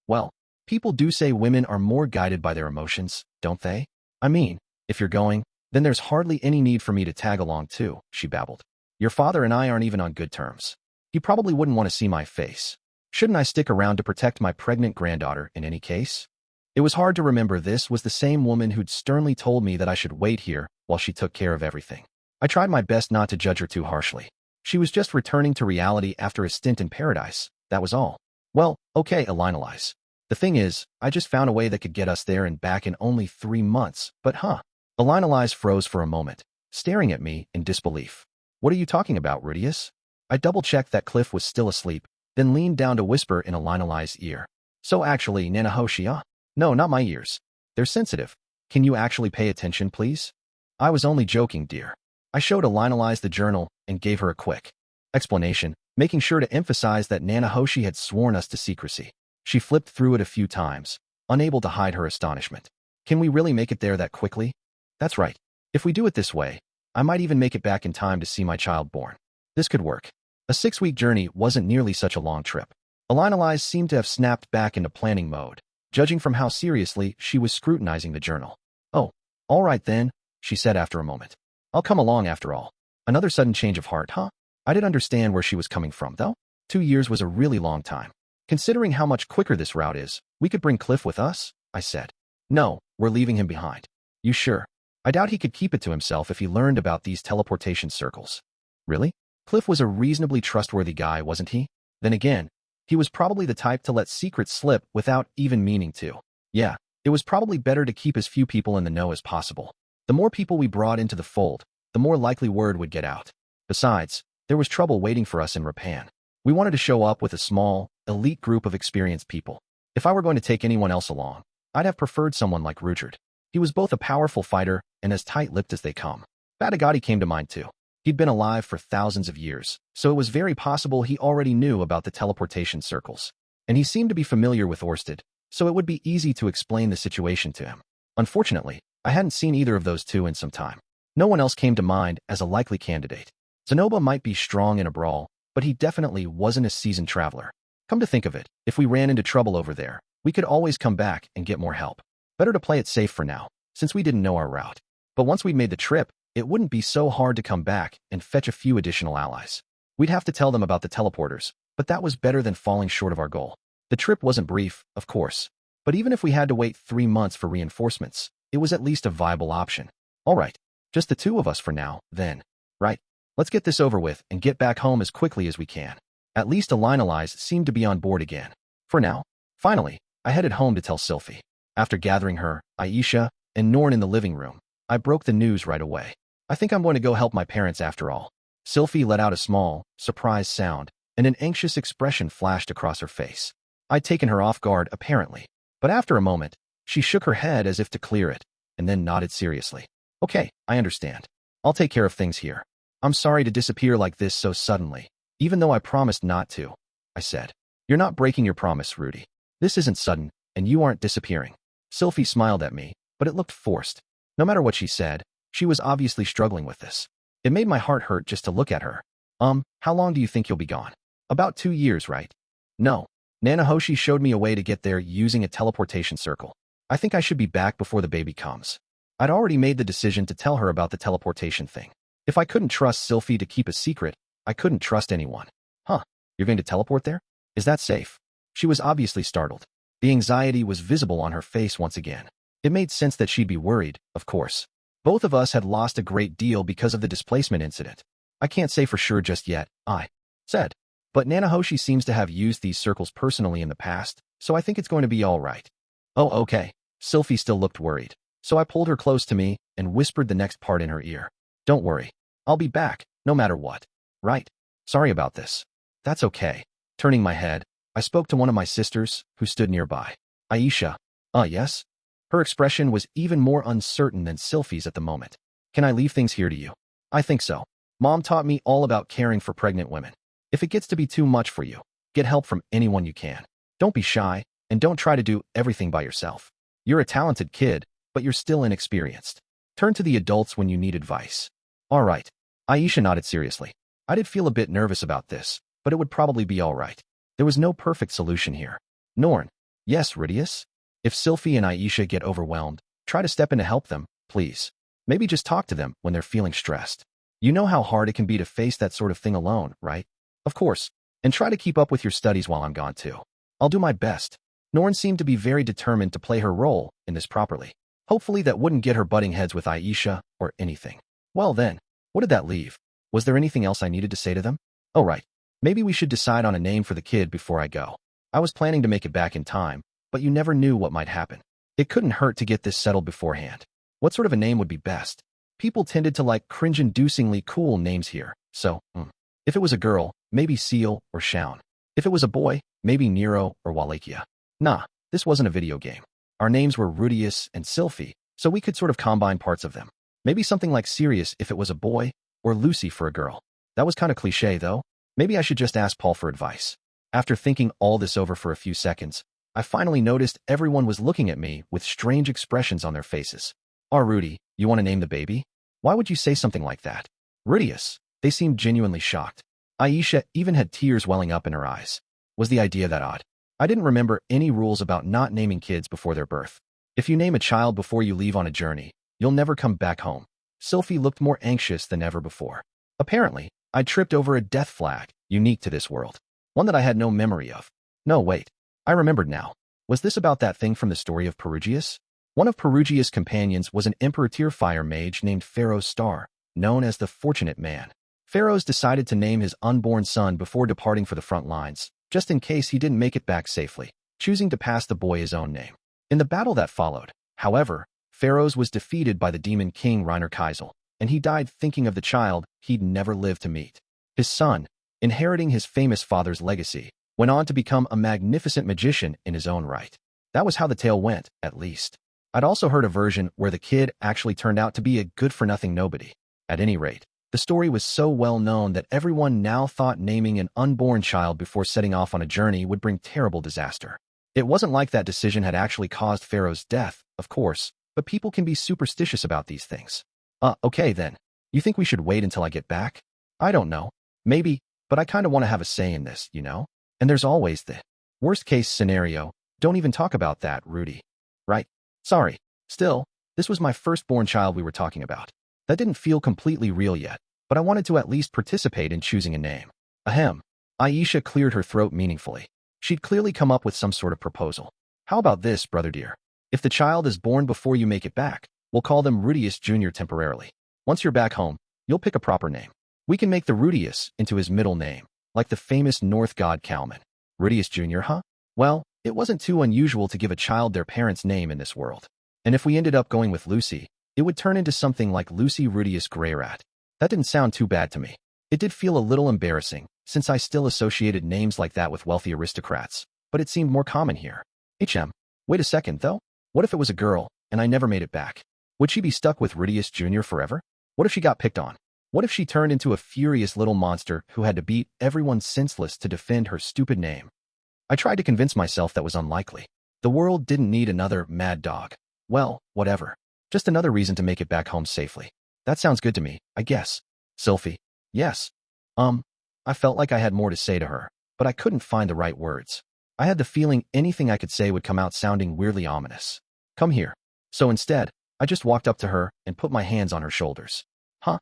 Well, people do say women are more guided by their emotions, don't they? I mean, if you're going, then there's hardly any need for me to tag along too, she babbled. Your father and I aren't even on good terms. He probably wouldn't want to see my face. Shouldn't I stick around to protect my pregnant granddaughter in any case? It was hard to remember this was the same woman who'd sternly told me that I should wait here while she took care of everything. I tried my best not to judge her too harshly. She was just returning to reality after a stint in paradise, that was all. Well, okay, Alinalize. The thing is, I just found a way that could get us there and back in only 3 months, but Alinalize froze for a moment, staring at me in disbelief. What are you talking about, Rudeus? I double-checked that Cliff was still asleep, then leaned down to whisper in Alinalize's ear. So actually, Nanahoshi, No, not my ears. They're sensitive. Can you actually pay attention, please? I was only joking, dear. I showed Alinalize the journal and gave her a quick explanation, making sure to emphasize that Nanahoshi had sworn us to secrecy. She flipped through it a few times, unable to hide her astonishment. Can we really make it there that quickly? That's right. If we do it this way, I might even make it back in time to see my child born. This could work. A 6-week journey wasn't nearly such a long trip. Alinalize seemed to have snapped back into planning mode, judging from how seriously she was scrutinizing the journal. Oh, all right then, she said after a moment. I'll come along after all. Another sudden change of heart, I did understand where she was coming from, though. 2 years was a really long time. Considering how much quicker this route is, we could bring Cliff with us, I said. No, we're leaving him behind. You sure? I doubt he could keep it to himself if he learned about these teleportation circles. Really? Cliff was a reasonably trustworthy guy, wasn't he? Then again, he was probably the type to let secrets slip without even meaning to. Yeah, it was probably better to keep as few people in the know as possible. The more people we brought into the fold, the more likely word would get out. Besides, there was trouble waiting for us in Repan. We wanted to show up with a small, elite group of experienced people. If I were going to take anyone else along, I'd have preferred someone like Rudeus. He was both a powerful fighter and as tight-lipped as they come. Begaritt came to mind too. He'd been alive for thousands of years, so it was very possible he already knew about the teleportation circles. And he seemed to be familiar with Orsted, so it would be easy to explain the situation to him. Unfortunately, I hadn't seen either of those two in some time. No one else came to mind as a likely candidate. Zenoba might be strong in a brawl, but he definitely wasn't a seasoned traveler. Come to think of it, if we ran into trouble over there, we could always come back and get more help. Better to play it safe for now, since we didn't know our route. But once we'd made the trip, it wouldn't be so hard to come back and fetch a few additional allies. We'd have to tell them about the teleporters, but that was better than falling short of our goal. The trip wasn't brief, of course, but even if we had to wait 3 months for reinforcements, it was at least a viable option. All right, just the 2 of us for now, then. Right, let's get this over with and get back home as quickly as we can. At least Allies seemed to be on board again. For now. Finally, I headed home to tell Sylphie. After gathering her, Aisha, and Norn in the living room, I broke the news right away. I think I'm going to go help my parents after all. Sylphie let out a small, surprised sound, and an anxious expression flashed across her face. I'd taken her off guard, apparently, but after a moment, she shook her head as if to clear it, and then nodded seriously. Okay, I understand. I'll take care of things here. I'm sorry to disappear like this so suddenly, even though I promised not to, I said. You're not breaking your promise, Rudy. This isn't sudden, and you aren't disappearing. Sylphie smiled at me, but it looked forced. No matter what she said, she was obviously struggling with this. It made my heart hurt just to look at her. How long do you think you'll be gone? About 2 years, right? No. Nanahoshi showed me a way to get there using a teleportation circle. I think I should be back before the baby comes. I'd already made the decision to tell her about the teleportation thing. If I couldn't trust Sylphie to keep a secret, I couldn't trust anyone. Huh, you're going to teleport there? Is that safe? She was obviously startled. The anxiety was visible on her face once again. It made sense that she'd be worried, of course. Both of us had lost a great deal because of the displacement incident. I can't say for sure just yet, I said. But Nanahoshi seems to have used these circles personally in the past, so I think it's going to be all right. Oh, okay. Sylphie still looked worried, so I pulled her close to me and whispered the next part in her ear. Don't worry. I'll be back, no matter what. Right. Sorry about this. That's okay. Turning my head, I spoke to one of my sisters, who stood nearby. Aisha. Yes? Her expression was even more uncertain than Sylphie's at the moment. Can I leave things here to you? I think so. Mom taught me all about caring for pregnant women. If it gets to be too much for you, get help from anyone you can. Don't be shy, and don't try to do everything by yourself. You're a talented kid, but you're still inexperienced. Turn to the adults when you need advice. All right. Aisha nodded seriously. I did feel a bit nervous about this, but it would probably be all right. There was no perfect solution here. Norn. Yes, Rudeus? If Sylphie and Aisha get overwhelmed, try to step in to help them, please. Maybe just talk to them when they're feeling stressed. You know how hard it can be to face that sort of thing alone, right? Of course. And try to keep up with your studies while I'm gone too. I'll do my best. Norn seemed to be very determined to play her role in this properly. Hopefully that wouldn't get her butting heads with Aisha or anything. Well then, what did that leave? Was there anything else I needed to say to them? Oh right. Maybe we should decide on a name for the kid before I go. I was planning to make it back in time, but you never knew what might happen. It couldn't hurt to get this settled beforehand. What sort of a name would be best? People tended to like cringe-inducingly cool names here, so, If it was a girl, maybe Seal or Shaun. If it was a boy, maybe Nero or Wallachia. Nah, this wasn't a video game. Our names were Rudeus and Sylphie, so we could sort of combine parts of them. Maybe something like Sirius if it was a boy, or Lucy for a girl. That was kind of cliche, though. Maybe I should just ask Paul for advice. After thinking all this over for a few seconds, I finally noticed everyone was looking at me with strange expressions on their faces. Rudy, you want to name the baby? Why would you say something like that? Rudeus. They seemed genuinely shocked. Aisha even had tears welling up in her eyes. Was the idea that odd? I didn't remember any rules about not naming kids before their birth. If you name a child before you leave on a journey, you'll never come back home. Sylphie looked more anxious than ever before. Apparently, I tripped over a death flag, unique to this world. One that I had no memory of. No, wait. I remembered now. Was this about that thing from the story of Perugius? One of Perugius' companions was an Imperator fire mage named Pharaoh's Star, known as the Fortunate Man. Pharaoh's decided to name his unborn son before departing for the front lines, just in case he didn't make it back safely, choosing to pass the boy his own name. In the battle that followed, however, Pharaoh's was defeated by the demon king Reincarnation, and he died thinking of the child he'd never live to meet. His son, inheriting his famous father's legacy, went on to become a magnificent magician in his own right. That was how the tale went, at least. I'd also heard a version where the kid actually turned out to be a good-for-nothing nobody. At any rate, the story was so well known that everyone now thought naming an unborn child before setting off on a journey would bring terrible disaster. It wasn't like that decision had actually caused Pharaoh's death, of course, but people can be superstitious about these things. Okay then. You think we should wait until I get back? I don't know. Maybe, but I kinda wanna have a say in this, you know? And there's always the worst case scenario. Don't even talk about that, Rudy. Right? Sorry. Still, this was my firstborn child we were talking about. That didn't feel completely real yet, but I wanted to at least participate in choosing a name. Ahem. Aisha cleared her throat meaningfully. She'd clearly come up with some sort of proposal. How about this, brother dear? If the child is born before you make it back, we'll call them Rudeus Jr. temporarily. Once you're back home, you'll pick a proper name. We can make the Rudeus into his middle name, like the famous North god Kalman. Rudeus Jr., huh? Well, it wasn't too unusual to give a child their parents' name in this world. And if we ended up going with Lucy, it would turn into something like Lucy Rudeus Greyrat. That didn't sound too bad to me. It did feel a little embarrassing, since I still associated names like that with wealthy aristocrats, but it seemed more common here. Wait a second, though. What if it was a girl, and I never made it back? Would she be stuck with Rudeus Jr. forever? What if she got picked on? What if she turned into a furious little monster who had to beat everyone senseless to defend her stupid name? I tried to convince myself that was unlikely. The world didn't need another mad dog. Well, whatever. Just another reason to make it back home safely. That sounds good to me, I guess. Sylphie. Yes. I felt like I had more to say to her, but I couldn't find the right words. I had the feeling anything I could say would come out sounding weirdly ominous. Come here. So instead, I just walked up to her and put my hands on her shoulders. Huh?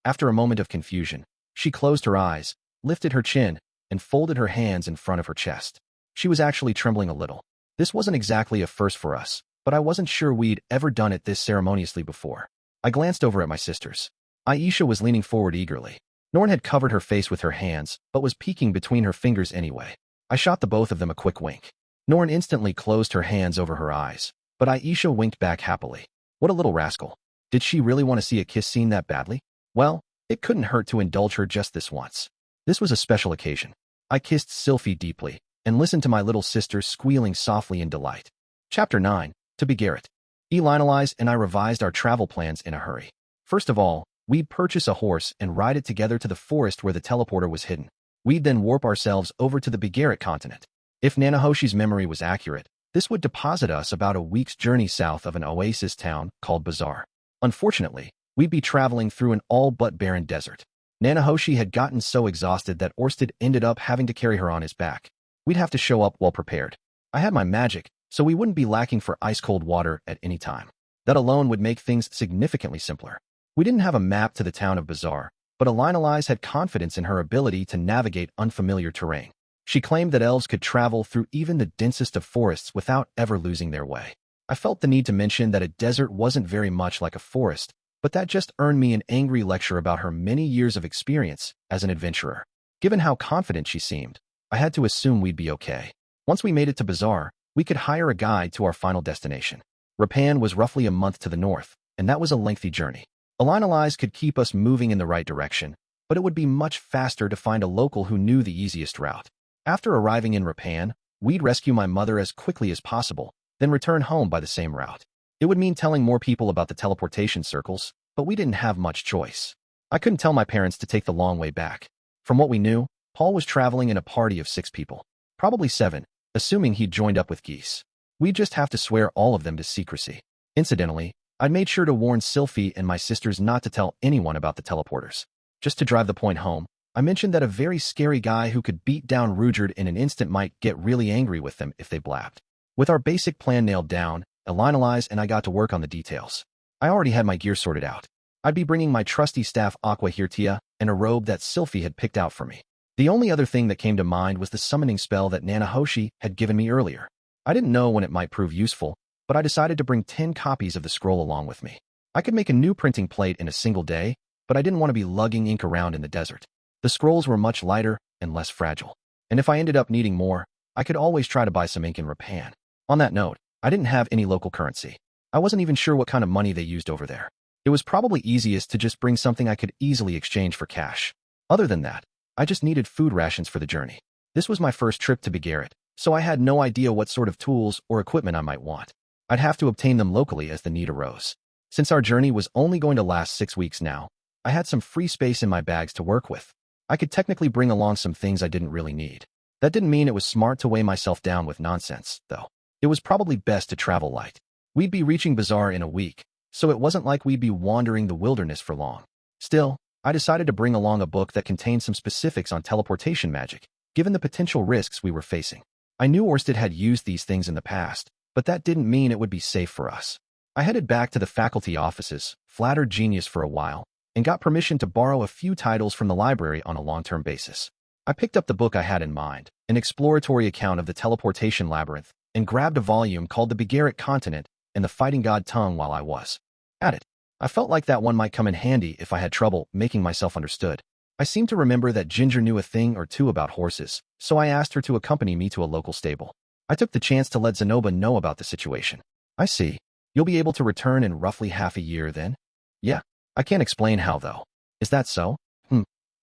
After a moment of confusion, she closed her eyes, lifted her chin, and folded her hands in front of her chest. She was actually trembling a little. This wasn't exactly a first for us, but I wasn't sure we'd ever done it this ceremoniously before. I glanced over at my sisters. Aisha was leaning forward eagerly. Norn had covered her face with her hands, but was peeking between her fingers anyway. I shot the both of them a quick wink. Norn instantly closed her hands over her eyes, but Aisha winked back happily. What a little rascal. Did she really want to see a kiss scene that badly? Well, it couldn't hurt to indulge her just this once. This was a special occasion. I kissed Sylphie deeply, and listened to my little sister squealing softly in delight. Chapter 9. To Begaritt. Elinalise and I revised our travel plans in a hurry. First of all, we'd purchase a horse and ride it together to the forest where the teleporter was hidden. We'd then warp ourselves over to the Begaritt continent. If Nanahoshi's memory was accurate, this would deposit us about a week's journey south of an oasis town called Bazaar. Unfortunately, we'd be traveling through an all-but barren desert. Nanahoshi had gotten so exhausted that Orsted ended up having to carry her on his back. We'd have to show up well prepared. I had my magic, so we wouldn't be lacking for ice-cold water at any time. That alone would make things significantly simpler. We didn't have a map to the town of Bazaar, but Elinalise had confidence in her ability to navigate unfamiliar terrain. She claimed that elves could travel through even the densest of forests without ever losing their way. I felt the need to mention that a desert wasn't very much like a forest, but that just earned me an angry lecture about her many years of experience as an adventurer. Given how confident she seemed, I had to assume we'd be okay. Once we made it to Bazaar, we could hire a guide to our final destination. Repan was roughly a month to the north, and that was a lengthy journey. Elinalise could keep us moving in the right direction, but it would be much faster to find a local who knew the easiest route. After arriving in Repan, we'd rescue my mother as quickly as possible, then return home by the same route. It would mean telling more people about the teleportation circles, but we didn't have much choice. I couldn't tell my parents to take the long way back. From what we knew, Paul was traveling in a party of 6 people. Probably 7, assuming he'd joined up with Geese. We'd just have to swear all of them to secrecy. Incidentally, I'd made sure to warn Sylphie and my sisters not to tell anyone about the teleporters. Just to drive the point home, I mentioned that a very scary guy who could beat down Rudeus in an instant might get really angry with them if they blabbed. With our basic plan nailed down, Elinalise and I got to work on the details. I already had my gear sorted out. I'd be bringing my trusty staff Aqua Hirtia and a robe that Sylphie had picked out for me. The only other thing that came to mind was the summoning spell that Nanahoshi had given me earlier. I didn't know when it might prove useful, but I decided to bring 10 copies of the scroll along with me. I could make a new printing plate in a single day, but I didn't want to be lugging ink around in the desert. The scrolls were much lighter and less fragile, and if I ended up needing more, I could always try to buy some ink in Repan. On that note, I didn't have any local currency. I wasn't even sure what kind of money they used over there. It was probably easiest to just bring something I could easily exchange for cash. Other than that, I just needed food rations for the journey. This was my first trip to Begaritt, so I had no idea what sort of tools or equipment I might want. I'd have to obtain them locally as the need arose. Since our journey was only going to last 6 weeks now, I had some free space in my bags to work with. I could technically bring along some things I didn't really need. That didn't mean it was smart to weigh myself down with nonsense, though. It was probably best to travel light. We'd be reaching Bazaar in a week, so it wasn't like we'd be wandering the wilderness for long. Still, I decided to bring along a book that contained some specifics on teleportation magic, given the potential risks we were facing. I knew Orsted had used these things in the past, but that didn't mean it would be safe for us. I headed back to the faculty offices, flattered Genius for a while, and got permission to borrow a few titles from the library on a long-term basis. I picked up the book I had in mind, an exploratory account of the teleportation labyrinth, and grabbed a volume called The Begaritt Continent and the Fighting God Tongue while I was at it. I felt like that one might come in handy if I had trouble making myself understood. I seemed to remember that Ginger knew a thing or two about horses, so I asked her to accompany me to a local stable. I took the chance to let Zenoba know about the situation. I see. You'll be able to return in roughly half a year then? Yeah. I can't explain how, though. Is that so?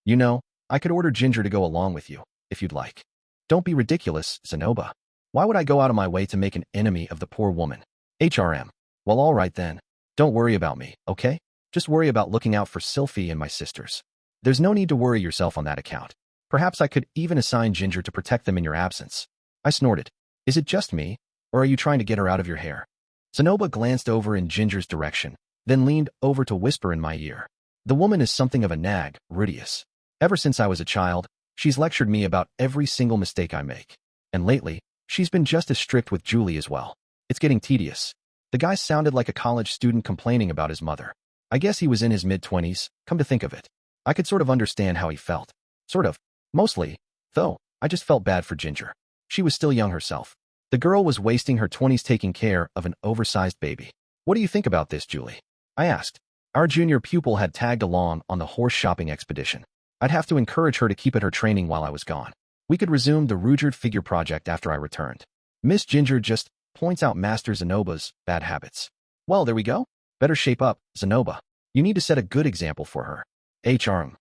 You know, I could order Ginger to go along with you, if you'd like. Don't be ridiculous, Zenoba. Why would I go out of my way to make an enemy of the poor woman? HRM. Well, all right then. Don't worry about me, okay? Just worry about looking out for Sylphie and my sisters. There's no need to worry yourself on that account. Perhaps I could even assign Ginger to protect them in your absence. I snorted. Is it just me, or are you trying to get her out of your hair? Zenoba glanced over in Ginger's direction, then leaned over to whisper in my ear. The woman is something of a nag, Rudeus. Ever since I was a child, she's lectured me about every single mistake I make. And lately, she's been just as strict with Julie as well. It's getting tedious. The guy sounded like a college student complaining about his mother. I guess he was in his mid-20s, come to think of it. I could sort of understand how he felt. Sort of. Mostly. Though, I just felt bad for Ginger. She was still young herself. The girl was wasting her 20s taking care of an oversized baby. What do you think about this, Julie? I asked. Our junior pupil had tagged along on the horse shopping expedition. I'd have to encourage her to keep at her training while I was gone. We could resume the Rudeus figure project after I returned. Miss Ginger just points out Master Zenoba's bad habits. Well, there we go. Better shape up, Zenoba. You need to set a good example for her. HRM.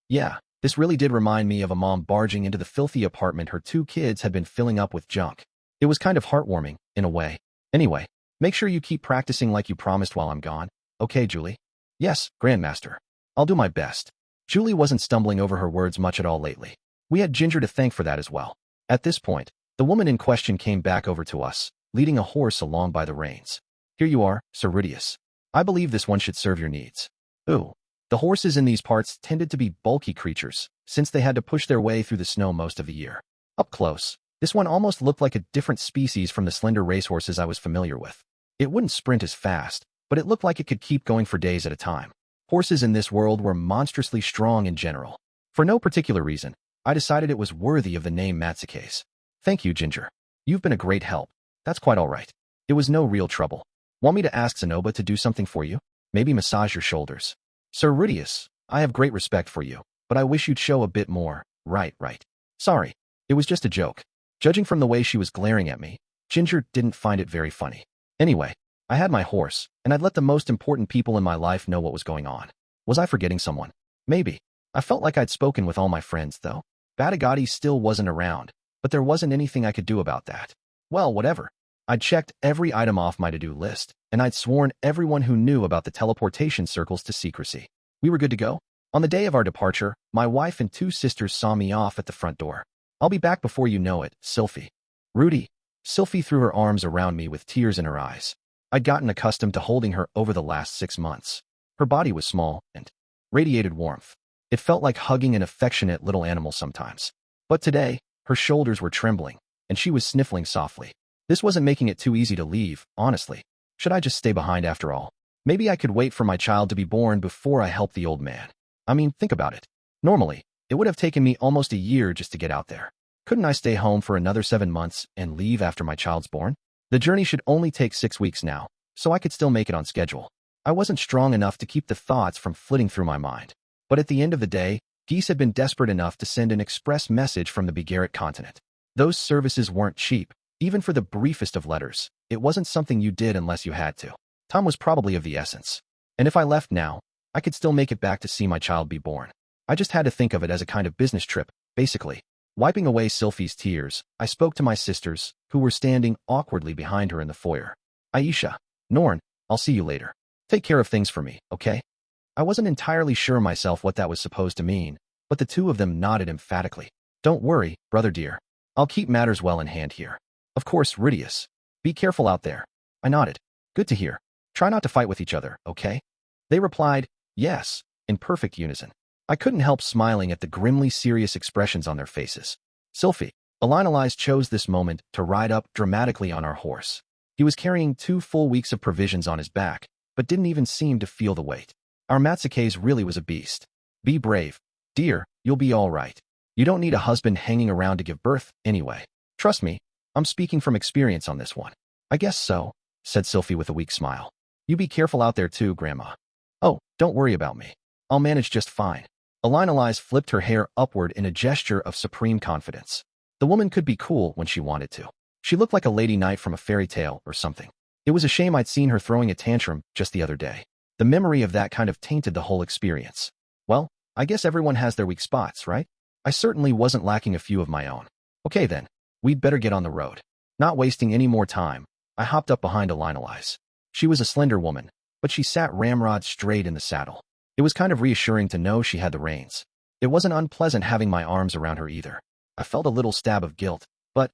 Yeah, this really did remind me of a mom barging into the filthy apartment her 2 kids had been filling up with junk. It was kind of heartwarming, in a way. Anyway, make sure you keep practicing like you promised while I'm gone. Okay, Julie? Yes, Grandmaster. I'll do my best. Julie wasn't stumbling over her words much at all lately. We had Ginger to thank for that as well. At this point, the woman in question came back over to us, leading a horse along by the reins. Here you are, Sir Rudeus. I believe this one should serve your needs. Ooh. The horses in these parts tended to be bulky creatures, since they had to push their way through the snow most of the year. Up close, this one almost looked like a different species from the slender racehorses I was familiar with. It wouldn't sprint as fast, but it looked like it could keep going for days at a time. Horses in this world were monstrously strong in general. For no particular reason, I decided it was worthy of the name Matsuke's. Thank you, Ginger. You've been a great help. That's quite all right. It was no real trouble. Want me to ask Zenoba to do something for you? Maybe massage your shoulders. Sir Rudeus, I have great respect for you, but I wish you'd show a bit more. Right. Sorry. It was just a joke. Judging from the way she was glaring at me, Ginger didn't find it very funny. Anyway, I had my horse, and I'd let the most important people in my life know what was going on. Was I forgetting someone? Maybe. I felt like I'd spoken with all my friends, though. Begaritt still wasn't around, but there wasn't anything I could do about that. Well, whatever. I'd checked every item off my to-do list, and I'd sworn everyone who knew about the teleportation circles to secrecy. We were good to go. On the day of our departure, my wife and 2 sisters saw me off at the front door. I'll be back before you know it, Sylphie. Rudy. Sylphie threw her arms around me with tears in her eyes. I'd gotten accustomed to holding her over the last 6 months. Her body was small and radiated warmth. It felt like hugging an affectionate little animal sometimes. But today, her shoulders were trembling, and she was sniffling softly. This wasn't making it too easy to leave, honestly. Should I just stay behind after all? Maybe I could wait for my child to be born before I help the old man. I mean, think about it. Normally, it would have taken me almost a year just to get out there. Couldn't I stay home for another 7 months and leave after my child's born? The journey should only take 6 weeks now, so I could still make it on schedule. I wasn't strong enough to keep the thoughts from flitting through my mind. But at the end of the day, Geese had been desperate enough to send an express message from the Begaritt continent. Those services weren't cheap, even for the briefest of letters. It wasn't something you did unless you had to. Time was probably of the essence. And if I left now, I could still make it back to see my child be born. I just had to think of it as a kind of business trip, basically. Wiping away Sylphie's tears, I spoke to my sisters, who were standing awkwardly behind her in the foyer. Aisha, Norn, I'll see you later. Take care of things for me, okay? I wasn't entirely sure myself what that was supposed to mean, but the 2 of them nodded emphatically. Don't worry, brother dear. I'll keep matters well in hand here. Of course, Rudeus. Be careful out there. I nodded. Good to hear. Try not to fight with each other, okay? They replied, yes, in perfect unison. I couldn't help smiling at the grimly serious expressions on their faces. Sylphiette, Elinalise chose this moment to ride up dramatically on our horse. He was carrying 2 full weeks of provisions on his back, but didn't even seem to feel the weight. Our Matsuke's really was a beast. Be brave. Dear, you'll be all right. You don't need a husband hanging around to give birth, anyway. Trust me, I'm speaking from experience on this one. I guess so, said Sylphiette with a weak smile. You be careful out there too, Grandma. Oh, don't worry about me. I'll manage just fine. Elinalise flipped her hair upward in a gesture of supreme confidence. The woman could be cool when she wanted to. She looked like a lady knight from a fairy tale or something. It was a shame I'd seen her throwing a tantrum just the other day. The memory of that kind of tainted the whole experience. Well, I guess everyone has their weak spots, right? I certainly wasn't lacking a few of my own. Okay then, we'd better get on the road. Not wasting any more time, I hopped up behind Elinalise. She was a slender woman, but she sat ramrod straight in the saddle. It was kind of reassuring to know she had the reins. It wasn't unpleasant having my arms around her either. I felt a little stab of guilt, but,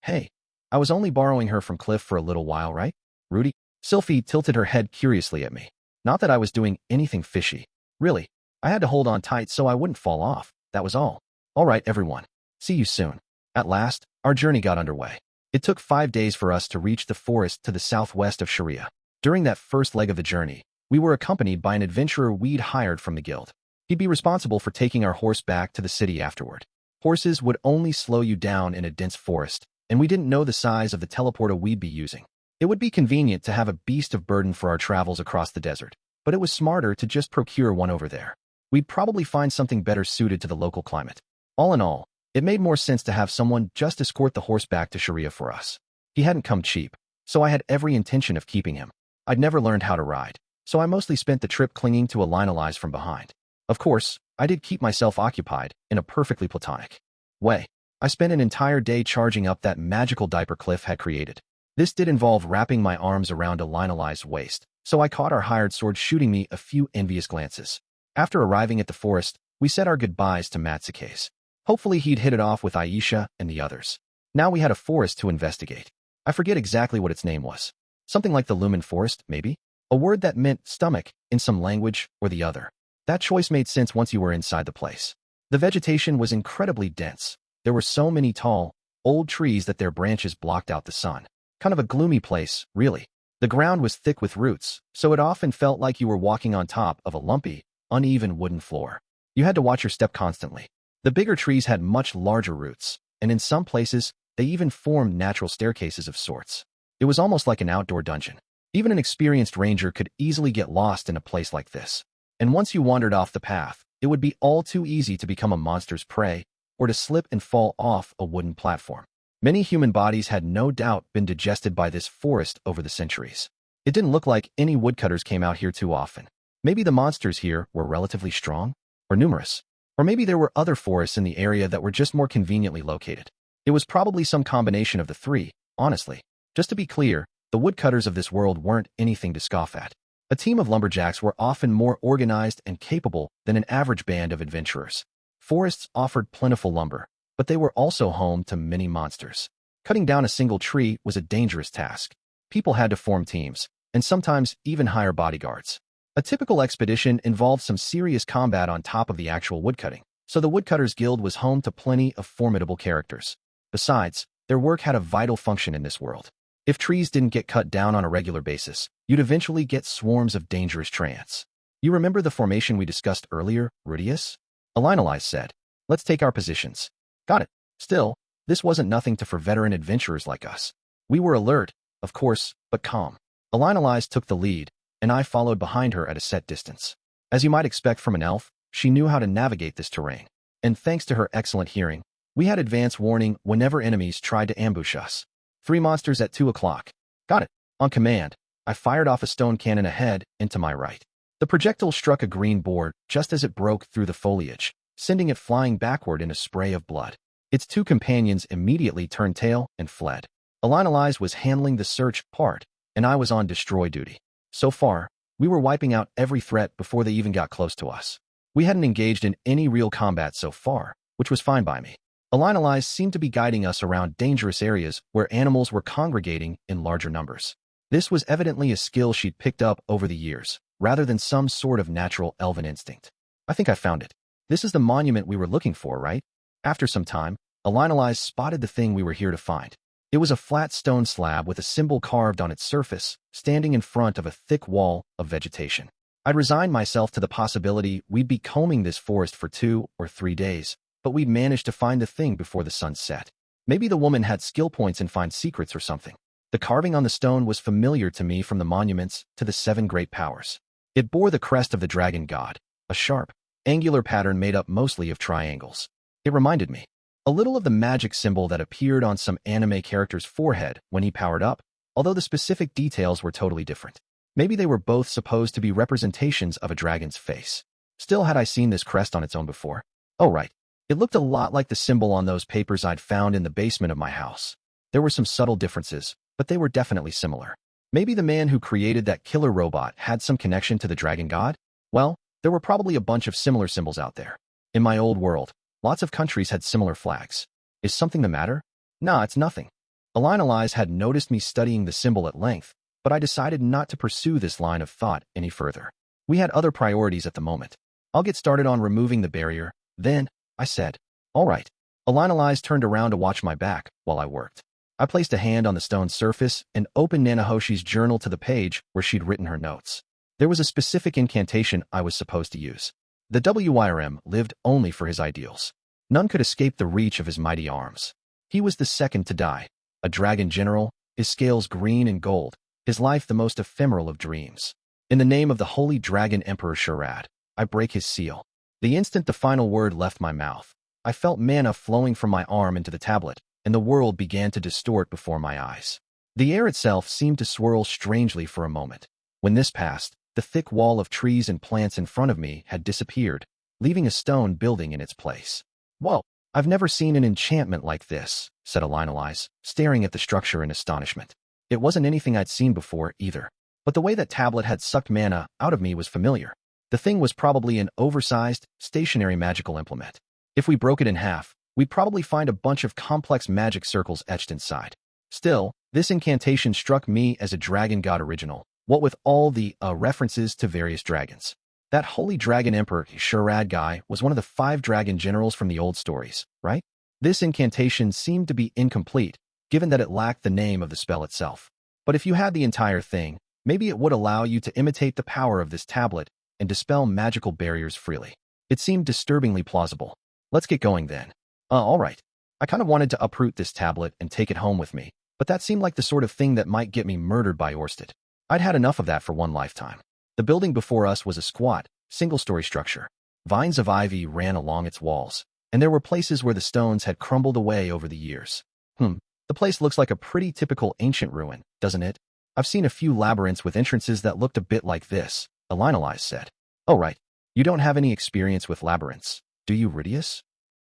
hey, I was only borrowing her from Cliff for a little while, right? Rudy? Sylphiette tilted her head curiously at me. Not that I was doing anything fishy. Really, I had to hold on tight so I wouldn't fall off, that was all. All right, everyone. See you soon. At last, our journey got underway. It took 5 days for us to reach the forest to the southwest of Sharia. During that first leg of the journey, we were accompanied by an adventurer we'd hired from the guild. He'd be responsible for taking our horse back to the city afterward. Horses would only slow you down in a dense forest, and we didn't know the size of the teleporter we'd be using. It would be convenient to have a beast of burden for our travels across the desert, but it was smarter to just procure one over there. We'd probably find something better suited to the local climate. All in all, it made more sense to have someone just escort the horse back to Sharia for us. He hadn't come cheap, so I had every intention of keeping him. I'd never learned how to ride, so I mostly spent the trip clinging to Elinalise from behind. Of course, I did keep myself occupied in a perfectly platonic way. I spent an entire day charging up that magical diaper Cliff had created. This did involve wrapping my arms around Elinalise's waist, so I caught our hired sword shooting me a few envious glances. After arriving at the forest, we said our goodbyes to Matsuke's. Hopefully he'd hit it off with Aisha and the others. Now we had a forest to investigate. I forget exactly what its name was. Something like the Lumen Forest, maybe? A word that meant stomach in some language or the other. That choice made sense once you were inside the place. The vegetation was incredibly dense. There were so many tall, old trees that their branches blocked out the sun. Kind of a gloomy place, really. The ground was thick with roots, so it often felt like you were walking on top of a lumpy, uneven wooden floor. You had to watch your step constantly. The bigger trees had much larger roots, and in some places, they even formed natural staircases of sorts. It was almost like an outdoor dungeon. Even an experienced ranger could easily get lost in a place like this. And once you wandered off the path, it would be all too easy to become a monster's prey or to slip and fall off a wooden platform. Many human bodies had no doubt been digested by this forest over the centuries. It didn't look like any woodcutters came out here too often. Maybe the monsters here were relatively strong or numerous. Or maybe there were other forests in the area that were just more conveniently located. It was probably some combination of the three, honestly. Just to be clear, the woodcutters of this world weren't anything to scoff at. A team of lumberjacks were often more organized and capable than an average band of adventurers. Forests offered plentiful lumber, but they were also home to many monsters. Cutting down a single tree was a dangerous task. People had to form teams, and sometimes even hire bodyguards. A typical expedition involved some serious combat on top of the actual woodcutting, so the Woodcutters Guild was home to plenty of formidable characters. Besides, their work had a vital function in this world. If trees didn't get cut down on a regular basis, you'd eventually get swarms of dangerous treants. You remember the formation we discussed earlier, Rudeus? Elinalise said. Let's take our positions. Got it. Still, this wasn't nothing for veteran adventurers like us. We were alert, of course, but calm. Elinalise took the lead, and I followed behind her at a set distance. As you might expect from an elf, she knew how to navigate this terrain. And thanks to her excellent hearing, we had advance warning whenever enemies tried to ambush us. 3 monsters at 2 o'clock. Got it. On command, I fired off a stone cannon ahead and to my right. The projectile struck a green board just as it broke through the foliage, sending it flying backward in a spray of blood. Its 2 companions immediately turned tail and fled. Elinalise was handling the search part, and I was on destroy duty. So far, we were wiping out every threat before they even got close to us. We hadn't engaged in any real combat so far, which was fine by me. Elinalise seemed to be guiding us around dangerous areas where animals were congregating in larger numbers. This was evidently a skill she'd picked up over the years, rather than some sort of natural elven instinct. I think I found it. This is the monument we were looking for, right? After some time, Elinalise spotted the thing we were here to find. It was a flat stone slab with a symbol carved on its surface, standing in front of a thick wall of vegetation. I'd resigned myself to the possibility we'd be combing this forest for 2 or 3 days, but we'd managed to find the thing before the sun set. Maybe the woman had skill points and find secrets or something. The carving on the stone was familiar to me from the monuments to the 7 great powers. It bore the crest of the dragon god, a sharp, angular pattern made up mostly of triangles. It reminded me a little of the magic symbol that appeared on some anime character's forehead when he powered up, although the specific details were totally different. Maybe they were both supposed to be representations of a dragon's face. Still, had I seen this crest on its own before? Oh, right. It looked a lot like the symbol on those papers I'd found in the basement of my house. There were some subtle differences, but they were definitely similar. Maybe the man who created that killer robot had some connection to the dragon god? Well, there were probably a bunch of similar symbols out there. In my old world, lots of countries had similar flags. Is something the matter? Nah, it's nothing. Elinalise had noticed me studying the symbol at length, but I decided not to pursue this line of thought any further. We had other priorities at the moment. I'll get started on removing the barrier, then, I said. All right. Elinalise turned around to watch my back while I worked. I placed a hand on the stone surface and opened Nanahoshi's journal to the page where she'd written her notes. There was a specific incantation I was supposed to use. The WYRM lived only for his ideals. None could escape the reach of his mighty arms. He was the second to die, a dragon general, his scales green and gold, his life the most ephemeral of dreams. In the name of the holy dragon Emperor Sharad, I break his seal. The instant the final word left my mouth, I felt mana flowing from my arm into the tablet, and the world began to distort before my eyes. The air itself seemed to swirl strangely for a moment. When this passed, the thick wall of trees and plants in front of me had disappeared, leaving a stone building in its place. Whoa, I've never seen an enchantment like this, said Elinalise, staring at the structure in astonishment. It wasn't anything I'd seen before, either. But the way that tablet had sucked mana out of me was familiar. The thing was probably an oversized, stationary magical implement. If we broke it in half, we'd probably find a bunch of complex magic circles etched inside. Still, this incantation struck me as a dragon god original, what with all the references to various dragons. That holy dragon emperor Sharad guy was one of the 5 dragon generals from the old stories, right? This incantation seemed to be incomplete, given that it lacked the name of the spell itself. But if you had the entire thing, maybe it would allow you to imitate the power of this tablet and dispel magical barriers freely. It seemed disturbingly plausible. Let's get going then. All right. I kind of wanted to uproot this tablet and take it home with me, but that seemed like the sort of thing that might get me murdered by Orsted. I'd had enough of that for one lifetime. The building before us was a squat, single-story structure. Vines of ivy ran along its walls, and there were places where the stones had crumbled away over the years. The place looks like a pretty typical ancient ruin, doesn't it? I've seen a few labyrinths with entrances that looked a bit like this, Elinalise said. Oh right, you don't have any experience with labyrinths, do you, Rudeus?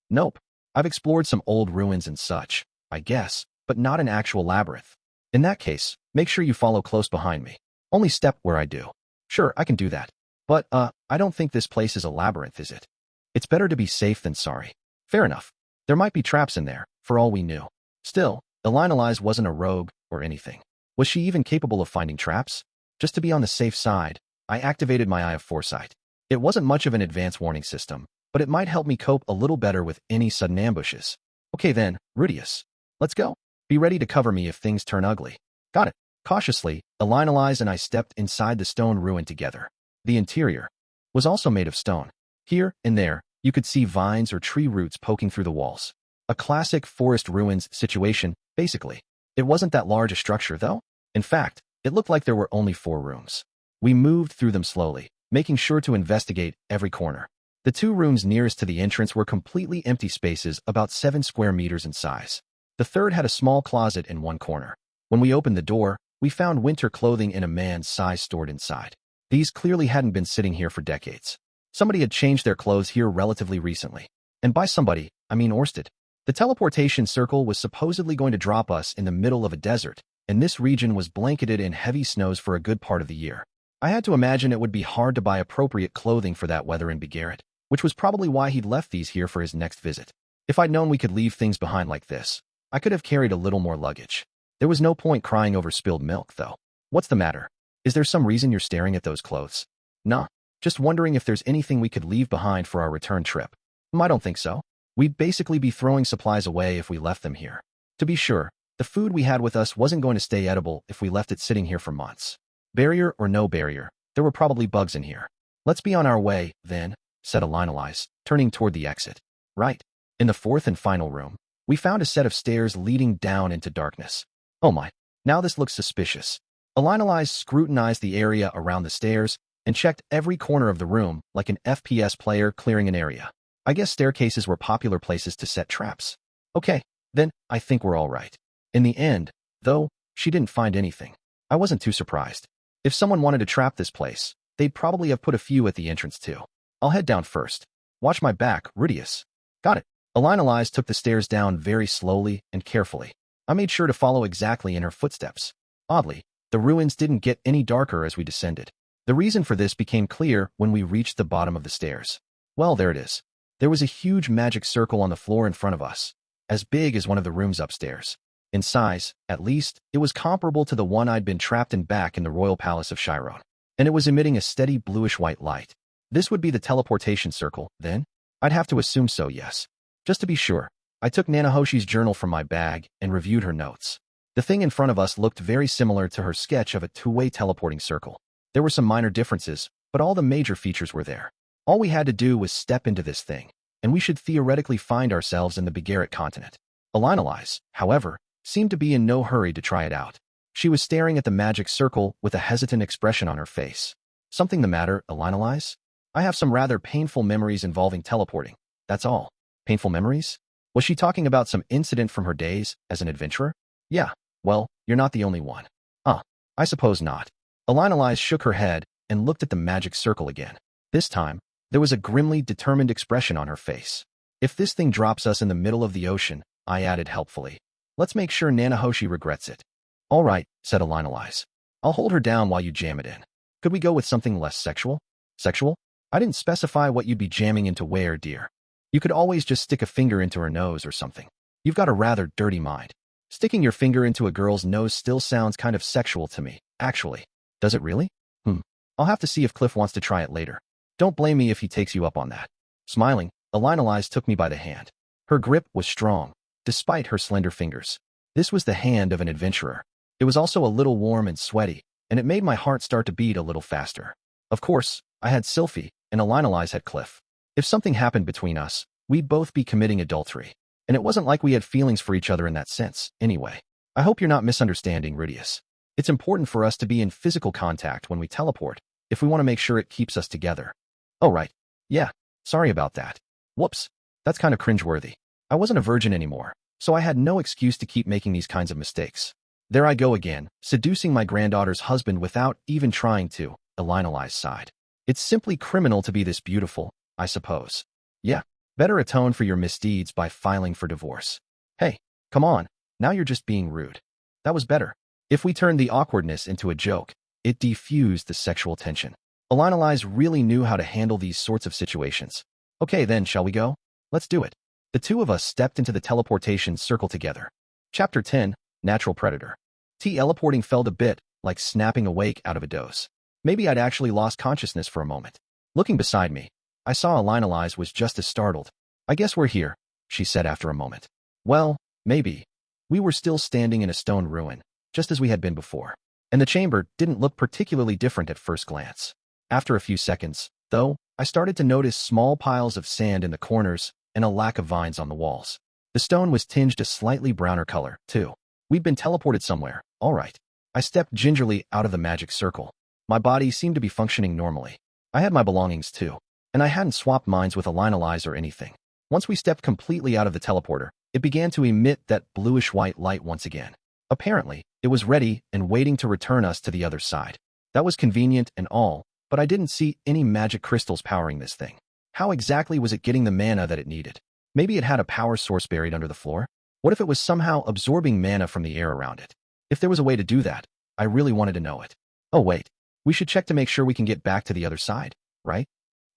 Nope. I've explored some old ruins and such, I guess, but not an actual labyrinth. In that case, make sure you follow close behind me. Only step where I do. Sure, I can do that. But, I don't think this place is a labyrinth, is it? It's better to be safe than sorry. Fair enough. There might be traps in there, for all we knew. Still, Elinalise wasn't a rogue or anything. Was she even capable of finding traps? Just to be on the safe side, I activated my Eye of Foresight. It wasn't much of an advanced warning system, but it might help me cope a little better with any sudden ambushes. Okay then, Rudeus. Let's go. Be ready to cover me if things turn ugly. Got it. Cautiously, Elinalise and I stepped inside the stone ruin together. The interior was also made of stone. Here and there, you could see vines or tree roots poking through the walls. A classic forest ruins situation, basically. It wasn't that large a structure, though. In fact, it looked like there were only 4 rooms. We moved through them slowly, making sure to investigate every corner. The 2 rooms nearest to the entrance were completely empty spaces about 7 square meters in size. The third had a small closet in one corner. When we opened the door, we found winter clothing in a man's size stored inside. These clearly hadn't been sitting here for decades. Somebody had changed their clothes here relatively recently. And by somebody, I mean Orsted. The teleportation circle was supposedly going to drop us in the middle of a desert, and this region was blanketed in heavy snows for a good part of the year. I had to imagine it would be hard to buy appropriate clothing for that weather in Begaritt, which was probably why he'd left these here for his next visit. If I'd known we could leave things behind like this, I could have carried a little more luggage. There was no point crying over spilled milk, though. What's the matter? Is there some reason you're staring at those clothes? Nah, just wondering if there's anything we could leave behind for our return trip. I don't think so. We'd basically be throwing supplies away if we left them here. To be sure, the food we had with us wasn't going to stay edible if we left it sitting here for months. Barrier or no barrier, there were probably bugs in here. Let's be on our way, then, said Elinalise, turning toward the exit. Right. In the fourth and final room, we found a set of stairs leading down into darkness. Oh my, now this looks suspicious. Elinalise scrutinized the area around the stairs and checked every corner of the room like an FPS player clearing an area. I guess staircases were popular places to set traps. Okay, then, I think we're all right. In the end, though, she didn't find anything. I wasn't too surprised. If someone wanted to trap this place, they'd probably have put a few at the entrance too. I'll head down first. Watch my back, Rudeus. Got it. Elinalise took the stairs down very slowly and carefully. I made sure to follow exactly in her footsteps. Oddly, the ruins didn't get any darker as we descended. The reason for this became clear when we reached the bottom of the stairs. Well, there it is. There was a huge magic circle on the floor in front of us, as big as one of the rooms upstairs. In size, at least, it was comparable to the one I'd been trapped in back in the royal palace of Chiron, and it was emitting a steady bluish-white light. This would be the teleportation circle, then? I'd have to assume so, yes. Just to be sure, I took Nanahoshi's journal from my bag and reviewed her notes. The thing in front of us looked very similar to her sketch of a two-way teleporting circle. There were some minor differences, but all the major features were there. All we had to do was step into this thing, and we should theoretically find ourselves in the Begaritt continent. Elinalise, however, seemed to be in no hurry to try it out. She was staring at the magic circle with a hesitant expression on her face. Something the matter, Elinalise? I have some rather painful memories involving teleporting. That's all. Painful memories? Was she talking about some incident from her days as an adventurer? Yeah, well, you're not the only one. I suppose not. Elinalise shook her head and looked at the magic circle again. This time, there was a grimly determined expression on her face. If this thing drops us in the middle of the ocean, I added helpfully, let's make sure Nanahoshi regrets it. All right, said Elinalise. I'll hold her down while you jam it in. Could we go with something less sexual? Sexual? I didn't specify what you'd be jamming into where, dear. You could always just stick a finger into her nose or something. You've got a rather dirty mind. Sticking your finger into a girl's nose still sounds kind of sexual to me, actually. Does it really? I'll have to see if Cliff wants to try it later. Don't blame me if he takes you up on that. Smiling, Elinalise took me by the hand. Her grip was strong, despite her slender fingers. This was the hand of an adventurer. It was also a little warm and sweaty, and it made my heart start to beat a little faster. Of course, I had Sylphiette, and Elinalise had Cliff. If something happened between us, we'd both be committing adultery. And it wasn't like we had feelings for each other in that sense, anyway. I hope you're not misunderstanding, Rudeus. It's important for us to be in physical contact when we teleport, if we want to make sure it keeps us together. Oh, right. Yeah, sorry about that. Whoops, that's kind of cringeworthy. I wasn't a virgin anymore, so I had no excuse to keep making these kinds of mistakes. There I go again, seducing my granddaughter's husband without even trying to, Elinalise sighed. It's simply criminal to be this beautiful, I suppose. Yeah, better atone for your misdeeds by filing for divorce. Hey, come on, now you're just being rude. That was better. If we turned the awkwardness into a joke, it defused the sexual tension. Elinalise really knew how to handle these sorts of situations. Okay then, shall we go? Let's do it. The two of us stepped into the teleportation circle together. Chapter 10, Natural Predator. Teleporting felt a bit like snapping awake out of a doze. Maybe I'd actually lost consciousness for a moment. Looking beside me, I saw Elinalise was just as startled. I guess we're here, she said after a moment. Well, maybe. We were still standing in a stone ruin, just as we had been before, and the chamber didn't look particularly different at first glance. After a few seconds, though, I started to notice small piles of sand in the corners and a lack of vines on the walls. The stone was tinged a slightly browner color, too. We'd been teleported somewhere, all right. I stepped gingerly out of the magic circle. My body seemed to be functioning normally. I had my belongings, too, and I hadn't swapped minds with Elinalise or anything. Once we stepped completely out of the teleporter, it began to emit that bluish-white light once again. Apparently, it was ready and waiting to return us to the other side. That was convenient and all, but I didn't see any magic crystals powering this thing. How exactly was it getting the mana that it needed? Maybe it had a power source buried under the floor? What if it was somehow absorbing mana from the air around it? If there was a way to do that, I really wanted to know it. Oh wait, we should check to make sure we can get back to the other side, right?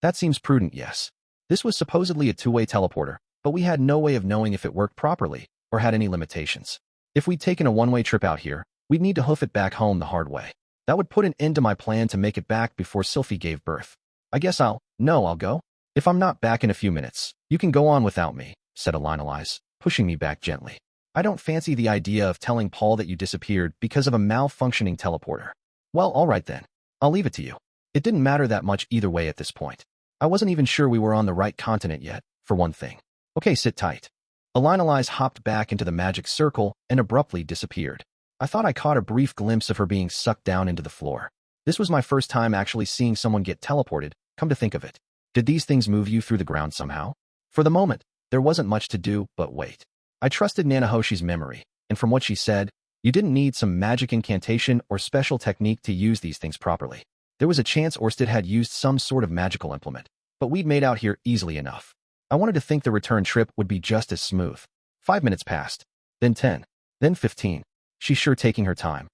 That seems prudent, yes. This was supposedly a two-way teleporter, but we had no way of knowing if it worked properly or had any limitations. If we'd taken a one-way trip out here, we'd need to hoof it back home the hard way. That would put an end to my plan to make it back before Sylphie gave birth. I guess I'll go. If I'm not back in a few minutes, you can go on without me, said Elinalise, pushing me back gently. I don't fancy the idea of telling Paul that you disappeared because of a malfunctioning teleporter. Well, all right then. I'll leave it to you. It didn't matter that much either way at this point. I wasn't even sure we were on the right continent yet, for one thing. Okay, sit tight. Elinalise hopped back into the magic circle and abruptly disappeared. I thought I caught a brief glimpse of her being sucked down into the floor. This was my first time actually seeing someone get teleported, come to think of it. Did these things move you through the ground somehow? For the moment, there wasn't much to do but wait. I trusted Nanahoshi's memory, and from what she said, you didn't need some magic incantation or special technique to use these things properly. There was a chance Orsted had used some sort of magical implement, but we'd made out here easily enough. I wanted to think the return trip would be just as smooth. 5 minutes passed, then 10, then 15. She's sure taking her time.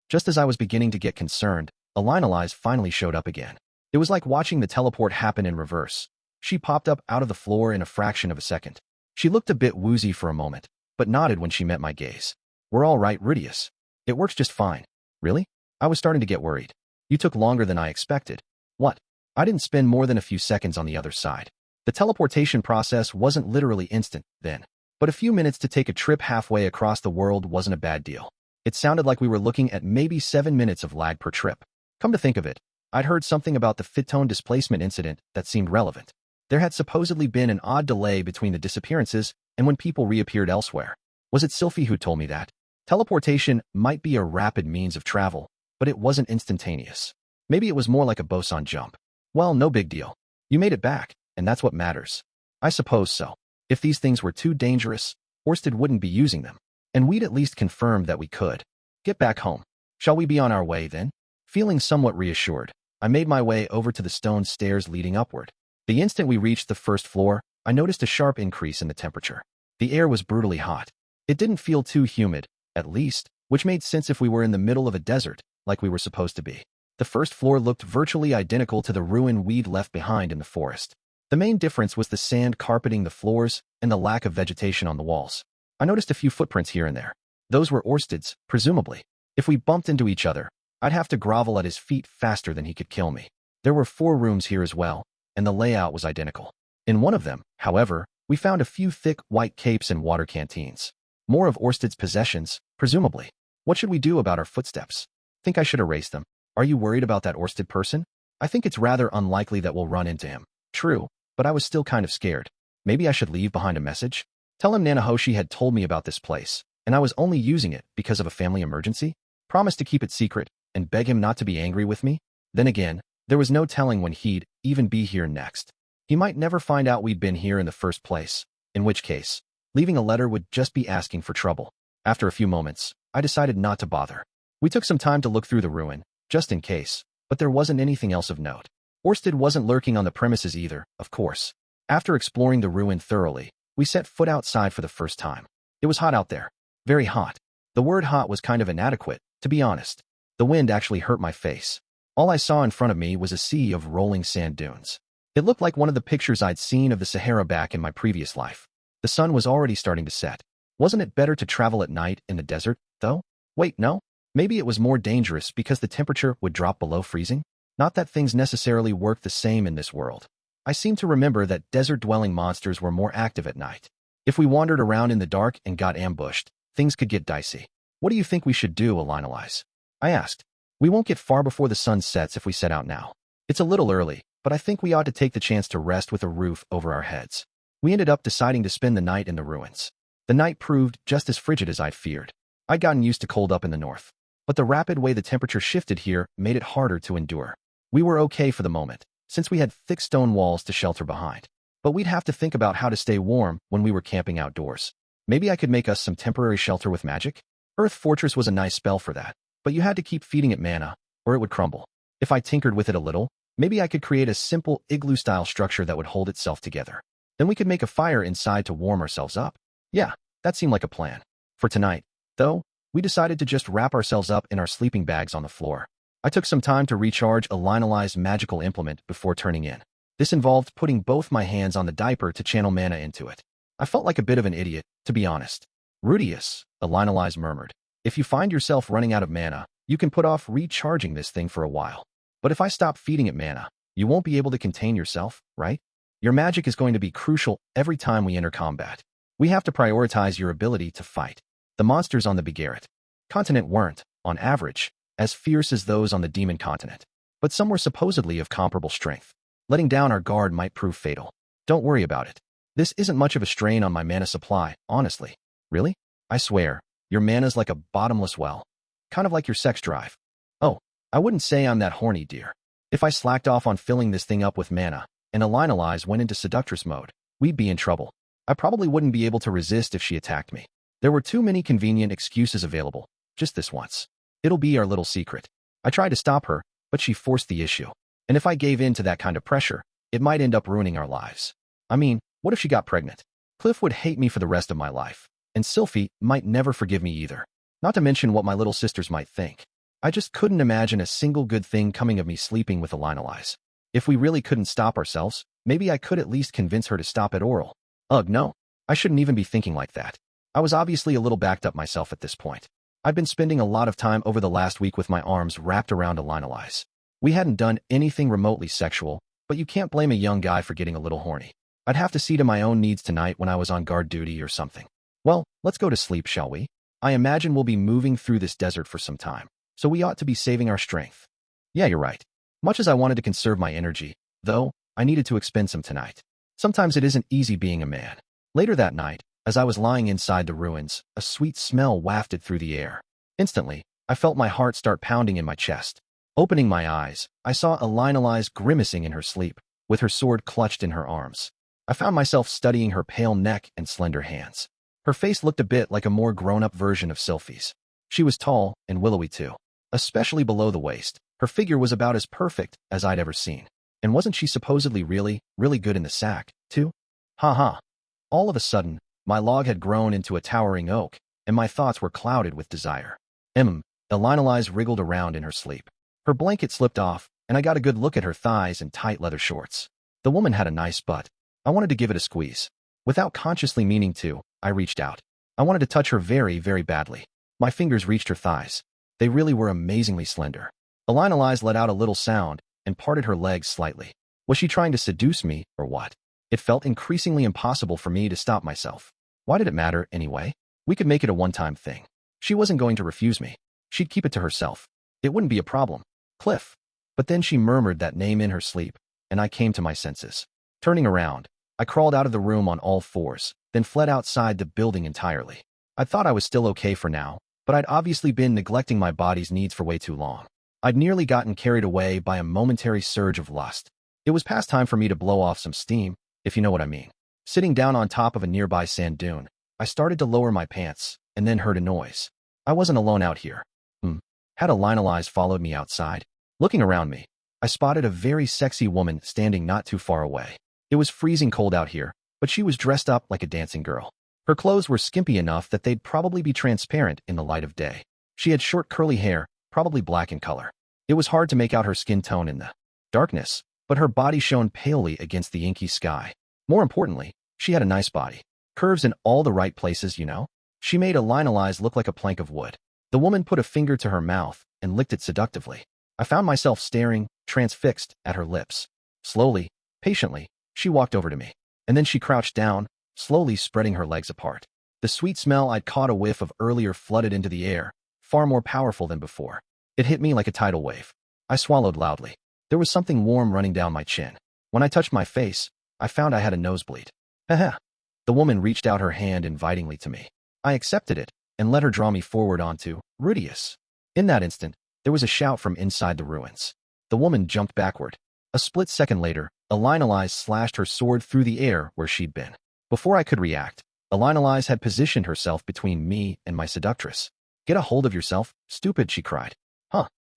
Just as I was beginning to get concerned, Elinalise finally showed up again. It was like watching the teleport happen in reverse. She popped up out of the floor in a fraction of a second. She looked a bit woozy for a moment, but nodded when she met my gaze. We're all right, Rudeus. It works just fine. Really? I was starting to get worried. You took longer than I expected. What? I didn't spend more than a few seconds on the other side. The teleportation process wasn't literally instant, then. But a few minutes to take a trip halfway across the world wasn't a bad deal. It sounded like we were looking at maybe 7 minutes of lag per trip. Come to think of it, I'd heard something about the Fitone displacement incident that seemed relevant. There had supposedly been an odd delay between the disappearances and when people reappeared elsewhere. Was it Sylphie who told me that? Teleportation might be a rapid means of travel, but it wasn't instantaneous. Maybe it was more like a boson jump. Well, no big deal. You made it back, and that's what matters. I suppose so. If these things were too dangerous, Orsted wouldn't be using them. And we'd at least confirmed that we could. Get back home. Shall we be on our way, then? Feeling somewhat reassured, I made my way over to the stone stairs leading upward. The instant we reached the first floor, I noticed a sharp increase in the temperature. The air was brutally hot. It didn't feel too humid, at least, which made sense if we were in the middle of a desert, like we were supposed to be. The first floor looked virtually identical to the ruin we'd left behind in the forest. The main difference was the sand carpeting the floors and the lack of vegetation on the walls. I noticed a few footprints here and there. Those were Orsted's, presumably. If we bumped into each other, I'd have to grovel at his feet faster than he could kill me. There were 4 rooms here as well, and the layout was identical. In one of them, however, we found a few thick white capes and water canteens. More of Orsted's possessions, presumably. What should we do about our footsteps? Think I should erase them. Are you worried about that Orsted person? I think it's rather unlikely that we'll run into him. True, but I was still kind of scared. Maybe I should leave behind a message? Tell him Nanahoshi had told me about this place, and I was only using it because of a family emergency? Promise to keep it secret, and beg him not to be angry with me? Then again, there was no telling when he'd even be here next. He might never find out we'd been here in the first place, in which case, leaving a letter would just be asking for trouble. After a few moments, I decided not to bother. We took some time to look through the ruin, just in case, but there wasn't anything else of note. Orsted wasn't lurking on the premises either, of course. After exploring the ruin thoroughly, we set foot outside for the first time. It was hot out there. Very hot. The word hot was kind of inadequate, to be honest. The wind actually hurt my face. All I saw in front of me was a sea of rolling sand dunes. It looked like one of the pictures I'd seen of the Sahara back in my previous life. The sun was already starting to set. Wasn't it better to travel at night in the desert, though? Wait, no? Maybe it was more dangerous because the temperature would drop below freezing? Not that things necessarily work the same in this world. I seem to remember that desert-dwelling monsters were more active at night. If we wandered around in the dark and got ambushed, things could get dicey. What do you think we should do, Elinalise? I asked. We won't get far before the sun sets if we set out now. It's a little early, but I think we ought to take the chance to rest with a roof over our heads. We ended up deciding to spend the night in the ruins. The night proved just as frigid as I'd feared. I'd gotten used to cold up in the north, but the rapid way the temperature shifted here made it harder to endure. We were okay for the moment, since we had thick stone walls to shelter behind. But we'd have to think about how to stay warm when we were camping outdoors. Maybe I could make us some temporary shelter with magic? Earth Fortress was a nice spell for that, but you had to keep feeding it mana, or it would crumble. If I tinkered with it a little, maybe I could create a simple igloo-style structure that would hold itself together. Then we could make a fire inside to warm ourselves up. Yeah, that seemed like a plan. For tonight, though, we decided to just wrap ourselves up in our sleeping bags on the floor. I took some time to recharge a Elinalise's magical implement before turning in. This involved putting both my hands on the diaper to channel mana into it. I felt like a bit of an idiot, to be honest. Rudeus, Elinalise murmured. If you find yourself running out of mana, You can put off recharging this thing for a while. But if I stop feeding it mana, you won't be able to contain yourself, right? Your magic is going to be crucial every time we enter combat. We have to prioritize your ability to fight. The monsters on the Begaritt continent weren't, on average, as fierce as those on the demon continent, but some were supposedly of comparable strength. Letting down our guard might prove fatal. Don't worry about it. This isn't much of a strain on my mana supply, honestly. Really? I swear, your mana's like a bottomless well. Kind of like your sex drive. Oh, I wouldn't say I'm that horny, dear. If I slacked off on filling this thing up with mana, and Alinalize went into seductress mode, we'd be in trouble. I probably wouldn't be able to resist if she attacked me. There were too many convenient excuses available, just this once. It'll be our little secret. I tried to stop her, but she forced the issue. And if I gave in to that kind of pressure, it might end up ruining our lives. I mean, what if she got pregnant? Cliff would hate me for the rest of my life, and Sylphiette might never forgive me either. Not to mention what my little sisters might think. I just couldn't imagine a single good thing coming of me sleeping with Alinalize. If we really couldn't stop ourselves, maybe I could at least convince her to stop at oral. Ugh, no. I shouldn't even be thinking like that. I was obviously a little backed up myself at this point. I'd been spending a lot of time over the last week with my arms wrapped around Alinalize. We hadn't done anything remotely sexual, but you can't blame a young guy for getting a little horny. I'd have to see to my own needs tonight when I was on guard duty or something. Well, let's go to sleep, shall we? I imagine we'll be moving through this desert for some time, so we ought to be saving our strength. Yeah, you're right. Much as I wanted to conserve my energy, though, I needed to expend some tonight. Sometimes it isn't easy being a man. Later that night, as I was lying inside the ruins, a sweet smell wafted through the air. Instantly, I felt my heart start pounding in my chest. Opening my eyes, I saw Alinalize grimacing in her sleep, with her sword clutched in her arms. I found myself studying her pale neck and slender hands. Her face looked a bit like a more grown-up version of Sylphie's. She was tall and willowy too, especially below the waist. Her figure was about as perfect as I'd ever seen. And wasn't she supposedly really good in the sack, too? Ha. All of a sudden, my log had grown into a towering oak, and my thoughts were clouded with desire. Alinalize wriggled around in her sleep. Her blanket slipped off, and I got a good look at her thighs and tight leather shorts. The woman had a nice butt. I wanted to give it a squeeze. Without consciously meaning to, I reached out. I wanted to touch her very badly. My fingers reached her thighs. They really were amazingly slender. Alinalize let out a little sound and parted her legs slightly. Was she trying to seduce me, or what? It felt increasingly impossible for me to stop myself. Why did it matter, anyway? We could make it a one-time thing. She wasn't going to refuse me. She'd keep it to herself. It wouldn't be a problem. Cliff. But then she murmured that name in her sleep, and I came to my senses. Turning around, I crawled out of the room on all fours, then fled outside the building entirely. I thought I was still okay for now, but I'd obviously been neglecting my body's needs for way too long. I'd nearly gotten carried away by a momentary surge of lust. It was past time for me to blow off some steam, if you know what I mean. Sitting down on top of a nearby sand dune, I started to lower my pants, and then heard a noise. I wasn't alone out here. Had Alinalize followed me outside? Looking around me, I spotted a very sexy woman standing not too far away. It was freezing cold out here, but she was dressed up like a dancing girl. Her clothes were skimpy enough that they'd probably be transparent in the light of day. She had short curly hair, probably black in color. It was hard to make out her skin tone in the darkness, but her body shone palely against the inky sky. More importantly, she had a nice body. Curves in all the right places, you know? She made Alinalize look like a plank of wood. The woman put a finger to her mouth and licked it seductively. I found myself staring, transfixed, at her lips. Slowly, patiently, she walked over to me. And then she crouched down, slowly spreading her legs apart. The sweet smell I'd caught a whiff of earlier flooded into the air, far more powerful than before. It hit me like a tidal wave. I swallowed loudly. There was something warm running down my chin. When I touched my face, I found I had a nosebleed. Haha. The woman reached out her hand invitingly to me. I accepted it, and let her draw me forward onto Rudeus. In that instant, there was a shout from inside the ruins. The woman jumped backward. A split second later, Alinalize slashed her sword through the air where she'd been. Before I could react, Alinalize had positioned herself between me and my seductress. Get a hold of yourself, stupid, she cried.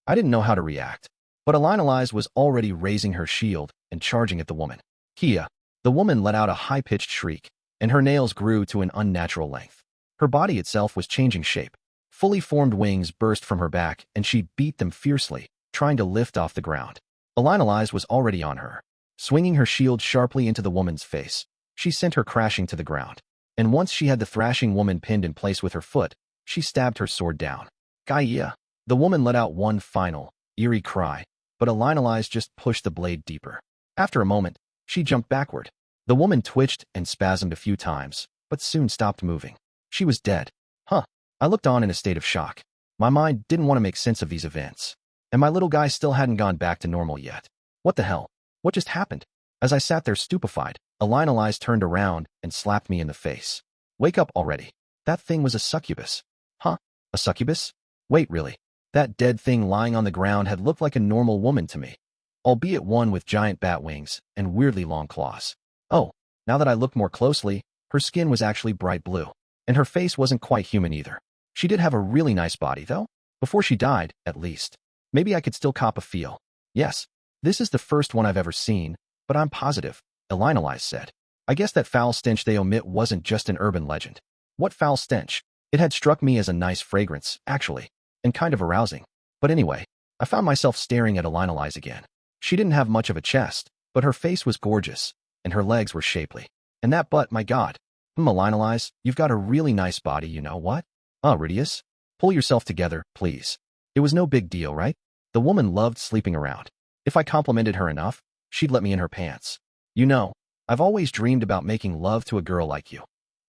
I didn't know how to react. But Alinalize was already raising her shield and charging at the woman. Kia. The woman let out a high-pitched shriek, and her nails grew to an unnatural length. Her body itself was changing shape. Fully formed wings burst from her back, and she beat them fiercely, trying to lift off the ground. Alinalize was already on her. Swinging her shield sharply into the woman's face, she sent her crashing to the ground. And once she had the thrashing woman pinned in place with her foot, she stabbed her sword down. Gaia. The woman let out one final, eerie cry, but Elinalize just pushed the blade deeper. After a moment, she jumped backward. The woman twitched and spasmed a few times, but soon stopped moving. She was dead. Huh. I looked on in a state of shock. My mind didn't want to make sense of these events. And my little guy still hadn't gone back to normal yet. What the hell? What just happened? As I sat there stupefied, Elinalize turned around and slapped me in the face. Wake up already. That thing was a succubus. Huh? A succubus? Wait, really? That dead thing lying on the ground had looked like a normal woman to me, albeit one with giant bat wings and weirdly long claws. Oh, now that I looked more closely, her skin was actually bright blue, and her face wasn't quite human either. She did have a really nice body, though. Before she died, at least. Maybe I could still cop a feel. Yes, this is the first one I've ever seen, but I'm positive, Elinalize said. I guess that foul stench they omit wasn't just an urban legend. What foul stench? It had struck me as a nice fragrance, actually, and kind of arousing. But anyway, I found myself staring at Elinalize again. She didn't have much of a chest, but her face was gorgeous, and her legs were shapely. And that butt, my god. Elinalize, you've got a really nice body, you know what? Rudeus, pull yourself together, please. It was no big deal, right? The woman loved sleeping around. If I complimented her enough, she'd let me in her pants. You know, I've always dreamed about making love to a girl like you.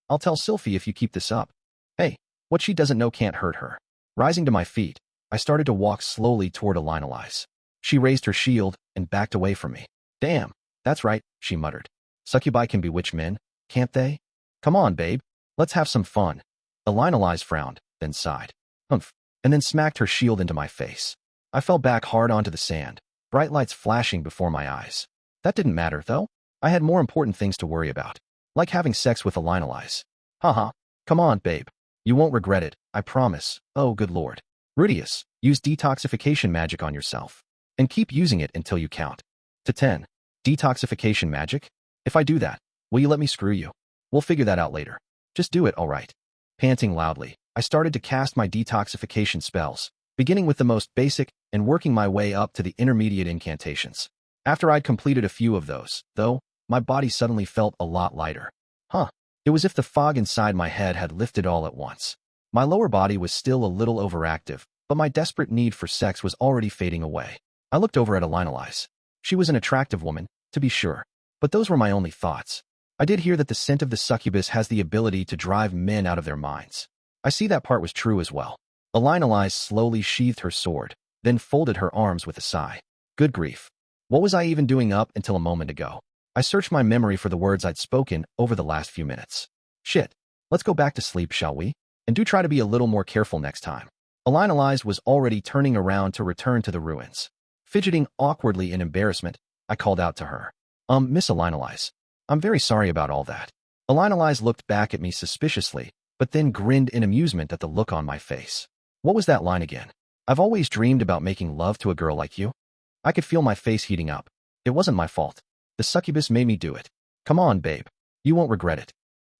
I'll tell Sylphiette if you keep this up. Hey, what she doesn't know can't hurt her. Rising to my feet, I started to walk slowly toward Elinalize. She raised her shield and backed away from me. Damn, that's right, she muttered. Succubi can bewitch men, can't they? Come on, babe. Let's have some fun. Elinalize frowned, then sighed. Humph, and then smacked her shield into my face. I fell back hard onto the sand, bright lights flashing before my eyes. That didn't matter, though. I had more important things to worry about, like having sex with Elinalize. Haha, come on, babe. You won't regret it, I promise. Oh, good lord. Rudeus, use detoxification magic on yourself. And keep using it until you count to 10. Detoxification magic? If I do that, will you let me screw you? We'll figure that out later. Just do it, all right. Panting loudly, I started to cast my detoxification spells, beginning with the most basic and working my way up to the intermediate incantations. After I'd completed a few of those, though, my body suddenly felt a lot lighter. Huh. It was as if the fog inside my head had lifted all at once. My lower body was still a little overactive, but my desperate need for sex was already fading away. I looked over at Elinalize. She was an attractive woman, to be sure, but those were my only thoughts. I did hear that the scent of the succubus has the ability to drive men out of their minds. I see that part was true as well. Elinalize slowly sheathed her sword, then folded her arms with a sigh. Good grief. What was I even doing up until a moment ago? I searched my memory for the words I'd spoken over the last few minutes. Shit. Let's go back to sleep, shall we? And do try to be a little more careful next time. Elinalize was already turning around to return to the ruins. Fidgeting awkwardly in embarrassment, I called out to her. Miss Elinalize. I'm very sorry about all that. Elinalize looked back at me suspiciously, but then grinned in amusement at the look on my face. What was that line again? I've always dreamed about making love to a girl like you. I could feel my face heating up. It wasn't my fault. The succubus made me do it. Come on, babe. You won't regret it.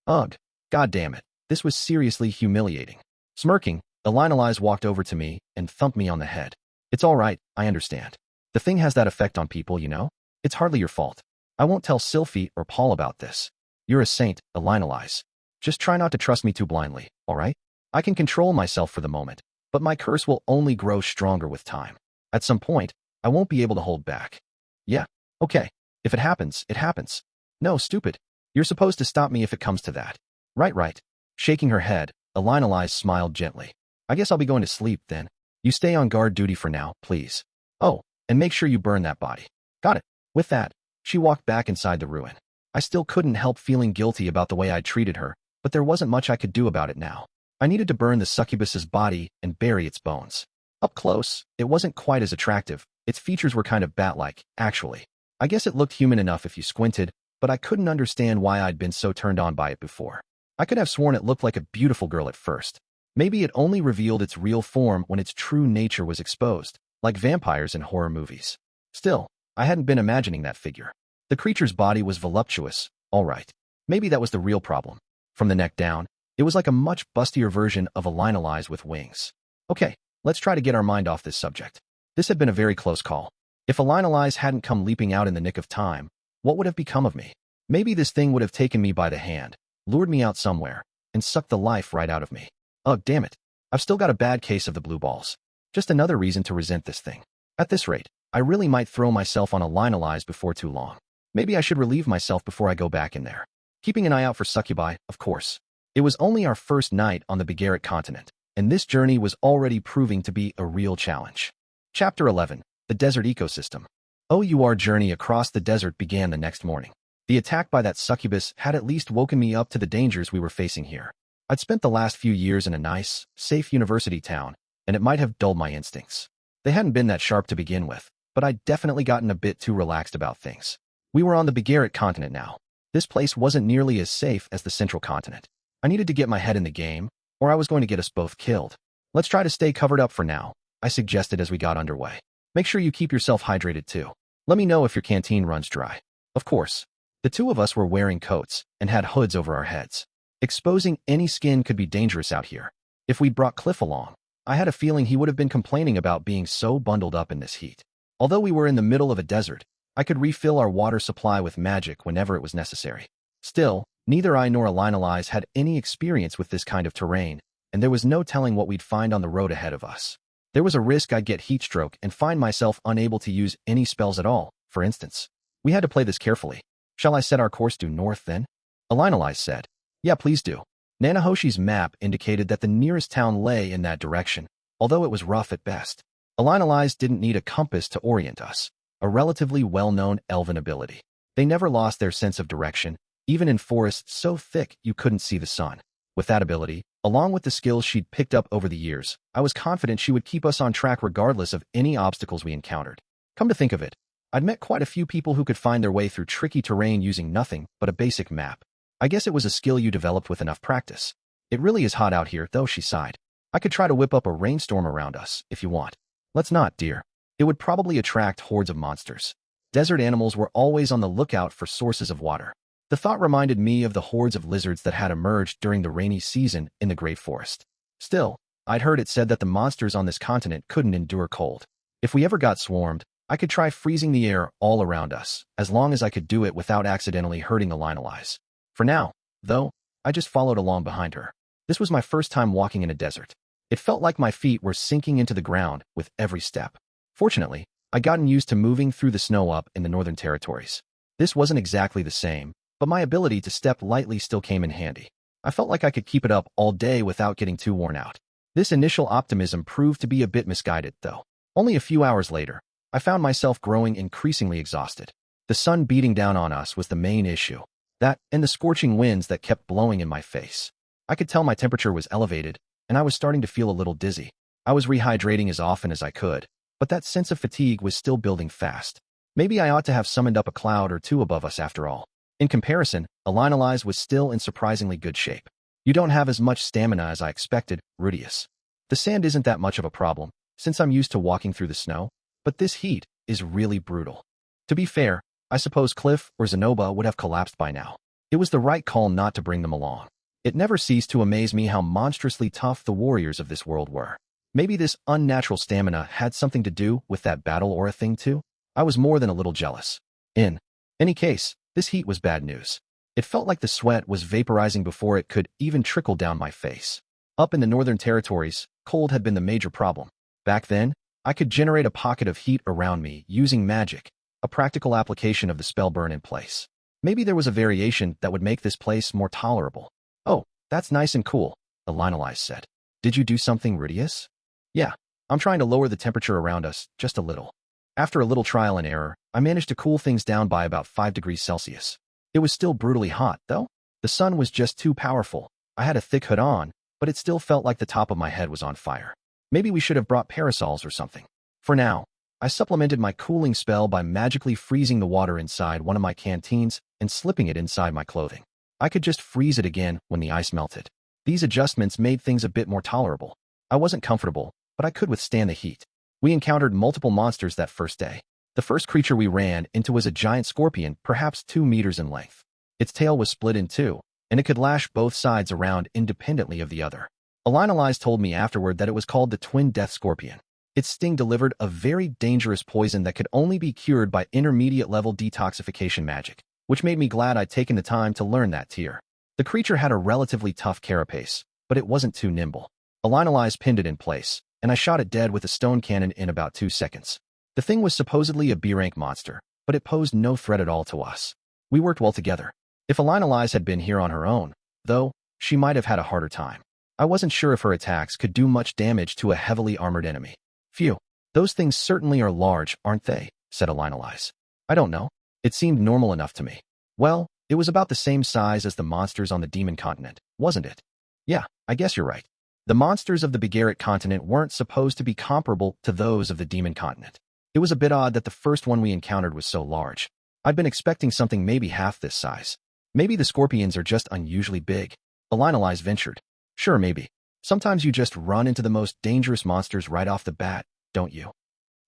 Ugh. God damn it. This was seriously humiliating. Smirking, Elinalize walked over to me and thumped me on the head. It's all right, I understand. The thing has that effect on people, you know? It's hardly your fault. I won't tell Sylphiette or Paul about this. You're a saint, Elinalize. Just try not to trust me too blindly, all right? I can control myself for the moment, but my curse will only grow stronger with time. At some point, I won't be able to hold back. Yeah, okay. If it happens, it happens. No, stupid. You're supposed to stop me if it comes to that. Right. Shaking her head, Elinalize smiled gently. I guess I'll be going to sleep then. You stay on guard duty for now, please. Oh, and make sure you burn that body. Got it. With that, she walked back inside the ruin. I still couldn't help feeling guilty about the way I'd treated her, but there wasn't much I could do about it now. I needed to burn the succubus's body and bury its bones. Up close, it wasn't quite as attractive. Its features were kind of bat-like, actually. I guess it looked human enough if you squinted, but I couldn't understand why I'd been so turned on by it before. I could have sworn it looked like a beautiful girl at first. Maybe it only revealed its real form when its true nature was exposed, like vampires in horror movies. Still, I hadn't been imagining that figure. The creature's body was voluptuous, all right. Maybe that was the real problem. From the neck down, it was like a much bustier version of Elinalize with wings. Okay, let's try to get our mind off this subject. This had been a very close call. If Elinalize hadn't come leaping out in the nick of time, what would have become of me? Maybe this thing would have taken me by the hand, lured me out somewhere, and sucked the life right out of me. Ugh, damn it. I've still got a bad case of the blue balls. Just another reason to resent this thing. At this rate, I really might throw myself on a Lionelize before too long. Maybe I should relieve myself before I go back in there. Keeping an eye out for succubi, of course. It was only our first night on the Begaritt continent, and this journey was already proving to be a real challenge. Chapter 11. The Desert Ecosystem. Our journey across the desert began the next morning. The attack by that succubus had at least woken me up to the dangers we were facing here. I'd spent the last few years in a nice, safe university town, and it might have dulled my instincts. They hadn't been that sharp to begin with, but I'd definitely gotten a bit too relaxed about things. We were on the Begaritt continent now. This place wasn't nearly as safe as the central continent. I needed to get my head in the game, or I was going to get us both killed. Let's try to stay covered up for now, I suggested as we got underway. Make sure you keep yourself hydrated too. Let me know if your canteen runs dry. Of course. The two of us were wearing coats and had hoods over our heads. Exposing any skin could be dangerous out here. If we'd brought Cliff along, I had a feeling he would have been complaining about being so bundled up in this heat. Although we were in the middle of a desert, I could refill our water supply with magic whenever it was necessary. Still, neither I nor Lionelize had any experience with this kind of terrain, and there was no telling what we'd find on the road ahead of us. There was a risk I'd get heatstroke and find myself unable to use any spells at all, for instance. We had to play this carefully. Shall I set our course due north then? Lionelize said. Yeah, please do. Nanahoshi's map indicated that the nearest town lay in that direction, although it was rough at best. Lionelize didn't need a compass to orient us, a relatively well-known elven ability. They never lost their sense of direction, even in forests so thick you couldn't see the sun. With that ability, along with the skills she'd picked up over the years, I was confident she would keep us on track regardless of any obstacles we encountered. Come to think of it, I'd met quite a few people who could find their way through tricky terrain using nothing but a basic map. I guess it was a skill you developed with enough practice. It really is hot out here, though, she sighed. I could try to whip up a rainstorm around us, if you want. Let's not, dear. It would probably attract hordes of monsters. Desert animals were always on the lookout for sources of water. The thought reminded me of the hordes of lizards that had emerged during the rainy season in the Great Forest. Still, I'd heard it said that the monsters on this continent couldn't endure cold. If we ever got swarmed, I could try freezing the air all around us, as long as I could do it without accidentally hurting Lionelize. For now, though, I just followed along behind her. This was my first time walking in a desert. It felt like my feet were sinking into the ground with every step. Fortunately, I'd gotten used to moving through the snow up in the Northern Territories. This wasn't exactly the same, but my ability to step lightly still came in handy. I felt like I could keep it up all day without getting too worn out. This initial optimism proved to be a bit misguided, though. Only a few hours later, I found myself growing increasingly exhausted. The sun beating down on us was the main issue. That, and the scorching winds that kept blowing in my face. I could tell my temperature was elevated, and I was starting to feel a little dizzy. I was rehydrating as often as I could, but that sense of fatigue was still building fast. Maybe I ought to have summoned up a cloud or two above us after all. In comparison, Lionelize was still in surprisingly good shape. You don't have as much stamina as I expected, Rudeus. The sand isn't that much of a problem, since I'm used to walking through the snow, but this heat is really brutal. To be fair, I suppose Cliff or Zenoba would have collapsed by now. It was the right call not to bring them along. It never ceased to amaze me how monstrously tough the warriors of this world were. Maybe this unnatural stamina had something to do with that battle aura thing too? I was more than a little jealous. In any case, this heat was bad news. It felt like the sweat was vaporizing before it could even trickle down my face. Up in the Northern Territories, cold had been the major problem. Back then, I could generate a pocket of heat around me using magic, a practical application of the spell burn in place. Maybe there was a variation that would make this place more tolerable. Oh, that's nice and cool, Lionelize said. Did you do something, Rudeus? Yeah, I'm trying to lower the temperature around us just a little. After a little trial and error, I managed to cool things down by about 5 degrees Celsius. It was still brutally hot, though. The sun was just too powerful. I had a thick hood on, but it still felt like the top of my head was on fire. Maybe we should have brought parasols or something. For now, I supplemented my cooling spell by magically freezing the water inside one of my canteens and slipping it inside my clothing. I could just freeze it again when the ice melted. These adjustments made things a bit more tolerable. I wasn't comfortable, but I could withstand the heat. We encountered multiple monsters that first day. The first creature we ran into was a giant scorpion, perhaps 2 meters in length. Its tail was split in two, and it could lash both sides around independently of the other. Lionelize told me afterward that it was called the Twin Death Scorpion. Its sting delivered a very dangerous poison that could only be cured by intermediate-level detoxification magic, which made me glad I'd taken the time to learn that tier. The creature had a relatively tough carapace, but it wasn't too nimble. Lionelize pinned it in place, and I shot it dead with a stone cannon in about 2 seconds. The thing was supposedly a B-rank monster, but it posed no threat at all to us. We worked well together. If Elise had been here on her own, though, she might have had a harder time. I wasn't sure if her attacks could do much damage to a heavily armored enemy. Phew, those things certainly are large, aren't they? Said Elise. I don't know. It seemed normal enough to me. Well, it was about the same size as the monsters on the demon continent, wasn't it? Yeah, I guess you're right. The monsters of the Begaritt continent weren't supposed to be comparable to those of the demon continent. It was a bit odd that the first one we encountered was so large. I'd been expecting something maybe half this size. Maybe the scorpions are just unusually big. Elise ventured. Sure, maybe. Sometimes you just run into the most dangerous monsters right off the bat, don't you?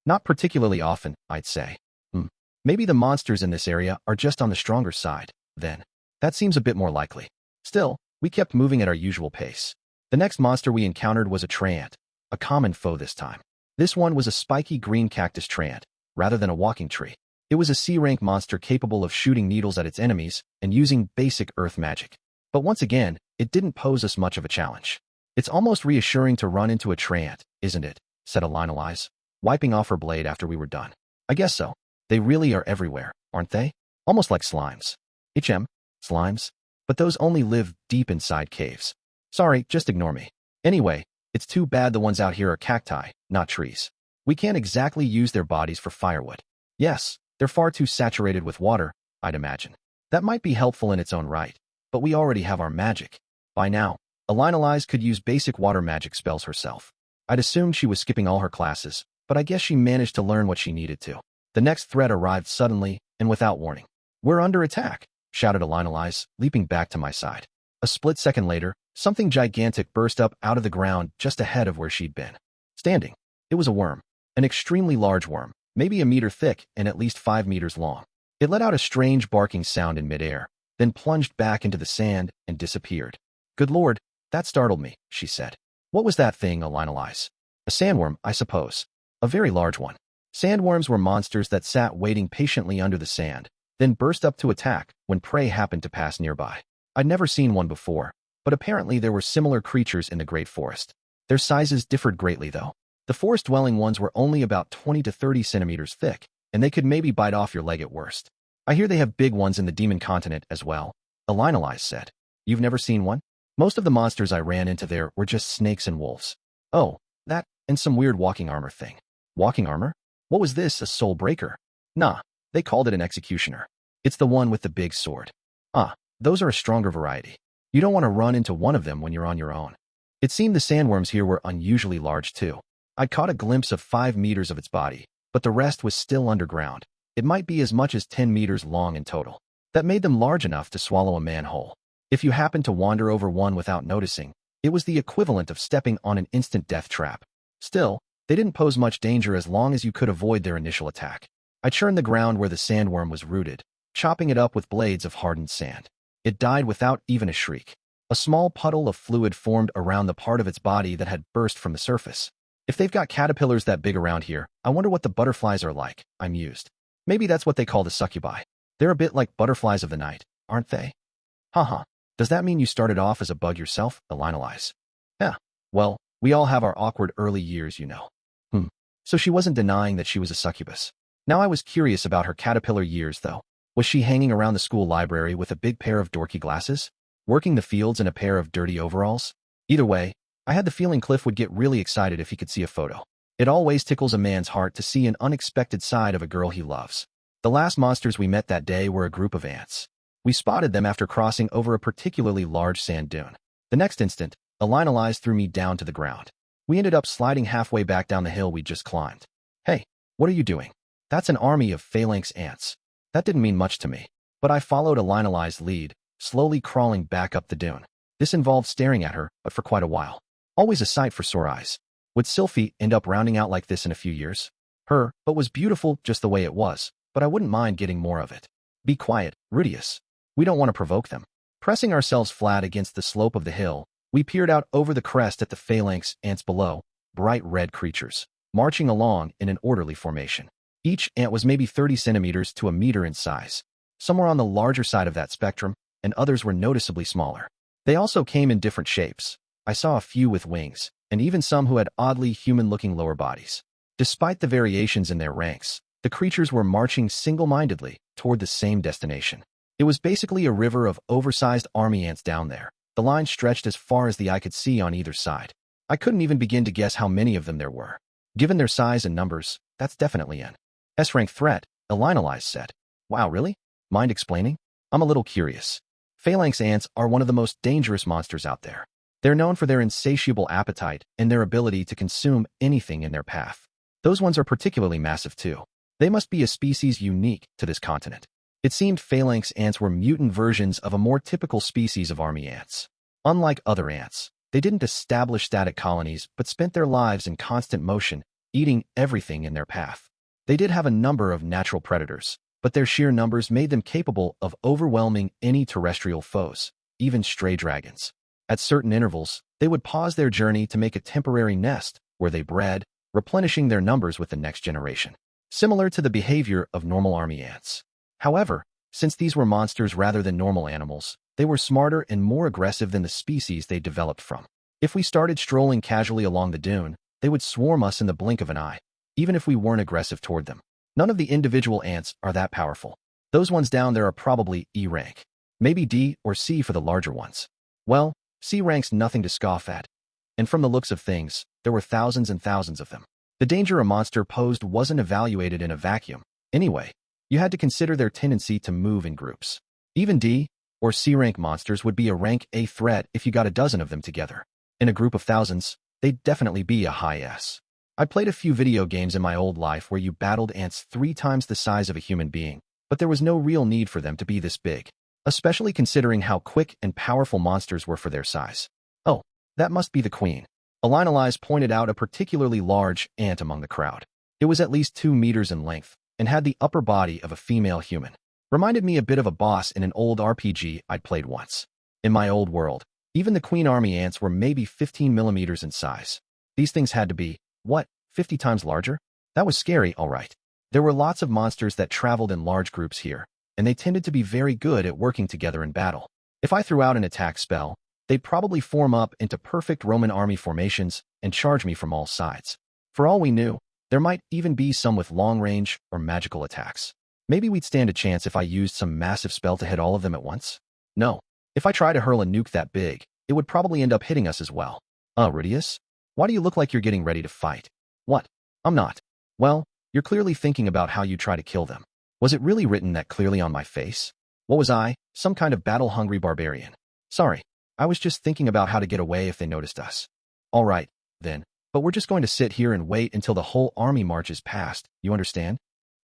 Not particularly often, I'd say. Maybe the monsters in this area are just on the stronger side, then. That seems a bit more likely. Still, we kept moving at our usual pace. The next monster we encountered was a treant, a common foe this time. This one was a spiky green cactus treant, rather than a walking tree. It was a C-rank monster capable of shooting needles at its enemies and using basic earth magic. But once again, it didn't pose us much of a challenge. It's almost reassuring to run into a treant, isn't it? Said Elise, wiping off her blade after we were done. I guess so. They really are everywhere, aren't they? Almost like slimes. Slimes? But those only live deep inside caves. Sorry, just ignore me. Anyway, it's too bad the ones out here are cacti, not trees. We can't exactly use their bodies for firewood. Yes, they're far too saturated with water, I'd imagine. That might be helpful in its own right, but we already have our magic. By now, Elise could use basic water magic spells herself. I'd assumed she was skipping all her classes, but I guess she managed to learn what she needed to. The next threat arrived suddenly and without warning. We're under attack, shouted Elise, leaping back to my side. A split second later, something gigantic burst up out of the ground just ahead of where she'd been. Standing. It was a worm. An extremely large worm, maybe a meter thick and at least 5 meters long. It let out a strange barking sound in midair, then plunged back into the sand and disappeared. Good Lord, that startled me, she said. What was that thing, Elise? A sandworm, I suppose. A very large one. Sandworms were monsters that sat waiting patiently under the sand, then burst up to attack when prey happened to pass nearby. I'd never seen one before, but apparently there were similar creatures in the Great Forest. Their sizes differed greatly, though. The forest-dwelling ones were only about 20 to 30 centimeters thick, and they could maybe bite off your leg at worst. I hear they have big ones in the demon continent as well, Elise said. You've never seen one? Most of the monsters I ran into there were just snakes and wolves. Oh, that, and some weird walking armor thing. Walking armor? What was this, a soul breaker? Nah, they called it an executioner. It's the one with the big sword. Ah, those are a stronger variety. You don't want to run into one of them when you're on your own. It seemed the sandworms here were unusually large too. I'd caught a glimpse of 5 meters of its body, but the rest was still underground. It might be as much as 10 meters long in total. That made them large enough to swallow a man whole. If you happened to wander over one without noticing, it was the equivalent of stepping on an instant death trap. Still, they didn't pose much danger as long as you could avoid their initial attack. I churned the ground where the sandworm was rooted, chopping it up with blades of hardened sand. It died without even a shriek. A small puddle of fluid formed around the part of its body that had burst from the surface. If they've got caterpillars that big around here, I wonder what the butterflies are like, I mused. Maybe that's what they call the succubi. They're a bit like butterflies of the night, aren't they? Haha. Does that mean you started off as a bug yourself, Elise? Yeah. Well, we all have our awkward early years, you know. So she wasn't denying that she was a succubus. Now I was curious about her caterpillar years, though. Was she hanging around the school library with a big pair of dorky glasses? Working the fields in a pair of dirty overalls? Either way, I had the feeling Cliff would get really excited if he could see a photo. It always tickles a man's heart to see an unexpected side of a girl he loves. The last monsters we met that day were a group of ants. We spotted them after crossing over a particularly large sand dune. The next instant, Elise threw me down to the ground. We ended up sliding halfway back down the hill we just climbed. Hey, what are you doing? That's an army of phalanx ants. That didn't mean much to me, but I followed Elise's lead, slowly crawling back up the dune. This involved staring at her, but for quite a while. Always a sight for sore eyes. Would Sylphiette end up rounding out like this in a few years? But was beautiful just the way it was, but I wouldn't mind getting more of it. Be quiet, Rudeus. We don't want to provoke them. Pressing ourselves flat against the slope of the hill, we peered out over the crest at the phalanx ants below, bright red creatures, marching along in an orderly formation. Each ant was maybe 30 centimeters to a meter in size. Some were on the larger side of that spectrum, and others were noticeably smaller. They also came in different shapes. I saw a few with wings, and even some who had oddly human-looking lower bodies. Despite the variations in their ranks, the creatures were marching single-mindedly toward the same destination. It was basically a river of oversized army ants down there. The line stretched as far as the eye could see on either side. I couldn't even begin to guess how many of them there were. Given their size and numbers, that's definitely an S-rank threat, Elinalize said. Wow, really? Mind explaining? I'm a little curious. Phalanx ants are one of the most dangerous monsters out there. They're known for their insatiable appetite and their ability to consume anything in their path. Those ones are particularly massive too. They must be a species unique to this continent. It seemed phalanx ants were mutant versions of a more typical species of army ants. Unlike other ants, they didn't establish static colonies but spent their lives in constant motion, eating everything in their path. They did have a number of natural predators, but their sheer numbers made them capable of overwhelming any terrestrial foes, even stray dragons. At certain intervals, they would pause their journey to make a temporary nest where they bred, replenishing their numbers with the next generation, similar to the behavior of normal army ants. However, since these were monsters rather than normal animals, they were smarter and more aggressive than the species they developed from. If we started strolling casually along the dune, they would swarm us in the blink of an eye, even if we weren't aggressive toward them. None of the individual ants are that powerful. Those ones down there are probably E rank. Maybe D or C for the larger ones. Well, C rank's nothing to scoff at. And from the looks of things, there were thousands and thousands of them. The danger a monster posed wasn't evaluated in a vacuum. Anyway, you had to consider their tendency to move in groups. Even D or C rank monsters would be a rank A threat if you got a dozen of them together. In a group of thousands, they'd definitely be a high S. I played a few video games in my old life where you battled ants 3 times the size of a human being, but there was no real need for them to be this big, especially considering how quick and powerful monsters were for their size. Oh, that must be the queen. Elinalize pointed out a particularly large ant among the crowd. It was at least 2 meters in length and had the upper body of a female human. Reminded me a bit of a boss in an old RPG I'd played once. In my old world, even the queen army ants were maybe 15 millimeters in size. These things had to be, what, 50 times larger? That was scary, all right. There were lots of monsters that traveled in large groups here, and they tended to be very good at working together in battle. If I threw out an attack spell, they'd probably form up into perfect Roman army formations and charge me from all sides. For all we knew, there might even be some with long-range or magical attacks. Maybe we'd stand a chance if I used some massive spell to hit all of them at once? No. If I tried to hurl a nuke that big, it would probably end up hitting us as well. Rudeus? Why do you look like you're getting ready to fight? What? I'm not. Well, you're clearly thinking about how you try to kill them. Was it really written that clearly on my face? What was I, some kind of battle-hungry barbarian? Sorry, I was just thinking about how to get away if they noticed us. All right, then, but we're just going to sit here and wait until the whole army marches past, you understand?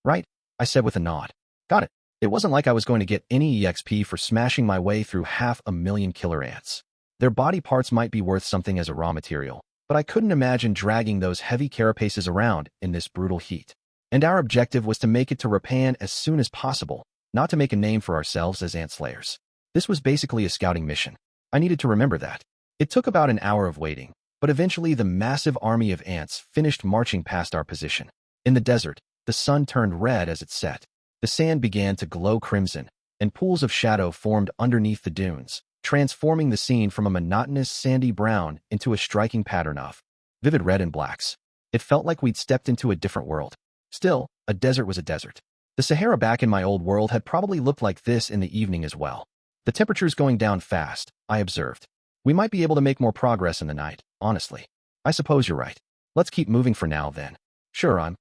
Right? I said with a nod. Got it. It wasn't like I was going to get any EXP for smashing my way through 500,000 killer ants. Their body parts might be worth something as a raw material, but I couldn't imagine dragging those heavy carapaces around in this brutal heat. And our objective was to make it to Repan as soon as possible, not to make a name for ourselves as ant slayers. This was basically a scouting mission. I needed to remember that. It took about an hour of waiting, but eventually the massive army of ants finished marching past our position. In the desert, the sun turned red as it set. The sand began to glow crimson, and pools of shadow formed underneath the dunes, transforming the scene from a monotonous sandy brown into a striking pattern of vivid red and blacks. It felt like we'd stepped into a different world. Still, a desert was a desert. The Sahara back in my old world had probably looked like this in the evening as well. The temperature's going down fast, I observed. We might be able to make more progress in the night, honestly. I suppose you're right. Let's keep moving for now, then. Sure,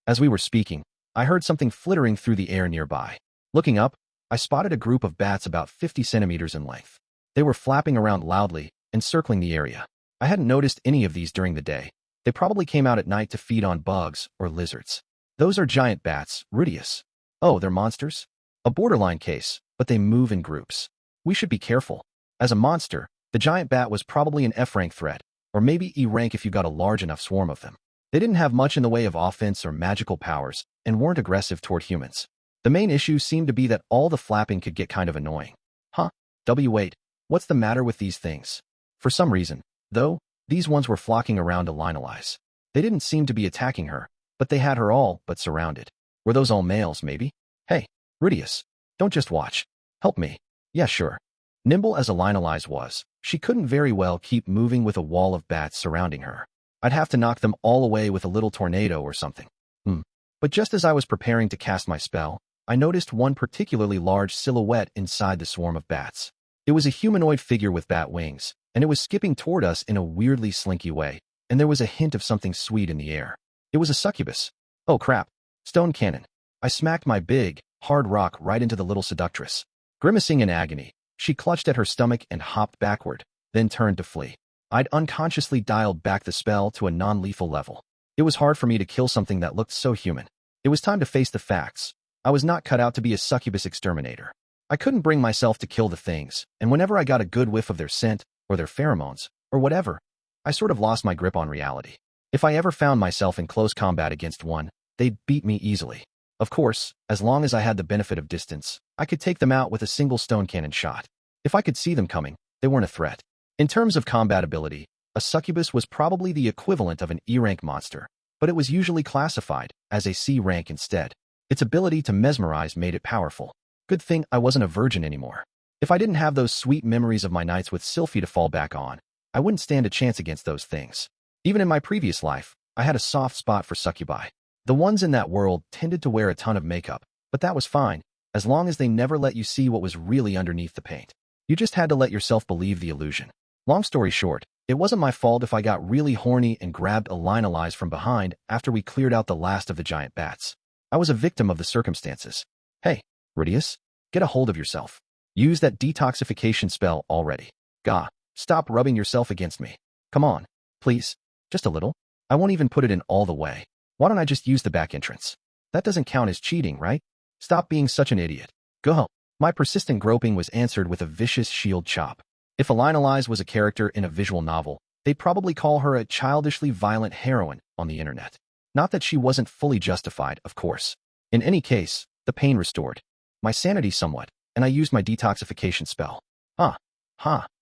As we were speaking, I heard something flittering through the air nearby. Looking up, I spotted a group of bats about 50 centimeters in length. They were flapping around loudly and circling the area. I hadn't noticed any of these during the day. They probably came out at night to feed on bugs or lizards. Those are giant bats, Rudeus. Oh, they're monsters? A borderline case, but they move in groups. We should be careful. As a monster, the giant bat was probably an F-rank threat, or maybe E-rank if you got a large enough swarm of them. They didn't have much in the way of offense or magical powers, and weren't aggressive toward humans. The main issue seemed to be that all the flapping could get kind of annoying. Wait, what's the matter with these things? For some reason, though, these ones were flocking around Elinalize. They didn't seem to be attacking her, but they had her all but surrounded. Were those all males, maybe? Hey, Rudeus, don't just watch. Help me. Yeah, sure. Nimble as Elinalize was, she couldn't very well keep moving with a wall of bats surrounding her. I'd have to knock them all away with a little tornado or something. But just as I was preparing to cast my spell, I noticed one particularly large silhouette inside the swarm of bats. It was a humanoid figure with bat wings, and it was skipping toward us in a weirdly slinky way, and there was a hint of something sweet in the air. It was a succubus. Oh crap. Stone cannon. I smacked my big, hard rock right into the little seductress. Grimacing in agony, she clutched at her stomach and hopped backward, then turned to flee. I'd unconsciously dialed back the spell to a non-lethal level. It was hard for me to kill something that looked so human. It was time to face the facts. I was not cut out to be a succubus exterminator. I couldn't bring myself to kill the things, and whenever I got a good whiff of their scent, or their pheromones, or whatever, I sort of lost my grip on reality. If I ever found myself in close combat against one, they'd beat me easily. Of course, as long as I had the benefit of distance, I could take them out with a single stone cannon shot. If I could see them coming, they weren't a threat. In terms of combat ability, a succubus was probably the equivalent of an E-rank monster, but it was usually classified as a C rank instead. Its ability to mesmerize made it powerful. Good thing I wasn't a virgin anymore. If I didn't have those sweet memories of my nights with Sylphiette to fall back on, I wouldn't stand a chance against those things. Even in my previous life, I had a soft spot for succubi. The ones in that world tended to wear a ton of makeup, but that was fine, as long as they never let you see what was really underneath the paint. You just had to let yourself believe the illusion. Long story short, it wasn't my fault if I got really horny and grabbed Elinalize from behind after we cleared out the last of the giant bats. I was a victim of the circumstances. Hey, Rudeus, get a hold of yourself. Use that detoxification spell already. Gah, stop rubbing yourself against me. Come on, please, just a little. I won't even put it in all the way. Why don't I just use the back entrance? That doesn't count as cheating, right? Stop being such an idiot. Go home. My persistent groping was answered with a vicious shield chop. If Elinalize was a character in a visual novel, they'd probably call her a childishly violent heroine on the internet. Not that she wasn't fully justified, of course. In any case, the pain restored my sanity somewhat, and I used my detoxification spell.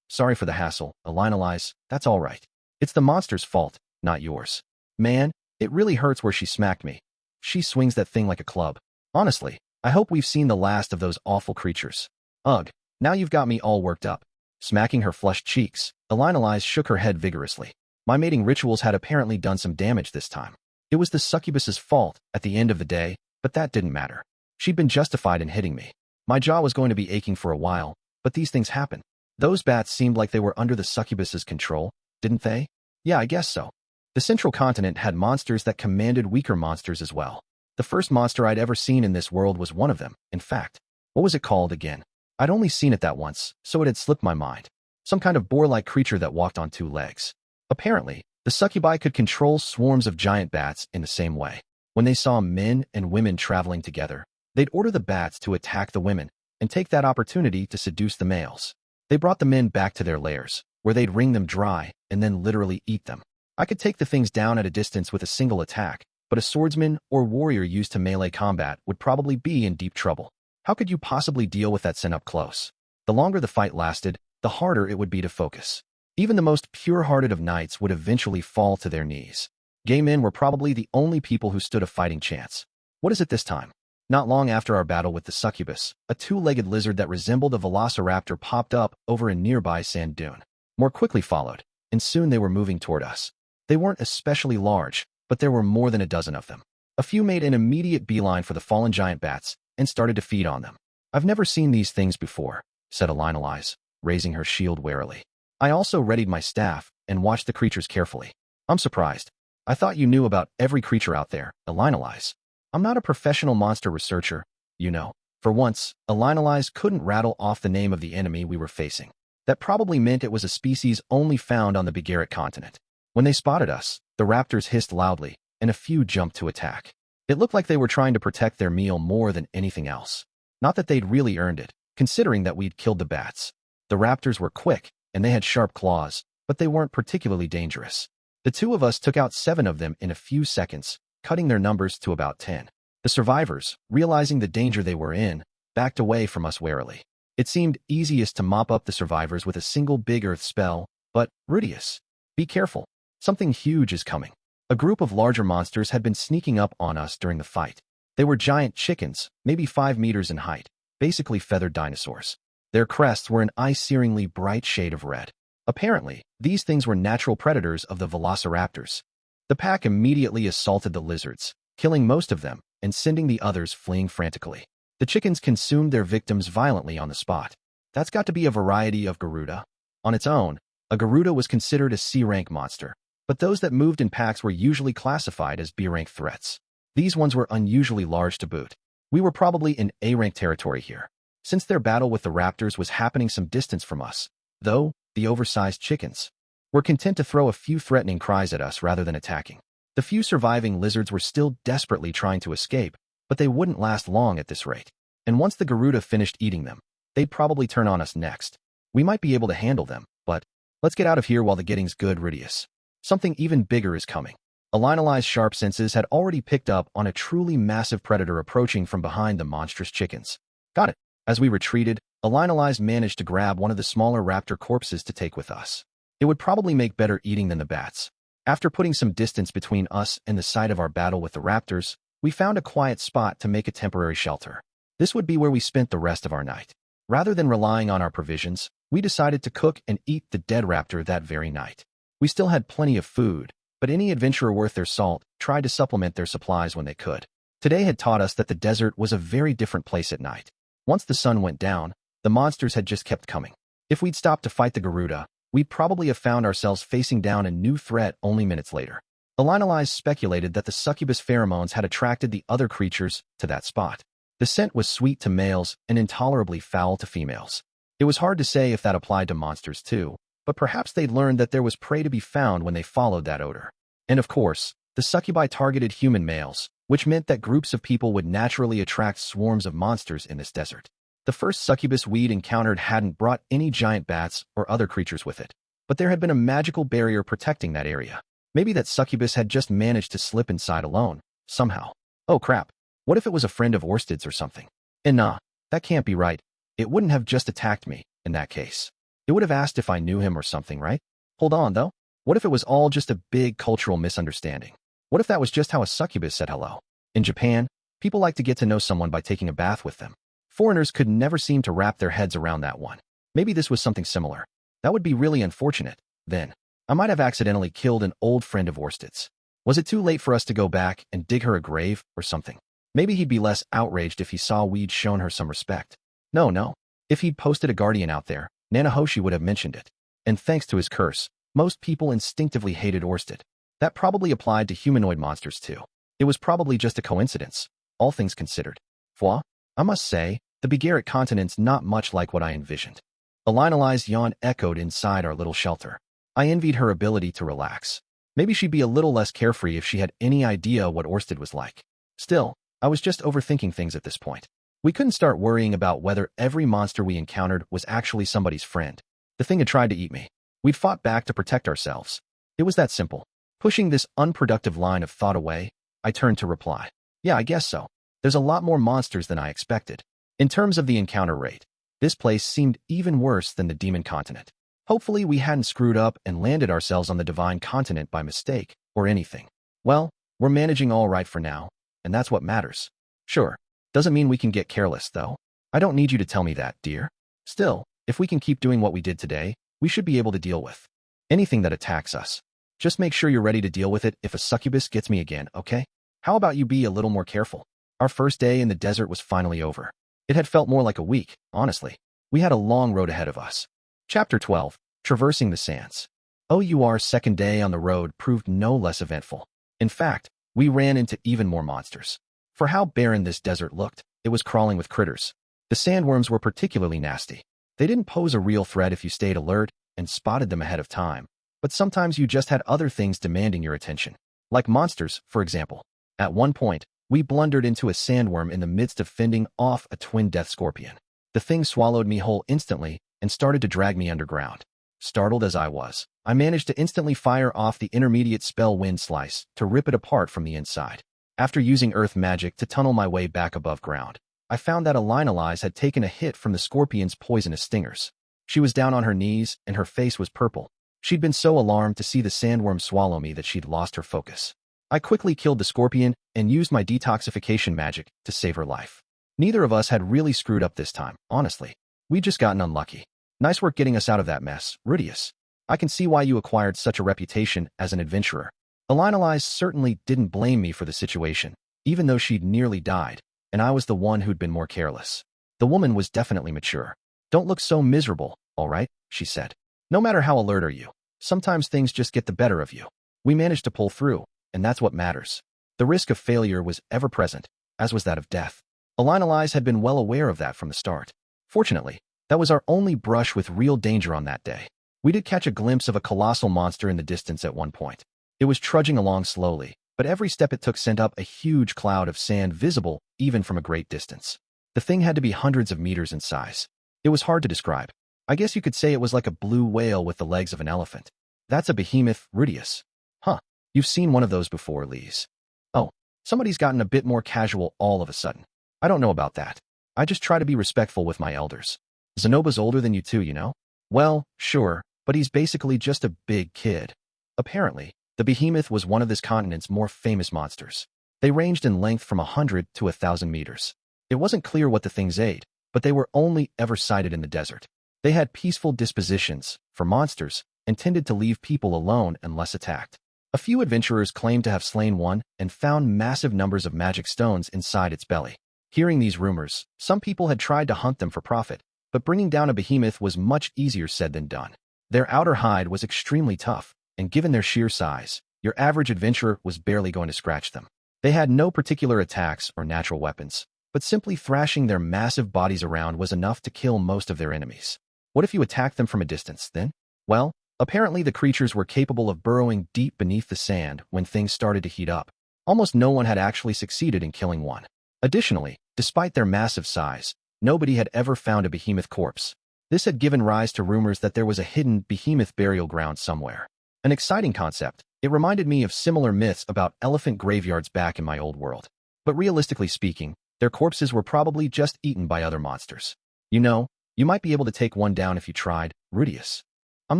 Sorry for the hassle, Elinalize, that's all right. It's the monster's fault, not yours. Man, it really hurts where she smacked me. She swings that thing like a club. Honestly, I hope we've seen the last of those awful creatures. Ugh, now you've got me all worked up. Smacking her flushed cheeks, Elinalize shook her head vigorously. My mating rituals had apparently done some damage this time. It was the succubus's fault at the end of the day, but that didn't matter. She'd been justified in hitting me. My jaw was going to be aching for a while, but these things happen. Those bats seemed like they were under the succubus's control, didn't they? Yeah, I guess so. The central continent had monsters that commanded weaker monsters as well. The first monster I'd ever seen in this world was one of them, in fact. What was it called again? I'd only seen it that once, so it had slipped my mind. Some kind of boar-like creature that walked on two legs. Apparently, the succubi could control swarms of giant bats in the same way. When they saw men and women traveling together, they'd order the bats to attack the women and take that opportunity to seduce the males. They brought the men back to their lairs, where they'd wring them dry and then literally eat them. I could take the things down at a distance with a single attack, but a swordsman or warrior used to melee combat would probably be in deep trouble. How could you possibly deal with that scent up close? The longer the fight lasted, the harder it would be to focus. Even the most pure-hearted of knights would eventually fall to their knees. Gay men were probably the only people who stood a fighting chance. What is it this time? Not long after our battle with the succubus, a two-legged lizard that resembled a velociraptor popped up over a nearby sand dune. More quickly followed, and soon they were moving toward us. They weren't especially large, but there were more than a dozen of them. A few made an immediate beeline for the fallen giant bats and started to feed on them. I've never seen these things before, said Elinalize, raising her shield warily. I also readied my staff and watched the creatures carefully. I'm surprised. I thought you knew about every creature out there, Elinalize. I'm not a professional monster researcher, you know. For once, Elinalize couldn't rattle off the name of the enemy we were facing. That probably meant it was a species only found on the Begaritt continent. When they spotted us, the raptors hissed loudly, and a few jumped to attack. It looked like they were trying to protect their meal more than anything else. Not that they'd really earned it, considering that we'd killed the bats. The raptors were quick, and they had sharp claws, but they weren't particularly dangerous. The two of us took out 7 of them in a few seconds, cutting their numbers to about 10. The survivors, realizing the danger they were in, backed away from us warily. It seemed easiest to mop up the survivors with a single big earth spell, but, Rudeus, be careful. Something huge is coming. A group of larger monsters had been sneaking up on us during the fight. They were giant chickens, maybe 5 meters in height, basically feathered dinosaurs. Their crests were an eye-searingly bright shade of red. Apparently, these things were natural predators of the velociraptors. The pack immediately assaulted the lizards, killing most of them and sending the others fleeing frantically. The chickens consumed their victims violently on the spot. That's got to be a variety of Garuda. On its own, a Garuda was considered a C-rank monster, but those that moved in packs were usually classified as B-rank threats. These ones were unusually large to boot. We were probably in A-rank territory here, since their battle with the raptors was happening some distance from us, though the oversized chickens were content to throw a few threatening cries at us rather than attacking. The few surviving lizards were still desperately trying to escape, but they wouldn't last long at this rate. And once the Garuda finished eating them, they'd probably turn on us next. We might be able to handle them, but let's get out of here while the getting's good, Rudeus. Something even bigger is coming. Alinali's sharp senses had already picked up on a truly massive predator approaching from behind the monstrous chickens. Got it. As we retreated, Alinali's managed to grab one of the smaller raptor corpses to take with us. It would probably make better eating than the bats. After putting some distance between us and the site of our battle with the raptors, we found a quiet spot to make a temporary shelter. This would be where we spent the rest of our night. Rather than relying on our provisions, we decided to cook and eat the dead raptor that very night. We still had plenty of food, but any adventurer worth their salt tried to supplement their supplies when they could. Today had taught us that the desert was a very different place at night. Once the sun went down, the monsters had just kept coming. If we'd stopped to fight the Garuda, we'd probably have found ourselves facing down a new threat only minutes later. Alinalize speculated that the succubus pheromones had attracted the other creatures to that spot. The scent was sweet to males and intolerably foul to females. It was hard to say if that applied to monsters too, but perhaps they'd learned that there was prey to be found when they followed that odor. And of course, the succubi targeted human males, which meant that groups of people would naturally attract swarms of monsters in this desert. The first succubus we'd encountered hadn't brought any giant bats or other creatures with it, but there had been a magical barrier protecting that area. Maybe that succubus had just managed to slip inside alone, somehow. Oh crap, what if it was a friend of Orsted's or something? And nah, that can't be right. It wouldn't have just attacked me, in that case. It would have asked if I knew him or something, right? Hold on, though. What if it was all just a big cultural misunderstanding? What if that was just how a succubus said hello? In Japan, people like to get to know someone by taking a bath with them. Foreigners could never seem to wrap their heads around that one. Maybe this was something similar. That would be really unfortunate, then. I might have accidentally killed an old friend of Orsted's. Was it too late for us to go back and dig her a grave or something? Maybe he'd be less outraged if he saw we'd shown her some respect. No. If he'd posted a guardian out there, Nanahoshi would have mentioned it. And thanks to his curse, most people instinctively hated Orsted. That probably applied to humanoid monsters too. It was probably just a coincidence, all things considered. Foi? I must say, the Begaritt continent's not much like what I envisioned. Alinali's yawn echoed inside our little shelter. I envied her ability to relax. Maybe she'd be a little less carefree if she had any idea what Orsted was like. Still, I was just overthinking things at this point. We couldn't start worrying about whether every monster we encountered was actually somebody's friend. The thing had tried to eat me. We'd fought back to protect ourselves. It was that simple. Pushing this unproductive line of thought away, I turned to reply. Yeah, I guess so. There's a lot more monsters than I expected. In terms of the encounter rate, this place seemed even worse than the demon continent. Hopefully we hadn't screwed up and landed ourselves on the divine continent by mistake, or anything. Well, we're managing all right for now, and that's what matters. Sure, doesn't mean we can get careless, though. I don't need you to tell me that, dear. Still, if we can keep doing what we did today, we should be able to deal with anything that attacks us. Just make sure you're ready to deal with it if a succubus gets me again, okay? How about you be a little more careful? Our first day in the desert was finally over. It had felt more like a week, honestly. We had a long road ahead of us. Chapter 12, Traversing the Sands. OUR's second day on the road proved no less eventful. In fact, we ran into even more monsters. For how barren this desert looked, it was crawling with critters. The sandworms were particularly nasty. They didn't pose a real threat if you stayed alert and spotted them ahead of time, but sometimes you just had other things demanding your attention. Like monsters, for example. At one point, we blundered into a sandworm in the midst of fending off a twin death scorpion. The thing swallowed me whole instantly and started to drag me underground. Startled as I was, I managed to instantly fire off the intermediate spell Wind Slice to rip it apart from the inside. After using earth magic to tunnel my way back above ground, I found that Alinali's had taken a hit from the scorpion's poisonous stingers. She was down on her knees and her face was purple. She'd been so alarmed to see the sandworm swallow me that she'd lost her focus. I quickly killed the scorpion and used my detoxification magic to save her life. Neither of us had really screwed up this time, honestly. We just gotten unlucky. Nice work getting us out of that mess, Rudeus. I can see why you acquired such a reputation as an adventurer. Elinalise certainly didn't blame me for the situation, even though she'd nearly died, and I was the one who'd been more careless. The woman was definitely mature. Don't look so miserable, all right, she said. No matter how alert are you, sometimes things just get the better of you. We managed to pull through, and that's what matters. The risk of failure was ever present, as was that of death. Elinalise had been well aware of that from the start. Fortunately, that was our only brush with real danger on that day. We did catch a glimpse of a colossal monster in the distance at one point. It was trudging along slowly, but every step it took sent up a huge cloud of sand visible even from a great distance. The thing had to be hundreds of meters in size. It was hard to describe. I guess you could say it was like a blue whale with the legs of an elephant. That's a behemoth, Rudeus. Huh, you've seen one of those before, Lise. Oh, somebody's gotten a bit more casual all of a sudden. I don't know about that. I just try to be respectful with my elders. Zenoba's older than you too, you know? Well, sure, but he's basically just a big kid. Apparently, the behemoth was one of this continent's more famous monsters. They ranged in length from 100 to 1,000 meters. It wasn't clear what the things ate, but they were only ever sighted in the desert. They had peaceful dispositions, for monsters, and tended to leave people alone unless attacked. A few adventurers claimed to have slain one and found massive numbers of magic stones inside its belly. Hearing these rumors, some people had tried to hunt them for profit, but bringing down a behemoth was much easier said than done. Their outer hide was extremely tough, and given their sheer size, your average adventurer was barely going to scratch them. They had no particular attacks or natural weapons, but simply thrashing their massive bodies around was enough to kill most of their enemies. What if you attacked them from a distance, then? Well, apparently the creatures were capable of burrowing deep beneath the sand when things started to heat up. Almost no one had actually succeeded in killing one. Additionally, despite their massive size, nobody had ever found a behemoth corpse. This had given rise to rumors that there was a hidden behemoth burial ground somewhere. An exciting concept, it reminded me of similar myths about elephant graveyards back in my old world. But realistically speaking, their corpses were probably just eaten by other monsters. You know, you might be able to take one down if you tried, Rudeus. I'm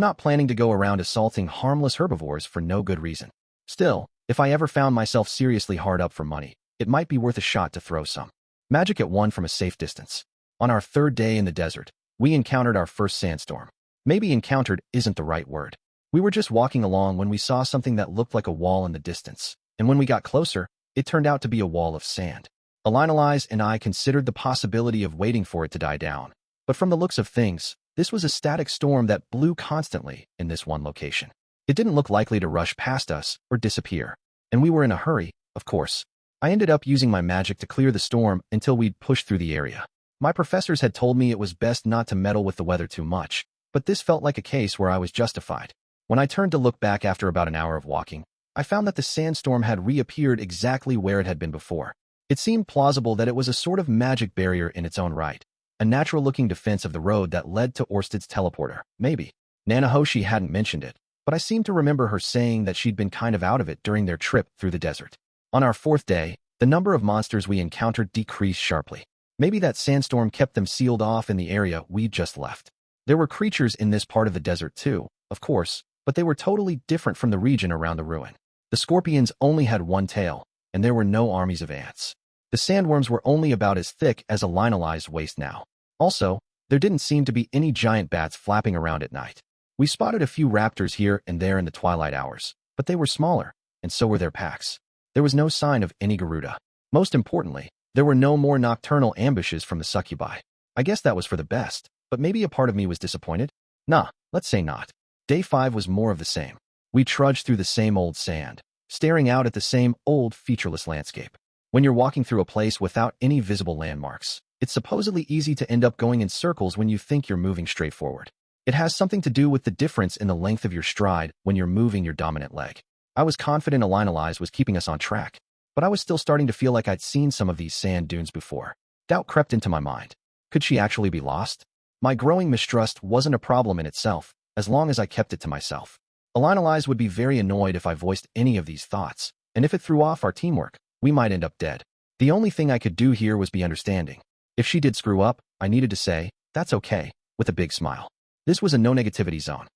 not planning to go around assaulting harmless herbivores for no good reason. Still, if I ever found myself seriously hard up for money, it might be worth a shot to throw some magic at one from a safe distance. On our third day in the desert, we encountered our first sandstorm. Maybe encountered isn't the right word. We were just walking along when we saw something that looked like a wall in the distance, and when we got closer, it turned out to be a wall of sand. Elinalise and I considered the possibility of waiting for it to die down, but from the looks of things, this was a static storm that blew constantly in this one location. It didn't look likely to rush past us or disappear, and we were in a hurry, of course. I ended up using my magic to clear the storm until we'd pushed through the area. My professors had told me it was best not to meddle with the weather too much, but this felt like a case where I was justified. When I turned to look back after about an hour of walking, I found that the sandstorm had reappeared exactly where it had been before. It seemed plausible that it was a sort of magic barrier in its own right, a natural-looking defense of the road that led to Orsted's teleporter, maybe. Nanahoshi hadn't mentioned it, but I seemed to remember her saying that she'd been kind of out of it during their trip through the desert. On our fourth day, the number of monsters we encountered decreased sharply. Maybe that sandstorm kept them sealed off in the area we'd just left. There were creatures in this part of the desert too, of course, but they were totally different from the region around the ruin. The scorpions only had one tail, and there were no armies of ants. The sandworms were only about as thick as a Elinalise's waist now. Also, there didn't seem to be any giant bats flapping around at night. We spotted a few raptors here and there in the twilight hours, but they were smaller, and so were their packs. There was no sign of any Garuda. Most importantly, there were no more nocturnal ambushes from the succubi. I guess that was for the best, but maybe a part of me was disappointed? Nah, let's say not. Day 5 was more of the same. We trudged through the same old sand, staring out at the same old featureless landscape. When you're walking through a place without any visible landmarks, it's supposedly easy to end up going in circles when you think you're moving straight forward. It has something to do with the difference in the length of your stride when you're moving your dominant leg. I was confident Elinalise was keeping us on track, but I was still starting to feel like I'd seen some of these sand dunes before. Doubt crept into my mind. Could she actually be lost? My growing mistrust wasn't a problem in itself, as long as I kept it to myself. Elinalise would be very annoyed if I voiced any of these thoughts, and if it threw off our teamwork, we might end up dead. The only thing I could do here was be understanding. If she did screw up, I needed to say, that's okay, with a big smile. This was a no-negativity zone.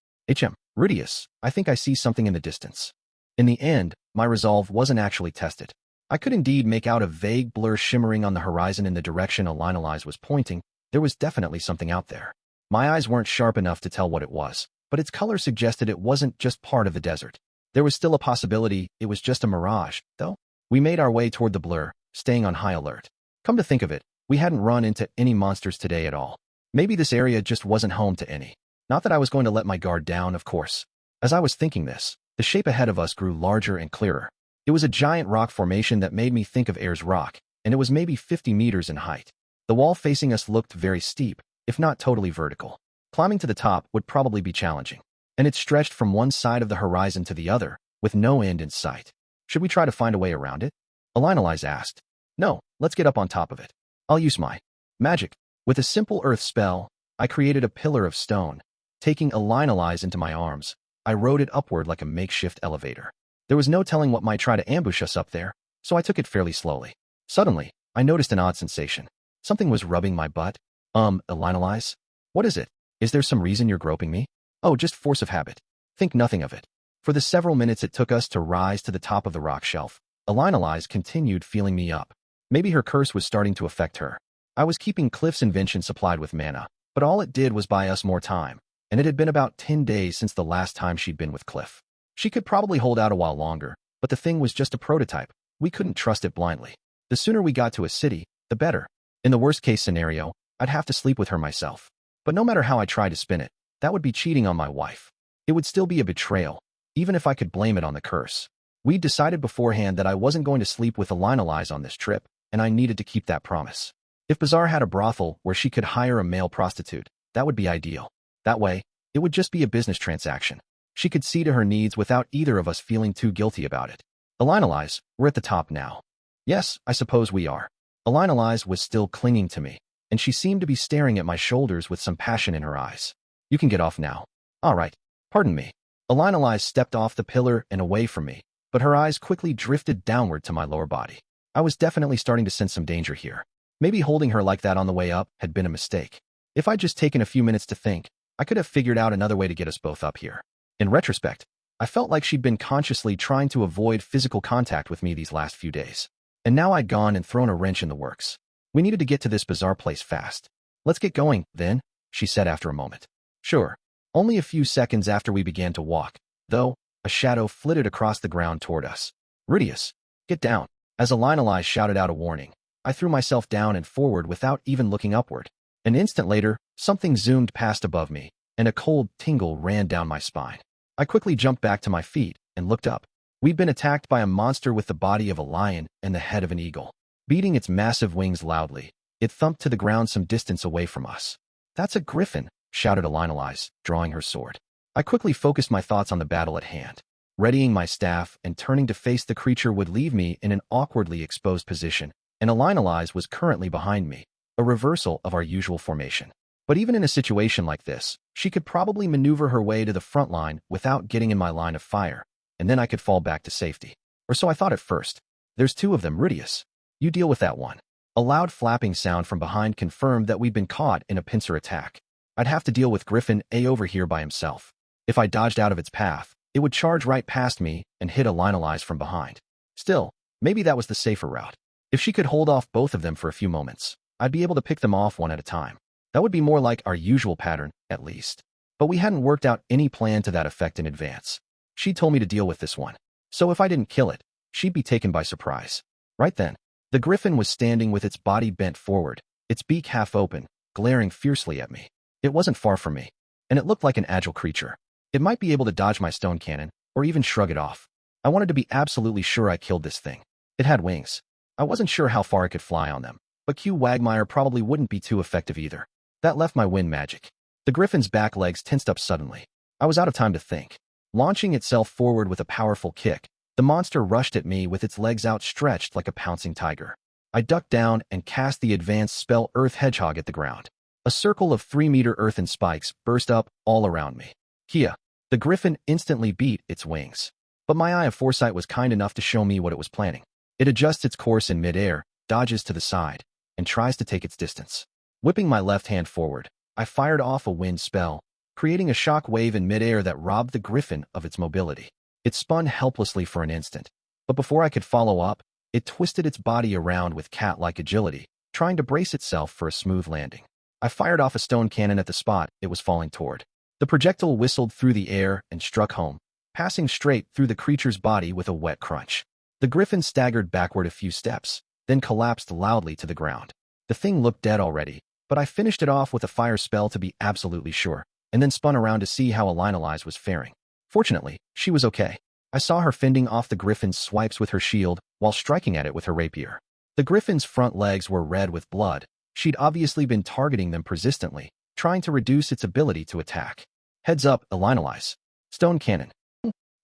Rudeus, I think I see something in the distance. In the end, my resolve wasn't actually tested. I could indeed make out a vague blur shimmering on the horizon in the direction Elinalise was pointing, There was definitely something out there. My eyes weren't sharp enough to tell what it was, but its color suggested it wasn't just part of the desert. There was still a possibility it was just a mirage, though. We made our way toward the blur, staying on high alert. Come to think of it, we hadn't run into any monsters today at all. Maybe this area just wasn't home to any. Not that I was going to let my guard down, of course. As I was thinking this, the shape ahead of us grew larger and clearer. It was a giant rock formation that made me think of Eris Rock, and it was maybe 50 meters in height. The wall facing us looked very steep, if not totally vertical. Climbing to the top would probably be challenging. And it stretched from one side of the horizon to the other, with no end in sight. Should we try to find a way around it? Elinalise asked. No, let's get up on top of it. I'll use my magic. With a simple earth spell, I created a pillar of stone. Taking Elinalise into my arms, I rode it upward like a makeshift elevator. There was no telling what might try to ambush us up there, so I took it fairly slowly. Suddenly, I noticed an odd sensation. Something was rubbing my butt. Elinalise? What is it? Is there some reason you're groping me? Oh, just force of habit. Think nothing of it. For the several minutes it took us to rise to the top of the rock shelf, Elinalise continued feeling me up. Maybe her curse was starting to affect her. I was keeping Cliff's invention supplied with mana, but all it did was buy us more time, and it had been about 10 days since the last time she'd been with Cliff. She could probably hold out a while longer, but the thing was just a prototype. We couldn't trust it blindly. The sooner we got to a city, the better. In the worst-case scenario, I'd have to sleep with her myself. But no matter how I tried to spin it, that would be cheating on my wife. It would still be a betrayal, even if I could blame it on the curse. We'd decided beforehand that I wasn't going to sleep with Elinalise on this trip, and I needed to keep that promise. If Bazaar had a brothel where she could hire a male prostitute, that would be ideal. That way, it would just be a business transaction. She could see to her needs without either of us feeling too guilty about it. Elinalise, we're at the top now. Yes, I suppose we are. Elinalise was still clinging to me, and she seemed to be staring at my shoulders with some passion in her eyes. You can get off now. All right. Pardon me. Elinalise stepped off the pillar and away from me, but her eyes quickly drifted downward to my lower body. I was definitely starting to sense some danger here. Maybe holding her like that on the way up had been a mistake. If I'd just taken a few minutes to think, I could have figured out another way to get us both up here. In retrospect, I felt like she'd been consciously trying to avoid physical contact with me these last few days. And now I'd gone and thrown a wrench in the works. We needed to get to this Bazaar place fast. Let's get going, then, she said after a moment. Sure. Only a few seconds after we began to walk, though, a shadow flitted across the ground toward us. Rudeus, get down. As Elinalise shouted out a warning, I threw myself down and forward without even looking upward. An instant later, something zoomed past above me, and a cold tingle ran down my spine. I quickly jumped back to my feet and looked up. We'd been attacked by a monster with the body of a lion and the head of an eagle. Beating its massive wings loudly, it thumped to the ground some distance away from us. That's a griffin, shouted Elinalise, drawing her sword. I quickly focused my thoughts on the battle at hand. Readying my staff and turning to face the creature would leave me in an awkwardly exposed position, and Elinalise was currently behind me, a reversal of our usual formation. But even in a situation like this, she could probably maneuver her way to the front line without getting in my line of fire, and then I could fall back to safety. Or so I thought at first. There's two of them, Rudeus. You deal with that one. A loud flapping sound from behind confirmed that we'd been caught in a pincer attack. I'd have to deal with Griffin A over here by himself. If I dodged out of its path, it would charge right past me and hit Elinalise from behind. Still, maybe that was the safer route. If she could hold off both of them for a few moments, I'd be able to pick them off one at a time. That would be more like our usual pattern, at least. But we hadn't worked out any plan to that effect in advance. She told me to deal with this one. So if I didn't kill it, she'd be taken by surprise. Right then, the griffin was standing with its body bent forward, its beak half open, glaring fiercely at me. It wasn't far from me, and it looked like an agile creature. It might be able to dodge my stone cannon, or even shrug it off. I wanted to be absolutely sure I killed this thing. It had wings. I wasn't sure how far it could fly on them, but Q Wagmire probably wouldn't be too effective either. That left my wind magic. The griffin's back legs tensed up suddenly. I was out of time to think. Launching itself forward with a powerful kick, the monster rushed at me with its legs outstretched like a pouncing tiger. I ducked down and cast the advanced spell Earth Hedgehog at the ground. A circle of 3-meter earthen spikes burst up all around me. Kia. The griffin instantly beat its wings. But my eye of foresight was kind enough to show me what it was planning. It adjusts its course in midair, dodges to the side, and tries to take its distance. Whipping my left hand forward, I fired off a wind spell, creating a shock wave in midair that robbed the griffin of its mobility. It spun helplessly for an instant, but before I could follow up, it twisted its body around with cat-like agility, trying to brace itself for a smooth landing. I fired off a stone cannon at the spot it was falling toward. The projectile whistled through the air and struck home, passing straight through the creature's body with a wet crunch. The griffin staggered backward a few steps, then collapsed loudly to the ground. The thing looked dead already, but I finished it off with a fire spell to be absolutely sure, and then spun around to see how Elinalize was faring. Fortunately, she was okay. I saw her fending off the griffin's swipes with her shield while striking at it with her rapier. The griffin's front legs were red with blood. She'd obviously been targeting them persistently, trying to reduce its ability to attack. Heads up, Elinalize. Stone cannon.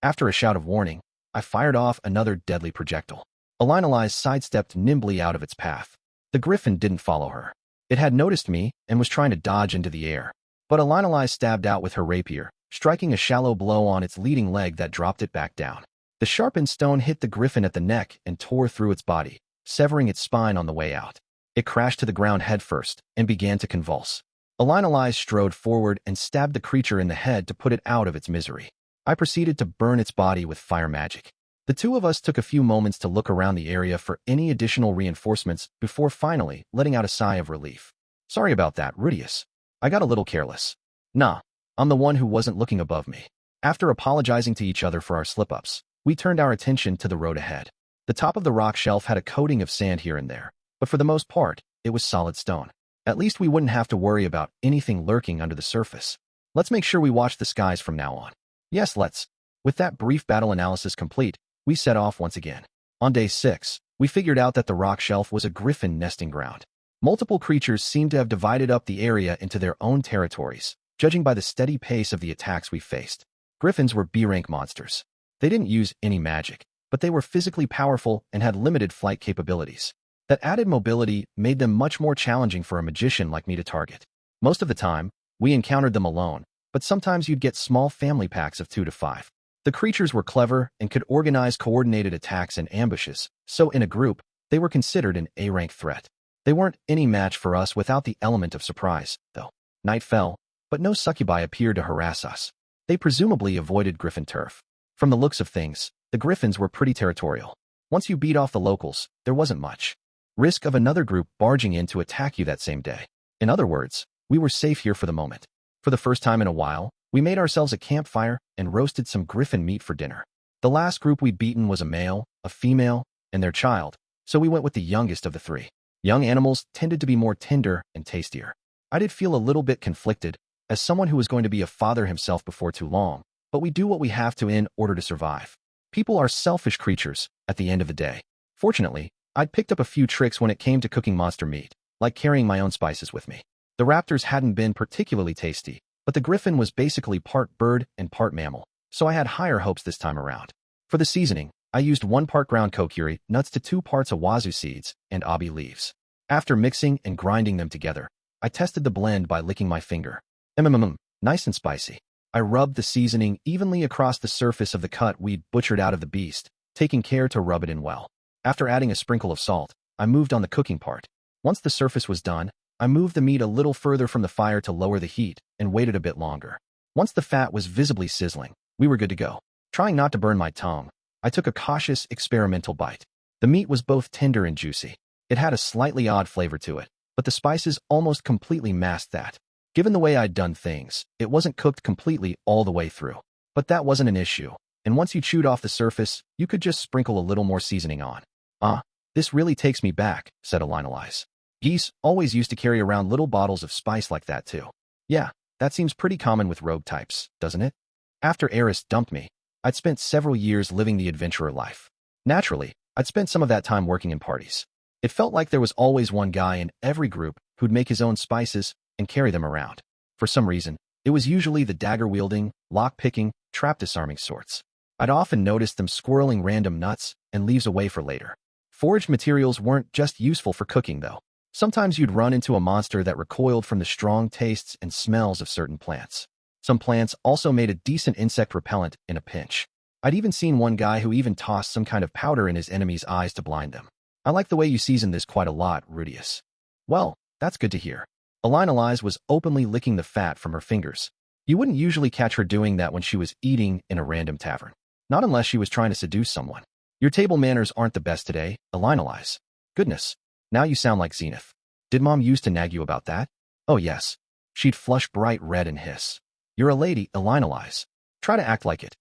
After a shout of warning, I fired off another deadly projectile. Elinalize sidestepped nimbly out of its path. The griffin didn't follow her. It had noticed me and was trying to dodge into the air. But Elinalize stabbed out with her rapier, striking a shallow blow on its leading leg that dropped it back down. The sharpened stone hit the griffin at the neck and tore through its body, severing its spine on the way out. It crashed to the ground headfirst and began to convulse. Elinalize strode forward and stabbed the creature in the head to put it out of its misery. I proceeded to burn its body with fire magic. The two of us took a few moments to look around the area for any additional reinforcements before finally letting out a sigh of relief. Sorry about that, Rudeus. I got a little careless. Nah, I'm the one who wasn't looking above me. After apologizing to each other for our slip-ups, we turned our attention to the road ahead. The top of the rock shelf had a coating of sand here and there, but for the most part, it was solid stone. At least we wouldn't have to worry about anything lurking under the surface. Let's make sure we watch the skies from now on. Yes, let's. With that brief battle analysis complete, we set off once again. On day 6, we figured out that the rock shelf was a griffin nesting ground. Multiple creatures seemed to have divided up the area into their own territories, judging by the steady pace of the attacks we faced. Griffins were B-rank monsters. They didn't use any magic, but they were physically powerful and had limited flight capabilities. That added mobility made them much more challenging for a magician like me to target. Most of the time, we encountered them alone, but sometimes you'd get small family packs of 2 to 5. The creatures were clever and could organize coordinated attacks and ambushes, so in a group, they were considered an A-rank threat. They weren't any match for us without the element of surprise, though. Night fell, but no succubi appeared to harass us. They presumably avoided griffin turf. From the looks of things, the griffins were pretty territorial. Once you beat off the locals, there wasn't much risk of another group barging in to attack you that same day. In other words, we were safe here for the moment. For the first time in a while, we made ourselves a campfire and roasted some griffin meat for dinner. The last group we'd beaten was a male, a female, and their child, so we went with the youngest of the 3. Young animals tended to be more tender and tastier. I did feel a little bit conflicted, as someone who was going to be a father himself before too long, but we do what we have to in order to survive. People are selfish creatures at the end of the day. Fortunately, I'd picked up a few tricks when it came to cooking monster meat, like carrying my own spices with me. The raptors hadn't been particularly tasty, but the griffin was basically part bird and part mammal, so I had higher hopes this time around. For the seasoning, I used 1 part ground kokiri nuts to 2 parts awazu seeds and abi leaves. After mixing and grinding them together, I tested the blend by licking my finger. Nice and spicy. I rubbed the seasoning evenly across the surface of the cut we'd butchered out of the beast, taking care to rub it in well. After adding a sprinkle of salt, I moved on the cooking part. Once the surface was done, I moved the meat a little further from the fire to lower the heat and waited a bit longer. Once the fat was visibly sizzling, we were good to go. Trying not to burn my tongue, I took a cautious, experimental bite. The meat was both tender and juicy. It had a slightly odd flavor to it, but the spices almost completely masked that. Given the way I'd done things, it wasn't cooked completely all the way through. But that wasn't an issue, and once you chewed off the surface, you could just sprinkle a little more seasoning on. This really takes me back, said Elinalize. Geese always used to carry around little bottles of spice like that too. Yeah, that seems pretty common with rogue types, doesn't it? After Eris dumped me, I'd spent several years living the adventurer life. Naturally, I'd spent some of that time working in parties. It felt like there was always one guy in every group who'd make his own spices and carry them around. For some reason, it was usually the dagger-wielding, lock-picking, trap-disarming sorts. I'd often noticed them squirreling random nuts and leaves away for later. Foraged materials weren't just useful for cooking, though. Sometimes you'd run into a monster that recoiled from the strong tastes and smells of certain plants. Some plants also made a decent insect repellent in a pinch. I'd even seen one guy who even tossed some kind of powder in his enemy's eyes to blind them. I like the way you season this quite a lot, Rudeus. Well, that's good to hear. Elinalize was openly licking the fat from her fingers. You wouldn't usually catch her doing that when she was eating in a random tavern. Not unless she was trying to seduce someone. Your table manners aren't the best today, Elinalize. Goodness, now you sound like Zenith. Did Mom used to nag you about that? Oh yes. She'd flush bright red and hiss. You're a lady, Elinalize. Try to act like it.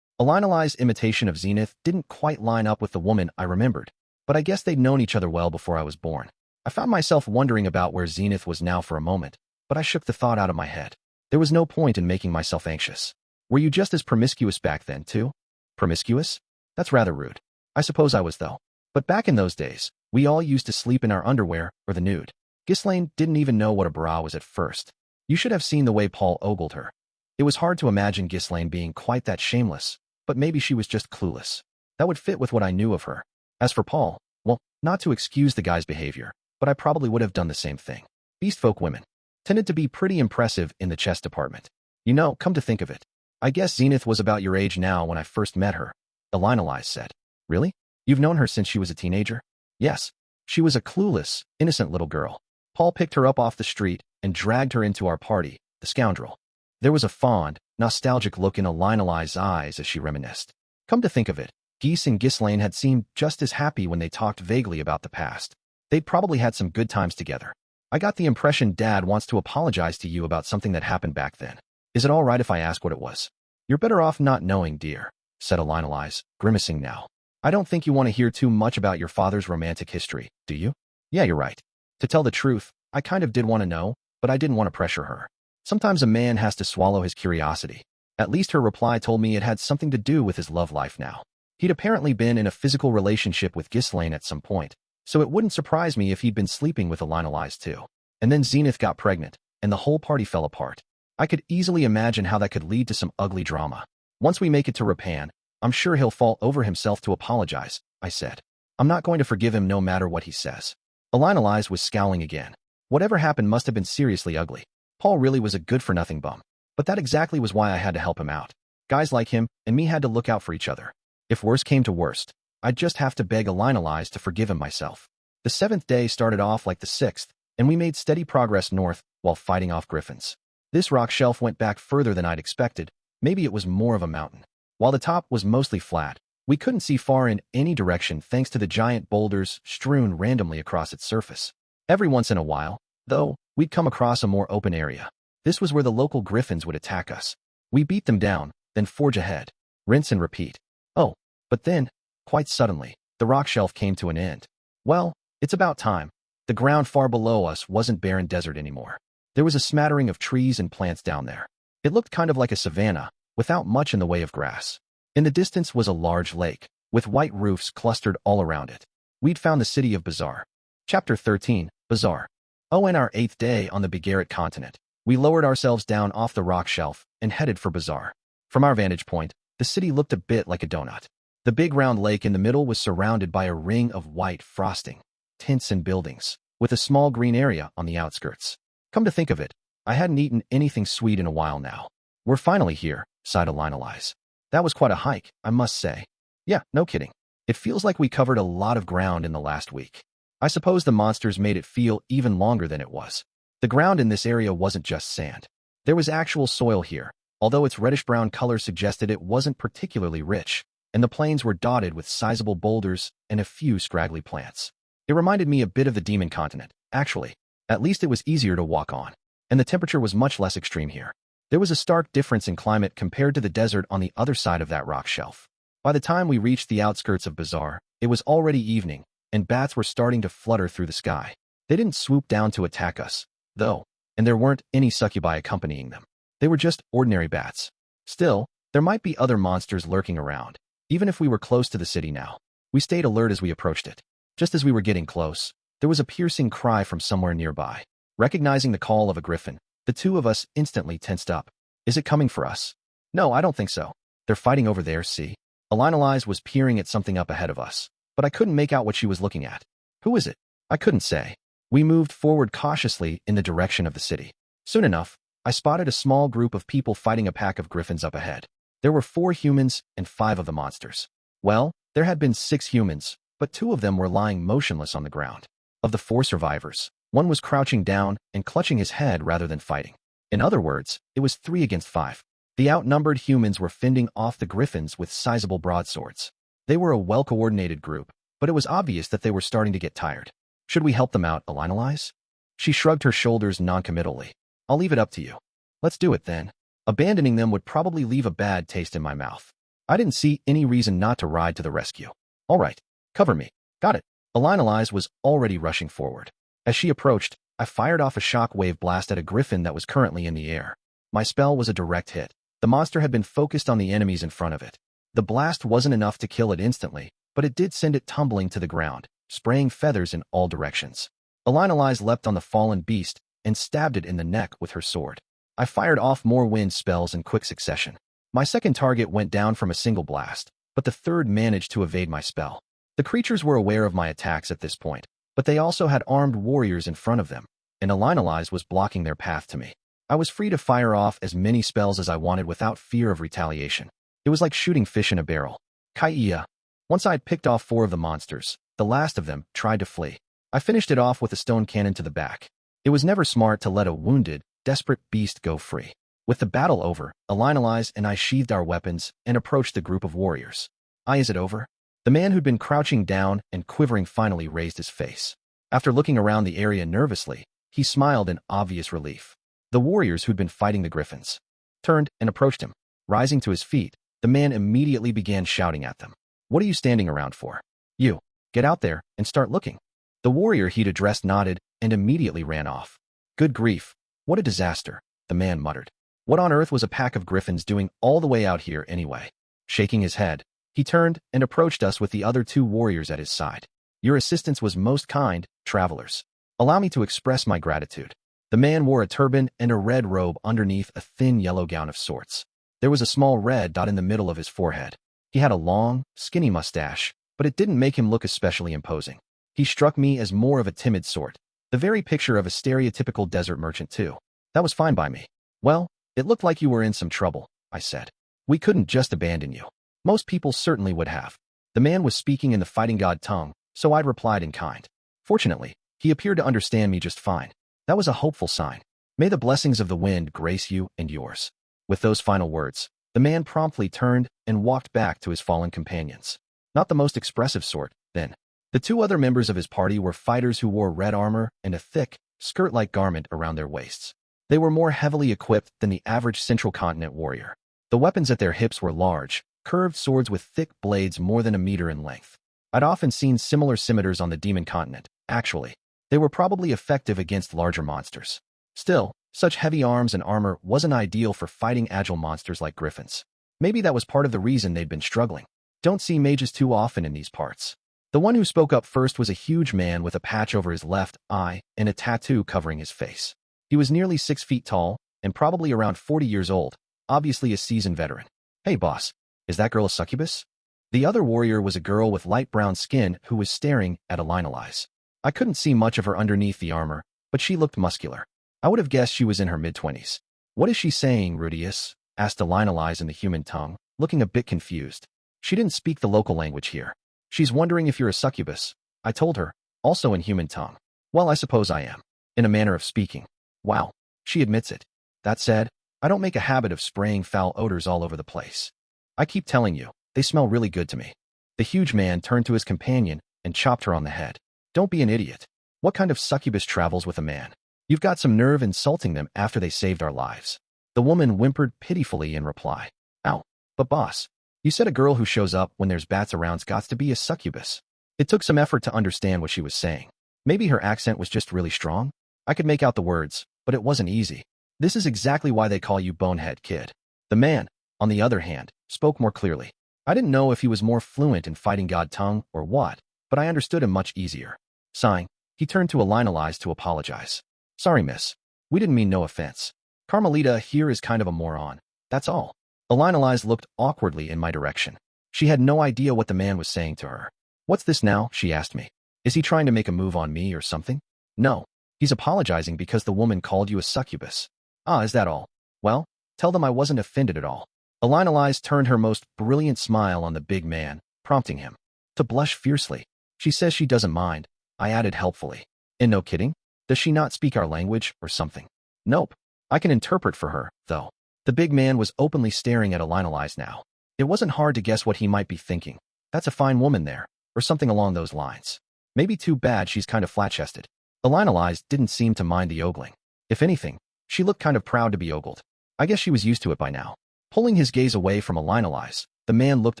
Elinalize's imitation of Zenith didn't quite line up with the woman I remembered, but I guess they'd known each other well before I was born. I found myself wondering about where Zenith was now for a moment, but I shook the thought out of my head. There was no point in making myself anxious. Were you just as promiscuous back then, too? Promiscuous? That's rather rude. I suppose I was, though. But back in those days, we all used to sleep in our underwear or the nude. Ghislaine didn't even know what a bra was at first. You should have seen the way Paul ogled her. It was hard to imagine Ghislaine being quite that shameless, but maybe she was just clueless. That would fit with what I knew of her. As for Paul, well, not to excuse the guy's behavior, but I probably would have done the same thing. Beastfolk women tended to be pretty impressive in the chess department. You know, come to think of it, I guess Zenith was about your age now when I first met her, Elinalize said. Really? You've known her since she was a teenager? Yes. She was a clueless, innocent little girl. Paul picked her up off the street and dragged her into our party, the scoundrel. There was a fond, nostalgic look in Elinalize's eyes as she reminisced. Come to think of it, Geese and Ghislaine had seemed just as happy when they talked vaguely about the past. They'd probably had some good times together. I got the impression Dad wants to apologize to you about something that happened back then. Is it all right if I ask what it was? You're better off not knowing, dear, said Elinalize, grimacing now. I don't think you want to hear too much about your father's romantic history, do you? Yeah, you're right. To tell the truth, I kind of did want to know, but I didn't want to pressure her. Sometimes a man has to swallow his curiosity. At least her reply told me it had something to do with his love life now. He'd apparently been in a physical relationship with Ghislaine at some point, so it wouldn't surprise me if he'd been sleeping with Elinalize too. And then Zenith got pregnant, and the whole party fell apart. I could easily imagine how that could lead to some ugly drama. Once we make it to Repan, I'm sure he'll fall over himself to apologize, I said. I'm not going to forgive him no matter what he says. Elinalize was scowling again. Whatever happened must have been seriously ugly. Paul really was a good-for-nothing bum. But that exactly was why I had to help him out. Guys like him and me had to look out for each other. If worse came to worst, I'd just have to beg Elinalize to forgive him myself. The 7th day started off like the 6th, and we made steady progress north while fighting off griffins. This rock shelf went back further than I'd expected. Maybe it was more of a mountain. While the top was mostly flat, we couldn't see far in any direction thanks to the giant boulders strewn randomly across its surface. Every once in a while, though, we'd come across a more open area. This was where the local griffins would attack us. We beat them down, then forge ahead. Rinse and repeat. Oh, but then, quite suddenly, the rock shelf came to an end. Well, it's about time. The ground far below us wasn't barren desert anymore. There was a smattering of trees and plants down there. It looked kind of like a savanna, without much in the way of grass. In the distance was a large lake, with white roofs clustered all around it. We'd found the city of Bazaar. Chapter 13, Bazaar. Oh, in our 8th day on the Begaritt continent, we lowered ourselves down off the rock shelf and headed for Bazaar. From our vantage point, the city looked a bit like a donut. The big round lake in the middle was surrounded by a ring of white frosting, tents and buildings, with a small green area on the outskirts. Come to think of it, I hadn't eaten anything sweet in a while now. We're finally here, sighed Elinalize. That was quite a hike, I must say. Yeah, no kidding. It feels like we covered a lot of ground in the last week. I suppose the monsters made it feel even longer than it was. The ground in this area wasn't just sand. There was actual soil here, although its reddish-brown color suggested it wasn't particularly rich, and the plains were dotted with sizable boulders and a few scraggly plants. It reminded me a bit of the Demon Continent, actually. At least it was easier to walk on, and the temperature was much less extreme here. There was a stark difference in climate compared to the desert on the other side of that rock shelf. By the time we reached the outskirts of Bazaar, it was already evening, and bats were starting to flutter through the sky. They didn't swoop down to attack us, though, and there weren't any succubi accompanying them. They were just ordinary bats. Still, there might be other monsters lurking around, even if we were close to the city now. We stayed alert as we approached it. Just as we were getting close, there was a piercing cry from somewhere nearby. Recognizing the call of a griffin, the two of us instantly tensed up. Is it coming for us? No, I don't think so. They're fighting over there, see? Elinalize was peering at something up ahead of us, but I couldn't make out what she was looking at. Who is it? I couldn't say. We moved forward cautiously in the direction of the city. Soon enough, I spotted a small group of people fighting a pack of griffins up ahead. There were 4 humans and 5 of the monsters. Well, there had been 6 humans, but 2 of them were lying motionless on the ground. Of the 4 survivors, 1 was crouching down and clutching his head rather than fighting. In other words, it was 3 against 5. The outnumbered humans were fending off the griffins with sizable broadswords. They were a well-coordinated group, but it was obvious that they were starting to get tired. Should we help them out, Elinalize? She shrugged her shoulders noncommittally. I'll leave it up to you. Let's do it then. Abandoning them would probably leave a bad taste in my mouth. I didn't see any reason not to ride to the rescue. All right, cover me. Got it. Elinalize was already rushing forward. As she approached, I fired off a shockwave blast at a griffin that was currently in the air. My spell was a direct hit. The monster had been focused on the enemies in front of it. The blast wasn't enough to kill it instantly, but it did send it tumbling to the ground, spraying feathers in all directions. Elinalize leapt on the fallen beast and stabbed it in the neck with her sword. I fired off more wind spells in quick succession. My second target went down from a single blast, but the third managed to evade my spell. The creatures were aware of my attacks at this point, but they also had armed warriors in front of them, and Elinalize was blocking their path to me. I was free to fire off as many spells as I wanted without fear of retaliation. It was like shooting fish in a barrel. Kaiya. Once I'd picked off 4 of the monsters, the last of them tried to flee. I finished it off with a stone cannon to the back. It was never smart to let a wounded, desperate beast go free. With the battle over, Elinalize and I sheathed our weapons and approached the group of warriors. Is it over? The man who'd been crouching down and quivering finally raised his face. After looking around the area nervously, he smiled in obvious relief. The warriors who'd been fighting the griffins turned and approached him. Rising to his feet, the man immediately began shouting at them. What are you standing around for? You, get out there and start looking. The warrior he'd addressed nodded and immediately ran off. Good grief, what a disaster, the man muttered. What on earth was a pack of griffins doing all the way out here anyway? Shaking his head, he turned and approached us with the other 2 warriors at his side. Your assistance was most kind, travelers. Allow me to express my gratitude. The man wore a turban and a red robe underneath a thin yellow gown of sorts. There was a small red dot in the middle of his forehead. He had a long, skinny mustache, but it didn't make him look especially imposing. He struck me as more of a timid sort, the very picture of a stereotypical desert merchant too. That was fine by me. Well, it looked like you were in some trouble, I said. We couldn't just abandon you. Most people certainly would have. The man was speaking in the fighting god tongue, so I'd replied in kind. Fortunately, he appeared to understand me just fine. That was a hopeful sign. May the blessings of the wind grace you and yours. With those final words, the man promptly turned and walked back to his fallen companions. Not the most expressive sort, then. The 2 other members of his party were fighters who wore red armor and a thick, skirt-like garment around their waists. They were more heavily equipped than the average Central Continent warrior. The weapons at their hips were large, curved swords with thick blades more than a meter in length. I'd often seen similar scimitars on the Demon Continent, actually. They were probably effective against larger monsters. Still, such heavy arms and armor wasn't ideal for fighting agile monsters like griffins. Maybe that was part of the reason they'd been struggling. Don't see mages too often in these parts. The one who spoke up first was a huge man with a patch over his left eye and a tattoo covering his face. He was nearly 6 feet tall and probably around 40 years old, obviously a seasoned veteran. Hey boss, is that girl a succubus? The other warrior was a girl with light brown skin who was staring at Elinalize. I couldn't see much of her underneath the armor, but she looked muscular. I would have guessed she was in her mid-20s. What is she saying, Rudeus? Asked Elinalize in the human tongue, looking a bit confused. She didn't speak the local language here. She's wondering if you're a succubus, I told her, also in human tongue. Well, I suppose I am, in a manner of speaking. Wow, she admits it. That said, I don't make a habit of spraying foul odors all over the place. I keep telling you, they smell really good to me. The huge man turned to his companion and chopped her on the head. Don't be an idiot. What kind of succubus travels with a man? You've got some nerve insulting them after they saved our lives. The woman whimpered pitifully in reply. Ow, but boss, you said a girl who shows up when there's bats around's got to be a succubus. It took some effort to understand what she was saying. Maybe her accent was just really strong? I could make out the words, but it wasn't easy. This is exactly why they call you Bonehead Kid. The man, on the other hand, spoke more clearly. I didn't know if he was more fluent in fighting god tongue or what, but I understood him much easier. Sighing, he turned to Elinalize to apologize. Sorry, miss. We didn't mean no offense. Carmelita here is kind of a moron. That's all. Elinalize looked awkwardly in my direction. She had no idea what the man was saying to her. What's this now? She asked me. Is he trying to make a move on me or something? No. He's apologizing because the woman called you a succubus. Ah, is that all? Well, tell them I wasn't offended at all. Elinalize turned her most brilliant smile on the big man, prompting him to blush fiercely. She says she doesn't mind, I added helpfully. And no kidding? Does she not speak our language or something? Nope. I can interpret for her, though. The big man was openly staring at Elinalize now. It wasn't hard to guess what he might be thinking. That's a fine woman there, or something along those lines. Maybe too bad she's kind of flat-chested. Elinalize didn't seem to mind the ogling. If anything, she looked kind of proud to be ogled. I guess she was used to it by now. Pulling his gaze away from Elinalize, the man looked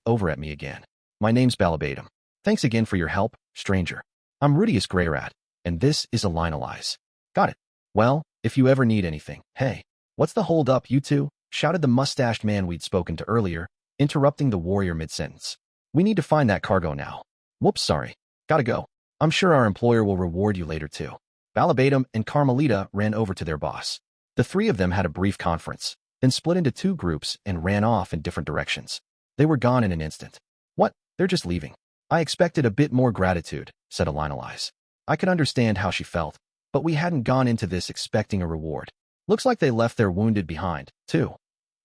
over at me again. My name's Balabatum. Thanks again for your help, stranger. I'm Rudeus Greyrat, and this is Elinalize. Got it. Well, if you ever need anything, hey, what's the hold up, you two? Shouted the mustached man we'd spoken to earlier, interrupting the warrior mid-sentence. We need to find that cargo now. Whoops, sorry. Gotta go. I'm sure our employer will reward you later too. Balabatum and Carmelita ran over to their boss. The three of them had a brief conference, then split into two groups and ran off in different directions. They were gone in an instant. What? They're just leaving. I expected a bit more gratitude, said Elinalize. I could understand how she felt, but we hadn't gone into this expecting a reward. Looks like they left their wounded behind, too.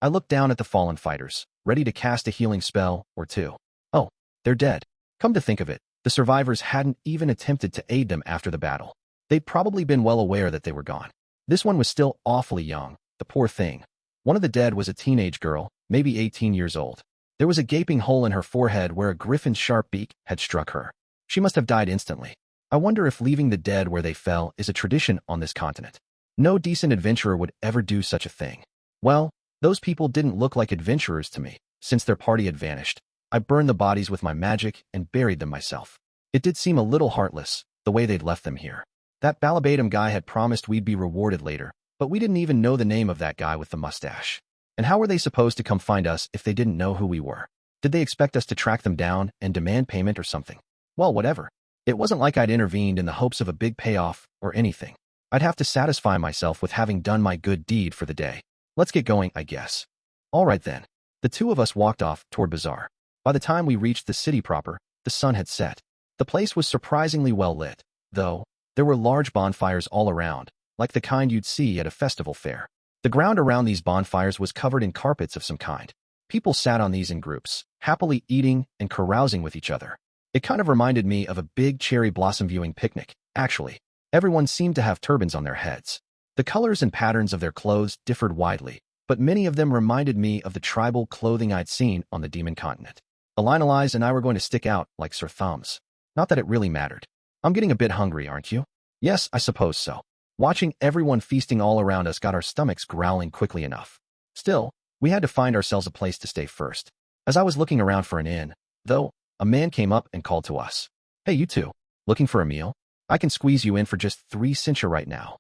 I looked down at the fallen fighters, ready to cast a healing spell or two. Oh, they're dead. Come to think of it, the survivors hadn't even attempted to aid them after the battle. They'd probably been well aware that they were gone. This one was still awfully young, the poor thing. One of the dead was a teenage girl, maybe 18 years old. There was a gaping hole in her forehead where a griffin's sharp beak had struck her. She must have died instantly. I wonder if leaving the dead where they fell is a tradition on this continent. No decent adventurer would ever do such a thing. Well, those people didn't look like adventurers to me, since their party had vanished. I burned the bodies with my magic and buried them myself. It did seem a little heartless, the way they'd left them here. That Balabatum guy had promised we'd be rewarded later, but we didn't even know the name of that guy with the mustache. And how were they supposed to come find us if they didn't know who we were? Did they expect us to track them down and demand payment or something? Well, whatever. It wasn't like I'd intervened in the hopes of a big payoff or anything. I'd have to satisfy myself with having done my good deed for the day. Let's get going, I guess. All right then. The two of us walked off toward Bazaar. By the time we reached the city proper, the sun had set. The place was surprisingly well lit, though. There were large bonfires all around, like the kind you'd see at a festival fair. The ground around these bonfires was covered in carpets of some kind. People sat on these in groups, happily eating and carousing with each other. It kind of reminded me of a big cherry blossom viewing picnic, actually. Everyone seemed to have turbans on their heads. The colors and patterns of their clothes differed widely, but many of them reminded me of the tribal clothing I'd seen on the Demon Continent. Elinalize and I were going to stick out like sore thumbs. Not that it really mattered. I'm getting a bit hungry, aren't you? Yes, I suppose so. Watching everyone feasting all around us got our stomachs growling quickly enough. Still, we had to find ourselves a place to stay first. As I was looking around for an inn, though, a man came up and called to us. Hey, you two, looking for a meal? I can squeeze you in for just 3 cincha right now.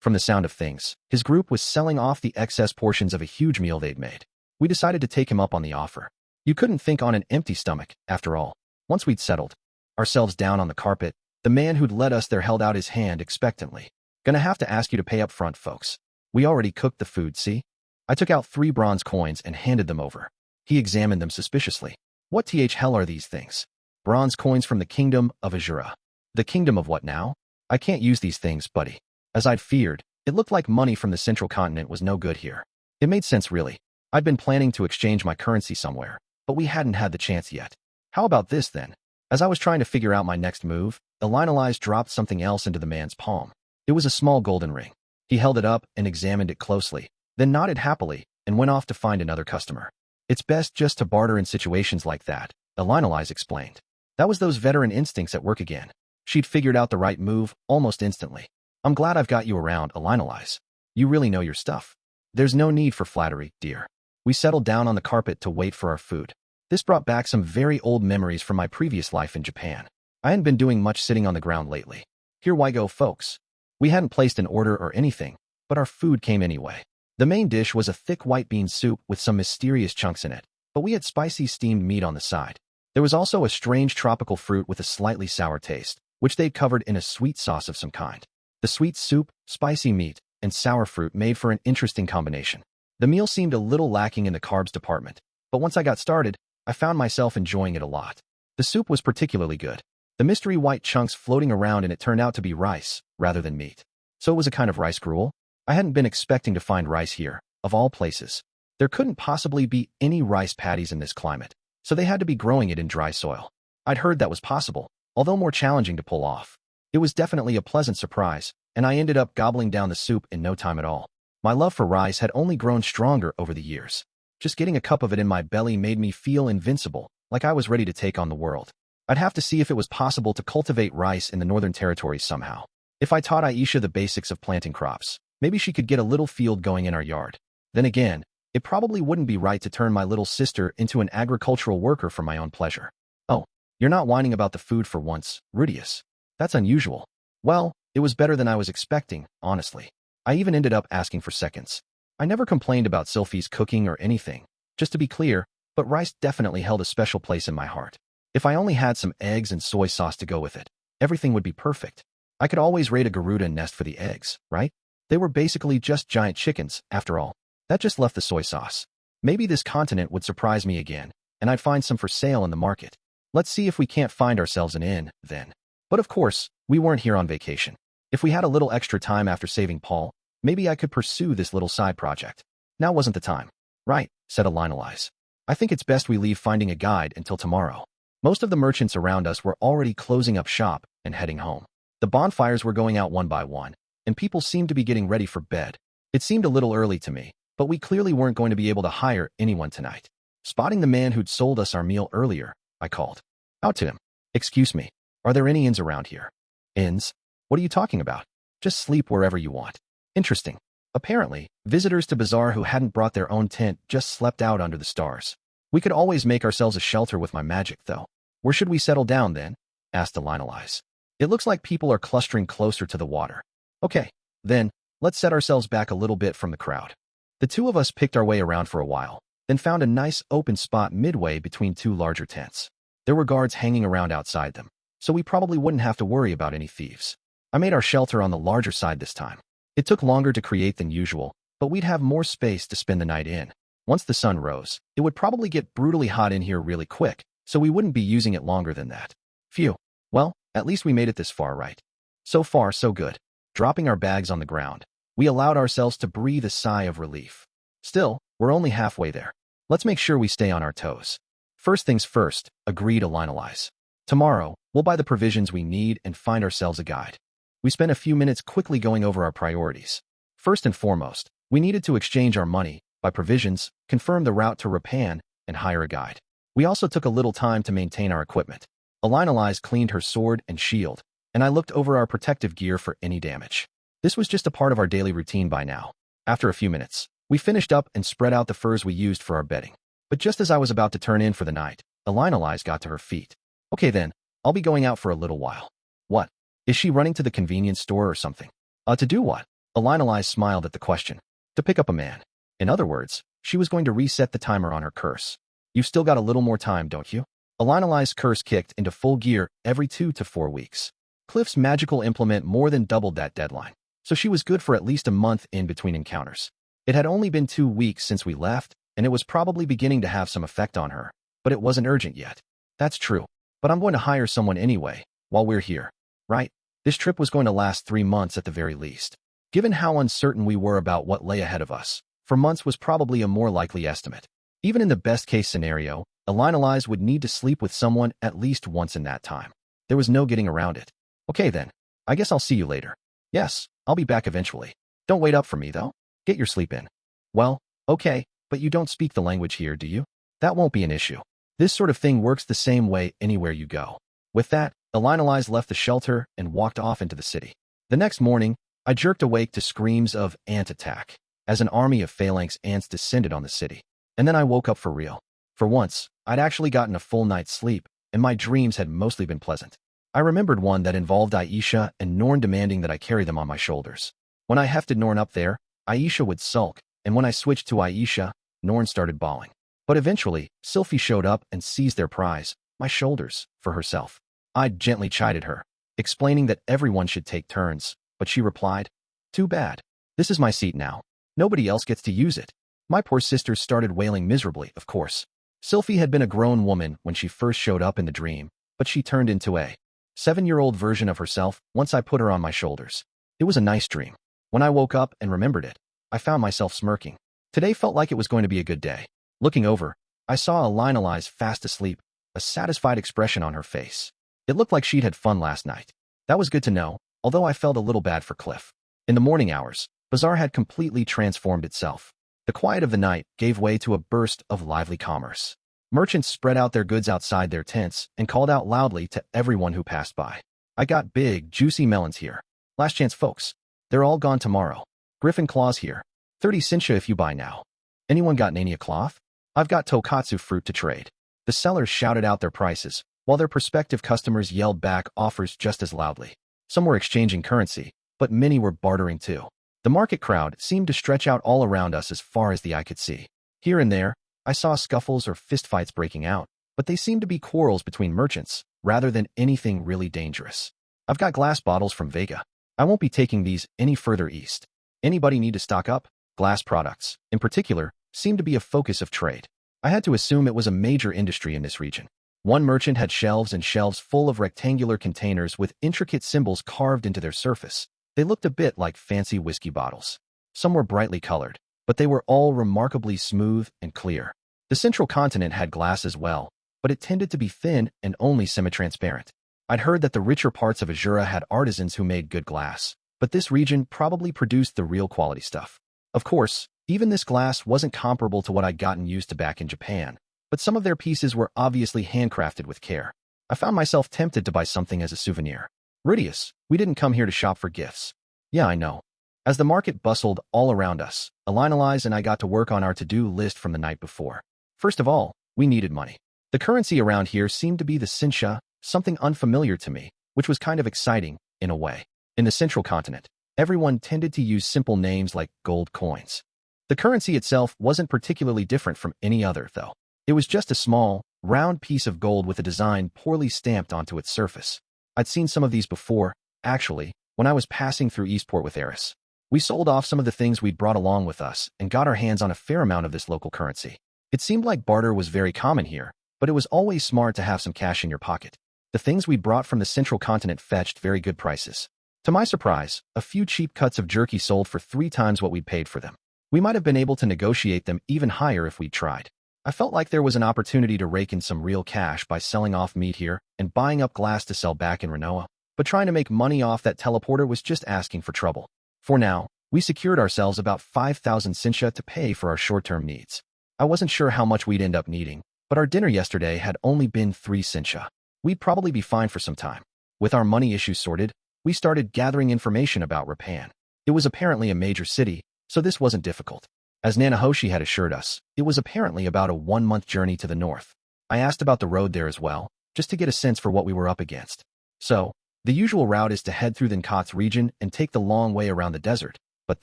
From the sound of things, his group was selling off the excess portions of a huge meal they'd made. We decided to take him up on the offer. You couldn't think on an empty stomach, after all. Once we'd settled ourselves down on the carpet, the man who'd led us there held out his hand expectantly. Gonna have to ask you to pay up front, folks. We already cooked the food, see? I took out 3 bronze coins and handed them over. He examined them suspiciously. What the hell are these things? Bronze coins from the kingdom of Azura. The kingdom of what now? I can't use these things, buddy. As I'd feared, it looked like money from the central continent was no good here. It made sense, really. I'd been planning to exchange my currency somewhere, but we hadn't had the chance yet. How about this, then? As I was trying to figure out my next move, Elinalize dropped something else into the man's palm. It was a small golden ring. He held it up and examined it closely, then nodded happily and went off to find another customer. It's best just to barter in situations like that, Elinalize explained. That was those veteran instincts at work again. She'd figured out the right move almost instantly. I'm glad I've got you around, Elinalize. You really know your stuff. There's no need for flattery, dear. We settled down on the carpet to wait for our food. This brought back some very old memories from my previous life in Japan. I hadn't been doing much sitting on the ground lately. Here we go, folks. We hadn't placed an order or anything, but our food came anyway. The main dish was a thick white bean soup with some mysterious chunks in it, but we had spicy steamed meat on the side. There was also a strange tropical fruit with a slightly sour taste, which they'd covered in a sweet sauce of some kind. The sweet soup, spicy meat, and sour fruit made for an interesting combination. The meal seemed a little lacking in the carbs department, but once I got started, I found myself enjoying it a lot. The soup was particularly good. The mystery white chunks floating around in it turned out to be rice, rather than meat. So it was a kind of rice gruel? I hadn't been expecting to find rice here, of all places. There couldn't possibly be any rice paddies in this climate, so they had to be growing it in dry soil. I'd heard that was possible, although more challenging to pull off. It was definitely a pleasant surprise, and I ended up gobbling down the soup in no time at all. My love for rice had only grown stronger over the years. Just getting a cup of it in my belly made me feel invincible, like I was ready to take on the world. I'd have to see if it was possible to cultivate rice in the Northern Territories somehow. If I taught Aisha the basics of planting crops, maybe she could get a little field going in our yard. Then again, it probably wouldn't be right to turn my little sister into an agricultural worker for my own pleasure. Oh, you're not whining about the food for once, Rudeus. That's unusual. Well, it was better than I was expecting, honestly. I even ended up asking for seconds. I never complained about Sylphie's cooking or anything, just to be clear, but rice definitely held a special place in my heart. If I only had some eggs and soy sauce to go with it, everything would be perfect. I could always raid a Garuda nest for the eggs, right? They were basically just giant chickens, after all. That just left the soy sauce. Maybe this continent would surprise me again, and I'd find some for sale in the market. Let's see if we can't find ourselves an inn, then. But of course, we weren't here on vacation. If we had a little extra time after saving Paul, maybe I could pursue this little side project. Now wasn't the time. Right, said Elinalise. I think it's best we leave finding a guide until tomorrow. Most of the merchants around us were already closing up shop and heading home. The bonfires were going out one by one, and people seemed to be getting ready for bed. It seemed a little early to me, but we clearly weren't going to be able to hire anyone tonight. Spotting the man who'd sold us our meal earlier, I called out to him. Excuse me, are there any inns around here? Inns? What are you talking about? Just sleep wherever you want. Interesting. Apparently, visitors to Bazaar who hadn't brought their own tent just slept out under the stars. We could always make ourselves a shelter with my magic, though. Where should we settle down, then? Asked Elinalise. It looks like people are clustering closer to the water. Okay, then, let's set ourselves back a little bit from the crowd. The two of us picked our way around for a while, then found a nice open spot midway between two larger tents. There were guards hanging around outside them, so we probably wouldn't have to worry about any thieves. I made our shelter on the larger side this time. It took longer to create than usual, but we'd have more space to spend the night in. Once the sun rose, it would probably get brutally hot in here really quick, so we wouldn't be using it longer than that. Phew. Well, at least we made it this far, right? So far, so good. Dropping our bags on the ground, we allowed ourselves to breathe a sigh of relief. Still, we're only halfway there. Let's make sure we stay on our toes. First things first, agreed Elinalise. Tomorrow, we'll buy the provisions we need and find ourselves a guide. We spent a few minutes quickly going over our priorities. First and foremost, we needed to exchange our money, buy provisions, confirm the route to Repan, and hire a guide. We also took a little time to maintain our equipment. Elinalise cleaned her sword and shield, and I looked over our protective gear for any damage. This was just a part of our daily routine by now. After a few minutes, we finished up and spread out the furs we used for our bedding. But just as I was about to turn in for the night, Elinalise got to her feet. Okay then, I'll be going out for a little while. What? Is she running to the convenience store or something? To do what? Elinalise smiled at the question. To pick up a man. In other words, she was going to reset the timer on her curse. You've still got a little more time, don't you? Elinalise's curse kicked into full gear every 2 to 4 weeks. Cliff's magical implement more than doubled that deadline, so she was good for at least a month in between encounters. It had only been 2 weeks since we left, and it was probably beginning to have some effect on her, but it wasn't urgent yet. That's true, but I'm going to hire someone anyway, while we're here. Right? This trip was going to last 3 months at the very least. Given how uncertain we were about what lay ahead of us, 4 months was probably a more likely estimate. Even in the best-case scenario, Elinalise would need to sleep with someone at least once in that time. There was no getting around it. Okay then, I guess I'll see you later. Yes, I'll be back eventually. Don't wait up for me, though. Get your sleep in. Well, okay, but you don't speak the language here, do you? That won't be an issue. This sort of thing works the same way anywhere you go. With that, Elinalise left the shelter and walked off into the city. The next morning, I jerked awake to screams of ant attack as an army of phalanx ants descended on the city. And then I woke up for real. For once, I'd actually gotten a full night's sleep, and my dreams had mostly been pleasant. I remembered one that involved Aisha and Norn demanding that I carry them on my shoulders. When I hefted Norn up there, Aisha would sulk, and when I switched to Aisha, Norn started bawling. But eventually, Sylphie showed up and seized their prize, my shoulders, for herself. I gently chided her, explaining that everyone should take turns, but she replied, "Too bad. This is my seat now. Nobody else gets to use it." My poor sisters started wailing miserably, of course. Sylphie had been a grown woman when she first showed up in the dream, but she turned into a 7-year-old version of herself once I put her on my shoulders. It was a nice dream. When I woke up and remembered it, I found myself smirking. Today felt like it was going to be a good day. Looking over, I saw Elinalise fast asleep, a satisfied expression on her face. It looked like she'd had fun last night. That was good to know, although I felt a little bad for Cliff. In the morning hours, Bazaar had completely transformed itself. The quiet of the night gave way to a burst of lively commerce. Merchants spread out their goods outside their tents and called out loudly to everyone who passed by. "I got big, juicy melons here. Last chance folks. They're all gone tomorrow. Griffin claws here. 30 Sinsha if you buy now. Anyone got Nania cloth? I've got Tokatsu fruit to trade. The sellers shouted out their prices, while their prospective customers yelled back offers just as loudly. Some were exchanging currency, but many were bartering too. The market crowd seemed to stretch out all around us as far as the eye could see. Here and there, I saw scuffles or fistfights breaking out, but they seemed to be quarrels between merchants, rather than anything really dangerous. I've got glass bottles from Vega. I won't be taking these any further east. Anybody need to stock up? Glass products, in particular, seemed to be a focus of trade. I had to assume it was a major industry in this region. One merchant had shelves and shelves full of rectangular containers with intricate symbols carved into their surface. They looked a bit like fancy whiskey bottles. Some were brightly colored, but they were all remarkably smooth and clear. The central continent had glass as well, but it tended to be thin and only semi-transparent. I'd heard that the richer parts of Azura had artisans who made good glass, but this region probably produced the real quality stuff. Of course, even this glass wasn't comparable to what I'd gotten used to back in Japan, but some of their pieces were obviously handcrafted with care. I found myself tempted to buy something as a souvenir. Rudeus, we didn't come here to shop for gifts. Yeah, I know. As the market bustled all around us, Elise and I got to work on our to-do list from the night before. First of all, we needed money. The currency around here seemed to be the Sinsha, something unfamiliar to me, which was kind of exciting, in a way. In the central continent, everyone tended to use simple names like gold coins. The currency itself wasn't particularly different from any other, though. It was just a small, round piece of gold with a design poorly stamped onto its surface. I'd seen some of these before, actually, when I was passing through Eastport with Eris. We sold off some of the things we'd brought along with us and got our hands on a fair amount of this local currency. It seemed like barter was very common here, but it was always smart to have some cash in your pocket. The things we brought from the central continent fetched very good prices. To my surprise, a few cheap cuts of jerky sold for 3 times what we'd paid for them. We might have been able to negotiate them even higher if we'd tried. I felt like there was an opportunity to rake in some real cash by selling off meat here and buying up glass to sell back in Renoa, but trying to make money off that teleporter was just asking for trouble. For now, we secured ourselves about 5,000 Sinsha to pay for our short-term needs. I wasn't sure how much we'd end up needing, but our dinner yesterday had only been 3 Sinsha. We'd probably be fine for some time. With our money issues sorted, we started gathering information about Repan. It was apparently a major city, so this wasn't difficult. As Nanahoshi had assured us, it was apparently about a 1-month journey to the north. I asked about the road there as well, just to get a sense for what we were up against. So, the usual route is to head through the Nkats region and take the long way around the desert, but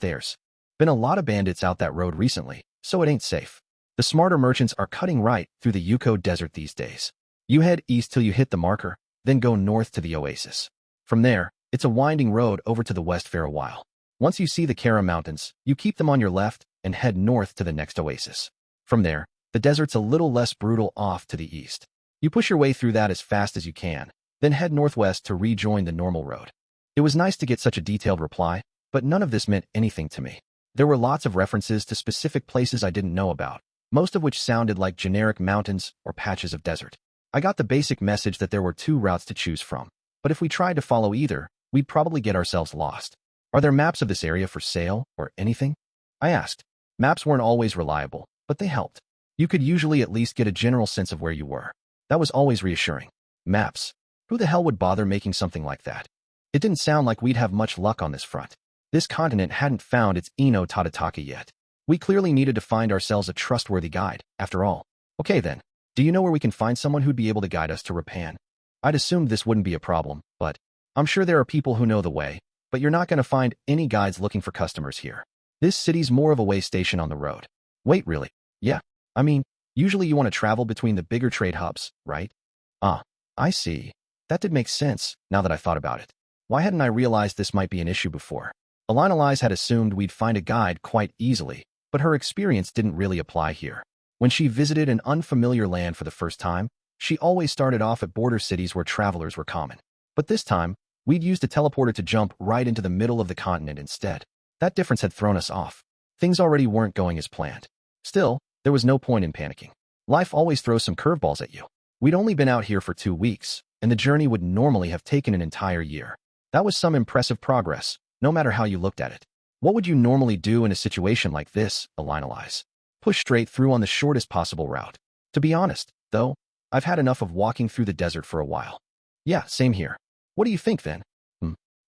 there's been a lot of bandits out that road recently, so it ain't safe. The smarter merchants are cutting right through the Yuko Desert these days. You head east till you hit the marker, then go north to the oasis. From there, it's a winding road over to the west for a while. Once you see the Kara Mountains, you keep them on your left and head north to the next oasis. From there, the desert's a little less brutal off to the east. You push your way through that as fast as you can, then head northwest to rejoin the normal road. It was nice to get such a detailed reply, but none of this meant anything to me. There were lots of references to specific places I didn't know about, most of which sounded like generic mountains or patches of desert. I got the basic message that there were 2 routes to choose from, but if we tried to follow either, we'd probably get ourselves lost. Are there maps of this area for sale or anything? I asked. Maps weren't always reliable, but they helped. You could usually at least get a general sense of where you were. That was always reassuring. Maps. Who the hell would bother making something like that? It didn't sound like we'd have much luck on this front. This continent hadn't found its Ino Tadataka yet. We clearly needed to find ourselves a trustworthy guide, after all. Okay then. Do you know where we can find someone who'd be able to guide us to Repan? I'd assumed this wouldn't be a problem, but I'm sure there are people who know the way, but you're not going to find any guides looking for customers here. This city's more of a way station on the road. Wait, really? Yeah. I mean, usually you want to travel between the bigger trade hubs, right? Ah, I see. That did make sense, now that I thought about it. Why hadn't I realized this might be an issue before? Elise had assumed we'd find a guide quite easily, but her experience didn't really apply here. When she visited an unfamiliar land for the first time, she always started off at border cities where travelers were common. But this time, we'd used a teleporter to jump right into the middle of the continent instead. That difference had thrown us off. Things already weren't going as planned. Still, there was no point in panicking. Life always throws some curveballs at you. We'd only been out here for 2 weeks, and the journey would normally have taken an entire year. That was some impressive progress, no matter how you looked at it. What would you normally do in a situation like this, Elise? Push straight through on the shortest possible route. To be honest, though, I've had enough of walking through the desert for a while. Yeah, same here. What do you think then?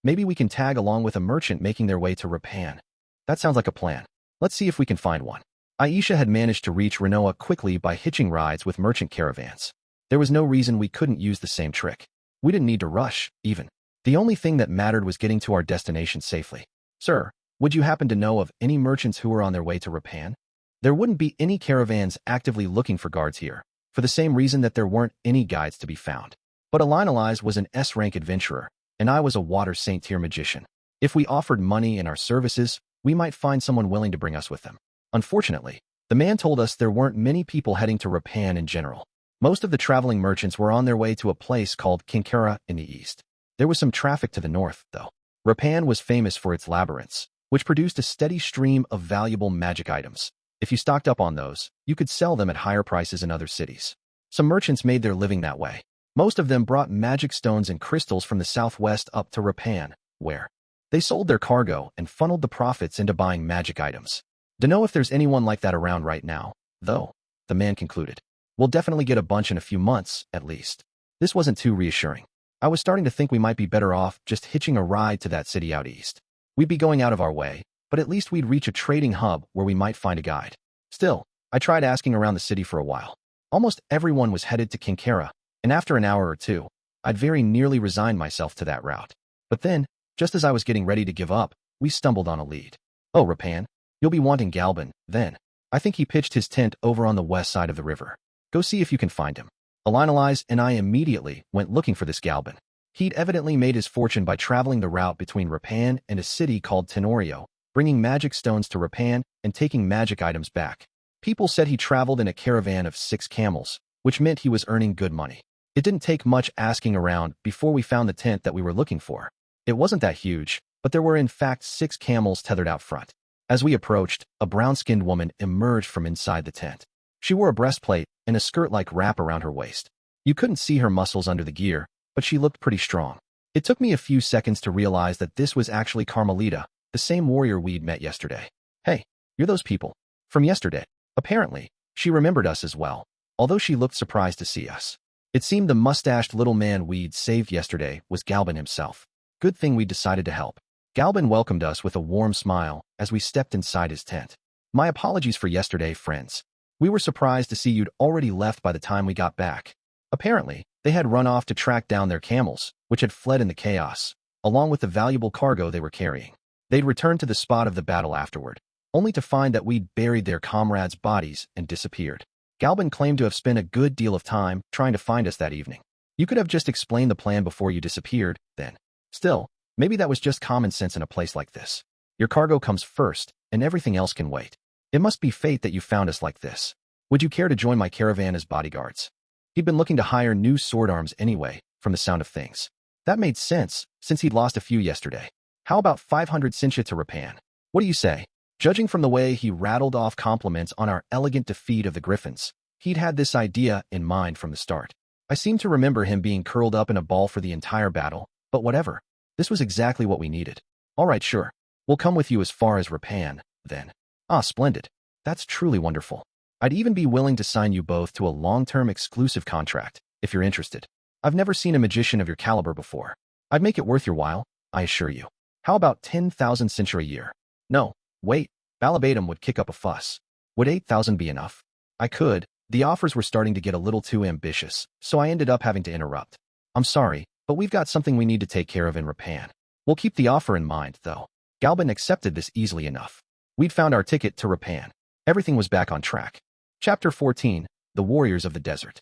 Maybe we can tag along with a merchant making their way to Repan. That sounds like a plan. Let's see if we can find one. Aisha had managed to reach Renoa quickly by hitching rides with merchant caravans. There was no reason we couldn't use the same trick. We didn't need to rush, even. The only thing that mattered was getting to our destination safely. Sir, would you happen to know of any merchants who are on their way to Repan? There wouldn't be any caravans actively looking for guards here, for the same reason that there weren't any guides to be found. But Alinalize was an S-rank adventurer, and I was a Water Saint tier magician. If we offered money and our services, we might find someone willing to bring us with them. Unfortunately, the man told us there weren't many people heading to Repan in general. Most of the traveling merchants were on their way to a place called Kinkara in the east. There was some traffic to the north, though. Repan was famous for its labyrinths, which produced a steady stream of valuable magic items. If you stocked up on those, you could sell them at higher prices in other cities. Some merchants made their living that way. Most of them brought magic stones and crystals from the southwest up to Repan, where they sold their cargo and funneled the profits into buying magic items. Dunno if there's anyone like that around right now, though, the man concluded. We'll definitely get a bunch in a few months, at least. This wasn't too reassuring. I was starting to think we might be better off just hitching a ride to that city out east. We'd be going out of our way, but at least we'd reach a trading hub where we might find a guide. Still, I tried asking around the city for a while. Almost everyone was headed to Kinkara, and after an hour or two, I'd very nearly resigned myself to that route. But then, just as I was getting ready to give up, we stumbled on a lead. Oh, Repan, you'll be wanting Galban, then. I think he pitched his tent over on the west side of the river. Go see if you can find him. Alinalize and I immediately went looking for this Galban. He'd evidently made his fortune by traveling the route between Repan and a city called Tenorio, bringing magic stones to Repan and taking magic items back. People said he traveled in a caravan of 6 camels, which meant he was earning good money. It didn't take much asking around before we found the tent that we were looking for. It wasn't that huge, but there were in fact 6 camels tethered out front. As we approached, a brown-skinned woman emerged from inside the tent. She wore a breastplate and a skirt-like wrap around her waist. You couldn't see her muscles under the gear, but she looked pretty strong. It took me a few seconds to realize that this was actually Carmelita, the same warrior we'd met yesterday. Hey, you're those people from yesterday. Apparently, she remembered us as well, although she looked surprised to see us. It seemed the mustached little man we'd saved yesterday was Galban himself. Good thing we decided to help. Galban welcomed us with a warm smile as we stepped inside his tent. My apologies for yesterday, friends. We were surprised to see you'd already left by the time we got back. Apparently, they had run off to track down their camels, which had fled in the chaos, along with the valuable cargo they were carrying. They'd returned to the spot of the battle afterward, only to find that we'd buried their comrades' bodies and disappeared. Galban claimed to have spent a good deal of time trying to find us that evening. You could have just explained the plan before you disappeared, then. Still, maybe that was just common sense in a place like this. Your cargo comes first, and everything else can wait. It must be fate that you found us like this. Would you care to join my caravan as bodyguards? He'd been looking to hire new sword arms anyway, from the sound of things. That made sense, since he'd lost a few yesterday. How about 500 cincha to Repan? What do you say? Judging from the way he rattled off compliments on our elegant defeat of the Griffins, he'd had this idea in mind from the start. I seem to remember him being curled up in a ball for the entire battle, but whatever. This was exactly what we needed. All right, sure. We'll come with you as far as Repan, then. Ah, splendid. That's truly wonderful. I'd even be willing to sign you both to a long-term exclusive contract, if you're interested. I've never seen a magician of your caliber before. I'd make it worth your while, I assure you. How about 10,000 cincha a year? No, wait, Balabatum would kick up a fuss. Would 8,000 be enough? I could. The offers were starting to get a little too ambitious, so I ended up having to interrupt. I'm sorry, but we've got something we need to take care of in Repan. We'll keep the offer in mind, though. Galban accepted this easily enough. We'd found our ticket to Repan. Everything was back on track. Chapter 14, The Warriors of the Desert.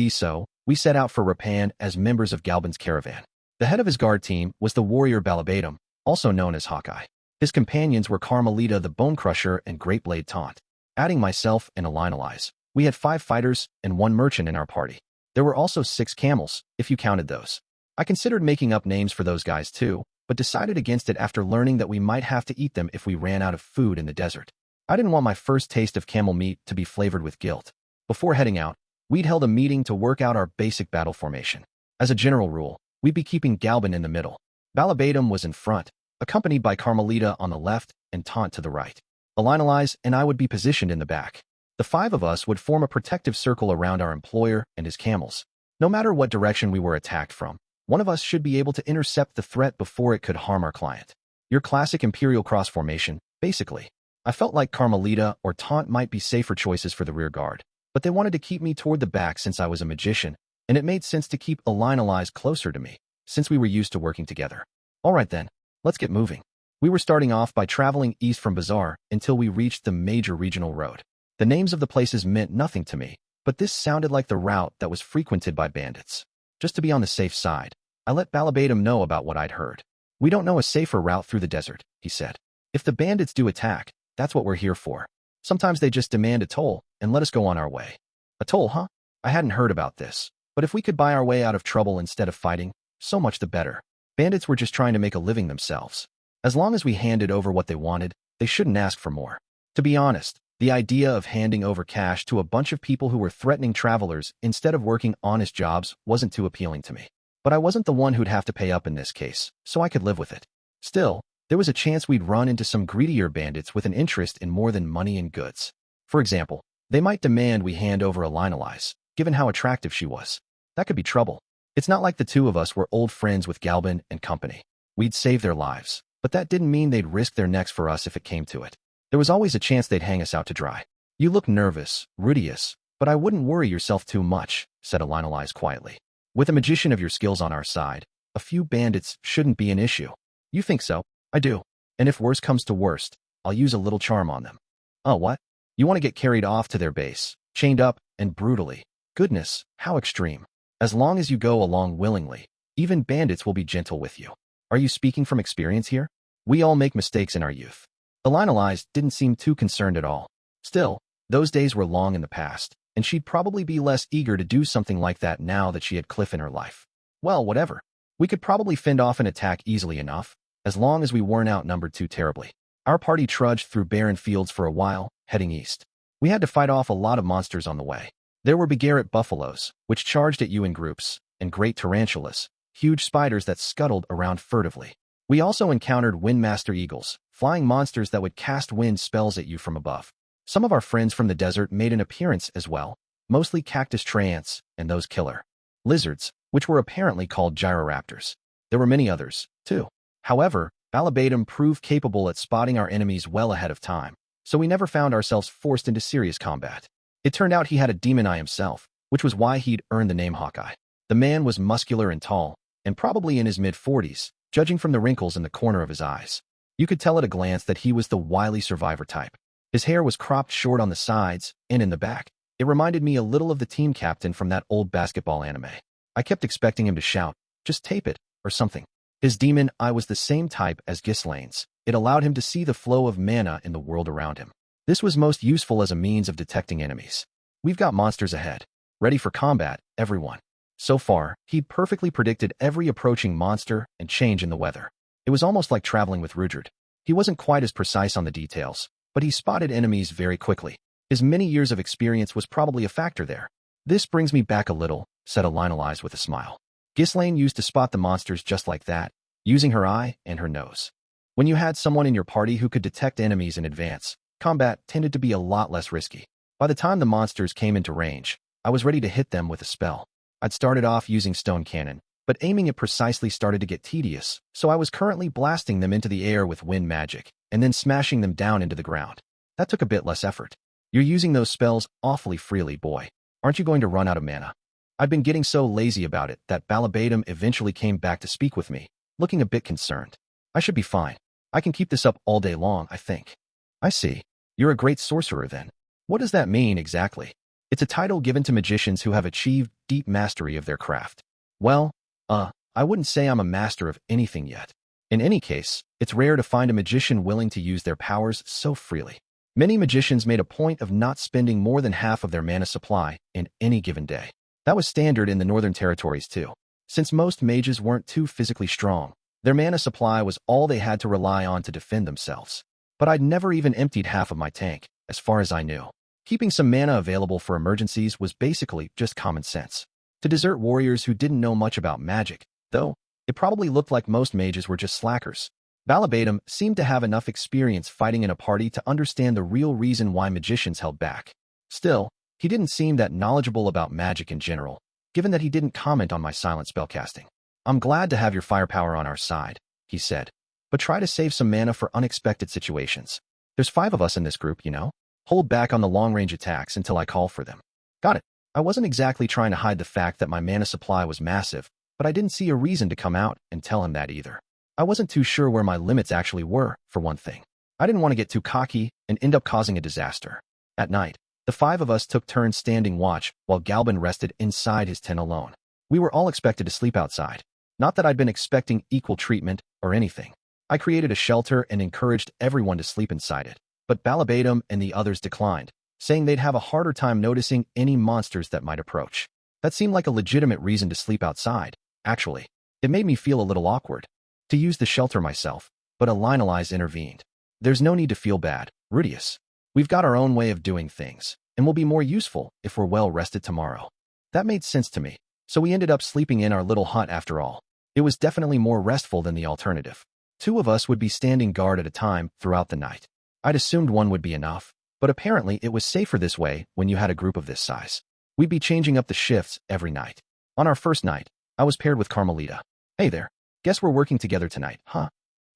So, we set out for Repan as members of Galban's caravan. The head of his guard team was the warrior Balabatum, also known as Hawkeye. His companions were Carmelita the Bone Crusher and Great Blade Taunt. Adding myself and Alinalize, we had 5 fighters and 1 merchant in our party. There were also 6 camels, if you counted those. I considered making up names for those guys too, but decided against it after learning that we might have to eat them if we ran out of food in the desert. I didn't want my first taste of camel meat to be flavored with guilt. Before heading out, we'd held a meeting to work out our basic battle formation. As a general rule, we'd be keeping Galban in the middle. Balabatum was in front, accompanied by Carmelita on the left and Taunt to the right. Alinalize and I would be positioned in the back. The 5 of us would form a protective circle around our employer and his camels. No matter what direction we were attacked from, One of us should be able to intercept the threat before it could harm our client. Your classic Imperial cross formation, basically. I felt like Carmelita or Taunt might be safer choices for the rear guard, but they wanted to keep me toward the back since I was a magician, and it made sense to keep Alinalize closer to me, since we were used to working together. Alright then, let's get moving. We were starting off by traveling east from Bazaar until we reached the major regional road. The names of the places meant nothing to me, but this sounded like the route that was frequented by bandits. Just to be on the safe side, I let Balabatum know about what I'd heard. We don't know a safer route through the desert, he said. If the bandits do attack, that's what we're here for. Sometimes they just demand a toll and let us go on our way. A toll, huh? I hadn't heard about this. But if we could buy our way out of trouble instead of fighting, so much the better. Bandits were just trying to make a living themselves. As long as we handed over what they wanted, they shouldn't ask for more. To be honest, the idea of handing over cash to a bunch of people who were threatening travelers instead of working honest jobs wasn't too appealing to me. But I wasn't the one who'd have to pay up in this case, so I could live with it. Still, there was a chance we'd run into some greedier bandits with an interest in more than money and goods. For example, they might demand we hand over Alinalize, given how attractive she was. That could be trouble. It's not like the two of us were old friends with Galban and company. We'd save their lives, but that didn't mean they'd risk their necks for us if it came to it. There was always a chance they'd hang us out to dry. You look nervous, Rudeus, but I wouldn't worry yourself too much, said Alinalize quietly. With a magician of your skills on our side, a few bandits shouldn't be an issue. You think so? I do. And if worse comes to worst, I'll use a little charm on them. Oh, what? You want to get carried off to their base, chained up, and brutally. Goodness, how extreme. As long as you go along willingly, even bandits will be gentle with you. Are you speaking from experience here? We all make mistakes in our youth. Alinalize didn't seem too concerned at all. Still, those days were long in the past, and she'd probably be less eager to do something like that now that she had Cliff in her life. Well, whatever. We could probably fend off an attack easily enough, as long as we weren't outnumbered too terribly. Our party trudged through barren fields for a while, heading east. We had to fight off a lot of monsters on the way. There were Begaritt buffaloes, which charged at you in groups, and great tarantulas, huge spiders that scuttled around furtively. We also encountered windmaster eagles, flying monsters that would cast wind spells at you from above. Some of our friends from the desert made an appearance as well, mostly cactus treants and those killer lizards, which were apparently called gyroraptors. There were many others, too. However, Balabatum proved capable at spotting our enemies well ahead of time, so we never found ourselves forced into serious combat. It turned out he had a demon eye himself, which was why he'd earned the name Hawkeye. The man was muscular and tall, and probably in his mid-40s, judging from the wrinkles in the corner of his eyes. You could tell at a glance that he was the wily survivor type. His hair was cropped short on the sides and in the back. It reminded me a little of the team captain from that old basketball anime. I kept expecting him to shout, "Just tape it," or something. His demon eye was the same type as Ghislaine's. It allowed him to see the flow of mana in the world around him. This was most useful as a means of detecting enemies. We've got monsters ahead. Ready for combat, everyone. So far, he'd perfectly predicted every approaching monster and change in the weather. It was almost like traveling with Rudeus. He wasn't quite as precise on the details, but he spotted enemies very quickly. His many years of experience was probably a factor there. This brings me back a little, said Alinalize with a smile. Ghislaine used to spot the monsters just like that, using her eye and her nose. When you had someone in your party who could detect enemies in advance, combat tended to be a lot less risky. By the time the monsters came into range, I was ready to hit them with a spell. I'd started off using stone cannon, but aiming it precisely started to get tedious, so I was currently blasting them into the air with wind magic, and then smashing them down into the ground. That took a bit less effort. You're using those spells awfully freely, boy. Aren't you going to run out of mana? I'd been getting so lazy about it that Balabatum eventually came back to speak with me, looking a bit concerned. I should be fine. I can keep this up all day long, I think. I see. You're a great sorcerer then. What does that mean exactly? It's a title given to magicians who have achieved deep mastery of their craft. Well, I wouldn't say I'm a master of anything yet. In any case, it's rare to find a magician willing to use their powers so freely. Many magicians made a point of not spending more than half of their mana supply in any given day. That was standard in the Northern Territories too. Since most mages weren't too physically strong, their mana supply was all they had to rely on to defend themselves. But I'd never even emptied half of my tank, as far as I knew. Keeping some mana available for emergencies was basically just common sense. To desert warriors who didn't know much about magic, though, it probably looked like most mages were just slackers. Balabatum seemed to have enough experience fighting in a party to understand the real reason why magicians held back. Still, he didn't seem that knowledgeable about magic in general, given that he didn't comment on my silent spellcasting. I'm glad to have your firepower on our side, he said. But try to save some mana for unexpected situations. There's 5 of us in this group, you know? Hold back on the long-range attacks until I call for them. Got it. I wasn't exactly trying to hide the fact that my mana supply was massive, but I didn't see a reason to come out and tell him that either. I wasn't too sure where my limits actually were, for one thing. I didn't want to get too cocky and end up causing a disaster. At night, the 5 of us took turns standing watch while Galban rested inside his tent alone. We were all expected to sleep outside. Not that I'd been expecting equal treatment or anything. I created a shelter and encouraged everyone to sleep inside it, but Balabatum and the others declined, saying they'd have a harder time noticing any monsters that might approach. That seemed like a legitimate reason to sleep outside, actually. It made me feel a little awkward to use the shelter myself, but Alinalize intervened. There's no need to feel bad, Rudeus. We've got our own way of doing things, and will be more useful if we're well rested tomorrow. That made sense to me, so we ended up sleeping in our little hut after all. It was definitely more restful than the alternative. 2 of us would be standing guard at a time throughout the night. I'd assumed 1 would be enough, but apparently it was safer this way when you had a group of this size. We'd be changing up the shifts every night. On our first night, I was paired with Carmelita. Hey there, guess we're working together tonight, huh?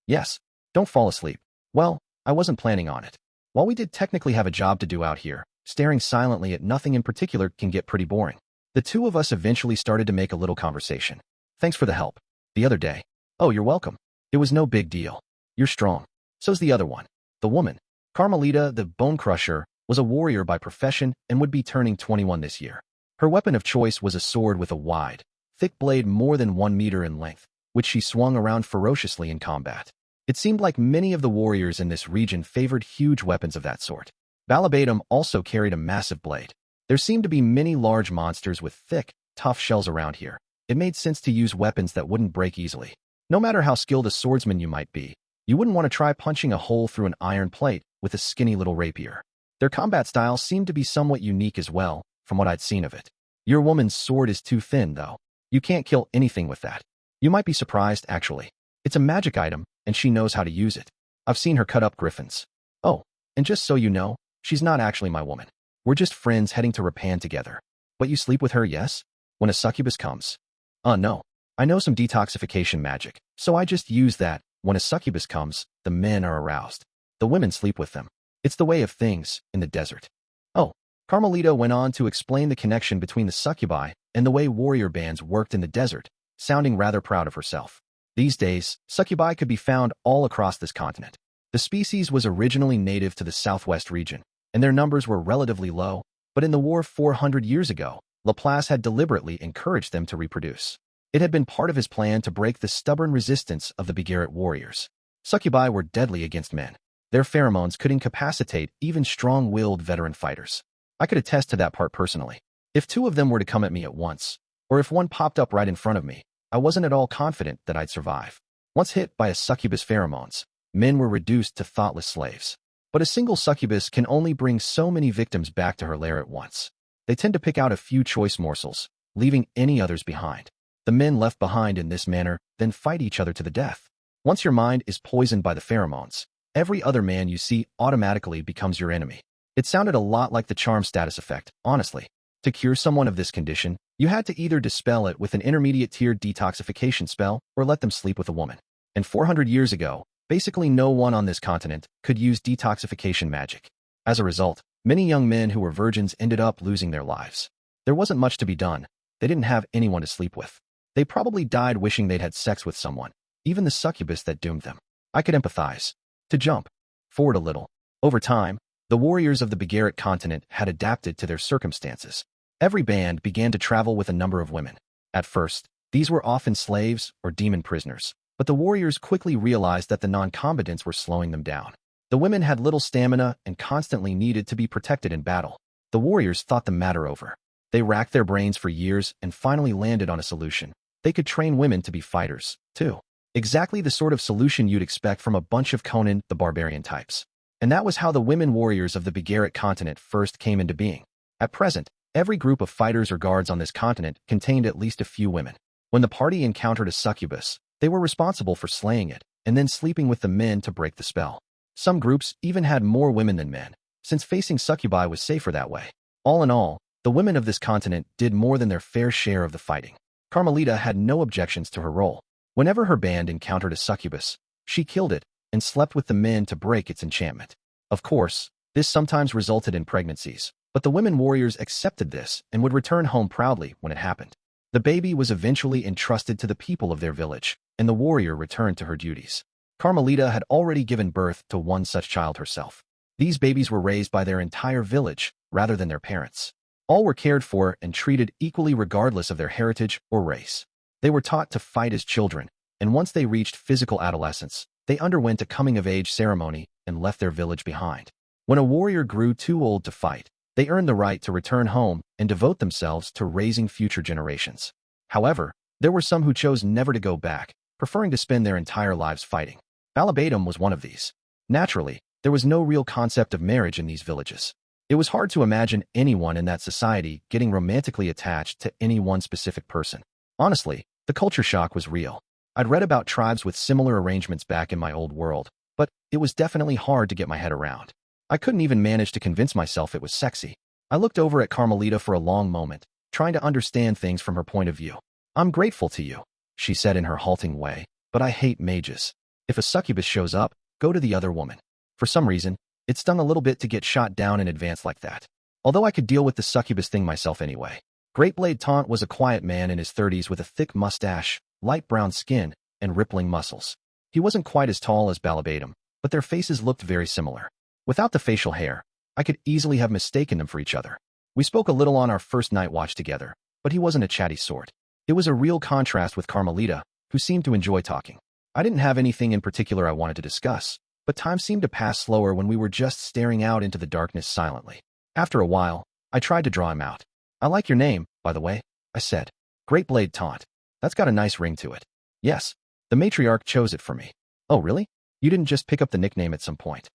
Yes. Don't fall asleep. Well, I wasn't planning on it. While we did technically have a job to do out here, staring silently at nothing in particular can get pretty boring. The 2 of us eventually started to make a little conversation. Thanks for the help. The other day. Oh, you're welcome. It was no big deal. You're strong. So's the other one. The woman. Carmelita, the Bone Crusher, was a warrior by profession and would be turning 21 this year. Her weapon of choice was a sword with a wide, thick blade more than 1 meter in length, which she swung around ferociously in combat. It seemed like many of the warriors in this region favored huge weapons of that sort. Balabatum also carried a massive blade. There seemed to be many large monsters with thick, tough shells around here. It made sense to use weapons that wouldn't break easily. No matter how skilled a swordsman you might be, you wouldn't want to try punching a hole through an iron plate with a skinny little rapier. Their combat style seemed to be somewhat unique as well, from what I'd seen of it. Your woman's sword is too thin, though. You can't kill anything with that. You might be surprised, actually. It's a magic item, and she knows how to use it. I've seen her cut up griffins. Oh, and just so you know, she's not actually my woman. We're just friends heading to Repan together. But you sleep with her, yes? When a succubus comes? No. I know some detoxification magic, so I just use that. When a succubus comes, the men are aroused. The women sleep with them. It's the way of things in the desert. Oh, Carmelita went on to explain the connection between the succubi and the way warrior bands worked in the desert, sounding rather proud of herself. These days, succubi could be found all across this continent. The species was originally native to the southwest region, and their numbers were relatively low, but in the war 400 years ago, Laplace had deliberately encouraged them to reproduce. It had been part of his plan to break the stubborn resistance of the Begaritt warriors. Succubi were deadly against men. Their pheromones could incapacitate even strong-willed veteran fighters. I could attest to that part personally. If 2 of them were to come at me at once, or if one popped up right in front of me, I wasn't at all confident that I'd survive. Once hit by a succubus pheromones, men were reduced to thoughtless slaves. But a single succubus can only bring so many victims back to her lair at once. They tend to pick out a few choice morsels, leaving any others behind. The men left behind in this manner then fight each other to the death. Once your mind is poisoned by the pheromones, every other man you see automatically becomes your enemy. It sounded a lot like the charm status effect, honestly. To cure someone of this condition, you had to either dispel it with an intermediate-tier detoxification spell or let them sleep with a woman. And 400 years ago, basically no one on this continent could use detoxification magic. As a result, many young men who were virgins ended up losing their lives. There wasn't much to be done. They didn't have anyone to sleep with. They probably died wishing they'd had sex with someone, even the succubus that doomed them. I could empathize. To jump forward a little. Over time, the warriors of the Begaritt continent had adapted to their circumstances. Every band began to travel with a number of women. At first, these were often slaves or demon prisoners, but the warriors quickly realized that the non-combatants were slowing them down. The women had little stamina and constantly needed to be protected in battle. The warriors thought the matter over. They racked their brains for years and finally landed on a solution. They could train women to be fighters, too. Exactly the sort of solution you'd expect from a bunch of Conan the Barbarian types. And that was how the women warriors of the Begaritt continent first came into being. At present, every group of fighters or guards on this continent contained at least a few women. When the party encountered a succubus, they were responsible for slaying it and then sleeping with the men to break the spell. Some groups even had more women than men, since facing succubi was safer that way. All in all, the women of this continent did more than their fair share of the fighting. Carmelita had no objections to her role. Whenever her band encountered a succubus, she killed it and slept with the men to break its enchantment. Of course, this sometimes resulted in pregnancies, but the women warriors accepted this and would return home proudly when it happened. The baby was eventually entrusted to the people of their village, and the warrior returned to her duties. Carmelita had already given birth to one such child herself. These babies were raised by their entire village rather than their parents. All were cared for and treated equally regardless of their heritage or race. They were taught to fight as children, and once they reached physical adolescence, they underwent a coming-of-age ceremony and left their village behind. When a warrior grew too old to fight, they earned the right to return home and devote themselves to raising future generations. However, there were some who chose never to go back, preferring to spend their entire lives fighting. Balabatum was one of these. Naturally, there was no real concept of marriage in these villages. It was hard to imagine anyone in that society getting romantically attached to any one specific person. Honestly, the culture shock was real. I'd read about tribes with similar arrangements back in my old world, but it was definitely hard to get my head around. I couldn't even manage to convince myself it was sexy. I looked over at Carmelita for a long moment, trying to understand things from her point of view. "I'm grateful to you," she said in her halting way, "but I hate mages. If a succubus shows up, go to the other woman." For some reason, it stung a little bit to get shot down in advance like that. Although I could deal with the succubus thing myself anyway. Greatblade Taunt was a quiet man in his 30s with a thick mustache, light brown skin, and rippling muscles. He wasn't quite as tall as Balabatum, but their faces looked very similar. Without the facial hair, I could easily have mistaken them for each other. We spoke a little on our first night watch together, but he wasn't a chatty sort. It was a real contrast with Carmelita, who seemed to enjoy talking. I didn't have anything in particular I wanted to discuss, but time seemed to pass slower when we were just staring out into the darkness silently. After a while, I tried to draw him out. "I like your name, by the way," I said. "Greatblade Taunt. That's got a nice ring to it." "Yes. The matriarch chose it for me." "Oh, really? You didn't just pick up the nickname at some point?"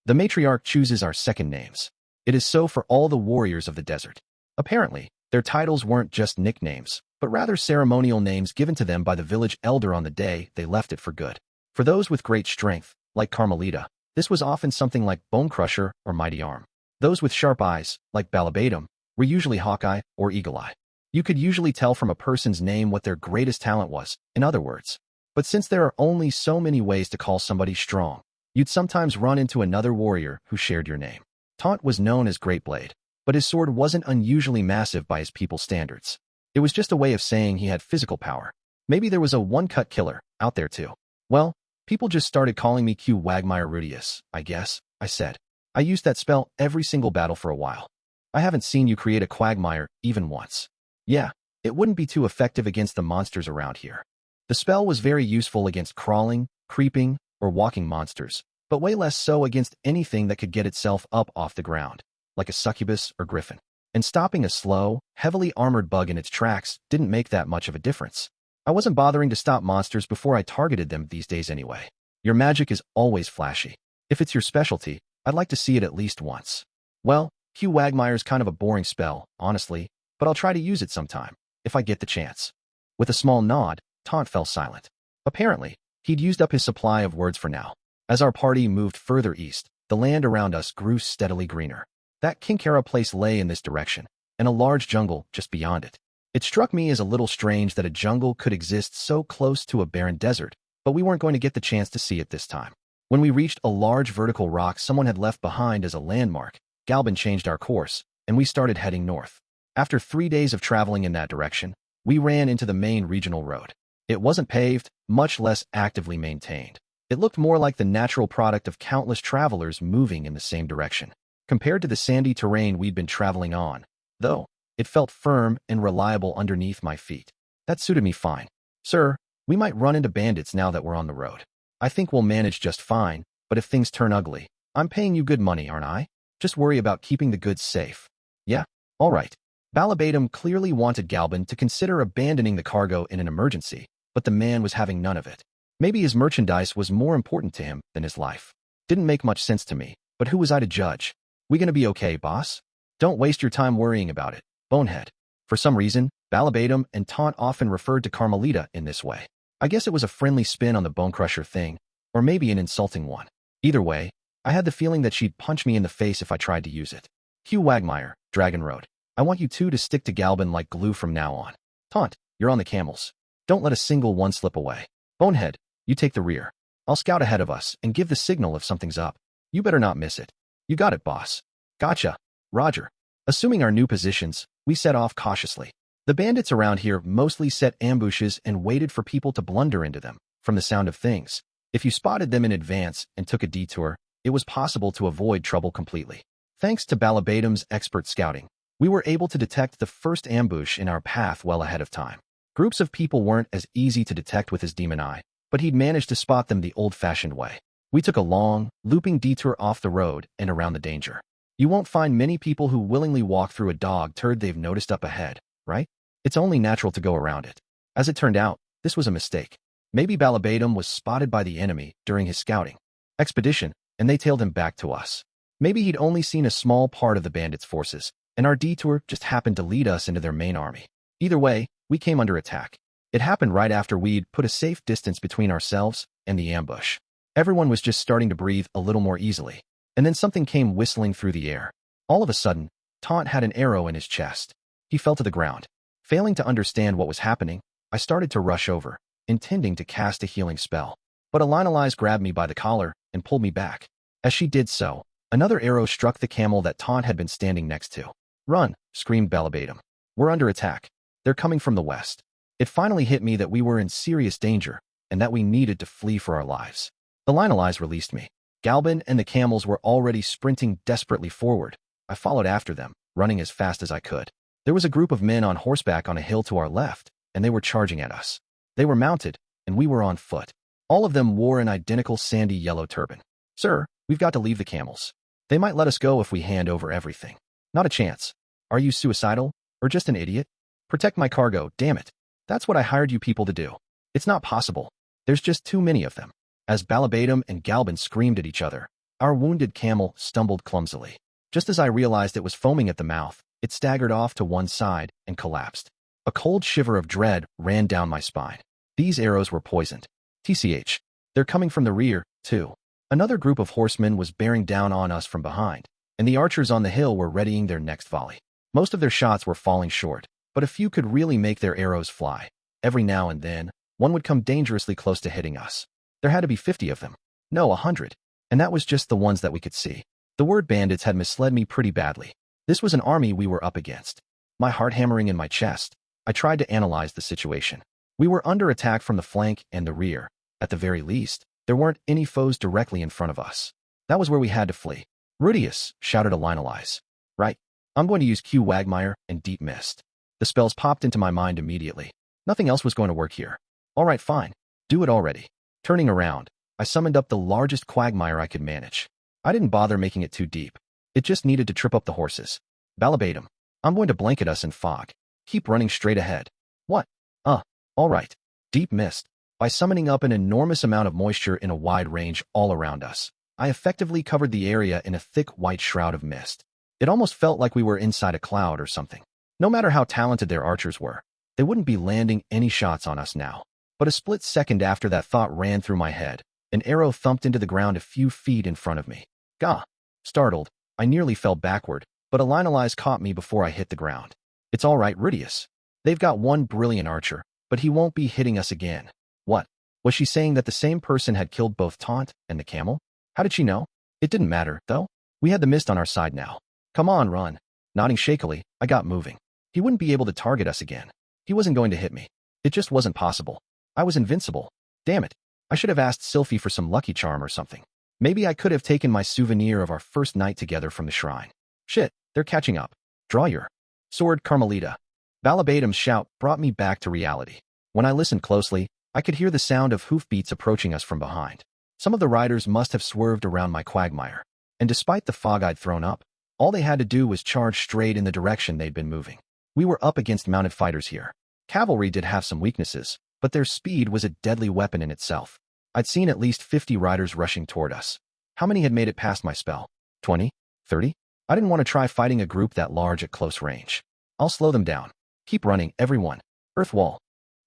"The matriarch chooses our second names. It is so for all the warriors of the desert. Apparently, their titles weren't just nicknames, but rather ceremonial names given to them by the village elder on the day they left it for good. For those with great strength, like Carmelita, this was often something like Bone Crusher or Mighty Arm. Those with sharp eyes, like Balabatum, were usually Hawkeye or Eagle Eye. You could usually tell from a person's name what their greatest talent was, in other words. But since there are only so many ways to call somebody strong, you'd sometimes run into another warrior who shared your name. Taunt was known as Greatblade, but his sword wasn't unusually massive by his people's standards. It was just a way of saying he had physical power. Maybe there was a one-cut killer out there too. "Well, people just started calling me Q Wagmire Rudeus, I guess," I said. "I used that spell every single battle for a while. I haven't seen you create a quagmire even once." "Yeah, it wouldn't be too effective against the monsters around here. The spell was very useful against crawling, creeping, or walking monsters, but way less so against anything that could get itself up off the ground, like a succubus or griffin. And stopping a slow, heavily armored bug in its tracks didn't make that much of a difference. I wasn't bothering to stop monsters before I targeted them these days anyway. Your magic is always flashy. If it's your specialty, I'd like to see it at least once." "Well, Q Wagmire's kind of a boring spell, honestly, but I'll try to use it sometime, if I get the chance." With a small nod, Taunt fell silent. Apparently, he'd used up his supply of words for now. As our party moved further east, the land around us grew steadily greener. That Kinkara place lay in this direction, and a large jungle just beyond it. It struck me as a little strange that a jungle could exist so close to a barren desert, but we weren't going to get the chance to see it this time. When we reached a large vertical rock someone had left behind as a landmark, Galban changed our course, and we started heading north. After 3 days of traveling in that direction, we ran into the main regional road. It wasn't paved, much less actively maintained. It looked more like the natural product of countless travelers moving in the same direction. Compared to the sandy terrain we'd been traveling on, though, it felt firm and reliable underneath my feet. That suited me fine. "Sir, we might run into bandits now that we're on the road. I think we'll manage just fine, but if things turn ugly, I'm paying you good money, aren't I? Just worry about keeping the goods safe." "Yeah, all right." Balabatum clearly wanted Galban to consider abandoning the cargo in an emergency, but the man was having none of it. Maybe his merchandise was more important to him than his life. Didn't make much sense to me, but who was I to judge? "We gonna be okay, boss? Don't waste your time worrying about it, bonehead." For some reason, Balabatum and Taunt often referred to Carmelita in this way. I guess it was a friendly spin on the Bone Crusher thing, or maybe an insulting one. Either way, I had the feeling that she'd punch me in the face if I tried to use it. "Q Wagmire, Dragon Road. I want you two to stick to Galban like glue from now on." "Taunt, you're on the camels. Don't let a single one slip away. Bonehead, you take the rear. I'll scout ahead of us and give the signal if something's up. You better not miss it. You got it, boss. Gotcha. Roger. Assuming our new positions, we set off cautiously. The bandits around here mostly set ambushes and waited for people to blunder into them. From the sound of things, if you spotted them in advance and took a detour, it was possible to avoid trouble completely. Thanks to Balabadum's expert scouting, we were able to detect the first ambush in our path well ahead of time. Groups of people weren't as easy to detect with his demon eye, but he'd managed to spot them the old-fashioned way. We took a long, looping detour off the road and around the danger. You won't find many people who willingly walk through a dog turd they've noticed up ahead, right? It's only natural to go around it. As it turned out, this was a mistake. Maybe Balabadum was spotted by the enemy during his scouting expedition, and they tailed him back to us. Maybe he'd only seen a small part of the bandits' forces, and our detour just happened to lead us into their main army. Either way, we came under attack. It happened right after we'd put a safe distance between ourselves and the ambush. Everyone was just starting to breathe a little more easily, and then something came whistling through the air. All of a sudden, Taunt had an arrow in his chest. He fell to the ground. Failing to understand what was happening, I started to rush over, intending to cast a healing spell. But Elinalize grabbed me by the collar and pulled me back. As she did so, another arrow struck the camel that Taunt had been standing next to. "Run!" screamed Balabadum. "We're under attack. They're coming from the west." It finally hit me that we were in serious danger and that we needed to flee for our lives. Elinalize released me. Galban and the camels were already sprinting desperately forward. I followed after them, running as fast as I could. There was a group of men on horseback on a hill to our left, and they were charging at us. They were mounted, and we were on foot. All of them wore an identical sandy yellow turban. "Sir, we've got to leave the camels. They might let us go if we hand over everything." "Not a chance. Are you suicidal, or just an idiot? Protect my cargo, damn it. That's what I hired you people to do." "It's not possible. There's just too many of them." As Balabadum and Galban screamed at each other, our wounded camel stumbled clumsily. Just as I realized it was foaming at the mouth, it staggered off to one side and collapsed. A cold shiver of dread ran down my spine. These arrows were poisoned. TCH. They're coming from the rear, too. Another group of horsemen was bearing down on us from behind, and the archers on the hill were readying their next volley. Most of their shots were falling short, but a few could really make their arrows fly. Every now and then, one would come dangerously close to hitting us. There had to be 50 of them. No, 100. And that was just the ones that we could see. The word bandits had misled me pretty badly. This was an army we were up against. My heart hammering in my chest, I tried to analyze the situation. We were under attack from the flank and the rear. At the very least, there weren't any foes directly in front of us. That was where we had to flee. "Rudeus," shouted Elinalize. "Right. I'm going to use Q Wagmire and Deep Mist." The spells popped into my mind immediately. Nothing else was going to work here. All right, fine. Do it already. Turning around, I summoned up the largest quagmire I could manage. I didn't bother making it too deep. It just needed to trip up the horses. "Balabadum, I'm going to blanket us in fog. Keep running straight ahead." "What? All right." Deep Mist. By summoning up an enormous amount of moisture in a wide range all around us, I effectively covered the area in a thick white shroud of mist. It almost felt like we were inside a cloud or something. No matter how talented their archers were, they wouldn't be landing any shots on us now. But a split second after that thought ran through my head, an arrow thumped into the ground a few feet in front of me. Gah! Startled, I nearly fell backward, but Elinalize caught me before I hit the ground. "It's all right, Rudeus. They've got one brilliant archer, but he won't be hitting us again." What? Was she saying that the same person had killed both Taunt and the camel? How did she know? It didn't matter, though. We had the mist on our side now. "Come on, run." Nodding shakily, I got moving. He wouldn't be able to target us again. He wasn't going to hit me. It just wasn't possible. I was invincible. Damn it. I should have asked Sylphie for some lucky charm or something. Maybe I could have taken my souvenir of our first night together from the shrine. Shit, they're catching up. "Draw your sword, Carmelita." Balabadum's shout brought me back to reality. When I listened closely, I could hear the sound of hoofbeats approaching us from behind. Some of the riders must have swerved around my quagmire, and despite the fog I'd thrown up, all they had to do was charge straight in the direction they'd been moving. We were up against mounted fighters here. Cavalry did have some weaknesses, but their speed was a deadly weapon in itself. I'd seen at least 50 riders rushing toward us. How many had made it past my spell? 20? 30? I didn't want to try fighting a group that large at close range. I'll slow them down. Keep running, everyone. Earth wall.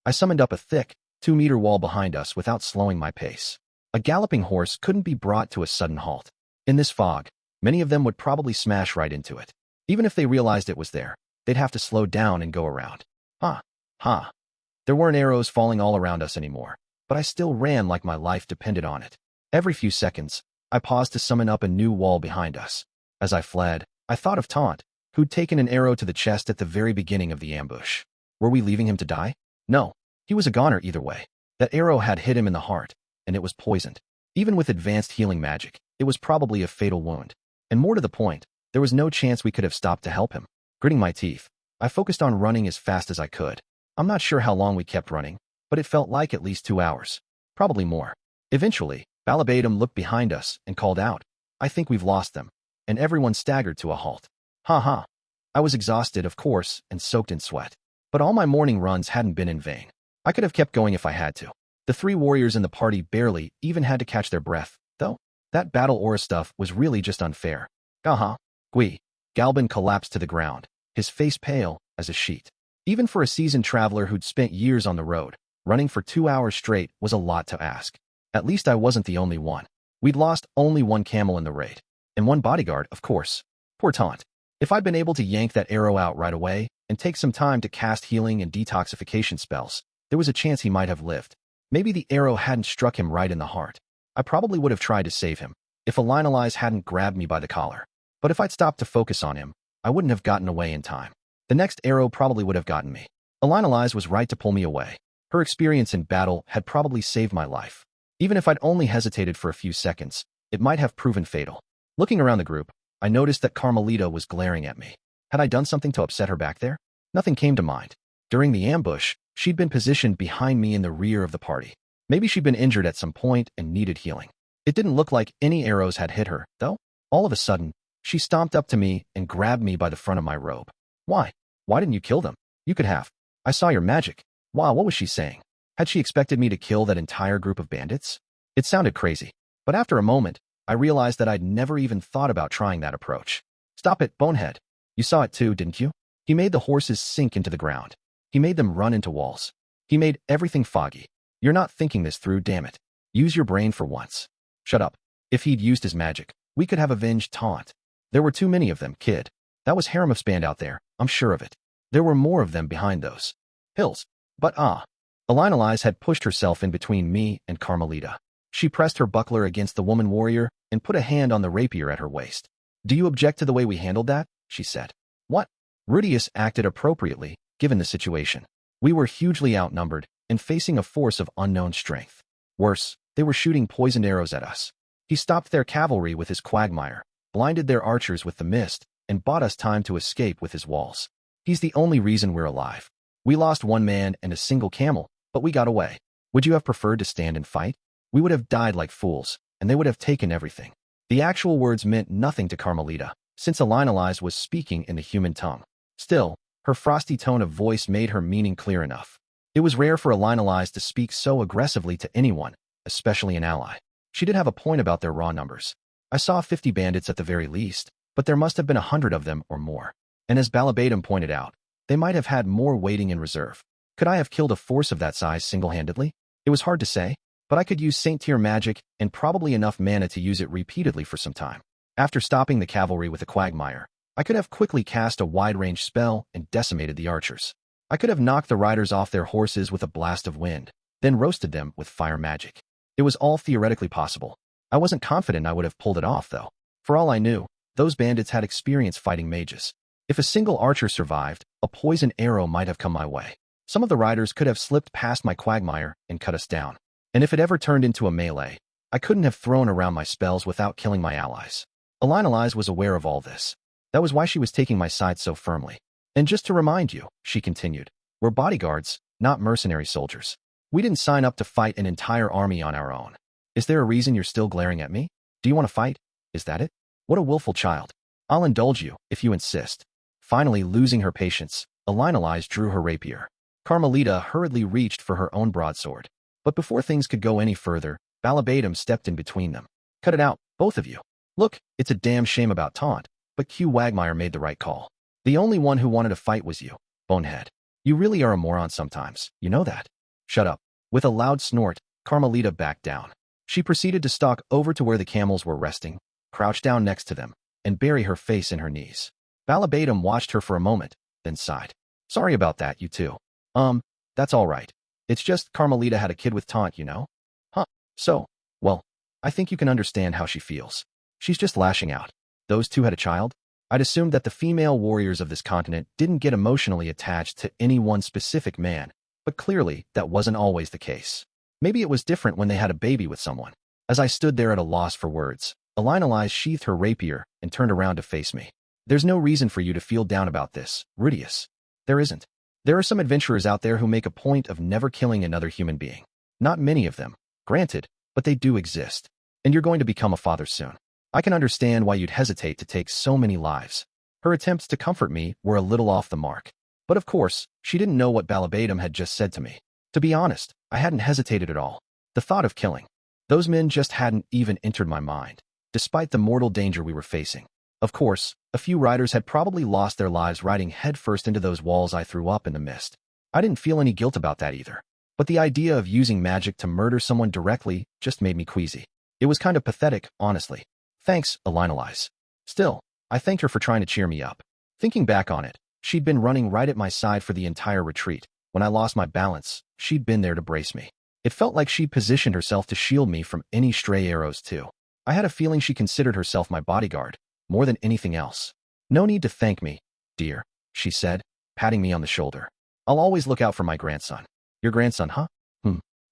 I summoned up a thick, 2-meter wall behind us without slowing my pace. A galloping horse couldn't be brought to a sudden halt. In this fog, many of them would probably smash right into it. Even if they realized it was there, they'd have to slow down and go around. Ha! There weren't arrows falling all around us anymore, but I still ran like my life depended on it. Every few seconds, I paused to summon up a new wall behind us. As I fled, I thought of Taunt, who'd taken an arrow to the chest at the very beginning of the ambush. Were we leaving him to die? No. He was a goner either way. That arrow had hit him in the heart, and it was poisoned. Even with advanced healing magic, it was probably a fatal wound. And more to the point, there was no chance we could have stopped to help him. Gritting my teeth, I focused on running as fast as I could. I'm not sure how long we kept running, but it felt like at least 2 hours. Probably more. Eventually, Balabatum looked behind us and called out, "I think we've lost them," and everyone staggered to a halt. Ha ha. I was exhausted, of course, and soaked in sweat. But all my morning runs hadn't been in vain. I could have kept going if I had to. The 3 warriors in the party barely even had to catch their breath, though. That battle aura stuff was really just unfair. Gui. Galban collapsed to the ground, his face pale as a sheet. Even for a seasoned traveler who'd spent years on the road, running for 2 hours straight was a lot to ask. At least I wasn't the only one. We'd lost only 1 camel in the raid. And 1 bodyguard, of course. Poor Taunt. If I'd been able to yank that arrow out right away and take some time to cast healing and detoxification spells, there was a chance he might have lived. Maybe the arrow hadn't struck him right in the heart. I probably would have tried to save him if Alinalize hadn't grabbed me by the collar. But if I'd stopped to focus on him, I wouldn't have gotten away in time. The next arrow probably would have gotten me. Alinalize was right to pull me away. Her experience in battle had probably saved my life. Even if I'd only hesitated for a few seconds, it might have proven fatal. Looking around the group, I noticed that Carmelita was glaring at me. Had I done something to upset her back there? Nothing came to mind. During the ambush, she'd been positioned behind me in the rear of the party. Maybe she'd been injured at some point and needed healing. It didn't look like any arrows had hit her, though. All of a sudden, she stomped up to me and grabbed me by the front of my robe. Why? Why didn't you kill them? You could have. I saw your magic. Wow, what was she saying? Had she expected me to kill that entire group of bandits? It sounded crazy. But after a moment, I realized that I'd never even thought about trying that approach. Stop it, bonehead. You saw it too, didn't you? He made the horses sink into the ground. He made them run into walls. He made everything foggy. You're not thinking this through, damn it. Use your brain for once. Shut up. If he'd used his magic, we could have avenged Taunt. There were too many of them, kid. That was Harem's band out there, I'm sure of it. There were more of them behind those hills. But Alinalize had pushed herself in between me and Carmelita. She pressed her buckler against the woman warrior and put a hand on the rapier at her waist. Do you object to the way we handled that? She said. What? Rudeus acted appropriately, given the situation. We were hugely outnumbered and facing a force of unknown strength. Worse, they were shooting poisoned arrows at us. He stopped their cavalry with his quagmire, blinded their archers with the mist, and bought us time to escape with his walls. He's the only reason we're alive. We lost 1 man and a single camel, but we got away. Would you have preferred to stand and fight? We would have died like fools, and they would have taken everything. The actual words meant nothing to Carmelita, since Alinalize was speaking in the human tongue. Still, her frosty tone of voice made her meaning clear enough. It was rare for Alinalize to speak so aggressively to anyone, especially an ally. She did have a point about their raw numbers. I saw 50 bandits at the very least, but there must have been 100 of them or more. And as Balabatum pointed out, they might have had more waiting in reserve. Could I have killed a force of that size single-handedly? It was hard to say, but I could use Saint-tier magic and probably enough mana to use it repeatedly for some time. After stopping the cavalry with a quagmire, I could have quickly cast a wide-range spell and decimated the archers. I could have knocked the riders off their horses with a blast of wind, then roasted them with fire magic. It was all theoretically possible. I wasn't confident I would have pulled it off, though. For all I knew, those bandits had experience fighting mages. If a single archer survived, a poison arrow might have come my way. Some of the riders could have slipped past my quagmire and cut us down. And if it ever turned into a melee, I couldn't have thrown around my spells without killing my allies. Alinalize was aware of all this. That was why she was taking my side so firmly. And just to remind you, she continued, we're bodyguards, not mercenary soldiers. We didn't sign up to fight an entire army on our own. Is there a reason you're still glaring at me? Do you want to fight? Is that it? What a willful child. I'll indulge you, if you insist. Finally, losing her patience, Alinalize drew her rapier. Carmelita hurriedly reached for her own broadsword. But before things could go any further, Balabatum stepped in between them. Cut it out, both of you. Look, it's a damn shame about Taunt, but Q Wagmire made the right call. The only one who wanted to fight was you, bonehead. You really are a moron sometimes, you know that. Shut up. With a loud snort, Carmelita backed down. She proceeded to stalk over to where the camels were resting, crouch down next to them, and bury her face in her knees. Balabatum watched her for a moment, then sighed. Sorry about that, you two. That's all right. It's just Carmelita had a kid with Taunt, you know? Huh. So, well, I think you can understand how she feels. She's just lashing out. Those two had a child? I'd assumed that the female warriors of this continent didn't get emotionally attached to any one specific man, but clearly that wasn't always the case. Maybe it was different when they had a baby with someone. As I stood there at a loss for words, Elinalise sheathed her rapier and turned around to face me. There's no reason for you to feel down about this, Rudeus. There isn't. There are some adventurers out there who make a point of never killing another human being. Not many of them, granted, but they do exist. And you're going to become a father soon. I can understand why you'd hesitate to take so many lives. Her attempts to comfort me were a little off the mark. But of course, she didn't know what Balabatum had just said to me. To be honest, I hadn't hesitated at all. The thought of killing those men just hadn't even entered my mind, despite the mortal danger we were facing. Of course, a few riders had probably lost their lives riding headfirst into those walls I threw up in the mist. I didn't feel any guilt about that either. But the idea of using magic to murder someone directly just made me queasy. It was kind of pathetic, honestly. Thanks, Elinalise. Still, I thanked her for trying to cheer me up. Thinking back on it, she'd been running right at my side for the entire retreat. When I lost my balance, she'd been there to brace me. It felt like she'd positioned herself to shield me from any stray arrows too. I had a feeling she considered herself my bodyguard, more than anything else. No need to thank me, dear, she said, patting me on the shoulder. I'll always look out for my grandson. Your grandson, huh?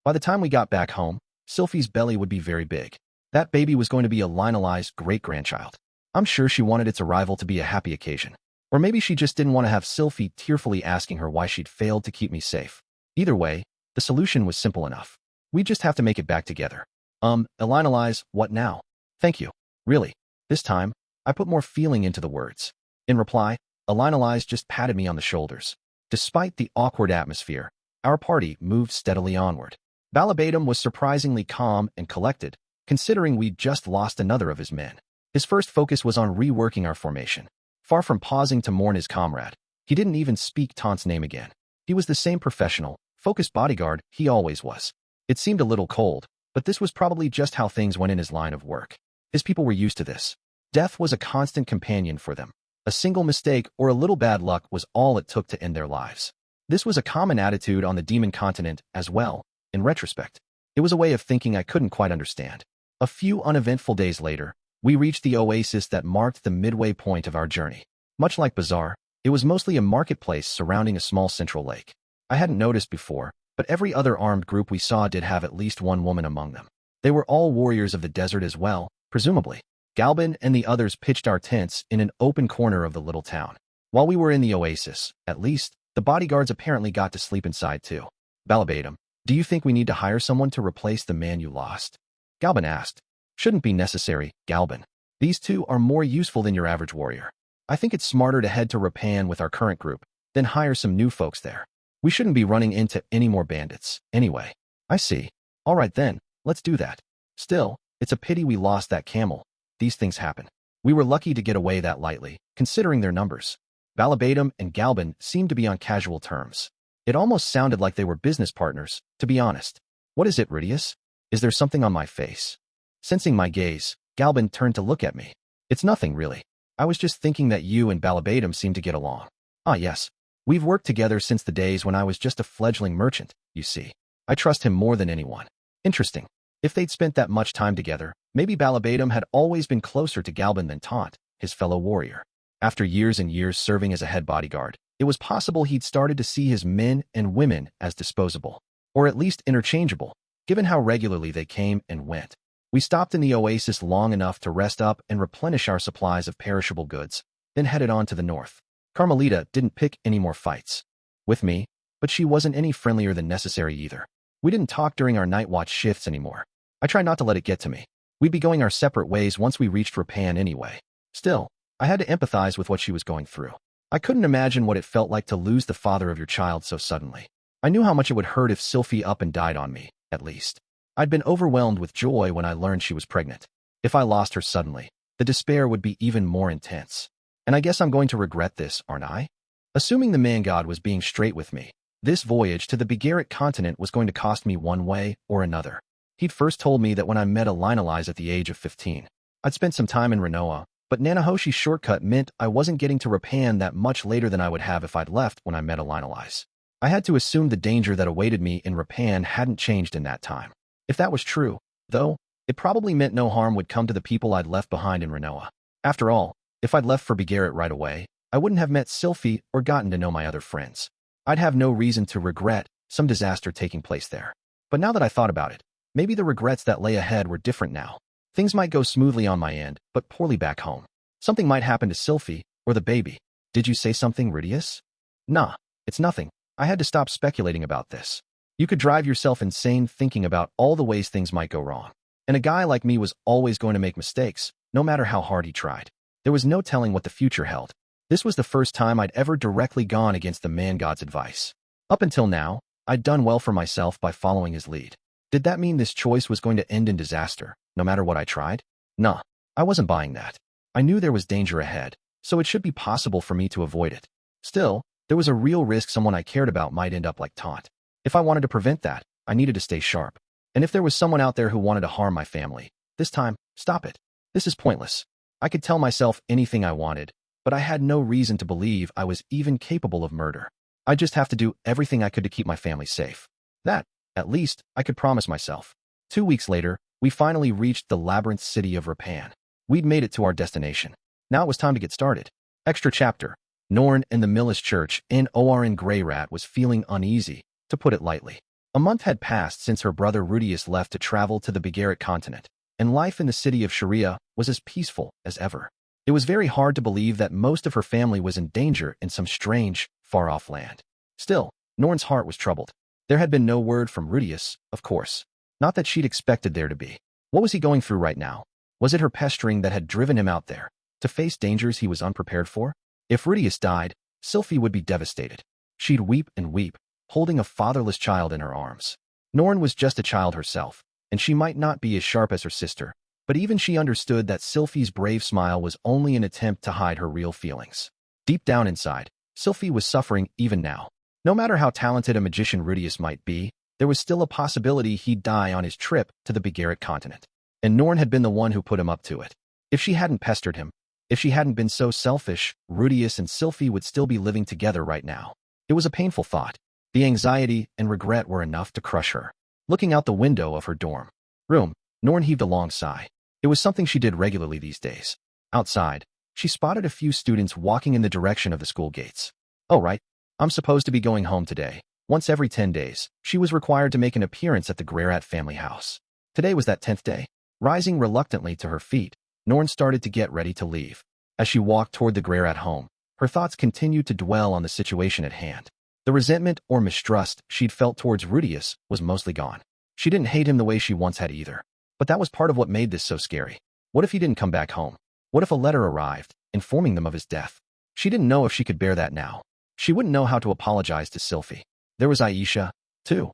By the time we got back home, Sylphie's belly would be very big. That baby was going to be Elinalise's great-grandchild. I'm sure she wanted its arrival to be a happy occasion. Or maybe she just didn't want to have Sylphie tearfully asking her why she'd failed to keep me safe. Either way, the solution was simple enough. We'd just have to make it back together. Elinalise, what now? Thank you. Really. This time, I put more feeling into the words. In reply, Elinalise just patted me on the shoulders. Despite the awkward atmosphere, our party moved steadily onward. Balabatum was surprisingly calm and collected, considering we'd just lost another of his men. His first focus was on reworking our formation. Far from pausing to mourn his comrade, he didn't even speak Taunt's name again. He was the same professional, focused bodyguard he always was. It seemed a little cold, but this was probably just how things went in his line of work. His people were used to this. Death was a constant companion for them. A single mistake or a little bad luck was all it took to end their lives. This was a common attitude on the demon continent as well, in retrospect. It was a way of thinking I couldn't quite understand. A few uneventful days later, we reached the oasis that marked the midway point of our journey. Much like Bazaar, it was mostly a marketplace surrounding a small central lake. I hadn't noticed before, but every other armed group we saw did have at least one woman among them. They were all warriors of the desert as well, presumably. Galban and the others pitched our tents in an open corner of the little town. While we were in the oasis, at least, the bodyguards apparently got to sleep inside too. Balabatum, do you think we need to hire someone to replace the man you lost? Galban asked. Shouldn't be necessary, Galban. These two are more useful than your average warrior. I think it's smarter to head to Repan with our current group, then hire some new folks there. We shouldn't be running into any more bandits, anyway. I see. All right then, let's do that. Still, it's a pity we lost that camel. These things happen. We were lucky to get away that lightly, considering their numbers. Balabatum and Galban seemed to be on casual terms. It almost sounded like they were business partners, to be honest. What is it, Rudeus? Is there something on my face? Sensing my gaze, Galban turned to look at me. It's nothing, really. I was just thinking that you and Balabatum seem to get along. Ah, yes. We've worked together since the days when I was just a fledgling merchant, you see. I trust him more than anyone. Interesting. If they'd spent that much time together, maybe Balabatum had always been closer to Galban than Taunt, his fellow warrior. After years and years serving as a head bodyguard, it was possible he'd started to see his men and women as disposable, or at least interchangeable, given how regularly they came and went. We stopped in the oasis long enough to rest up and replenish our supplies of perishable goods, then headed on to the north. Carmelita didn't pick any more fights with me, but she wasn't any friendlier than necessary either. We didn't talk during our night watch shifts anymore. I tried not to let it get to me. We'd be going our separate ways once we reached Repan anyway. Still, I had to empathize with what she was going through. I couldn't imagine what it felt like to lose the father of your child so suddenly. I knew how much it would hurt if Sylphie up and died on me, at least. I'd been overwhelmed with joy when I learned she was pregnant. If I lost her suddenly, the despair would be even more intense. And I guess I'm going to regret this, aren't I? Assuming the man god was being straight with me, this voyage to the Begaritt continent was going to cost me one way or another. He'd first told me that when I met Elinalise at the age of 15, I'd spent some time in Renoa, but Nanahoshi's shortcut meant I wasn't getting to Repan that much later than I would have if I'd left when I met Elinalise. I had to assume the danger that awaited me in Repan hadn't changed in that time. If that was true, though, it probably meant no harm would come to the people I'd left behind in Renoa. After all, if I'd left for Begaritt right away, I wouldn't have met Sylphiette or gotten to know my other friends. I'd have no reason to regret some disaster taking place there. But now that I thought about it, maybe the regrets that lay ahead were different now. Things might go smoothly on my end, but poorly back home. Something might happen to Sylphiette or the baby. Did you say something, Rudeus? Nah, it's nothing. I had to stop speculating about this. You could drive yourself insane thinking about all the ways things might go wrong. And a guy like me was always going to make mistakes, no matter how hard he tried. There was no telling what the future held. This was the first time I'd ever directly gone against the man-god's advice. Up until now, I'd done well for myself by following his lead. Did that mean this choice was going to end in disaster, no matter what I tried? Nah, I wasn't buying that. I knew there was danger ahead, so it should be possible for me to avoid it. Still, there was a real risk someone I cared about might end up like Taunt. If I wanted to prevent that, I needed to stay sharp. And if there was someone out there who wanted to harm my family, this time, stop it. This is pointless. I could tell myself anything I wanted, but I had no reason to believe I was even capable of murder. I'd just have to do everything I could to keep my family safe. That, at least, I could promise myself. 2 weeks later, we finally reached the labyrinth city of Repan. We'd made it to our destination. Now it was time to get started. Extra chapter. Norn in the Millis Church in Norn Greyrat was feeling uneasy, to put it lightly. A month had passed since her brother Rudeus left to travel to the Begaritt continent, and life in the city of Sharia was as peaceful as ever. It was very hard to believe that most of her family was in danger in some strange, far-off land. Still, Norn's heart was troubled. There had been no word from Rudeus, of course. Not that she'd expected there to be. What was he going through right now? Was it her pestering that had driven him out there, to face dangers he was unprepared for? If Rudeus died, Sylphiette would be devastated. She'd weep and weep, holding a fatherless child in her arms. Norn was just a child herself, and she might not be as sharp as her sister, but even she understood that Sylphie's brave smile was only an attempt to hide her real feelings. Deep down inside, Sylphiette was suffering even now. No matter how talented a magician Rudeus might be, there was still a possibility he'd die on his trip to the Begaritt continent. And Norn had been the one who put him up to it. If she hadn't pestered him, if she hadn't been so selfish, Rudeus and Sylphiette would still be living together right now. It was a painful thought. The anxiety and regret were enough to crush her. Looking out the window of her dorm room, Norn heaved a long sigh. It was something she did regularly these days. Outside, she spotted a few students walking in the direction of the school gates. Oh right, I'm supposed to be going home today. Once every 10 days, she was required to make an appearance at the Greyrat family house. Today was that 10th day. Rising reluctantly to her feet, Norn started to get ready to leave. As she walked toward the Greyrat home, her thoughts continued to dwell on the situation at hand. The resentment or mistrust she'd felt towards Rudeus was mostly gone. She didn't hate him the way she once had either. But that was part of what made this so scary. What if he didn't come back home? What if a letter arrived, informing them of his death? She didn't know if she could bear that now. She wouldn't know how to apologize to Sylphiette. There was Aisha, too.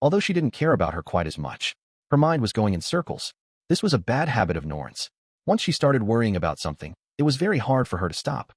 Although she didn't care about her quite as much, her mind was going in circles. This was a bad habit of Norn's. Once she started worrying about something, it was very hard for her to stop.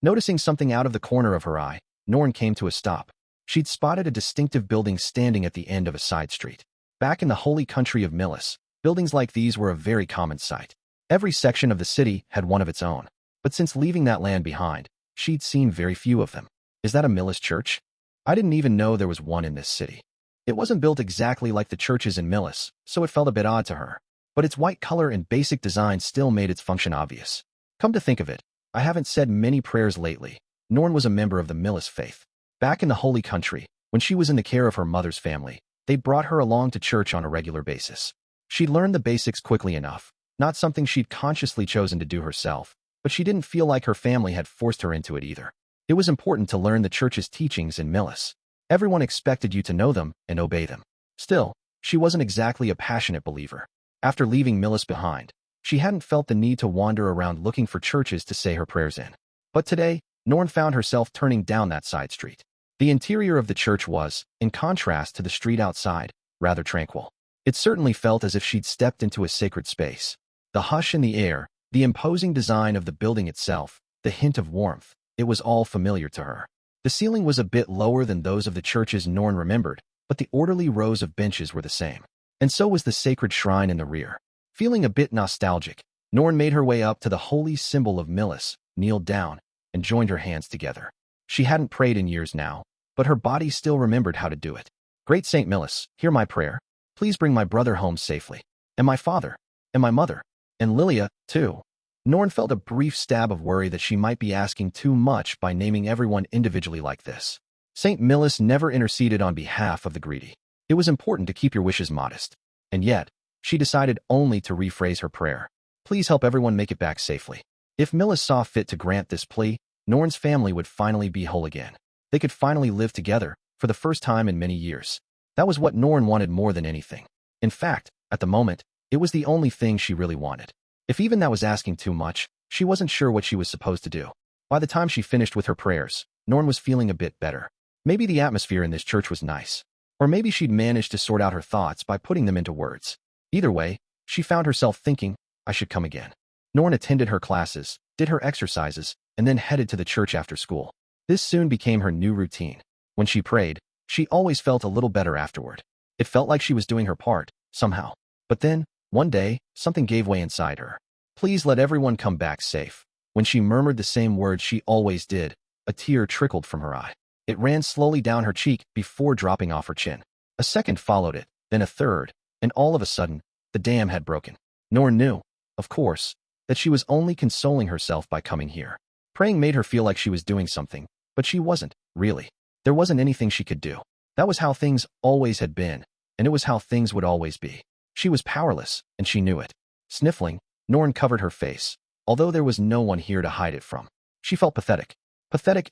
Noticing something out of the corner of her eye, Norn came to a stop. She'd spotted a distinctive building standing at the end of a side street. Back in the holy country of Millis, buildings like these were a very common sight. Every section of the city had one of its own. But since leaving that land behind, she'd seen very few of them. Is that a Millis church? I didn't even know there was one in this city. It wasn't built exactly like the churches in Millis, so it felt a bit odd to her. But its white color and basic design still made its function obvious. Come to think of it, I haven't said many prayers lately. Norn was a member of the Millis faith. Back in the holy country, when she was in the care of her mother's family, they brought her along to church on a regular basis. She'd learned the basics quickly enough, not something she'd consciously chosen to do herself, but she didn't feel like her family had forced her into it either. It was important to learn the church's teachings in Millis. Everyone expected you to know them and obey them. Still, she wasn't exactly a passionate believer. After leaving Millis behind, she hadn't felt the need to wander around looking for churches to say her prayers in. But today, Norn found herself turning down that side street. The interior of the church was, in contrast to the street outside, rather tranquil. It certainly felt as if she'd stepped into a sacred space. The hush in the air, the imposing design of the building itself, the hint of warmth, it was all familiar to her. The ceiling was a bit lower than those of the churches Norn remembered, but the orderly rows of benches were the same. And so was the sacred shrine in the rear. Feeling a bit nostalgic, Norn made her way up to the holy symbol of Millis, kneeled down, and joined her hands together. She hadn't prayed in years now, but her body still remembered how to do it. Great Saint Millis, hear my prayer. Please bring my brother home safely. And my father. And my mother. And Lilia, too. Norn felt a brief stab of worry that she might be asking too much by naming everyone individually like this. Saint Millis never interceded on behalf of the greedy. It was important to keep your wishes modest. And yet, she decided only to rephrase her prayer. Please help everyone make it back safely. If Millis saw fit to grant this plea, Norn's family would finally be whole again. They could finally live together, for the first time in many years. That was what Norn wanted more than anything. In fact, at the moment, it was the only thing she really wanted. If even that was asking too much, she wasn't sure what she was supposed to do. By the time she finished with her prayers, Norn was feeling a bit better. Maybe the atmosphere in this church was nice. Or maybe she'd managed to sort out her thoughts by putting them into words. Either way, she found herself thinking, I should come again. Norn attended her classes, did her exercises, and then headed to the church after school. This soon became her new routine. When she prayed, she always felt a little better afterward. It felt like she was doing her part, somehow. But then, one day, something gave way inside her. Please let everyone come back safe. When she murmured the same words she always did, a tear trickled from her eye. It ran slowly down her cheek before dropping off her chin. A second followed it, then a third, and all of a sudden, the dam had broken. Norn knew, of course, that she was only consoling herself by coming here. Praying made her feel like she was doing something, but she wasn't, really. There wasn't anything she could do. That was how things always had been, and it was how things would always be. She was powerless, and she knew it. Sniffling, Norn covered her face, although there was no one here to hide it from. She felt pathetic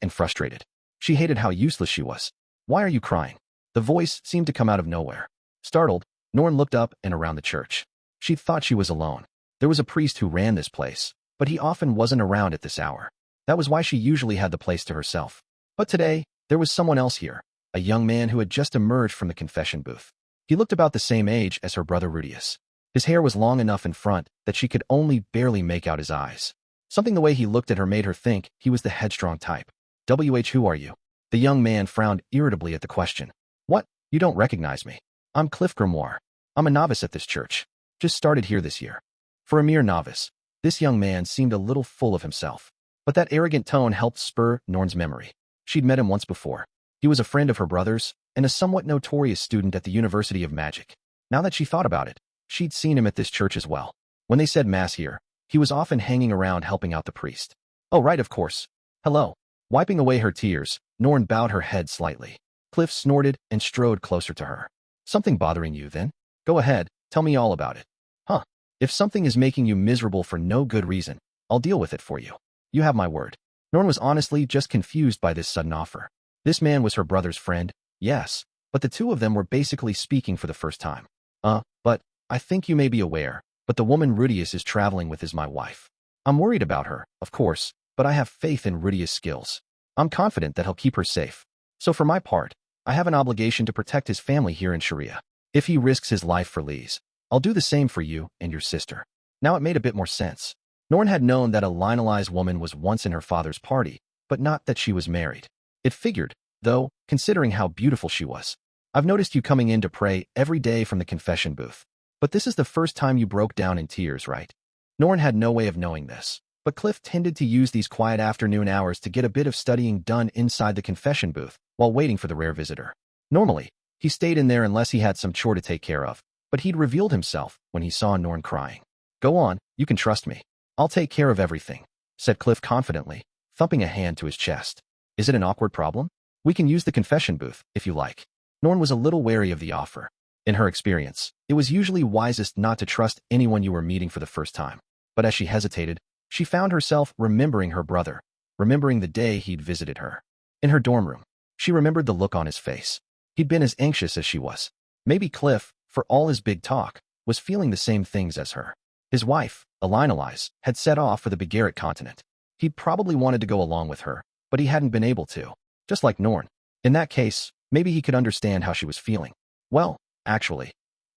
and frustrated. She hated how useless she was. Why are you crying? The voice seemed to come out of nowhere. Startled, Norn looked up and around the church. She thought she was alone. There was a priest who ran this place, but he often wasn't around at this hour. That was why she usually had the place to herself. But today, there was someone else here, a young man who had just emerged from the confession booth. He looked about the same age as her brother Rudeus. His hair was long enough in front that she could only barely make out his eyes. Something the way he looked at her made her think he was the headstrong type. Who are you? The young man frowned irritably at the question. What? You don't recognize me. I'm Cliff Grimoire. I'm a novice at this church. Just started here this year. For a mere novice, this young man seemed a little full of himself. But that arrogant tone helped spur Norn's memory. She'd met him once before. He was a friend of her brother's and a somewhat notorious student at the University of Magic. Now that she thought about it, she'd seen him at this church as well. When they said mass here, he was often hanging around helping out the priest. Oh right, of course. Hello. Wiping away her tears, Norn bowed her head slightly. Cliff snorted and strode closer to her. Something bothering you, then? Go ahead, tell me all about it. Huh. If something is making you miserable for no good reason, I'll deal with it for you. You have my word. Norn was honestly just confused by this sudden offer. This man was her brother's friend, yes, but the two of them were basically speaking for the first time. But I think you may be aware, but the woman Rudeus is traveling with is my wife. I'm worried about her, of course, but I have faith in Rudeus' skills. I'm confident that he'll keep her safe. So for my part, I have an obligation to protect his family here in Sharia. If he risks his life for Lee's, I'll do the same for you and your sister. Now it made a bit more sense. Norn had known that a Lionelized woman was once in her father's party, but not that she was married. It figured, though, considering how beautiful she was. I've noticed you coming in to pray every day from the confession booth. But this is the first time you broke down in tears, right? Norn had no way of knowing this, but Cliff tended to use these quiet afternoon hours to get a bit of studying done inside the confession booth while waiting for the rare visitor. Normally, he stayed in there unless he had some chore to take care of, but he'd revealed himself when he saw Norn crying. Go on, you can trust me. I'll take care of everything, said Cliff confidently, thumping a hand to his chest. Is it an awkward problem? We can use the confession booth, if you like. Norn was a little wary of the offer. In her experience, it was usually wisest not to trust anyone you were meeting for the first time. But as she hesitated, she found herself remembering her brother, remembering the day he'd visited her. In her dorm room, she remembered the look on his face. He'd been as anxious as she was. Maybe Cliff, for all his big talk, was feeling the same things as her. His wife, Lionelize, had set off for the Begaritt continent. He'd probably wanted to go along with her, but he hadn't been able to, just like Norn. In that case, maybe he could understand how she was feeling. Well, actually.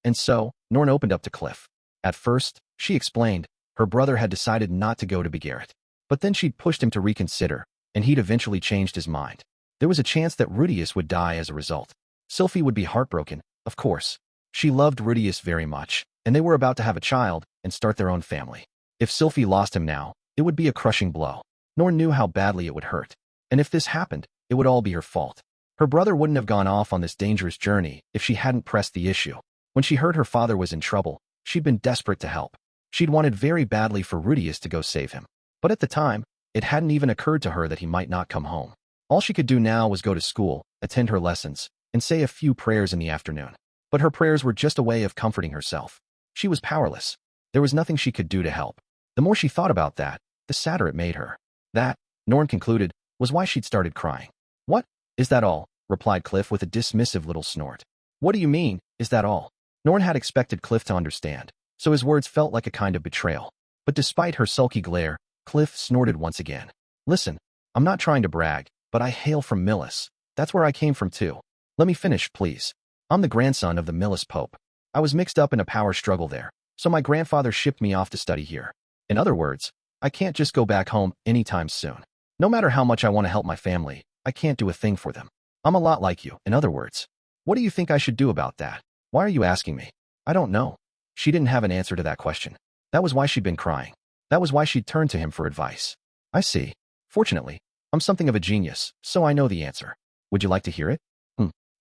And so, Norn opened up to Cliff. At first, she explained, her brother had decided not to go to Begaritt. But then she'd pushed him to reconsider, and he'd eventually changed his mind. There was a chance that Rudeus would die as a result. Sylphie would be heartbroken, of course. She loved Rudeus very much, and they were about to have a child and start their own family. If Sylphie lost him now, it would be a crushing blow. Norn knew how badly it would hurt. And if this happened, it would all be her fault. Her brother wouldn't have gone off on this dangerous journey if she hadn't pressed the issue. When she heard her father was in trouble, she'd been desperate to help. She'd wanted very badly for Rudeus to go save him. But at the time, it hadn't even occurred to her that he might not come home. All she could do now was go to school, attend her lessons, and say a few prayers in the afternoon. But her prayers were just a way of comforting herself. She was powerless. There was nothing she could do to help. The more she thought about that, the sadder it made her. That, Norn concluded, was why she'd started crying. "What? Is that all?" replied Cliff with a dismissive little snort. "What do you mean, is that all?" Norn had expected Cliff to understand, so his words felt like a kind of betrayal. But despite her sulky glare, Cliff snorted once again. "Listen, I'm not trying to brag, but I hail from Millis. That's where I came from too. Let me finish, please. I'm the grandson of the Millis Pope. I was mixed up in a power struggle there, so my grandfather shipped me off to study here. In other words, I can't just go back home anytime soon. No matter how much I want to help my family, I can't do a thing for them. I'm a lot like you, in other words. What do you think I should do about that? Why are you asking me?" "I don't know." She didn't have an answer to that question. That was why she'd been crying. That was why she'd turned to him for advice. "I see. Fortunately, I'm something of a genius, so I know the answer. Would you like to hear it?"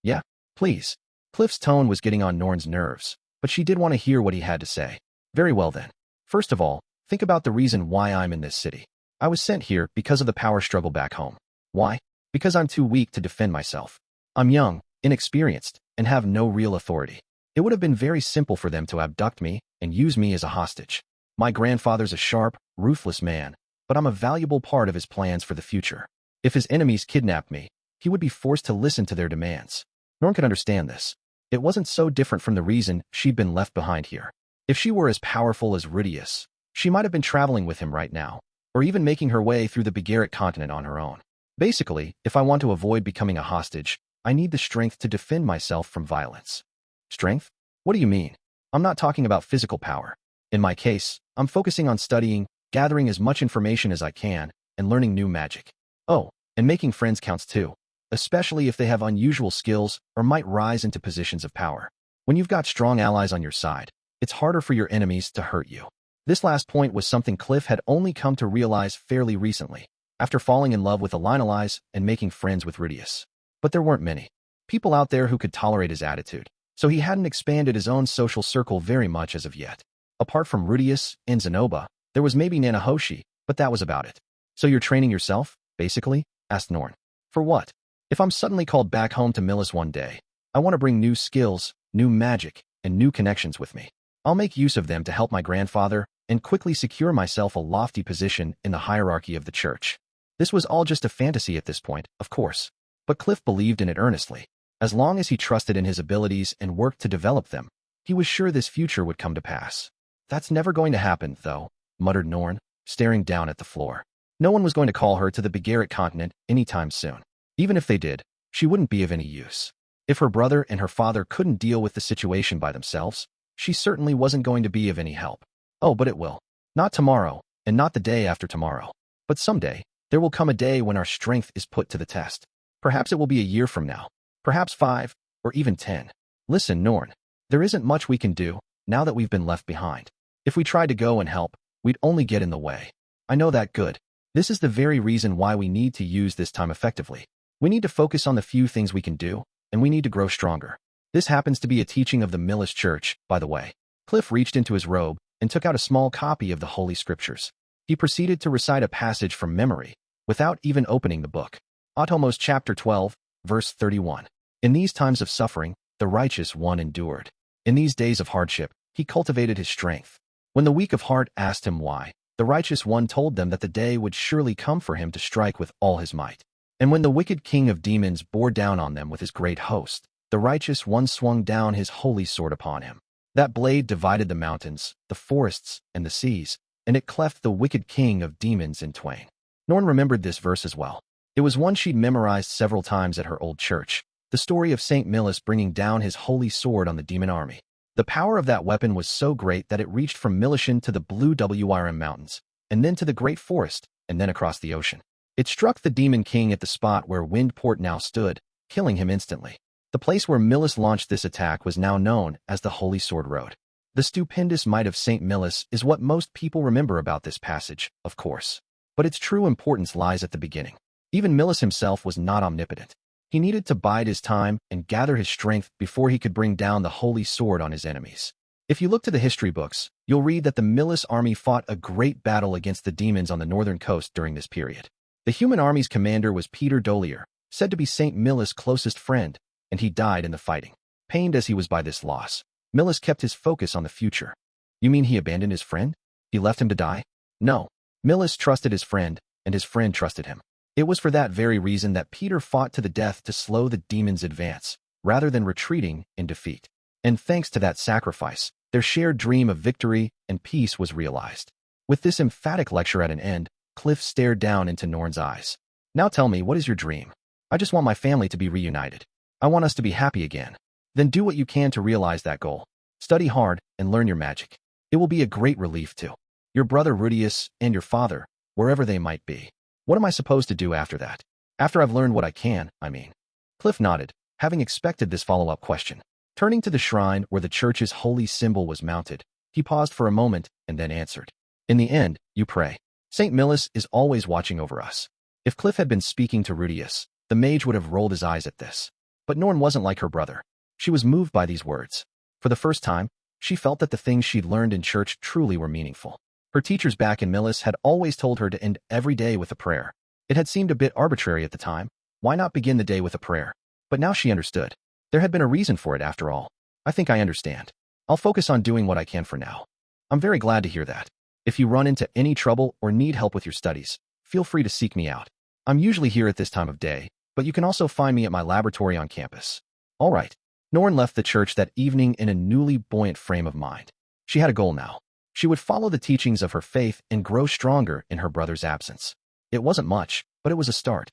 Yeah, please." Cliff's tone was getting on Norn's nerves, but she did want to hear what he had to say. "Very well then. First of all, think about the reason why I'm in this city. I was sent here because of the power struggle back home. Why? Because I'm too weak to defend myself. I'm young, inexperienced, and have no real authority. It would have been very simple for them to abduct me and use me as a hostage. My grandfather's a sharp, ruthless man, but I'm a valuable part of his plans for the future. If his enemies kidnapped me, he would be forced to listen to their demands." Norn could understand this. It wasn't so different from the reason she'd been left behind here. If she were as powerful as Rudeus, she might have been traveling with him right now, or even making her way through the Begaritt continent on her own. Basically, if I want to avoid becoming a hostage, I need the strength to defend myself from violence. Strength? What do you mean? I'm not talking about physical power. In my case, I'm focusing on studying, gathering as much information as I can, and learning new magic. Oh, and making friends counts too, especially if they have unusual skills or might rise into positions of power. When you've got strong allies on your side, it's harder for your enemies to hurt you. This last point was something Cliff had only come to realize fairly recently, after falling in love with Elinalize and making friends with Rudeus. But there weren't many people out there who could tolerate his attitude, so he hadn't expanded his own social circle very much as of yet. Apart from Rudeus and Zenoba, there was maybe Nanahoshi, but that was about it. "So you're training yourself, basically?" asked Norn. "For what? If I'm suddenly called back home to Millis one day, I want to bring new skills, new magic, and new connections with me. I'll make use of them to help my grandfather and quickly secure myself a lofty position in the hierarchy of the church." This was all just a fantasy at this point, of course, but Cliff believed in it earnestly. As long as he trusted in his abilities and worked to develop them, he was sure this future would come to pass. "That's never going to happen, though," muttered Norn, staring down at the floor. No one was going to call her to the Begaritt continent anytime soon. Even if they did, she wouldn't be of any use. If her brother and her father couldn't deal with the situation by themselves, she certainly wasn't going to be of any help. Oh, but it will. Not tomorrow, and not the day after tomorrow. But someday, there will come a day when our strength is put to the test. Perhaps it will be a year from now. Perhaps 5, or even 10. Listen, Norn, there isn't much we can do, now that we've been left behind. If we tried to go and help, we'd only get in the way. I know that good. This is the very reason why we need to use this time effectively. We need to focus on the few things we can do, and we need to grow stronger. This happens to be a teaching of the Millis Church, by the way. Cliff reached into his robe and took out a small copy of the Holy Scriptures. He proceeded to recite a passage from memory, without even opening the book. Automos chapter 12, verse 31. "In these times of suffering, the righteous one endured. In these days of hardship, he cultivated his strength. When the weak of heart asked him why, the righteous one told them that the day would surely come for him to strike with all his might. And when the wicked king of demons bore down on them with his great host, the righteous one swung down his holy sword upon him. That blade divided the mountains, the forests, and the seas, and it cleft the wicked king of demons in twain." Norn remembered this verse as well. It was one she'd memorized several times at her old church, the story of St. Millis bringing down his holy sword on the demon army. The power of that weapon was so great that it reached from Millishan to the blue WRM mountains, and then to the great forest, and then across the ocean. It struck the demon king at the spot where Windport now stood, killing him instantly. The place where Millis launched this attack was now known as the Holy Sword Road. The stupendous might of St. Millis is what most people remember about this passage, of course. But its true importance lies at the beginning. Even Millis himself was not omnipotent. He needed to bide his time and gather his strength before he could bring down the holy sword on his enemies. If you look to the history books, you'll read that the Millis army fought a great battle against the demons on the northern coast during this period. The human army's commander was Peter Dollier, said to be St. Millis' closest friend, and he died in the fighting. Pained as he was by this loss, Millis kept his focus on the future. You mean he abandoned his friend? He left him to die? No. Millis trusted his friend, and his friend trusted him. It was for that very reason that Peter fought to the death to slow the demons' advance, rather than retreating in defeat. And thanks to that sacrifice, their shared dream of victory and peace was realized. With this emphatic lecture at an end, Cliff stared down into Norn's eyes. Now tell me, what is your dream? I just want my family to be reunited. I want us to be happy again. Then do what you can to realize that goal. Study hard and learn your magic. It will be a great relief to your brother Rudeus and your father, wherever they might be. What am I supposed to do after that? After I've learned what I can, I mean. Cliff nodded, having expected this follow-up question. Turning to the shrine where the church's holy symbol was mounted, he paused for a moment and then answered. In the end, you pray. St. Millis is always watching over us. If Cliff had been speaking to Rudeus, the mage would have rolled his eyes at this. But Norn wasn't like her brother. She was moved by these words. For the first time, she felt that the things she'd learned in church truly were meaningful. Her teachers back in Millis had always told her to end every day with a prayer. It had seemed a bit arbitrary at the time. Why not begin the day with a prayer? But now she understood. There had been a reason for it after all. I think I understand. I'll focus on doing what I can for now. I'm very glad to hear that. If you run into any trouble or need help with your studies, feel free to seek me out. I'm usually here at this time of day, but you can also find me at my laboratory on campus. All right. Norn left the church that evening in a newly buoyant frame of mind. She had a goal now. She would follow the teachings of her faith and grow stronger in her brother's absence. It wasn't much, but it was a start.